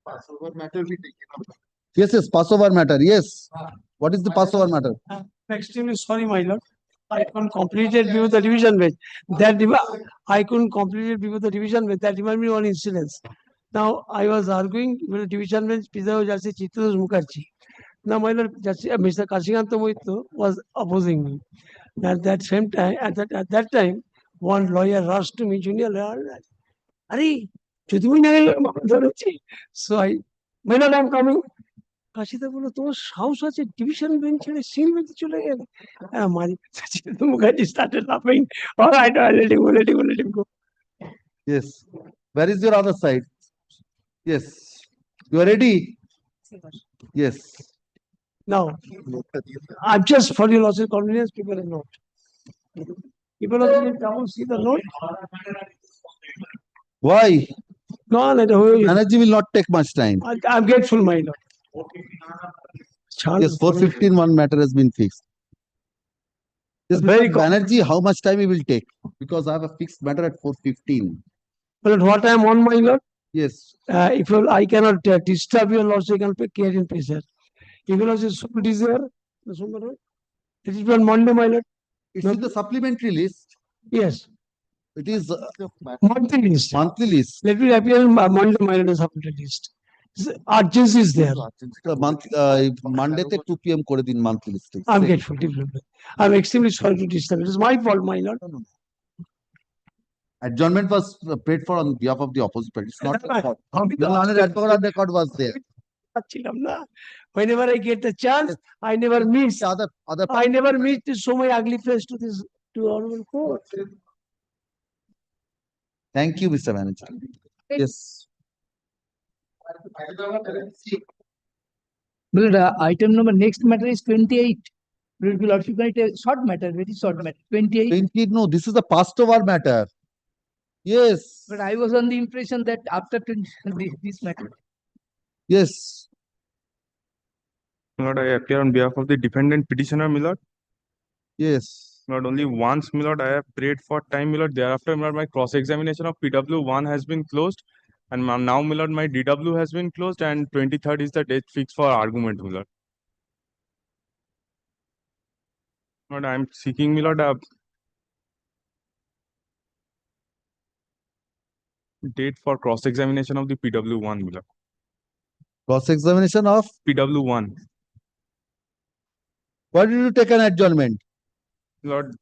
S5: Passover matter we take it up.
S2: Yes, Passover matter. Yes. What is the Passover matter?
S17: Extremely sorry, my lord. I couldn't complete it before the division bench. I couldn't complete it before the division bench. That reminded me of one incident. Now, I was arguing with the division bench, Pizza Justice Chitrus Mukherjee. Now, my lord, Mr. Kashikanto Moito was opposing me. At that same time, at that time, one lawyer rushed to me, junior lawyer. Ari, so my lord, I'm coming. Kashida বললো তোমার সাহস আছে division bench ছেড়ে single বেঞ্চে চলে গেলে মারি Mukherjee started laughing. All right, let him go.
S2: Yes. Where is your other side? Yes. You are ready? Yes.
S17: Now, I'm just for your lots of convenience, people are not. People are going to see the note.
S2: Why?
S17: No,
S2: Energy will not take much time.
S17: I'm grateful, my lord.
S2: Yes, 4:15 one matter has been fixed. Yes, very Banerjee, how much time it will take? Because I have a fixed matter at 4:15.
S17: But what time on, my lord?
S2: Yes.
S17: If I cannot disturb your lordship, you can pay care in peace. If your lordship is there, it is on Monday, my lord.
S2: It's in the supplementary list.
S17: Yes.
S2: It is
S17: monthly list.
S2: Monthly list.
S17: Let me appear on Monday, my lord, supplementary list. Urgency is there.
S2: Monday 2 p.m. kore din monthly list.
S17: I'm grateful. I'm extremely sorry to disturb. It is my fault, my lord.
S2: Adjournment was paid for on behalf of the opposite party. It's not your fault. The advocate record was there.
S17: Whenever I get the chance, I never miss. I never meet so many ugly face to this
S22: to honorable court.
S2: Thank you, Mr. Manager. Yes.
S22: Well, item number next matter is 28. Will be lordship grant a short matter, very short matter, 28.
S2: 20, no, this is a passed over matter. Yes.
S22: But I was on the impression that after 20, this matter.
S2: Yes.
S19: My lord, I appear on behalf of the defendant petitioner, my lord.
S2: Yes.
S19: Not only once, my lord, I have prayed for time, my lord. Thereafter, my lord, my cross-examination of PW1 has been closed. And now, my lord, my DW has been closed, and 23rd is the date fixed for argument, my lord. Lord, I am seeking, my lord, a date for cross-examination of the PW1, my lord.
S2: Cross-examination of
S19: PW1.
S2: Why did you take an adjournment?
S19: Lord,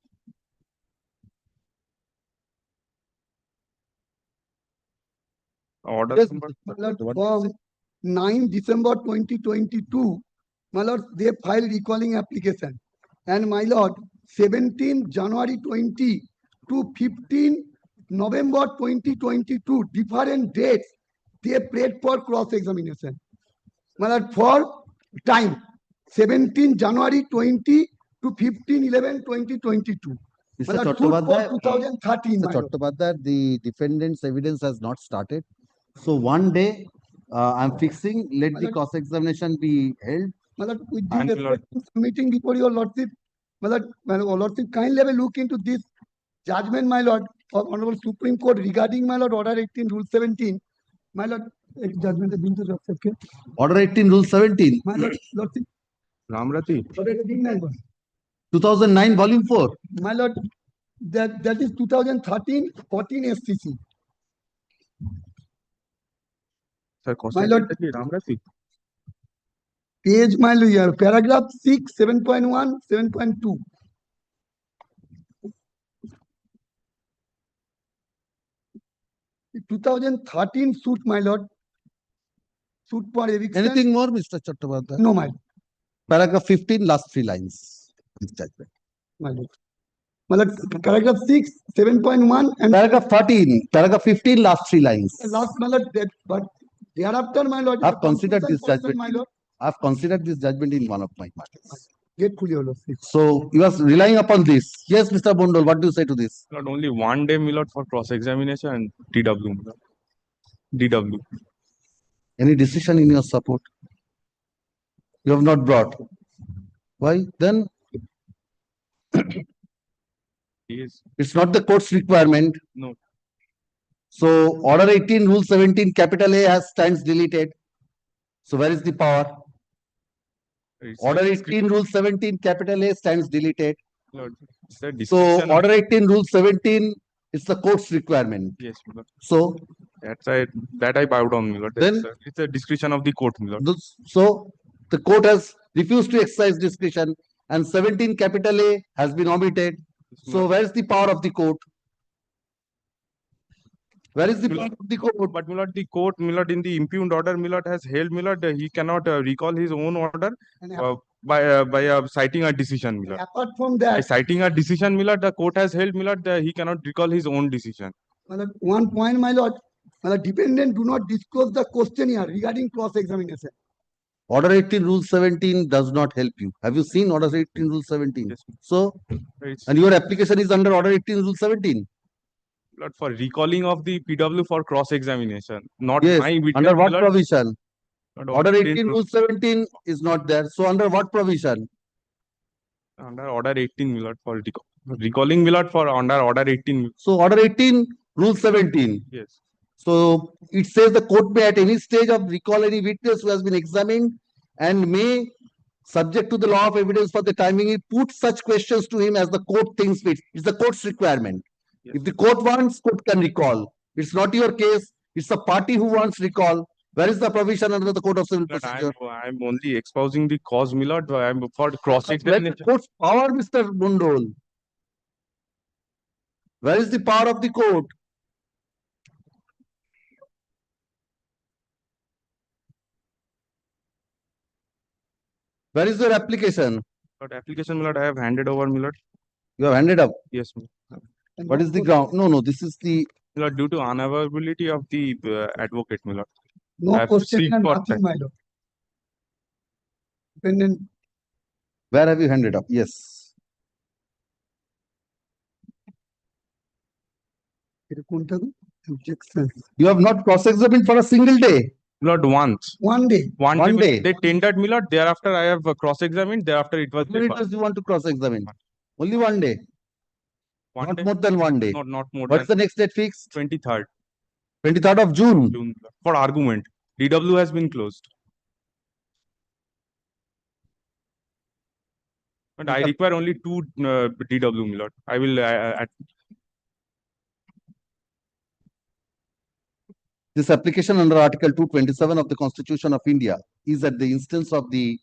S19: order
S2: Yes,
S19: number.
S22: My lord, from 9 December 2022, my lord, they filed recalling application. And my lord, 17 January 20 to 15 November 2022, different dates, they prayed for cross-examination. My lord, for time, 17 January 20 to 15/11/2022.
S2: Mr.
S22: My lord, suit
S2: Chattopadhyay,
S22: for 2013,
S2: Mr.
S22: my lord.
S2: Chattopadhyay, the defendant's evidence has not started. So one day, I'm fixing, let the cross-examination be held.
S22: My lord, with due
S19: And my lord,
S22: respect to submitting before your lordship, my lordship, kindly have a look into this judgment, my lord, of Honorable Supreme Court regarding my lord Order 18, Rule 17. My lord, judgment has been to the
S2: Order 18, Rule 17.
S22: My lord, lordship,
S19: Ramrati.
S22: Order 18, my lord.
S2: 2009, Volume 4.
S22: My lord, that is 2013, 14 SCC.
S19: Sir,
S22: My lord,
S19: Ramrati.
S22: page, my lord, paragraph 6, 7.1, 7.2. 2013 suit, my lord. Suit for eviction.
S2: Anything more, Mr. Chattopadhyay?
S22: No, my lord.
S2: Paragraph 15, last 3 lines. This judgment.
S22: My lord. My lord, paragraph 6, 7.1 and
S2: Paragraph 13, paragraph 15, last 3 lines.
S22: last, my lord, that, but thereafter, my lord,
S2: I've considered this
S22: portion,
S2: judgment.
S22: my lord.
S2: I've considered this judgment in one of my matters.
S22: Grateful, your lordship.
S2: So you are relying upon this. Yes, Mr. Bondol, what do you say to this?
S19: Not only one day, my lord, for cross-examination and DW, my lord. DW.
S2: Any decision in your support? You have not brought. Why? Then
S19: Yes.
S2: it's not the court's requirement.
S19: No.
S2: So Order 18, Rule 17, capital A has stands deleted. So where is the power?
S19: It's
S2: Order
S19: a
S2: 18, Rule 17, capital A stands deleted.
S19: Lord, it's a
S2: So
S19: discretion.
S2: Order 18, Rule 17 is the court's requirement.
S19: Yes, my lord.
S2: So
S19: that I bow down, my lord.
S2: Then
S19: It's a discretion of the court, my lord.
S2: So the court has refused to exercise discretion and 17 capital A has been omitted. So where is the power of the court? Where is the power of the court?
S19: But, my lord, the court, my lord, in the impugned order, my lord, has held, my lord, he cannot recall his own order by citing a decision, my lord.
S22: Apart from that,
S19: By citing a decision, my lord, the court has held, my lord, he cannot recall his own decision.
S22: my lord, one point, my lord, dependent do not disclose the questionnaire regarding cross-examination.
S2: Order 18, Rule 17 does not help you. Have you seen Order 18, Rule 17?
S19: Yes.
S2: So, and your application is under Order 18, Rule 17.
S19: Lord, for recalling of the PW for cross-examination, not
S2: Yes.
S19: my witness,
S2: Under what
S19: my lord.
S2: provision?
S19: Lord,
S2: Order 18, Rule 17 is not there. So under what provision?
S19: Under Order 18, my lord, for recalling, my lord, for under Order 18.
S2: So Order 18, Rule 17.
S19: Yes.
S2: So it says the court may at any stage of recall any witness who has been examined and may, subject to the law of evidence for the timing, put such questions to him as the court thinks fit. It's the court's requirement. Yes. If the court wants, court can recall. It's not your case. It's the party who wants recall. Where is the provision under the Code of Civil Procedure?
S19: I'm only espousing the cause, my lord. I'm for cross-examination.
S2: Where is the court's power, Mr. Bondol? Where is the power of the court? Where is your application?
S19: But application, my lord, I have handed over, my lord.
S2: You have handed up.
S19: Yes, my lord.
S2: What is the ground? No, this is the.
S19: My lord, due to unavailability of the advocate, my lord. I
S22: No
S19: have
S22: question
S19: seek
S22: and
S19: for
S22: nothing,
S19: time.
S22: my lord. Dependent,
S2: Where have you handed up? Yes.
S22: এটা কোনটা গো? Objection.
S2: You have not cross-examined for a single day.
S19: Lord, once.
S22: One day.
S2: One day.
S19: They tendered me, Lord. Thereafter, I have cross-examined. Thereafter, it was
S2: How many
S19: deferred.
S2: days you want to cross-examine? Only one day.
S19: One
S2: Not
S19: day.
S2: more than one day.
S19: Not more
S2: What's
S19: than
S2: the next date fixed?
S19: 23rd
S2: 23rd of June.
S19: June. For argument. DW has been closed. But I require only 2 DW, my lord. I will
S2: This application under Article 227 of the Constitution of India is at the instance of the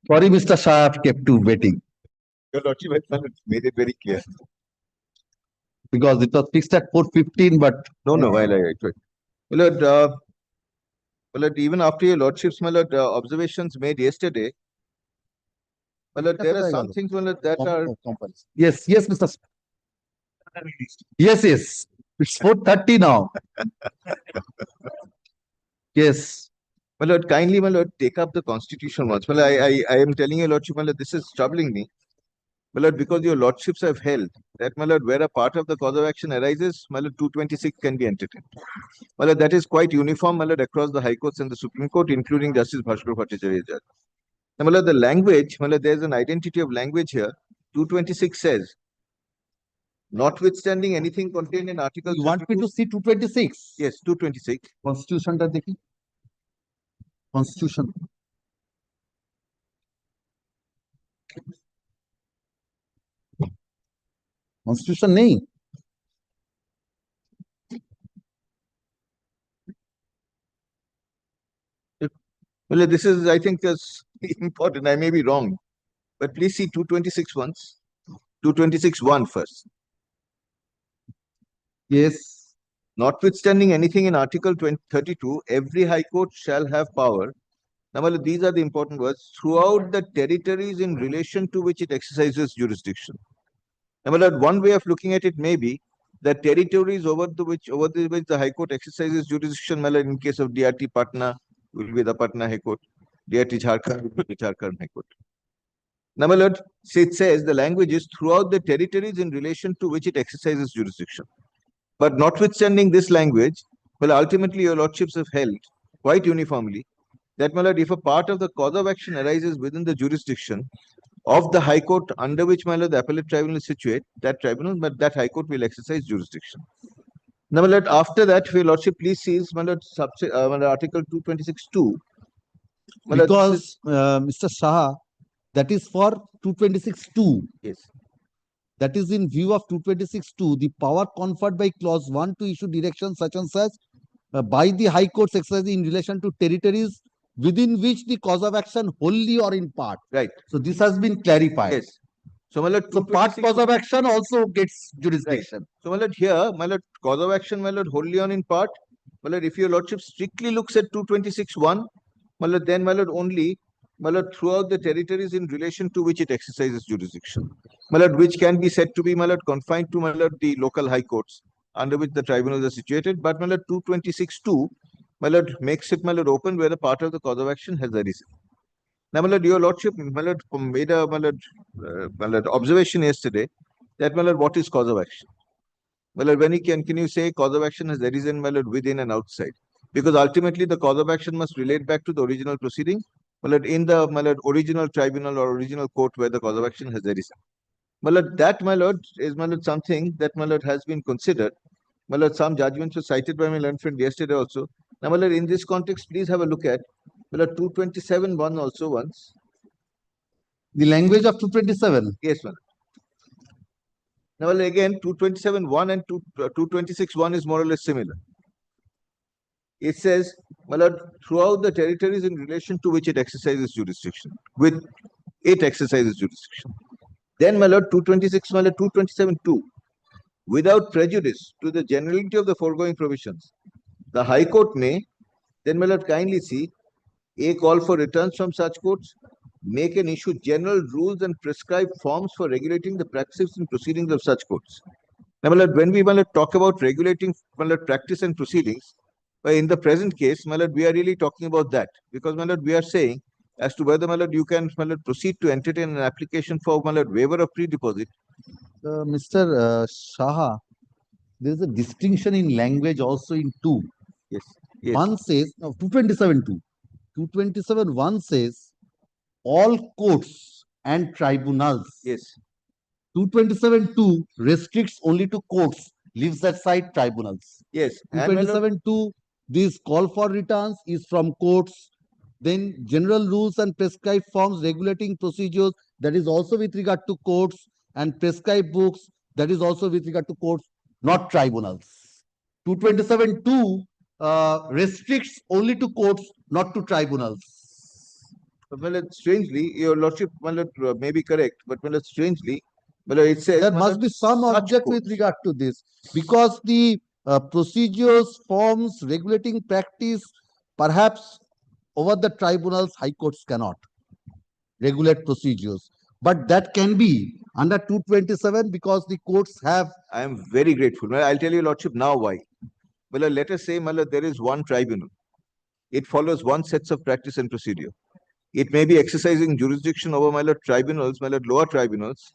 S2: Sorry, Mr. Shah, I've kept you waiting
S12: Your Lordship has made it very clear.
S2: because it was fixed at 4:15, but
S12: No, while I tried. My Lord, even after your Lordship's, my Lord, observations made yesterday, my Lord, there are some things, my Lord, that are.
S2: yes, Mr. Yes, it's 4:30 now. Yes.
S12: My Lord, kindly, my Lord, take up the constitution once. Well, I am telling your Lordship, my Lord, this is troubling me. My Lord, because your Lordships have held that, my Lord, where a part of the cause of action arises, my Lord, 226 can be entertained. My Lord, that is quite uniform, my Lord, across the High Courts and the Supreme Court, including Justice Bhaskar Bhattacharya Judge. Now, my Lord, the language, my Lord, there's an identity of language here. 226 says, notwithstanding anything contained in Article.
S2: You want me to see 226?
S12: Yes, 226.
S2: Constitution ta dekhi. Constitution. Constitution nahi.
S12: Well, this is, I think, is important. I may be wrong, but please see 226 once. 226(1) first.
S2: Yes.
S12: Notwithstanding anything in Article 32, every High Court shall have power. Now, these are the important words. Throughout the territories in relation to which it exercises jurisdiction. Now, one way of looking at it may be the territories over which the High Court exercises jurisdiction. In case of DRT Patna, will be the Patna High Court. DRT Jharkhand will be Jharkhand High Court. Now, it says the language is throughout the territories in relation to which it exercises jurisdiction. But notwithstanding this language, well, ultimately your Lordships have held quite uniformly that, my Lord, if a part of the cause of action arises within the jurisdiction of the High Court under which, my Lord, the Appellate Tribunal is situated, that tribunal, but that High Court will exercise jurisdiction. Now, my Lord, after that, your Lordship, please see, my Lord, Article 226(2).
S2: Because, Mr. Shah, that is for 226(2).
S12: Yes.
S2: That is in view of 226(2), the power conferred by clause 1 to issue directions such and such by the High Courts exercising in relation to territories within which the cause of action wholly or in part.
S12: Right.
S2: So this has been clarified.
S12: Yes. So, my Lord,
S2: so part cause of action also gets jurisdiction.
S12: Right. So, my Lord, here, my Lord, cause of action, my Lord, wholly on in part. My Lord, if your Lordship strictly looks at 226(1), my Lord, then, my Lord, only, my Lord, throughout the territories in relation to which it exercises jurisdiction. My Lord, which can be said to be, my Lord, confined to, my Lord, the local High Courts under which the tribunals are situated. But, my Lord, 226(2), my Lord, makes it, my Lord, open where a part of the cause of action has arisen. Now, my Lord, your Lordship, my Lord, made a, my Lord, observation yesterday that, my Lord, what is cause of action? My Lord, when can you say cause of action has arisen, my Lord, within and outside? Because ultimately the cause of action must relate back to the original proceeding, my Lord, in the, my Lord, original tribunal or original court where the cause of action has arisen. My Lord, that, my Lord, is, my Lord, something that, my Lord, has been considered. My Lord, some judgments were cited by my learned friend yesterday also. Now, my Lord, in this context, please have a look at, my Lord, 227(1) also once.
S2: The language of 227?
S12: Yes, my Lord. Now, well, again, 227(1) and 226(1) is more or less similar. It says, my Lord, throughout the territories in relation to which it exercises jurisdiction, with it exercises jurisdiction. Then, my Lord, 226, my Lord, 227(2), without prejudice to the generality of the foregoing provisions, the High Court may, then, my Lord, kindly see, a call for returns from such courts, make and issue general rules and prescribe forms for regulating the practices and proceedings of such courts. Now, my Lord, when we, my Lord, talk about regulating, my Lord, practice and proceedings, in the present case, my Lord, we are really talking about that, because, my Lord, we are saying as to whether, my Lord, you can, my Lord, proceed to entertain an application for, my Lord, waiver of pre-deposit.
S2: Mr. Shah, there is a distinction in language also in 2.
S12: Yes.
S2: One says, no, 227(2). 227(1) says, all courts and tribunals.
S12: Yes.
S2: 227(2) restricts only to courts, leaves aside tribunals.
S12: Yes.
S2: 227(2), this call for returns is from courts. Then general rules and prescribed forms regulating procedures, that is also with regard to courts, and prescribed books, that is also with regard to courts, not tribunals. 227(2) restricts only to courts, not to tribunals.
S12: Well, strangely, your lordship, may be correct, but strangely, it says
S2: There must be some
S12: such
S2: object with
S12: courts.
S2: regard to this, because the procedures, forms, regulating practice, perhaps over the tribunals, high courts cannot regulate procedures. But that can be under 227 because the courts have.
S12: I am very grateful. Well, I'll tell you, lordship, now why. Well, let us say, there is one tribunal. It follows one sets of practice and procedure. It may be exercising jurisdiction over tribunals, lower tribunals,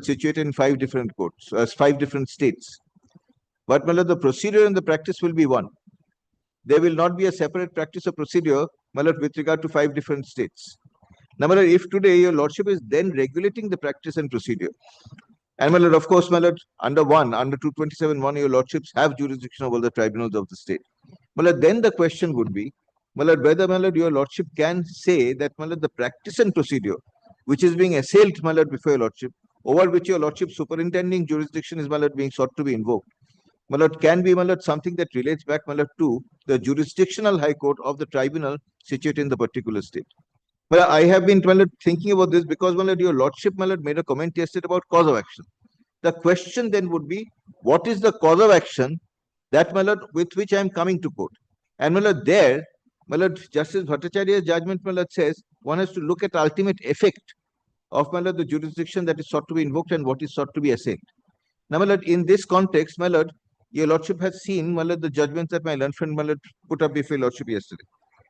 S12: situated in 5 different courts, 5 different states. But the procedure and the practice will be one. There will not be a separate practice or procedure with regard to 5 different states. Now, if today your lordship is then regulating the practice and procedure, and of course, under 227(1), your lordships have jurisdiction over the tribunals of the state. Then the question would be, whether your lordship can say that the practice and procedure which is being assailed before your lordship, over which your lordship superintending jurisdiction is being sought to be invoked, can be something that relates back to the jurisdictional high court of the tribunal situated in the particular state. Well, I have been thinking about this because your lordship made a comment yesterday about cause of action. The question then would be, what is the cause of action that with which I am coming to court? And there, Justice Bhattacharya's judgment says one has to look at ultimate effect of the jurisdiction that is sought to be invoked and what is sought to be assailed. Now, in this context, your lordship has seen the judgments that my learned friend put up before your lordship yesterday.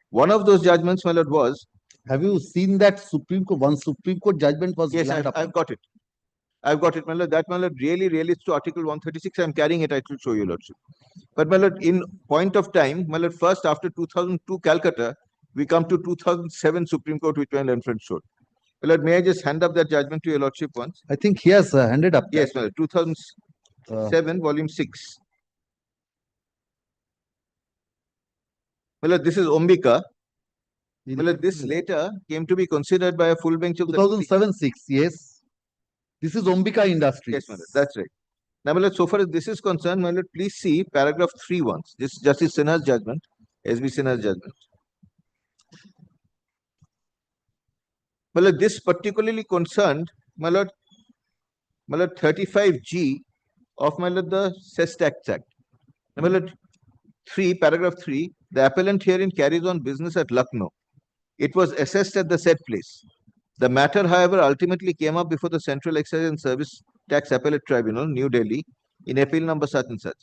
S12: One of those judgments, was.
S2: Have you seen that Supreme Court? One Supreme Court judgment was.
S12: Yes, I've got it. I've got it. That really relates to Article 136. I'm carrying it. I will show you, lordship. But in point of time, first after 2002 Calcutta, we come to 2007 Supreme Court, which my learned friend showed. May I just hand up that judgment to your lordship once?
S2: I think he has handed up.
S12: Yes, 2007, volume 6. This is Ombika. This later came to be considered by a full bench of
S2: 2007-6, yes. This is Ombika Industries.
S12: Yes, that's right. Now, so far as this is concerned, please see paragraph 3 once. This is Justice Sinha's judgment, SB Sinha's judgment. This particularly concerned 35G of the Cess Tax Act. Paragraph 3, the appellant herein carries on business at Lucknow. It was assessed at the said place. The matter, however, ultimately came up before the Central Excise and Service Tax Appellate Tribunal, New Delhi, in appeal number such and such.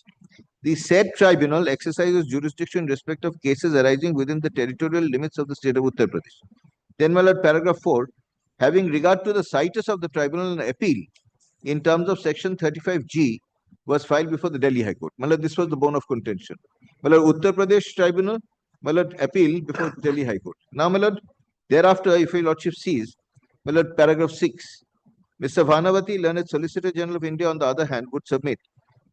S12: The said tribunal exercises jurisdiction in respect of cases arising within the territorial limits of the state of Uttar Pradesh. Then, paragraph 4, having regard to the citus of the tribunal and appeal in terms of section 35G was filed before the Delhi High Court. This was the bone of contention. Uttar Pradesh tribunal appeal before Delhi High Court. Now, thereafter, if your lordship sees, paragraph 6, Mr. Vanavati, learned Solicitor General of India, on the other hand, would submit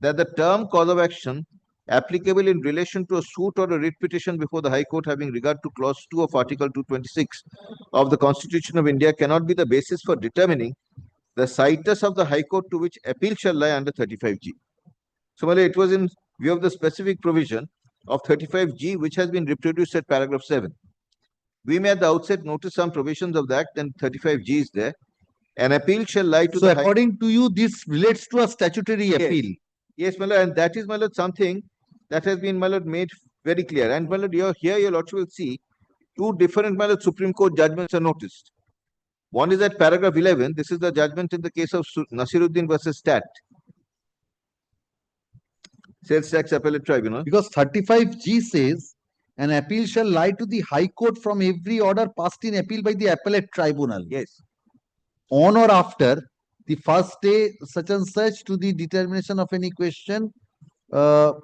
S12: that the term cause of action applicable in relation to a suit or a writ petition before the High Court having regard to clause 2 of Article 226 of the Constitution of India cannot be the basis for determining the citus of the High Court to which appeal shall lie under 35G. So, it was in view of the specific provision of 35G which has been reproduced at paragraph 7. We may at the outset notice some provisions of the Act, and 35G is there. An appeal shall lie to
S2: so
S12: the
S2: according to you, this relates to a statutory appeal.
S12: Yes, and that is something that has been made very clear. And here your lordship will see 2 different Supreme Court judgments are noticed. One is at paragraph 11. This is the judgment in the case of Nasiruddin versus Stat. Sales Tax Appellate Tribunal.
S2: Because 35G says an appeal shall lie to the High Court from every order passed in appeal by the Appellate Tribunal.
S12: Yes.
S2: On or after the first day such and such to the determination of any question. But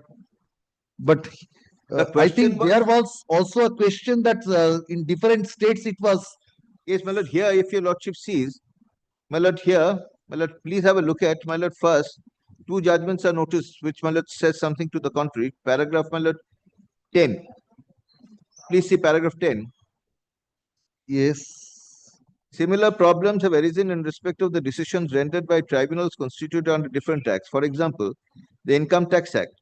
S2: I think there was also a question that in different states it was.
S12: Yes, my lord, here if your lordship sees, my lord, here, my lord, please have a look at, my lord, first 2 judgments are noticed which, my lord, says something to the contrary. Paragraph, my lord, 10. Please see paragraph 10.
S2: Yes.
S12: Similar problems have arisen in respect of the decisions rendered by tribunals constituted under different acts. For example, the Income Tax Act.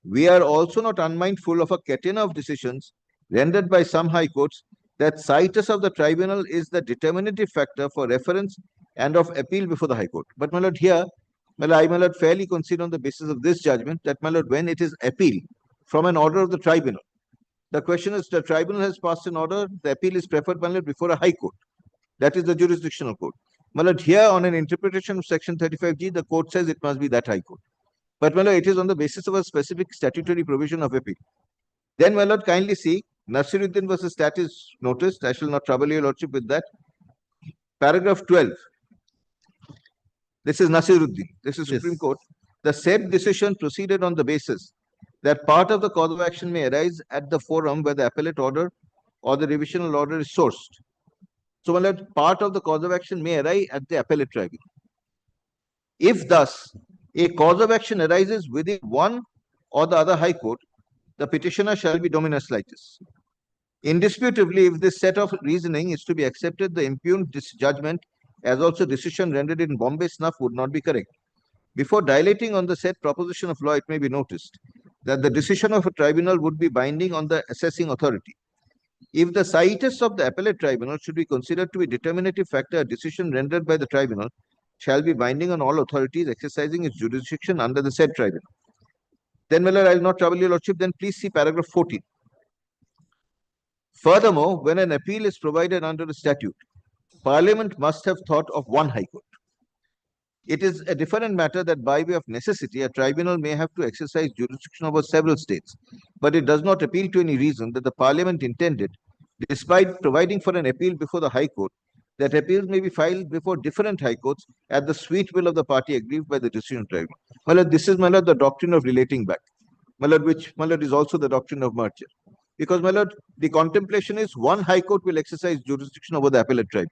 S12: We are also not unmindful of a catena of decisions rendered by some high courts that situs of the tribunal is the determinative factor for reference and of appeal before the High Court. But, my lord, here, my lord, fairly concede on the basis of this judgment that, my lord, when it is appeal from an order of the tribunal, the question is the tribunal has passed an order, the appeal is preferred, my lord, before a High Court. That is the jurisdictional court. My lord, here on an interpretation of section 35G, the court says it must be that High Court. But, my lord, it is on the basis of a specific statutory provision of appeal. Then, my lord, kindly see Nasiruddin versus Stat is noticed. I shall not trouble your lordship with that. Paragraph 12. This is Nasiruddin. This is Supreme Court. The said decision proceeded on the basis that part of the cause of action may arise at the forum where the appellate order or the revisional order is sourced. So, my lord, part of the cause of action may arise at the appellate tribunal. If thus a cause of action arises within one or the other High Court, the petitioner shall be dominus litis. Indisputably, if this set of reasoning is to be accepted, the impugned judgment as also decision rendered in Bombay snuff would not be correct. Before dilating on the said proposition of law, it may be noticed that the decision of a tribunal would be binding on the assessing authority. If the situs of the appellate tribunal should be considered to be determinative factor, a decision rendered by the tribunal shall be binding on all authorities exercising its jurisdiction under the said tribunal. Then, my lord, I will not trouble your lordship. Then please see paragraph 14. Furthermore, when an appeal is provided under a statute, Parliament must have thought of one High Court. It is a different matter that by way of necessity, a tribunal may have to exercise jurisdiction over several states, but it does not appeal to any reason that the Parliament intended, despite providing for an appeal before the High Court, that appeals may be filed before different High Courts at the sweet will of the party aggrieved by the decision tribunal. My lord, this is, my lord, the doctrine of relating back, my lord, which, my lord, is also the doctrine of merger. Because, my lord, the contemplation is one High Court will exercise jurisdiction over the appellate tribunal.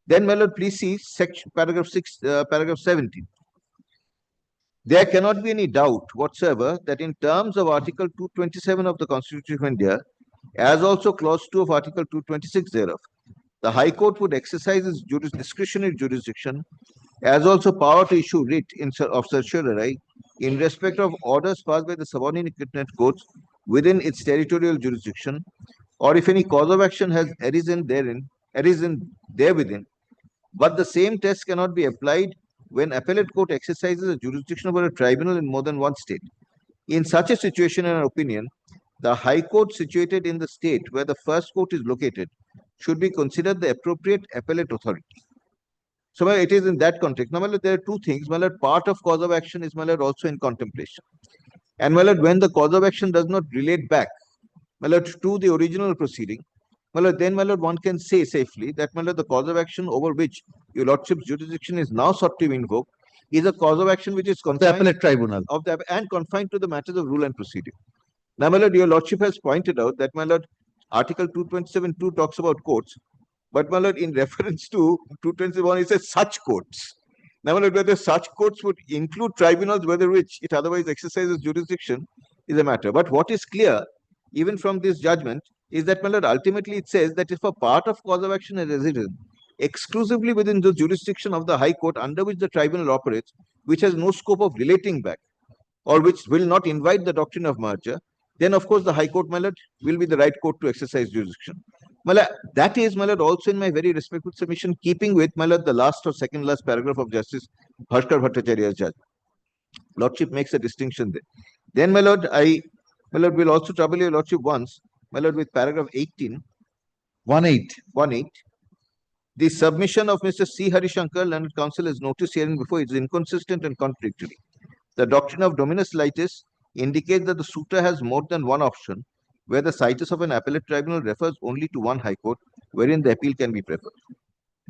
S12: Then, my lord, please see section paragraph 17. There cannot be any doubt whatsoever that in terms of Article 227 of the Constitution of India, as also Clause 2 of Article 226 thereof, the High Court would exercise its discretionary jurisdiction, as also power to issue writ of certiorari in respect of orders passed by the subordinate courts within its territorial jurisdiction, or if any cause of action has arisen therewithin, but the same test cannot be applied when appellate court exercises a jurisdiction over a tribunal in more than one state. In such a situation, in our opinion, the High Court situated in the state where the first court is located should be considered the appropriate appellate authority. So, my lord, it is in that context. Now, my lord, there are two things. My lord, part of cause of action is, my lord, also in contemplation. And, my lord, when the cause of action does not relate back, my lord, to the original proceeding, my lord, then, my lord, one can say safely that, my lord, the cause of action over which your lordship's jurisdiction is now sought to be invoked is a cause of action which is confined
S2: The appellate tribunal.
S12: and confined to the matters of rule and procedure. Now, my lord, your lordship has pointed out that, my lord, Article 227(2) talks about courts, but, my lord, in reference to 221, it says such courts. Now, my lord, whether such courts would include tribunals, whether which it otherwise exercises jurisdiction, is a matter. But what is clear, even from this judgment, is that, my lord, ultimately it says that if a part of cause of action is resident exclusively within the jurisdiction of the High Court under which the tribunal operates, which has no scope of relating back, or which will not invite the doctrine of merger, then, of course, the High Court, my lord, will be the right court to exercise jurisdiction. My lord, that is, my lord, also in my very respectful submission, keeping with, my lord, the last or second last paragraph of Justice Bhaskar Bhattacharya's judgment. Lordship makes a distinction there. Then, my lord, my lord, will also trouble your lordship once, my lord, with paragraph 18. 18. The submission of Mr. C. Harishankar, learned counsel, is noticed herein before is inconsistent and contradictory. The doctrine of dominus litis indicates that the suitor has more than one option, where the situs of an appellate tribunal refers only to one High Court, wherein the appeal can be preferred.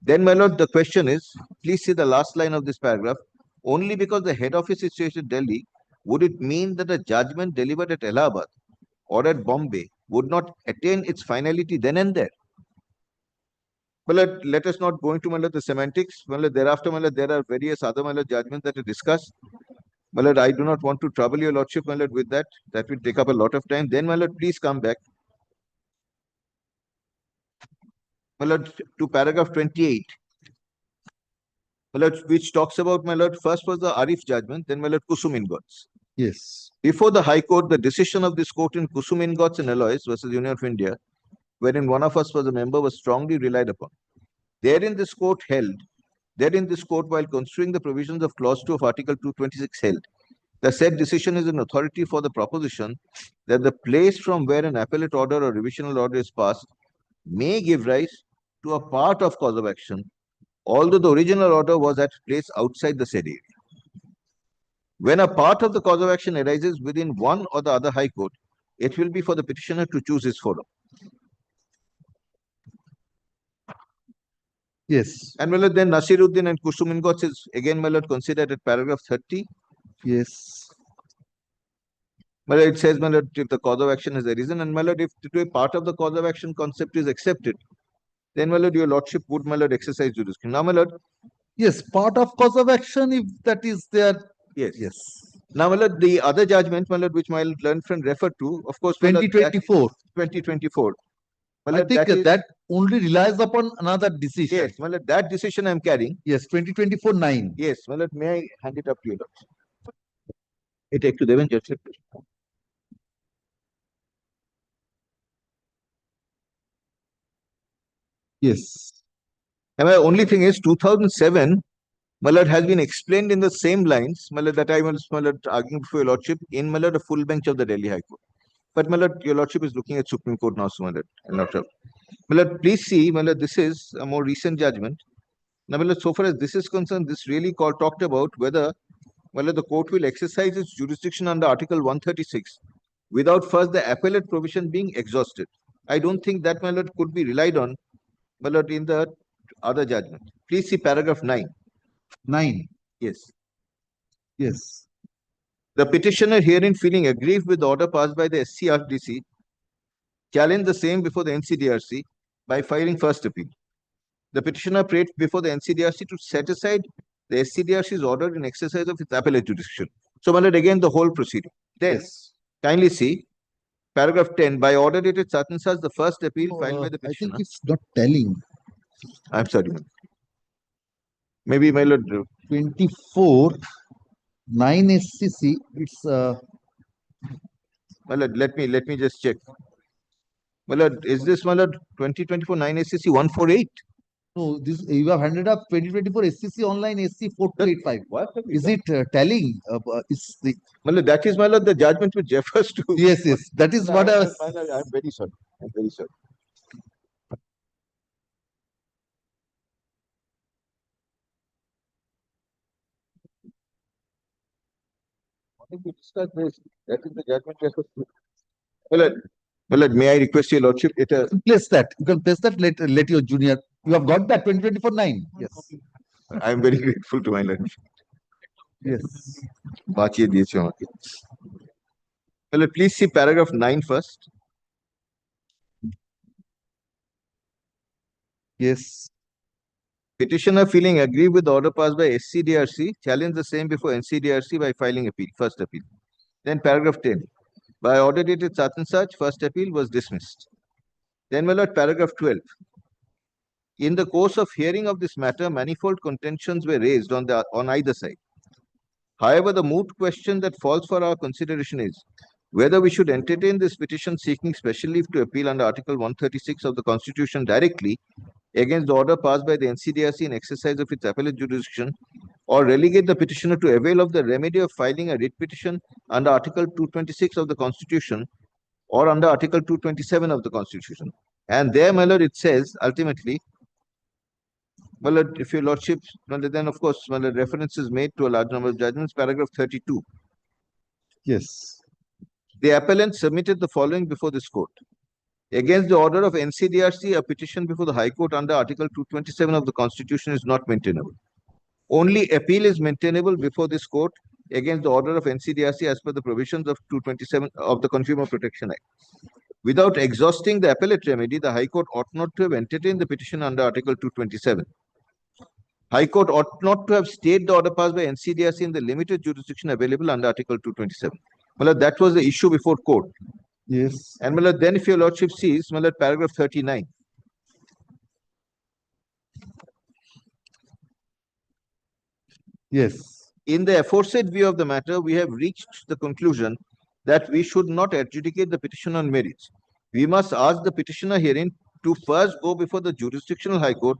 S12: Then, my lord, the question is, please see the last line of this paragraph. Only because the head office is situated in Delhi, would it mean that a judgment delivered at Allahabad or at Bombay would not attain its finality then and there? Well, let us not go into, my lord, the semantics. Well, thereafter, my lord, there are various other, my lord, judgments that are discussed. My lord, I do not want to trouble your lordship, my lord, with that. That will take up a lot of time. Then, my lord, please come back, my lord, to paragraph 28. My lord, which talks about, my lord, first was the Arif judgment, then, my lord, Kusum Ingots.
S2: Yes.
S12: Before the High Court, the decision of this court in Kusum Ingots and Alloys versus Union of India, wherein one of us was a member, was strongly relied upon. Therein this court, while considering the provisions of Clause 2 of Article 226 held, the said decision is an authority for the proposition that the place from where an appellate order or revisional order is passed may give rise to a part of cause of action, although the original order was at place outside the said area. When a part of the cause of action arises within one or the other High Court, it will be for the petitioner to choose his forum.
S2: Yes.
S12: And then Nasiruddin and Kusum is again considered at paragraph 30.
S2: Yes.
S12: It says if the cause of action has arisen, and if a part of the cause of action concept is accepted, then your lordship would exercise jurisdiction. Now,
S2: yes, part of cause of action, if that is there.
S12: Yes. Yes. Now, the other judgment, which my learned friend referred to, of course,
S2: 2024.
S12: 2024.
S2: I think that only relies upon another decision.
S12: Yes, that decision I am carrying.
S2: Yes, 2024-9.
S12: Yes, may I hand it up to you? It take to Devan Judge.
S2: Yes.
S12: And my only thing is 2007, has been explained in the same lines, that I was arguing for your lordship in the full bench of the Delhi High Court. But your lordship is looking at Supreme Court now, so please see, this is a more recent judgment. Now, so far as this is concerned, this really talked about whether the court will exercise its jurisdiction under Article 136 without first the appellate provision being exhausted. I don't think that could be relied on in the other judgment. Please see paragraph 9.
S2: 9.
S12: Yes.
S2: Yes.
S12: The petitioner herein feeling aggrieved with the order passed by the SCRDC challenged the same before the NCDRC by filing first appeal. The petitioner prayed before the NCDRC to set aside the SCDRC's order in exercise of its appellate jurisdiction. So, again, the whole proceeding. Then, yes. Kindly see paragraph 10. By order dated such and such, the first appeal filed by the petitioner.
S2: I think it's not telling.
S12: I'm sorry, maybe my lord.
S2: 24 9 SCC. It's
S12: let me just check. Is this 2024 9 SCC 148?
S2: No, this you have handed up 2024 SCC online SC 4285.
S12: What
S2: is it telling? Is the
S12: that is the judgment which refers to.
S2: Yes, yes. That is what I was.
S12: I'm very sorry. I'm very sorry. We discuss this. That is the judgment refers to. May I request your lordship?
S2: Place that. You can place that. Let your junior. You have got that 2024-9. Yes.
S12: I am very grateful to my lordship.
S2: Yes.
S12: Please see paragraph 9 first.
S2: Yes.
S12: Petitioner feeling aggrieved with the order passed by SCDRC challenged the same before NCDRC by filing appeal, first appeal. Then paragraph 10. By order dated such and such, first appeal was dismissed. Then, paragraph 12. In the course of hearing of this matter, manifold contentions were raised on either side. However, the moot question that falls for our consideration is whether we should entertain this petition seeking special leave to appeal under Article 136 of the Constitution directly against the order passed by the NCDRC in exercise of its appellate jurisdiction, or relegate the petitioner to avail of the remedy of filing a writ petition under Article 226 of the Constitution or under Article 227 of the Constitution. And there, it says ultimately, if your lordship, then of course, reference is made to a large number of judgments, paragraph 32.
S2: Yes.
S12: The appellant submitted the following before this court. Against the order of NCDRC, a petition before the High Court under Article 227 of the Constitution is not maintainable. Only appeal is maintainable before this court against the order of NCDRC as per the provisions of 227 of the Consumer Protection Act. Without exhausting the appellate remedy, the High Court ought not to have entertained the petition under Article 227. High Court ought not to have stayed the order passed by NCDRC in the limited jurisdiction available under Article 227. That was the issue before court.
S2: Yes.
S12: And then if your lordship sees, paragraph 39.
S2: Yes.
S12: In the aforesaid view of the matter, we have reached the conclusion that we should not adjudicate the petition on merits, we must ask the petitioner herein to first go before the jurisdictional high court,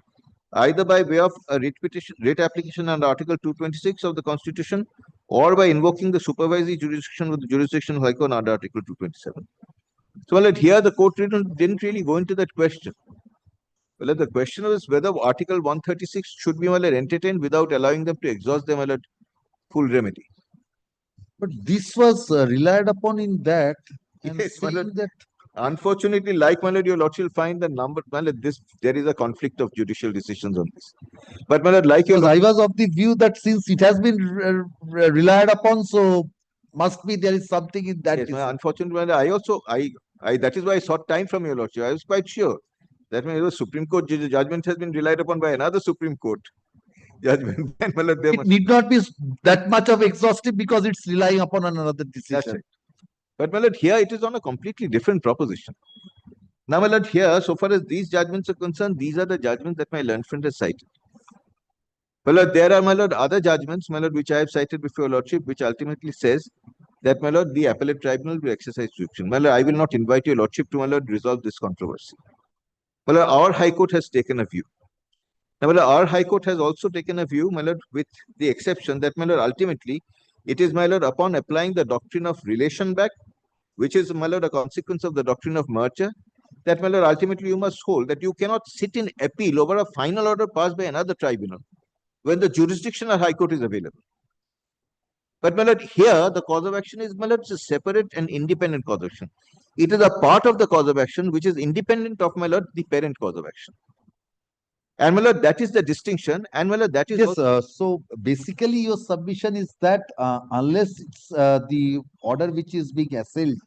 S12: either by way of a writ application under Article 226 of the Constitution, or by invoking the supervisory jurisdiction of the jurisdictional high court under Article 227. So, well, here the court didn't really go into that question. Well, the question was whether Article 136 should be entertained without allowing them to exhaust their full remedy.
S2: But this was relied upon in that, and
S12: Yes,
S2: saying that
S12: unfortunately, like your lordship will find the number, there is a conflict of judicial decisions on this. But like your
S2: because I was of the view that since it has been relied upon, so must be there is something in that.
S12: Yes, unfortunately, I that is why I sought time from your lordship. I was quite sure that the Supreme Court judgment has been relied upon by another Supreme Court judgment.
S2: It need not be that much of exhaustive because it's relying upon another decision.
S12: That's right. But here it is on a completely different proposition. Now, here, so far as these judgments are concerned, these are the judgments that my learned friend has cited. Well, there are, other judgments, which I have cited before your lordship, which ultimately says that, the appellate tribunal will exercise jurisdiction. I will not invite your lordship to, resolve this controversy. Well, our High Court has taken a view. Now, our High Court has also taken a view, with the exception that, ultimately, it is, upon applying the doctrine of relation back, which is, a consequence of the doctrine of merger, that, ultimately you must hold that you cannot sit in appeal over a final order passed by another tribunal when the jurisdictional High Court is available. But, here the cause of action is, a separate and independent cause of action. It is a part of the cause of action which is independent of, the parent cause of action. And, that is the distinction. And, that is
S2: yes. So basically, your submission is that unless it's the order which is being assailed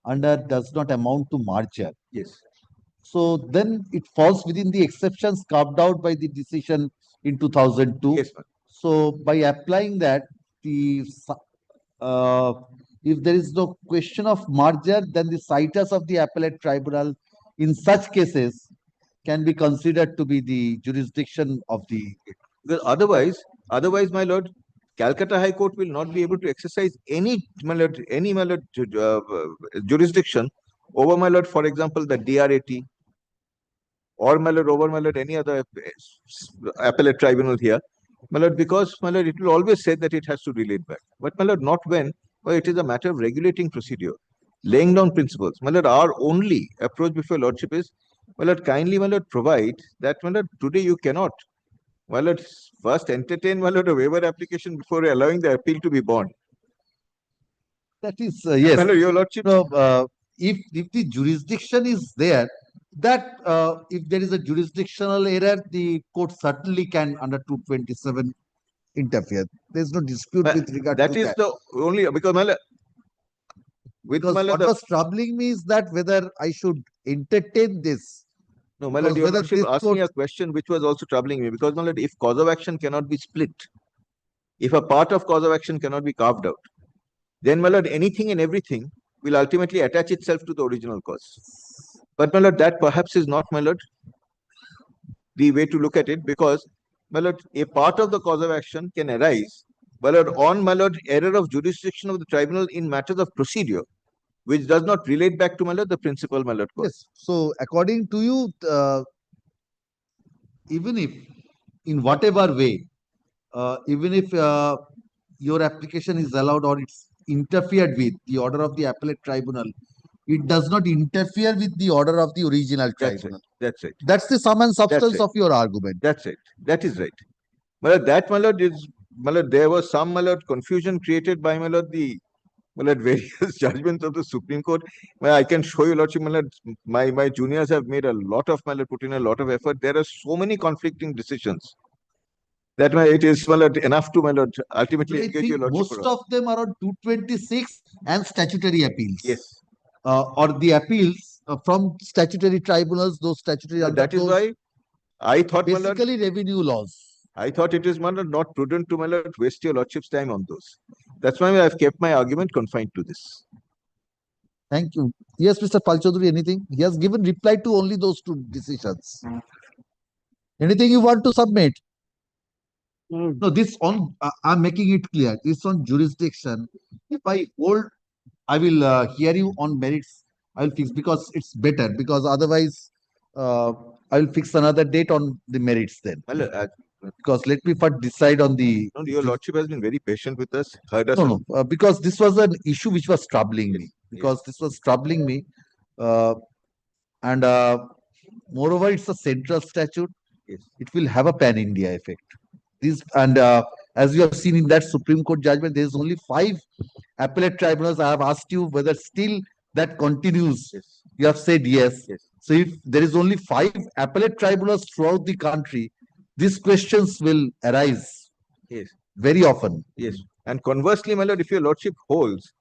S2: under does not amount to merger.
S12: Yes.
S2: So then it falls within the exceptions carved out by the decision in 2002.
S12: Yes,
S2: so by applying that, the if there is no question of merger, then the citus of the appellate tribunal in such cases can be considered to be the jurisdiction of the.
S12: Well, otherwise, my lord, Calcutta High Court will not be able to exercise any jurisdiction over, my lord, for example, the DRAT, or, my lord, over, any other appellate tribunal here, my lord, because, my lord, it will always say that it has to relate back. But, my lord, not when, well, it is a matter of regulating procedure, laying down principles. My lord, our only approach before lordship is, my lord, kindly, my lord, provide that, my lord, today you cannot, my lord, first entertain, my lord, a waiver application before allowing the appeal to be borne.
S2: That is, yes.
S12: My lord, your lordship.
S2: No, if the jurisdiction is there, that if there is a jurisdictional error, the court certainly can under 227 interfere. There is no dispute with regard to that.
S12: That is the only, because, my lord,
S2: because what was troubling me is that whether I should entertain this.
S12: No, my lord, your lordship asked me a question which was also troubling me, because, my lord, if cause of action cannot be split, if a part of cause of action cannot be carved out, then, my lord, anything and everything will ultimately attach itself to the original cause. But, my lord, that perhaps is not, my lord, the way to look at it, because, my lord, a part of the cause of action can arise, my lord, on, my lord, error of jurisdiction of the tribunal in matters of procedure, which does not relate back to, my lord, the principal, my lord, cause.
S2: Yes. So, according to you, even if in whatever way, even if your application is allowed or it's interfered with the order of the appellate tribunal, it does not interfere with the order of the original tribunal.
S12: That's right.
S2: That's the sum and substance of your argument.
S12: That's right. That is right. But that, my lord, is, my lord, there was some, my lord, confusion created by, my lord, the, my lord, various judgments of the Supreme Court. I can show you, lordship, my lord, my juniors have made a lot of, my lord, put in a lot of effort. There are so many conflicting decisions that, it is, my lord, enough to, my lord, ultimately
S2: I
S12: engage your
S2: think
S12: lordship.
S2: most of them are on 226 and statutory appeals.
S12: Yes.
S2: Or the appeals from statutory tribunals, those statutory.
S12: That is why I thought, my lord,
S2: basically revenue laws.
S12: I thought it is, my lord, not prudent to, my lord, waste your lordship's time on those. That's why I've kept my argument confined to this.
S2: Thank you. Yes, Mr. Palchoduri, anything? He has given reply to only those two decisions. Anything you want to submit? No, this on, I'm making it clear. This on jurisdiction. If I hold, I will hear you on merits I'll fix because it's better, because otherwise I'll fix another date on the merits then.
S12: Well,
S2: Because let me first decide on the.
S12: no, your lordship has been very patient with us, heard us.
S2: No, no, because this was an issue which was troubling me. Because this was troubling me, and moreover, it's a central statute.
S12: Yes.
S2: It will have a pan-India effect. This and as you have seen in that Supreme Court judgment, there is only 5 appellate tribunals. I have asked you whether still that continues.
S12: Yes.
S2: You have said yes.
S12: Yes.
S2: So if there is only 5 appellate tribunals throughout the country, these questions will arise.
S12: Yes.
S2: Very often.
S12: Yes. And conversely, my lord, if your lordship holds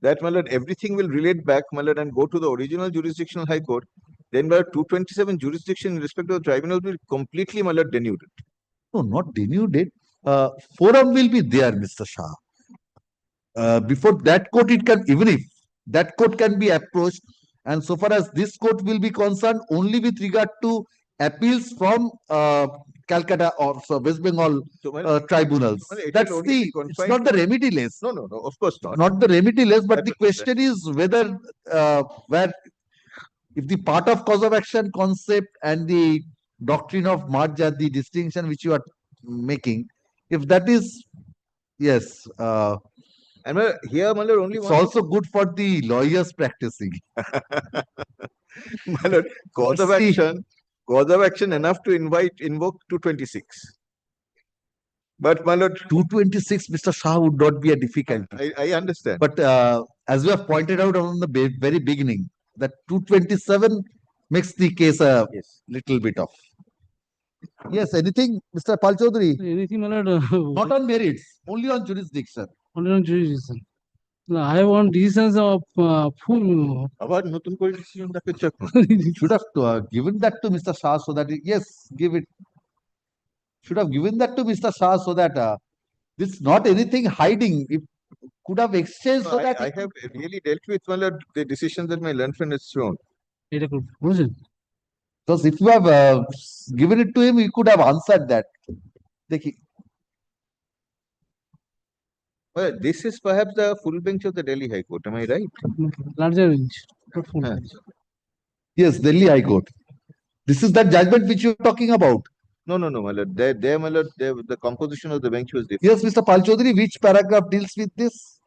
S12: that, my lord, everything will relate back, my lord, and go to the original jurisdictional high court, then my lord, 227 jurisdiction in respect of the tribunal will completely, my lord, denuded.
S2: No, not denuded. Forum will be there, Mr. Shah. Before that court, it can, even if that court can be approached, and so far as this court will be concerned, only with regard to appeals from Calcutta or West Bengal tribunals. That's the, it's not the remediless.
S12: No, no, no, of course not.
S2: Not the remediless, but the question is whether, where, if the part of cause of action concept and the doctrine of marja, the distinction which you are making, if that is, yes.
S12: And here, my lord, only
S2: it's
S12: one.
S2: also good for the lawyers practicing.
S12: My lord, cause of action enough to invoke 226. But my lord,
S2: 226, Mr. Shah, would not be a difficulty.
S12: I understand.
S2: But as we have pointed out on the very beginning, that 227 makes the case a little bit of. Yes, anything, Mr. Pal Chaudhary?
S1: Anything, my lord?
S2: Not on merits, only on jurisdiction.
S1: Only on jurisdiction. No, I want decisions of full.
S12: About notun kore decision
S2: Should have given that to Mr. Shah so that yes, give it. Should have given that to Mr. Shah so that this is not anything hiding. It could have exchanged
S12: No,
S2: so that
S12: I have really dealt with, my lord, the decisions that my learned friend has shown.
S2: Because if you have given it to him, he could have answered that.
S12: Well, this is perhaps the full bench of the Delhi High Court. Am I right?
S1: Larger bench. Not full bench.
S2: Yes, Delhi High Court. This is that judgment which you are talking about.
S12: No, no, no, my lord. There, my lord, the composition of the bench was different.
S2: Yes, Mr. Pal Chaudhary, which paragraph deals with this?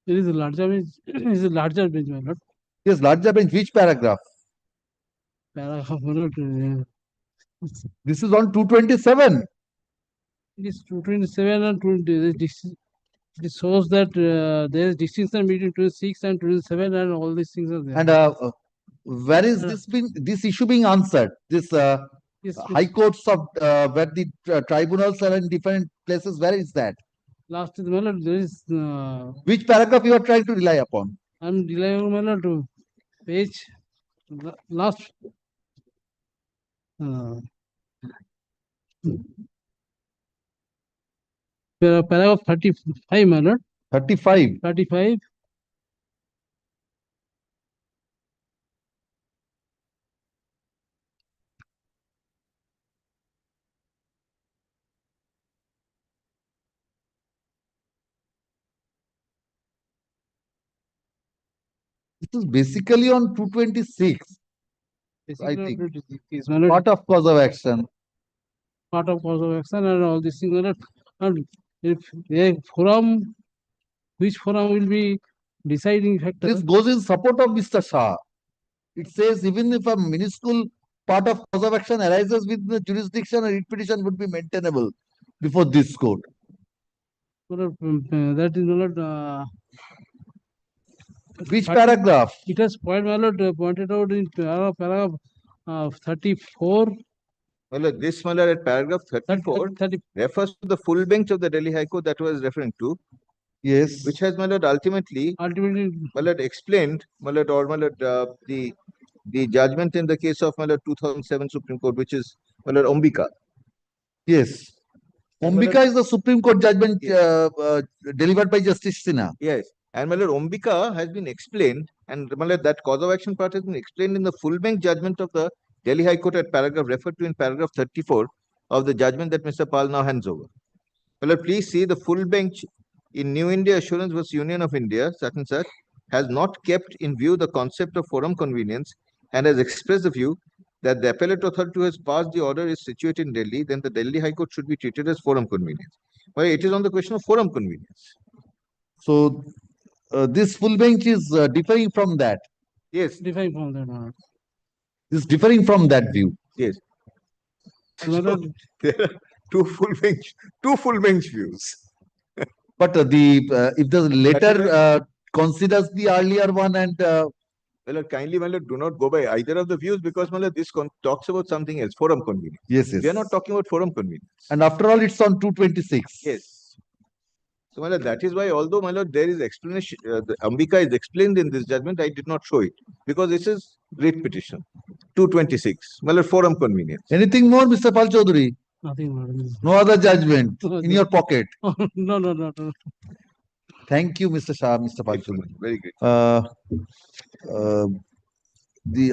S1: It is a larger bench. It is a larger bench, my lord.
S2: Yes, larger bench. Which paragraph?
S1: Paragraph, my lord.
S2: This is on 227.
S1: It is 227 and 20. It shows that there is distinction between 26 and 27, and all these things are there.
S2: And where is this issue being answered? This high courts of where the tribunals are in different places. Where is that?
S1: Last is, my lord, there is.
S2: Which paragraph you are trying to rely upon?
S1: I am relying on, my lord, to page last. Paragraph 35, my lord.
S2: 35.
S1: 35.
S2: This is basically on 226. I think. Part of cause of action.
S1: Part of cause of action and all these things. And if a forum, which forum will be deciding factor?
S2: This goes in support of Mr. Shah. It says even if a minuscule part of cause of action arises within the jurisdiction, a writ petition would be maintainable before this court.
S1: That is not.
S2: Which paragraph?
S1: It has pointed out in paragraph 34.
S12: Well, this, my lord, at paragraph 34 refers to the full bench of the Delhi High Court that I was referring to.
S2: Yes.
S12: Which has, my lord, ultimately, my lord, explained, my lord, or my lord, the judgment in the case of, my lord, 2007 Supreme Court, which is, my lord, Ambika.
S2: Yes. Ambika is the Supreme Court judgment delivered by Justice Sinha.
S12: Yes. And my lord, Ambika has been explained, and my lord, that cause of action part has been explained in the full bench judgment of the Delhi High Court at paragraph referred to in paragraph 34 of the judgment that Mr. Pal now hands over. My lord, please see the full bench in New India Assurance vs. Union of India, such and such, has not kept in view the concept of forum convenience and has expressed the view that the appellate authority who has passed the order is situated in Delhi, then the Delhi High Court should be treated as forum convenience. But it is on the question of forum convenience.
S2: So this full bench is differing from that.
S12: Yes.
S1: Differing from that one.
S2: Is differing from that view.
S12: Yes.
S1: So,
S12: there are two full bench views.
S2: But if the later considers the earlier one and
S12: well, kindly, my lord, do not go by either of the views because, my lord, this talks about something else, forum convenience.
S2: Yes, yes.
S12: We are not talking about forum convenience.
S2: And after all, it's on 226.
S12: Yes. So, my lord, that is why, although, my lord, there is explanation, the Ambika is explained in this judgment, I did not show it because this is writ petition. 226. My lord, forum convenience.
S2: Anything more, Mr. Pal Chaudhary?
S1: nothing more.
S2: No other judgment in your pocket.
S1: No.
S2: Thank you, Mr. Shah, Mr. Pal Chaudhary.
S12: Very great.
S2: The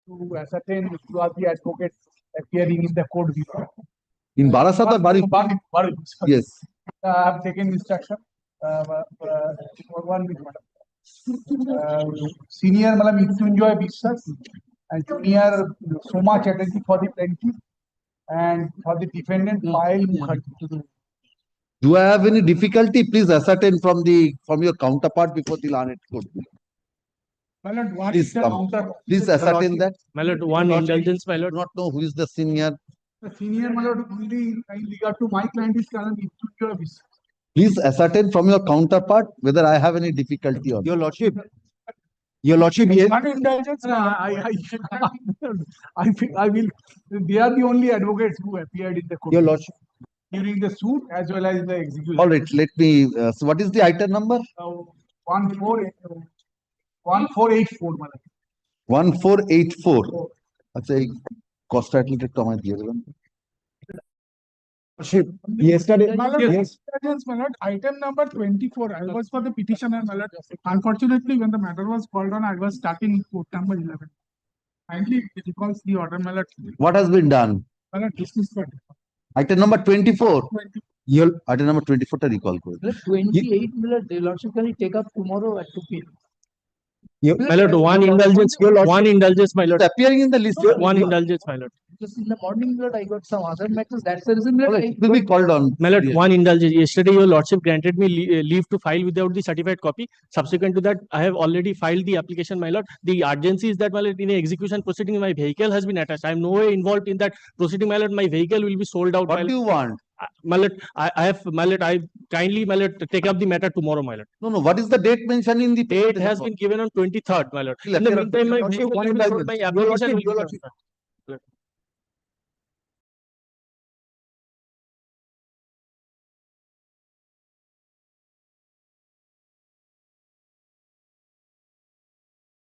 S6: To ascertain if you are the advocate appearing in the court before.
S2: in Barasat or Bari?
S6: Bari.
S2: Yes.
S6: I have taken instruction. One minute, madam. Senior, madam, Mrityunjoy Biswas and junior Soma Chatterjee for the plaintiff and for the defendant Payal Mukherjee.
S2: Do I have any difficulty? Please ascertain from your counterpart before the learned court.
S6: My lord, what
S2: Please
S6: is the
S2: come.
S6: counter?
S2: Please ascertain that.
S17: My lord, one indulgence, my lord.
S2: Do not know who is the senior.
S6: The senior, my lord, only in regard to my client is Karan Mrityunjoy Biswas.
S2: Please ascertain from your counterpart whether I have any difficulty or not.
S3: Your lordship, yes.
S6: Not indulgence. I will. They are the only advocates who appeared in the court.
S2: Your lordship.
S6: During the suit as well as the execution.
S2: All right, let me. So, what is the item number?
S6: 1484.
S2: 1484. আচ্ছা এই কষ্ট Atlit একটু আমায় দিয়ে দেবেন।
S3: Yesterday,
S6: Yes, my lord, item number 24. I was for the petitioner, my lord. Unfortunately, when the matter was called on, I was stuck in court number 11. Kindly recalls the order, my lord.
S2: What has been done?
S6: My lord, dismissed for
S2: Item number 24. Item number 24 টা recall করে দিন।
S17: 28, my lord, the lordship can take up tomorrow at 2 p.m. My lord, one indulgence, my lord.
S2: Appearing in the list.
S17: One indulgence, my lord. Just in the morning, my lord, I got some other matters. That's the reason, my lord,
S2: It will be called on.
S13: My lord,
S2: Yes.
S13: one indulgence. Yesterday, your lordship granted me leave to file without the certified copy. Subsequent to that, I have already filed the application, my lord. The urgency is that, my lord, in a execution proceeding, my vehicle has been attached. I am no way involved in that proceeding, my lord. My vehicle will be sold out.
S2: What do you want?
S13: My lord, I have, my lord, I kindly, my lord, take up the matter tomorrow, my lord.
S2: No, no. What is the date mentioned in the
S13: Date has been given on 23rd, my lord.
S2: Will
S13: In the
S2: appear on
S13: meantime, my
S2: 23rd.
S13: vehicle
S2: One
S13: will be sold,
S2: indulgence.
S13: my
S2: Your
S13: application
S2: lordship,
S13: will be
S2: your
S13: sold.
S2: lordship.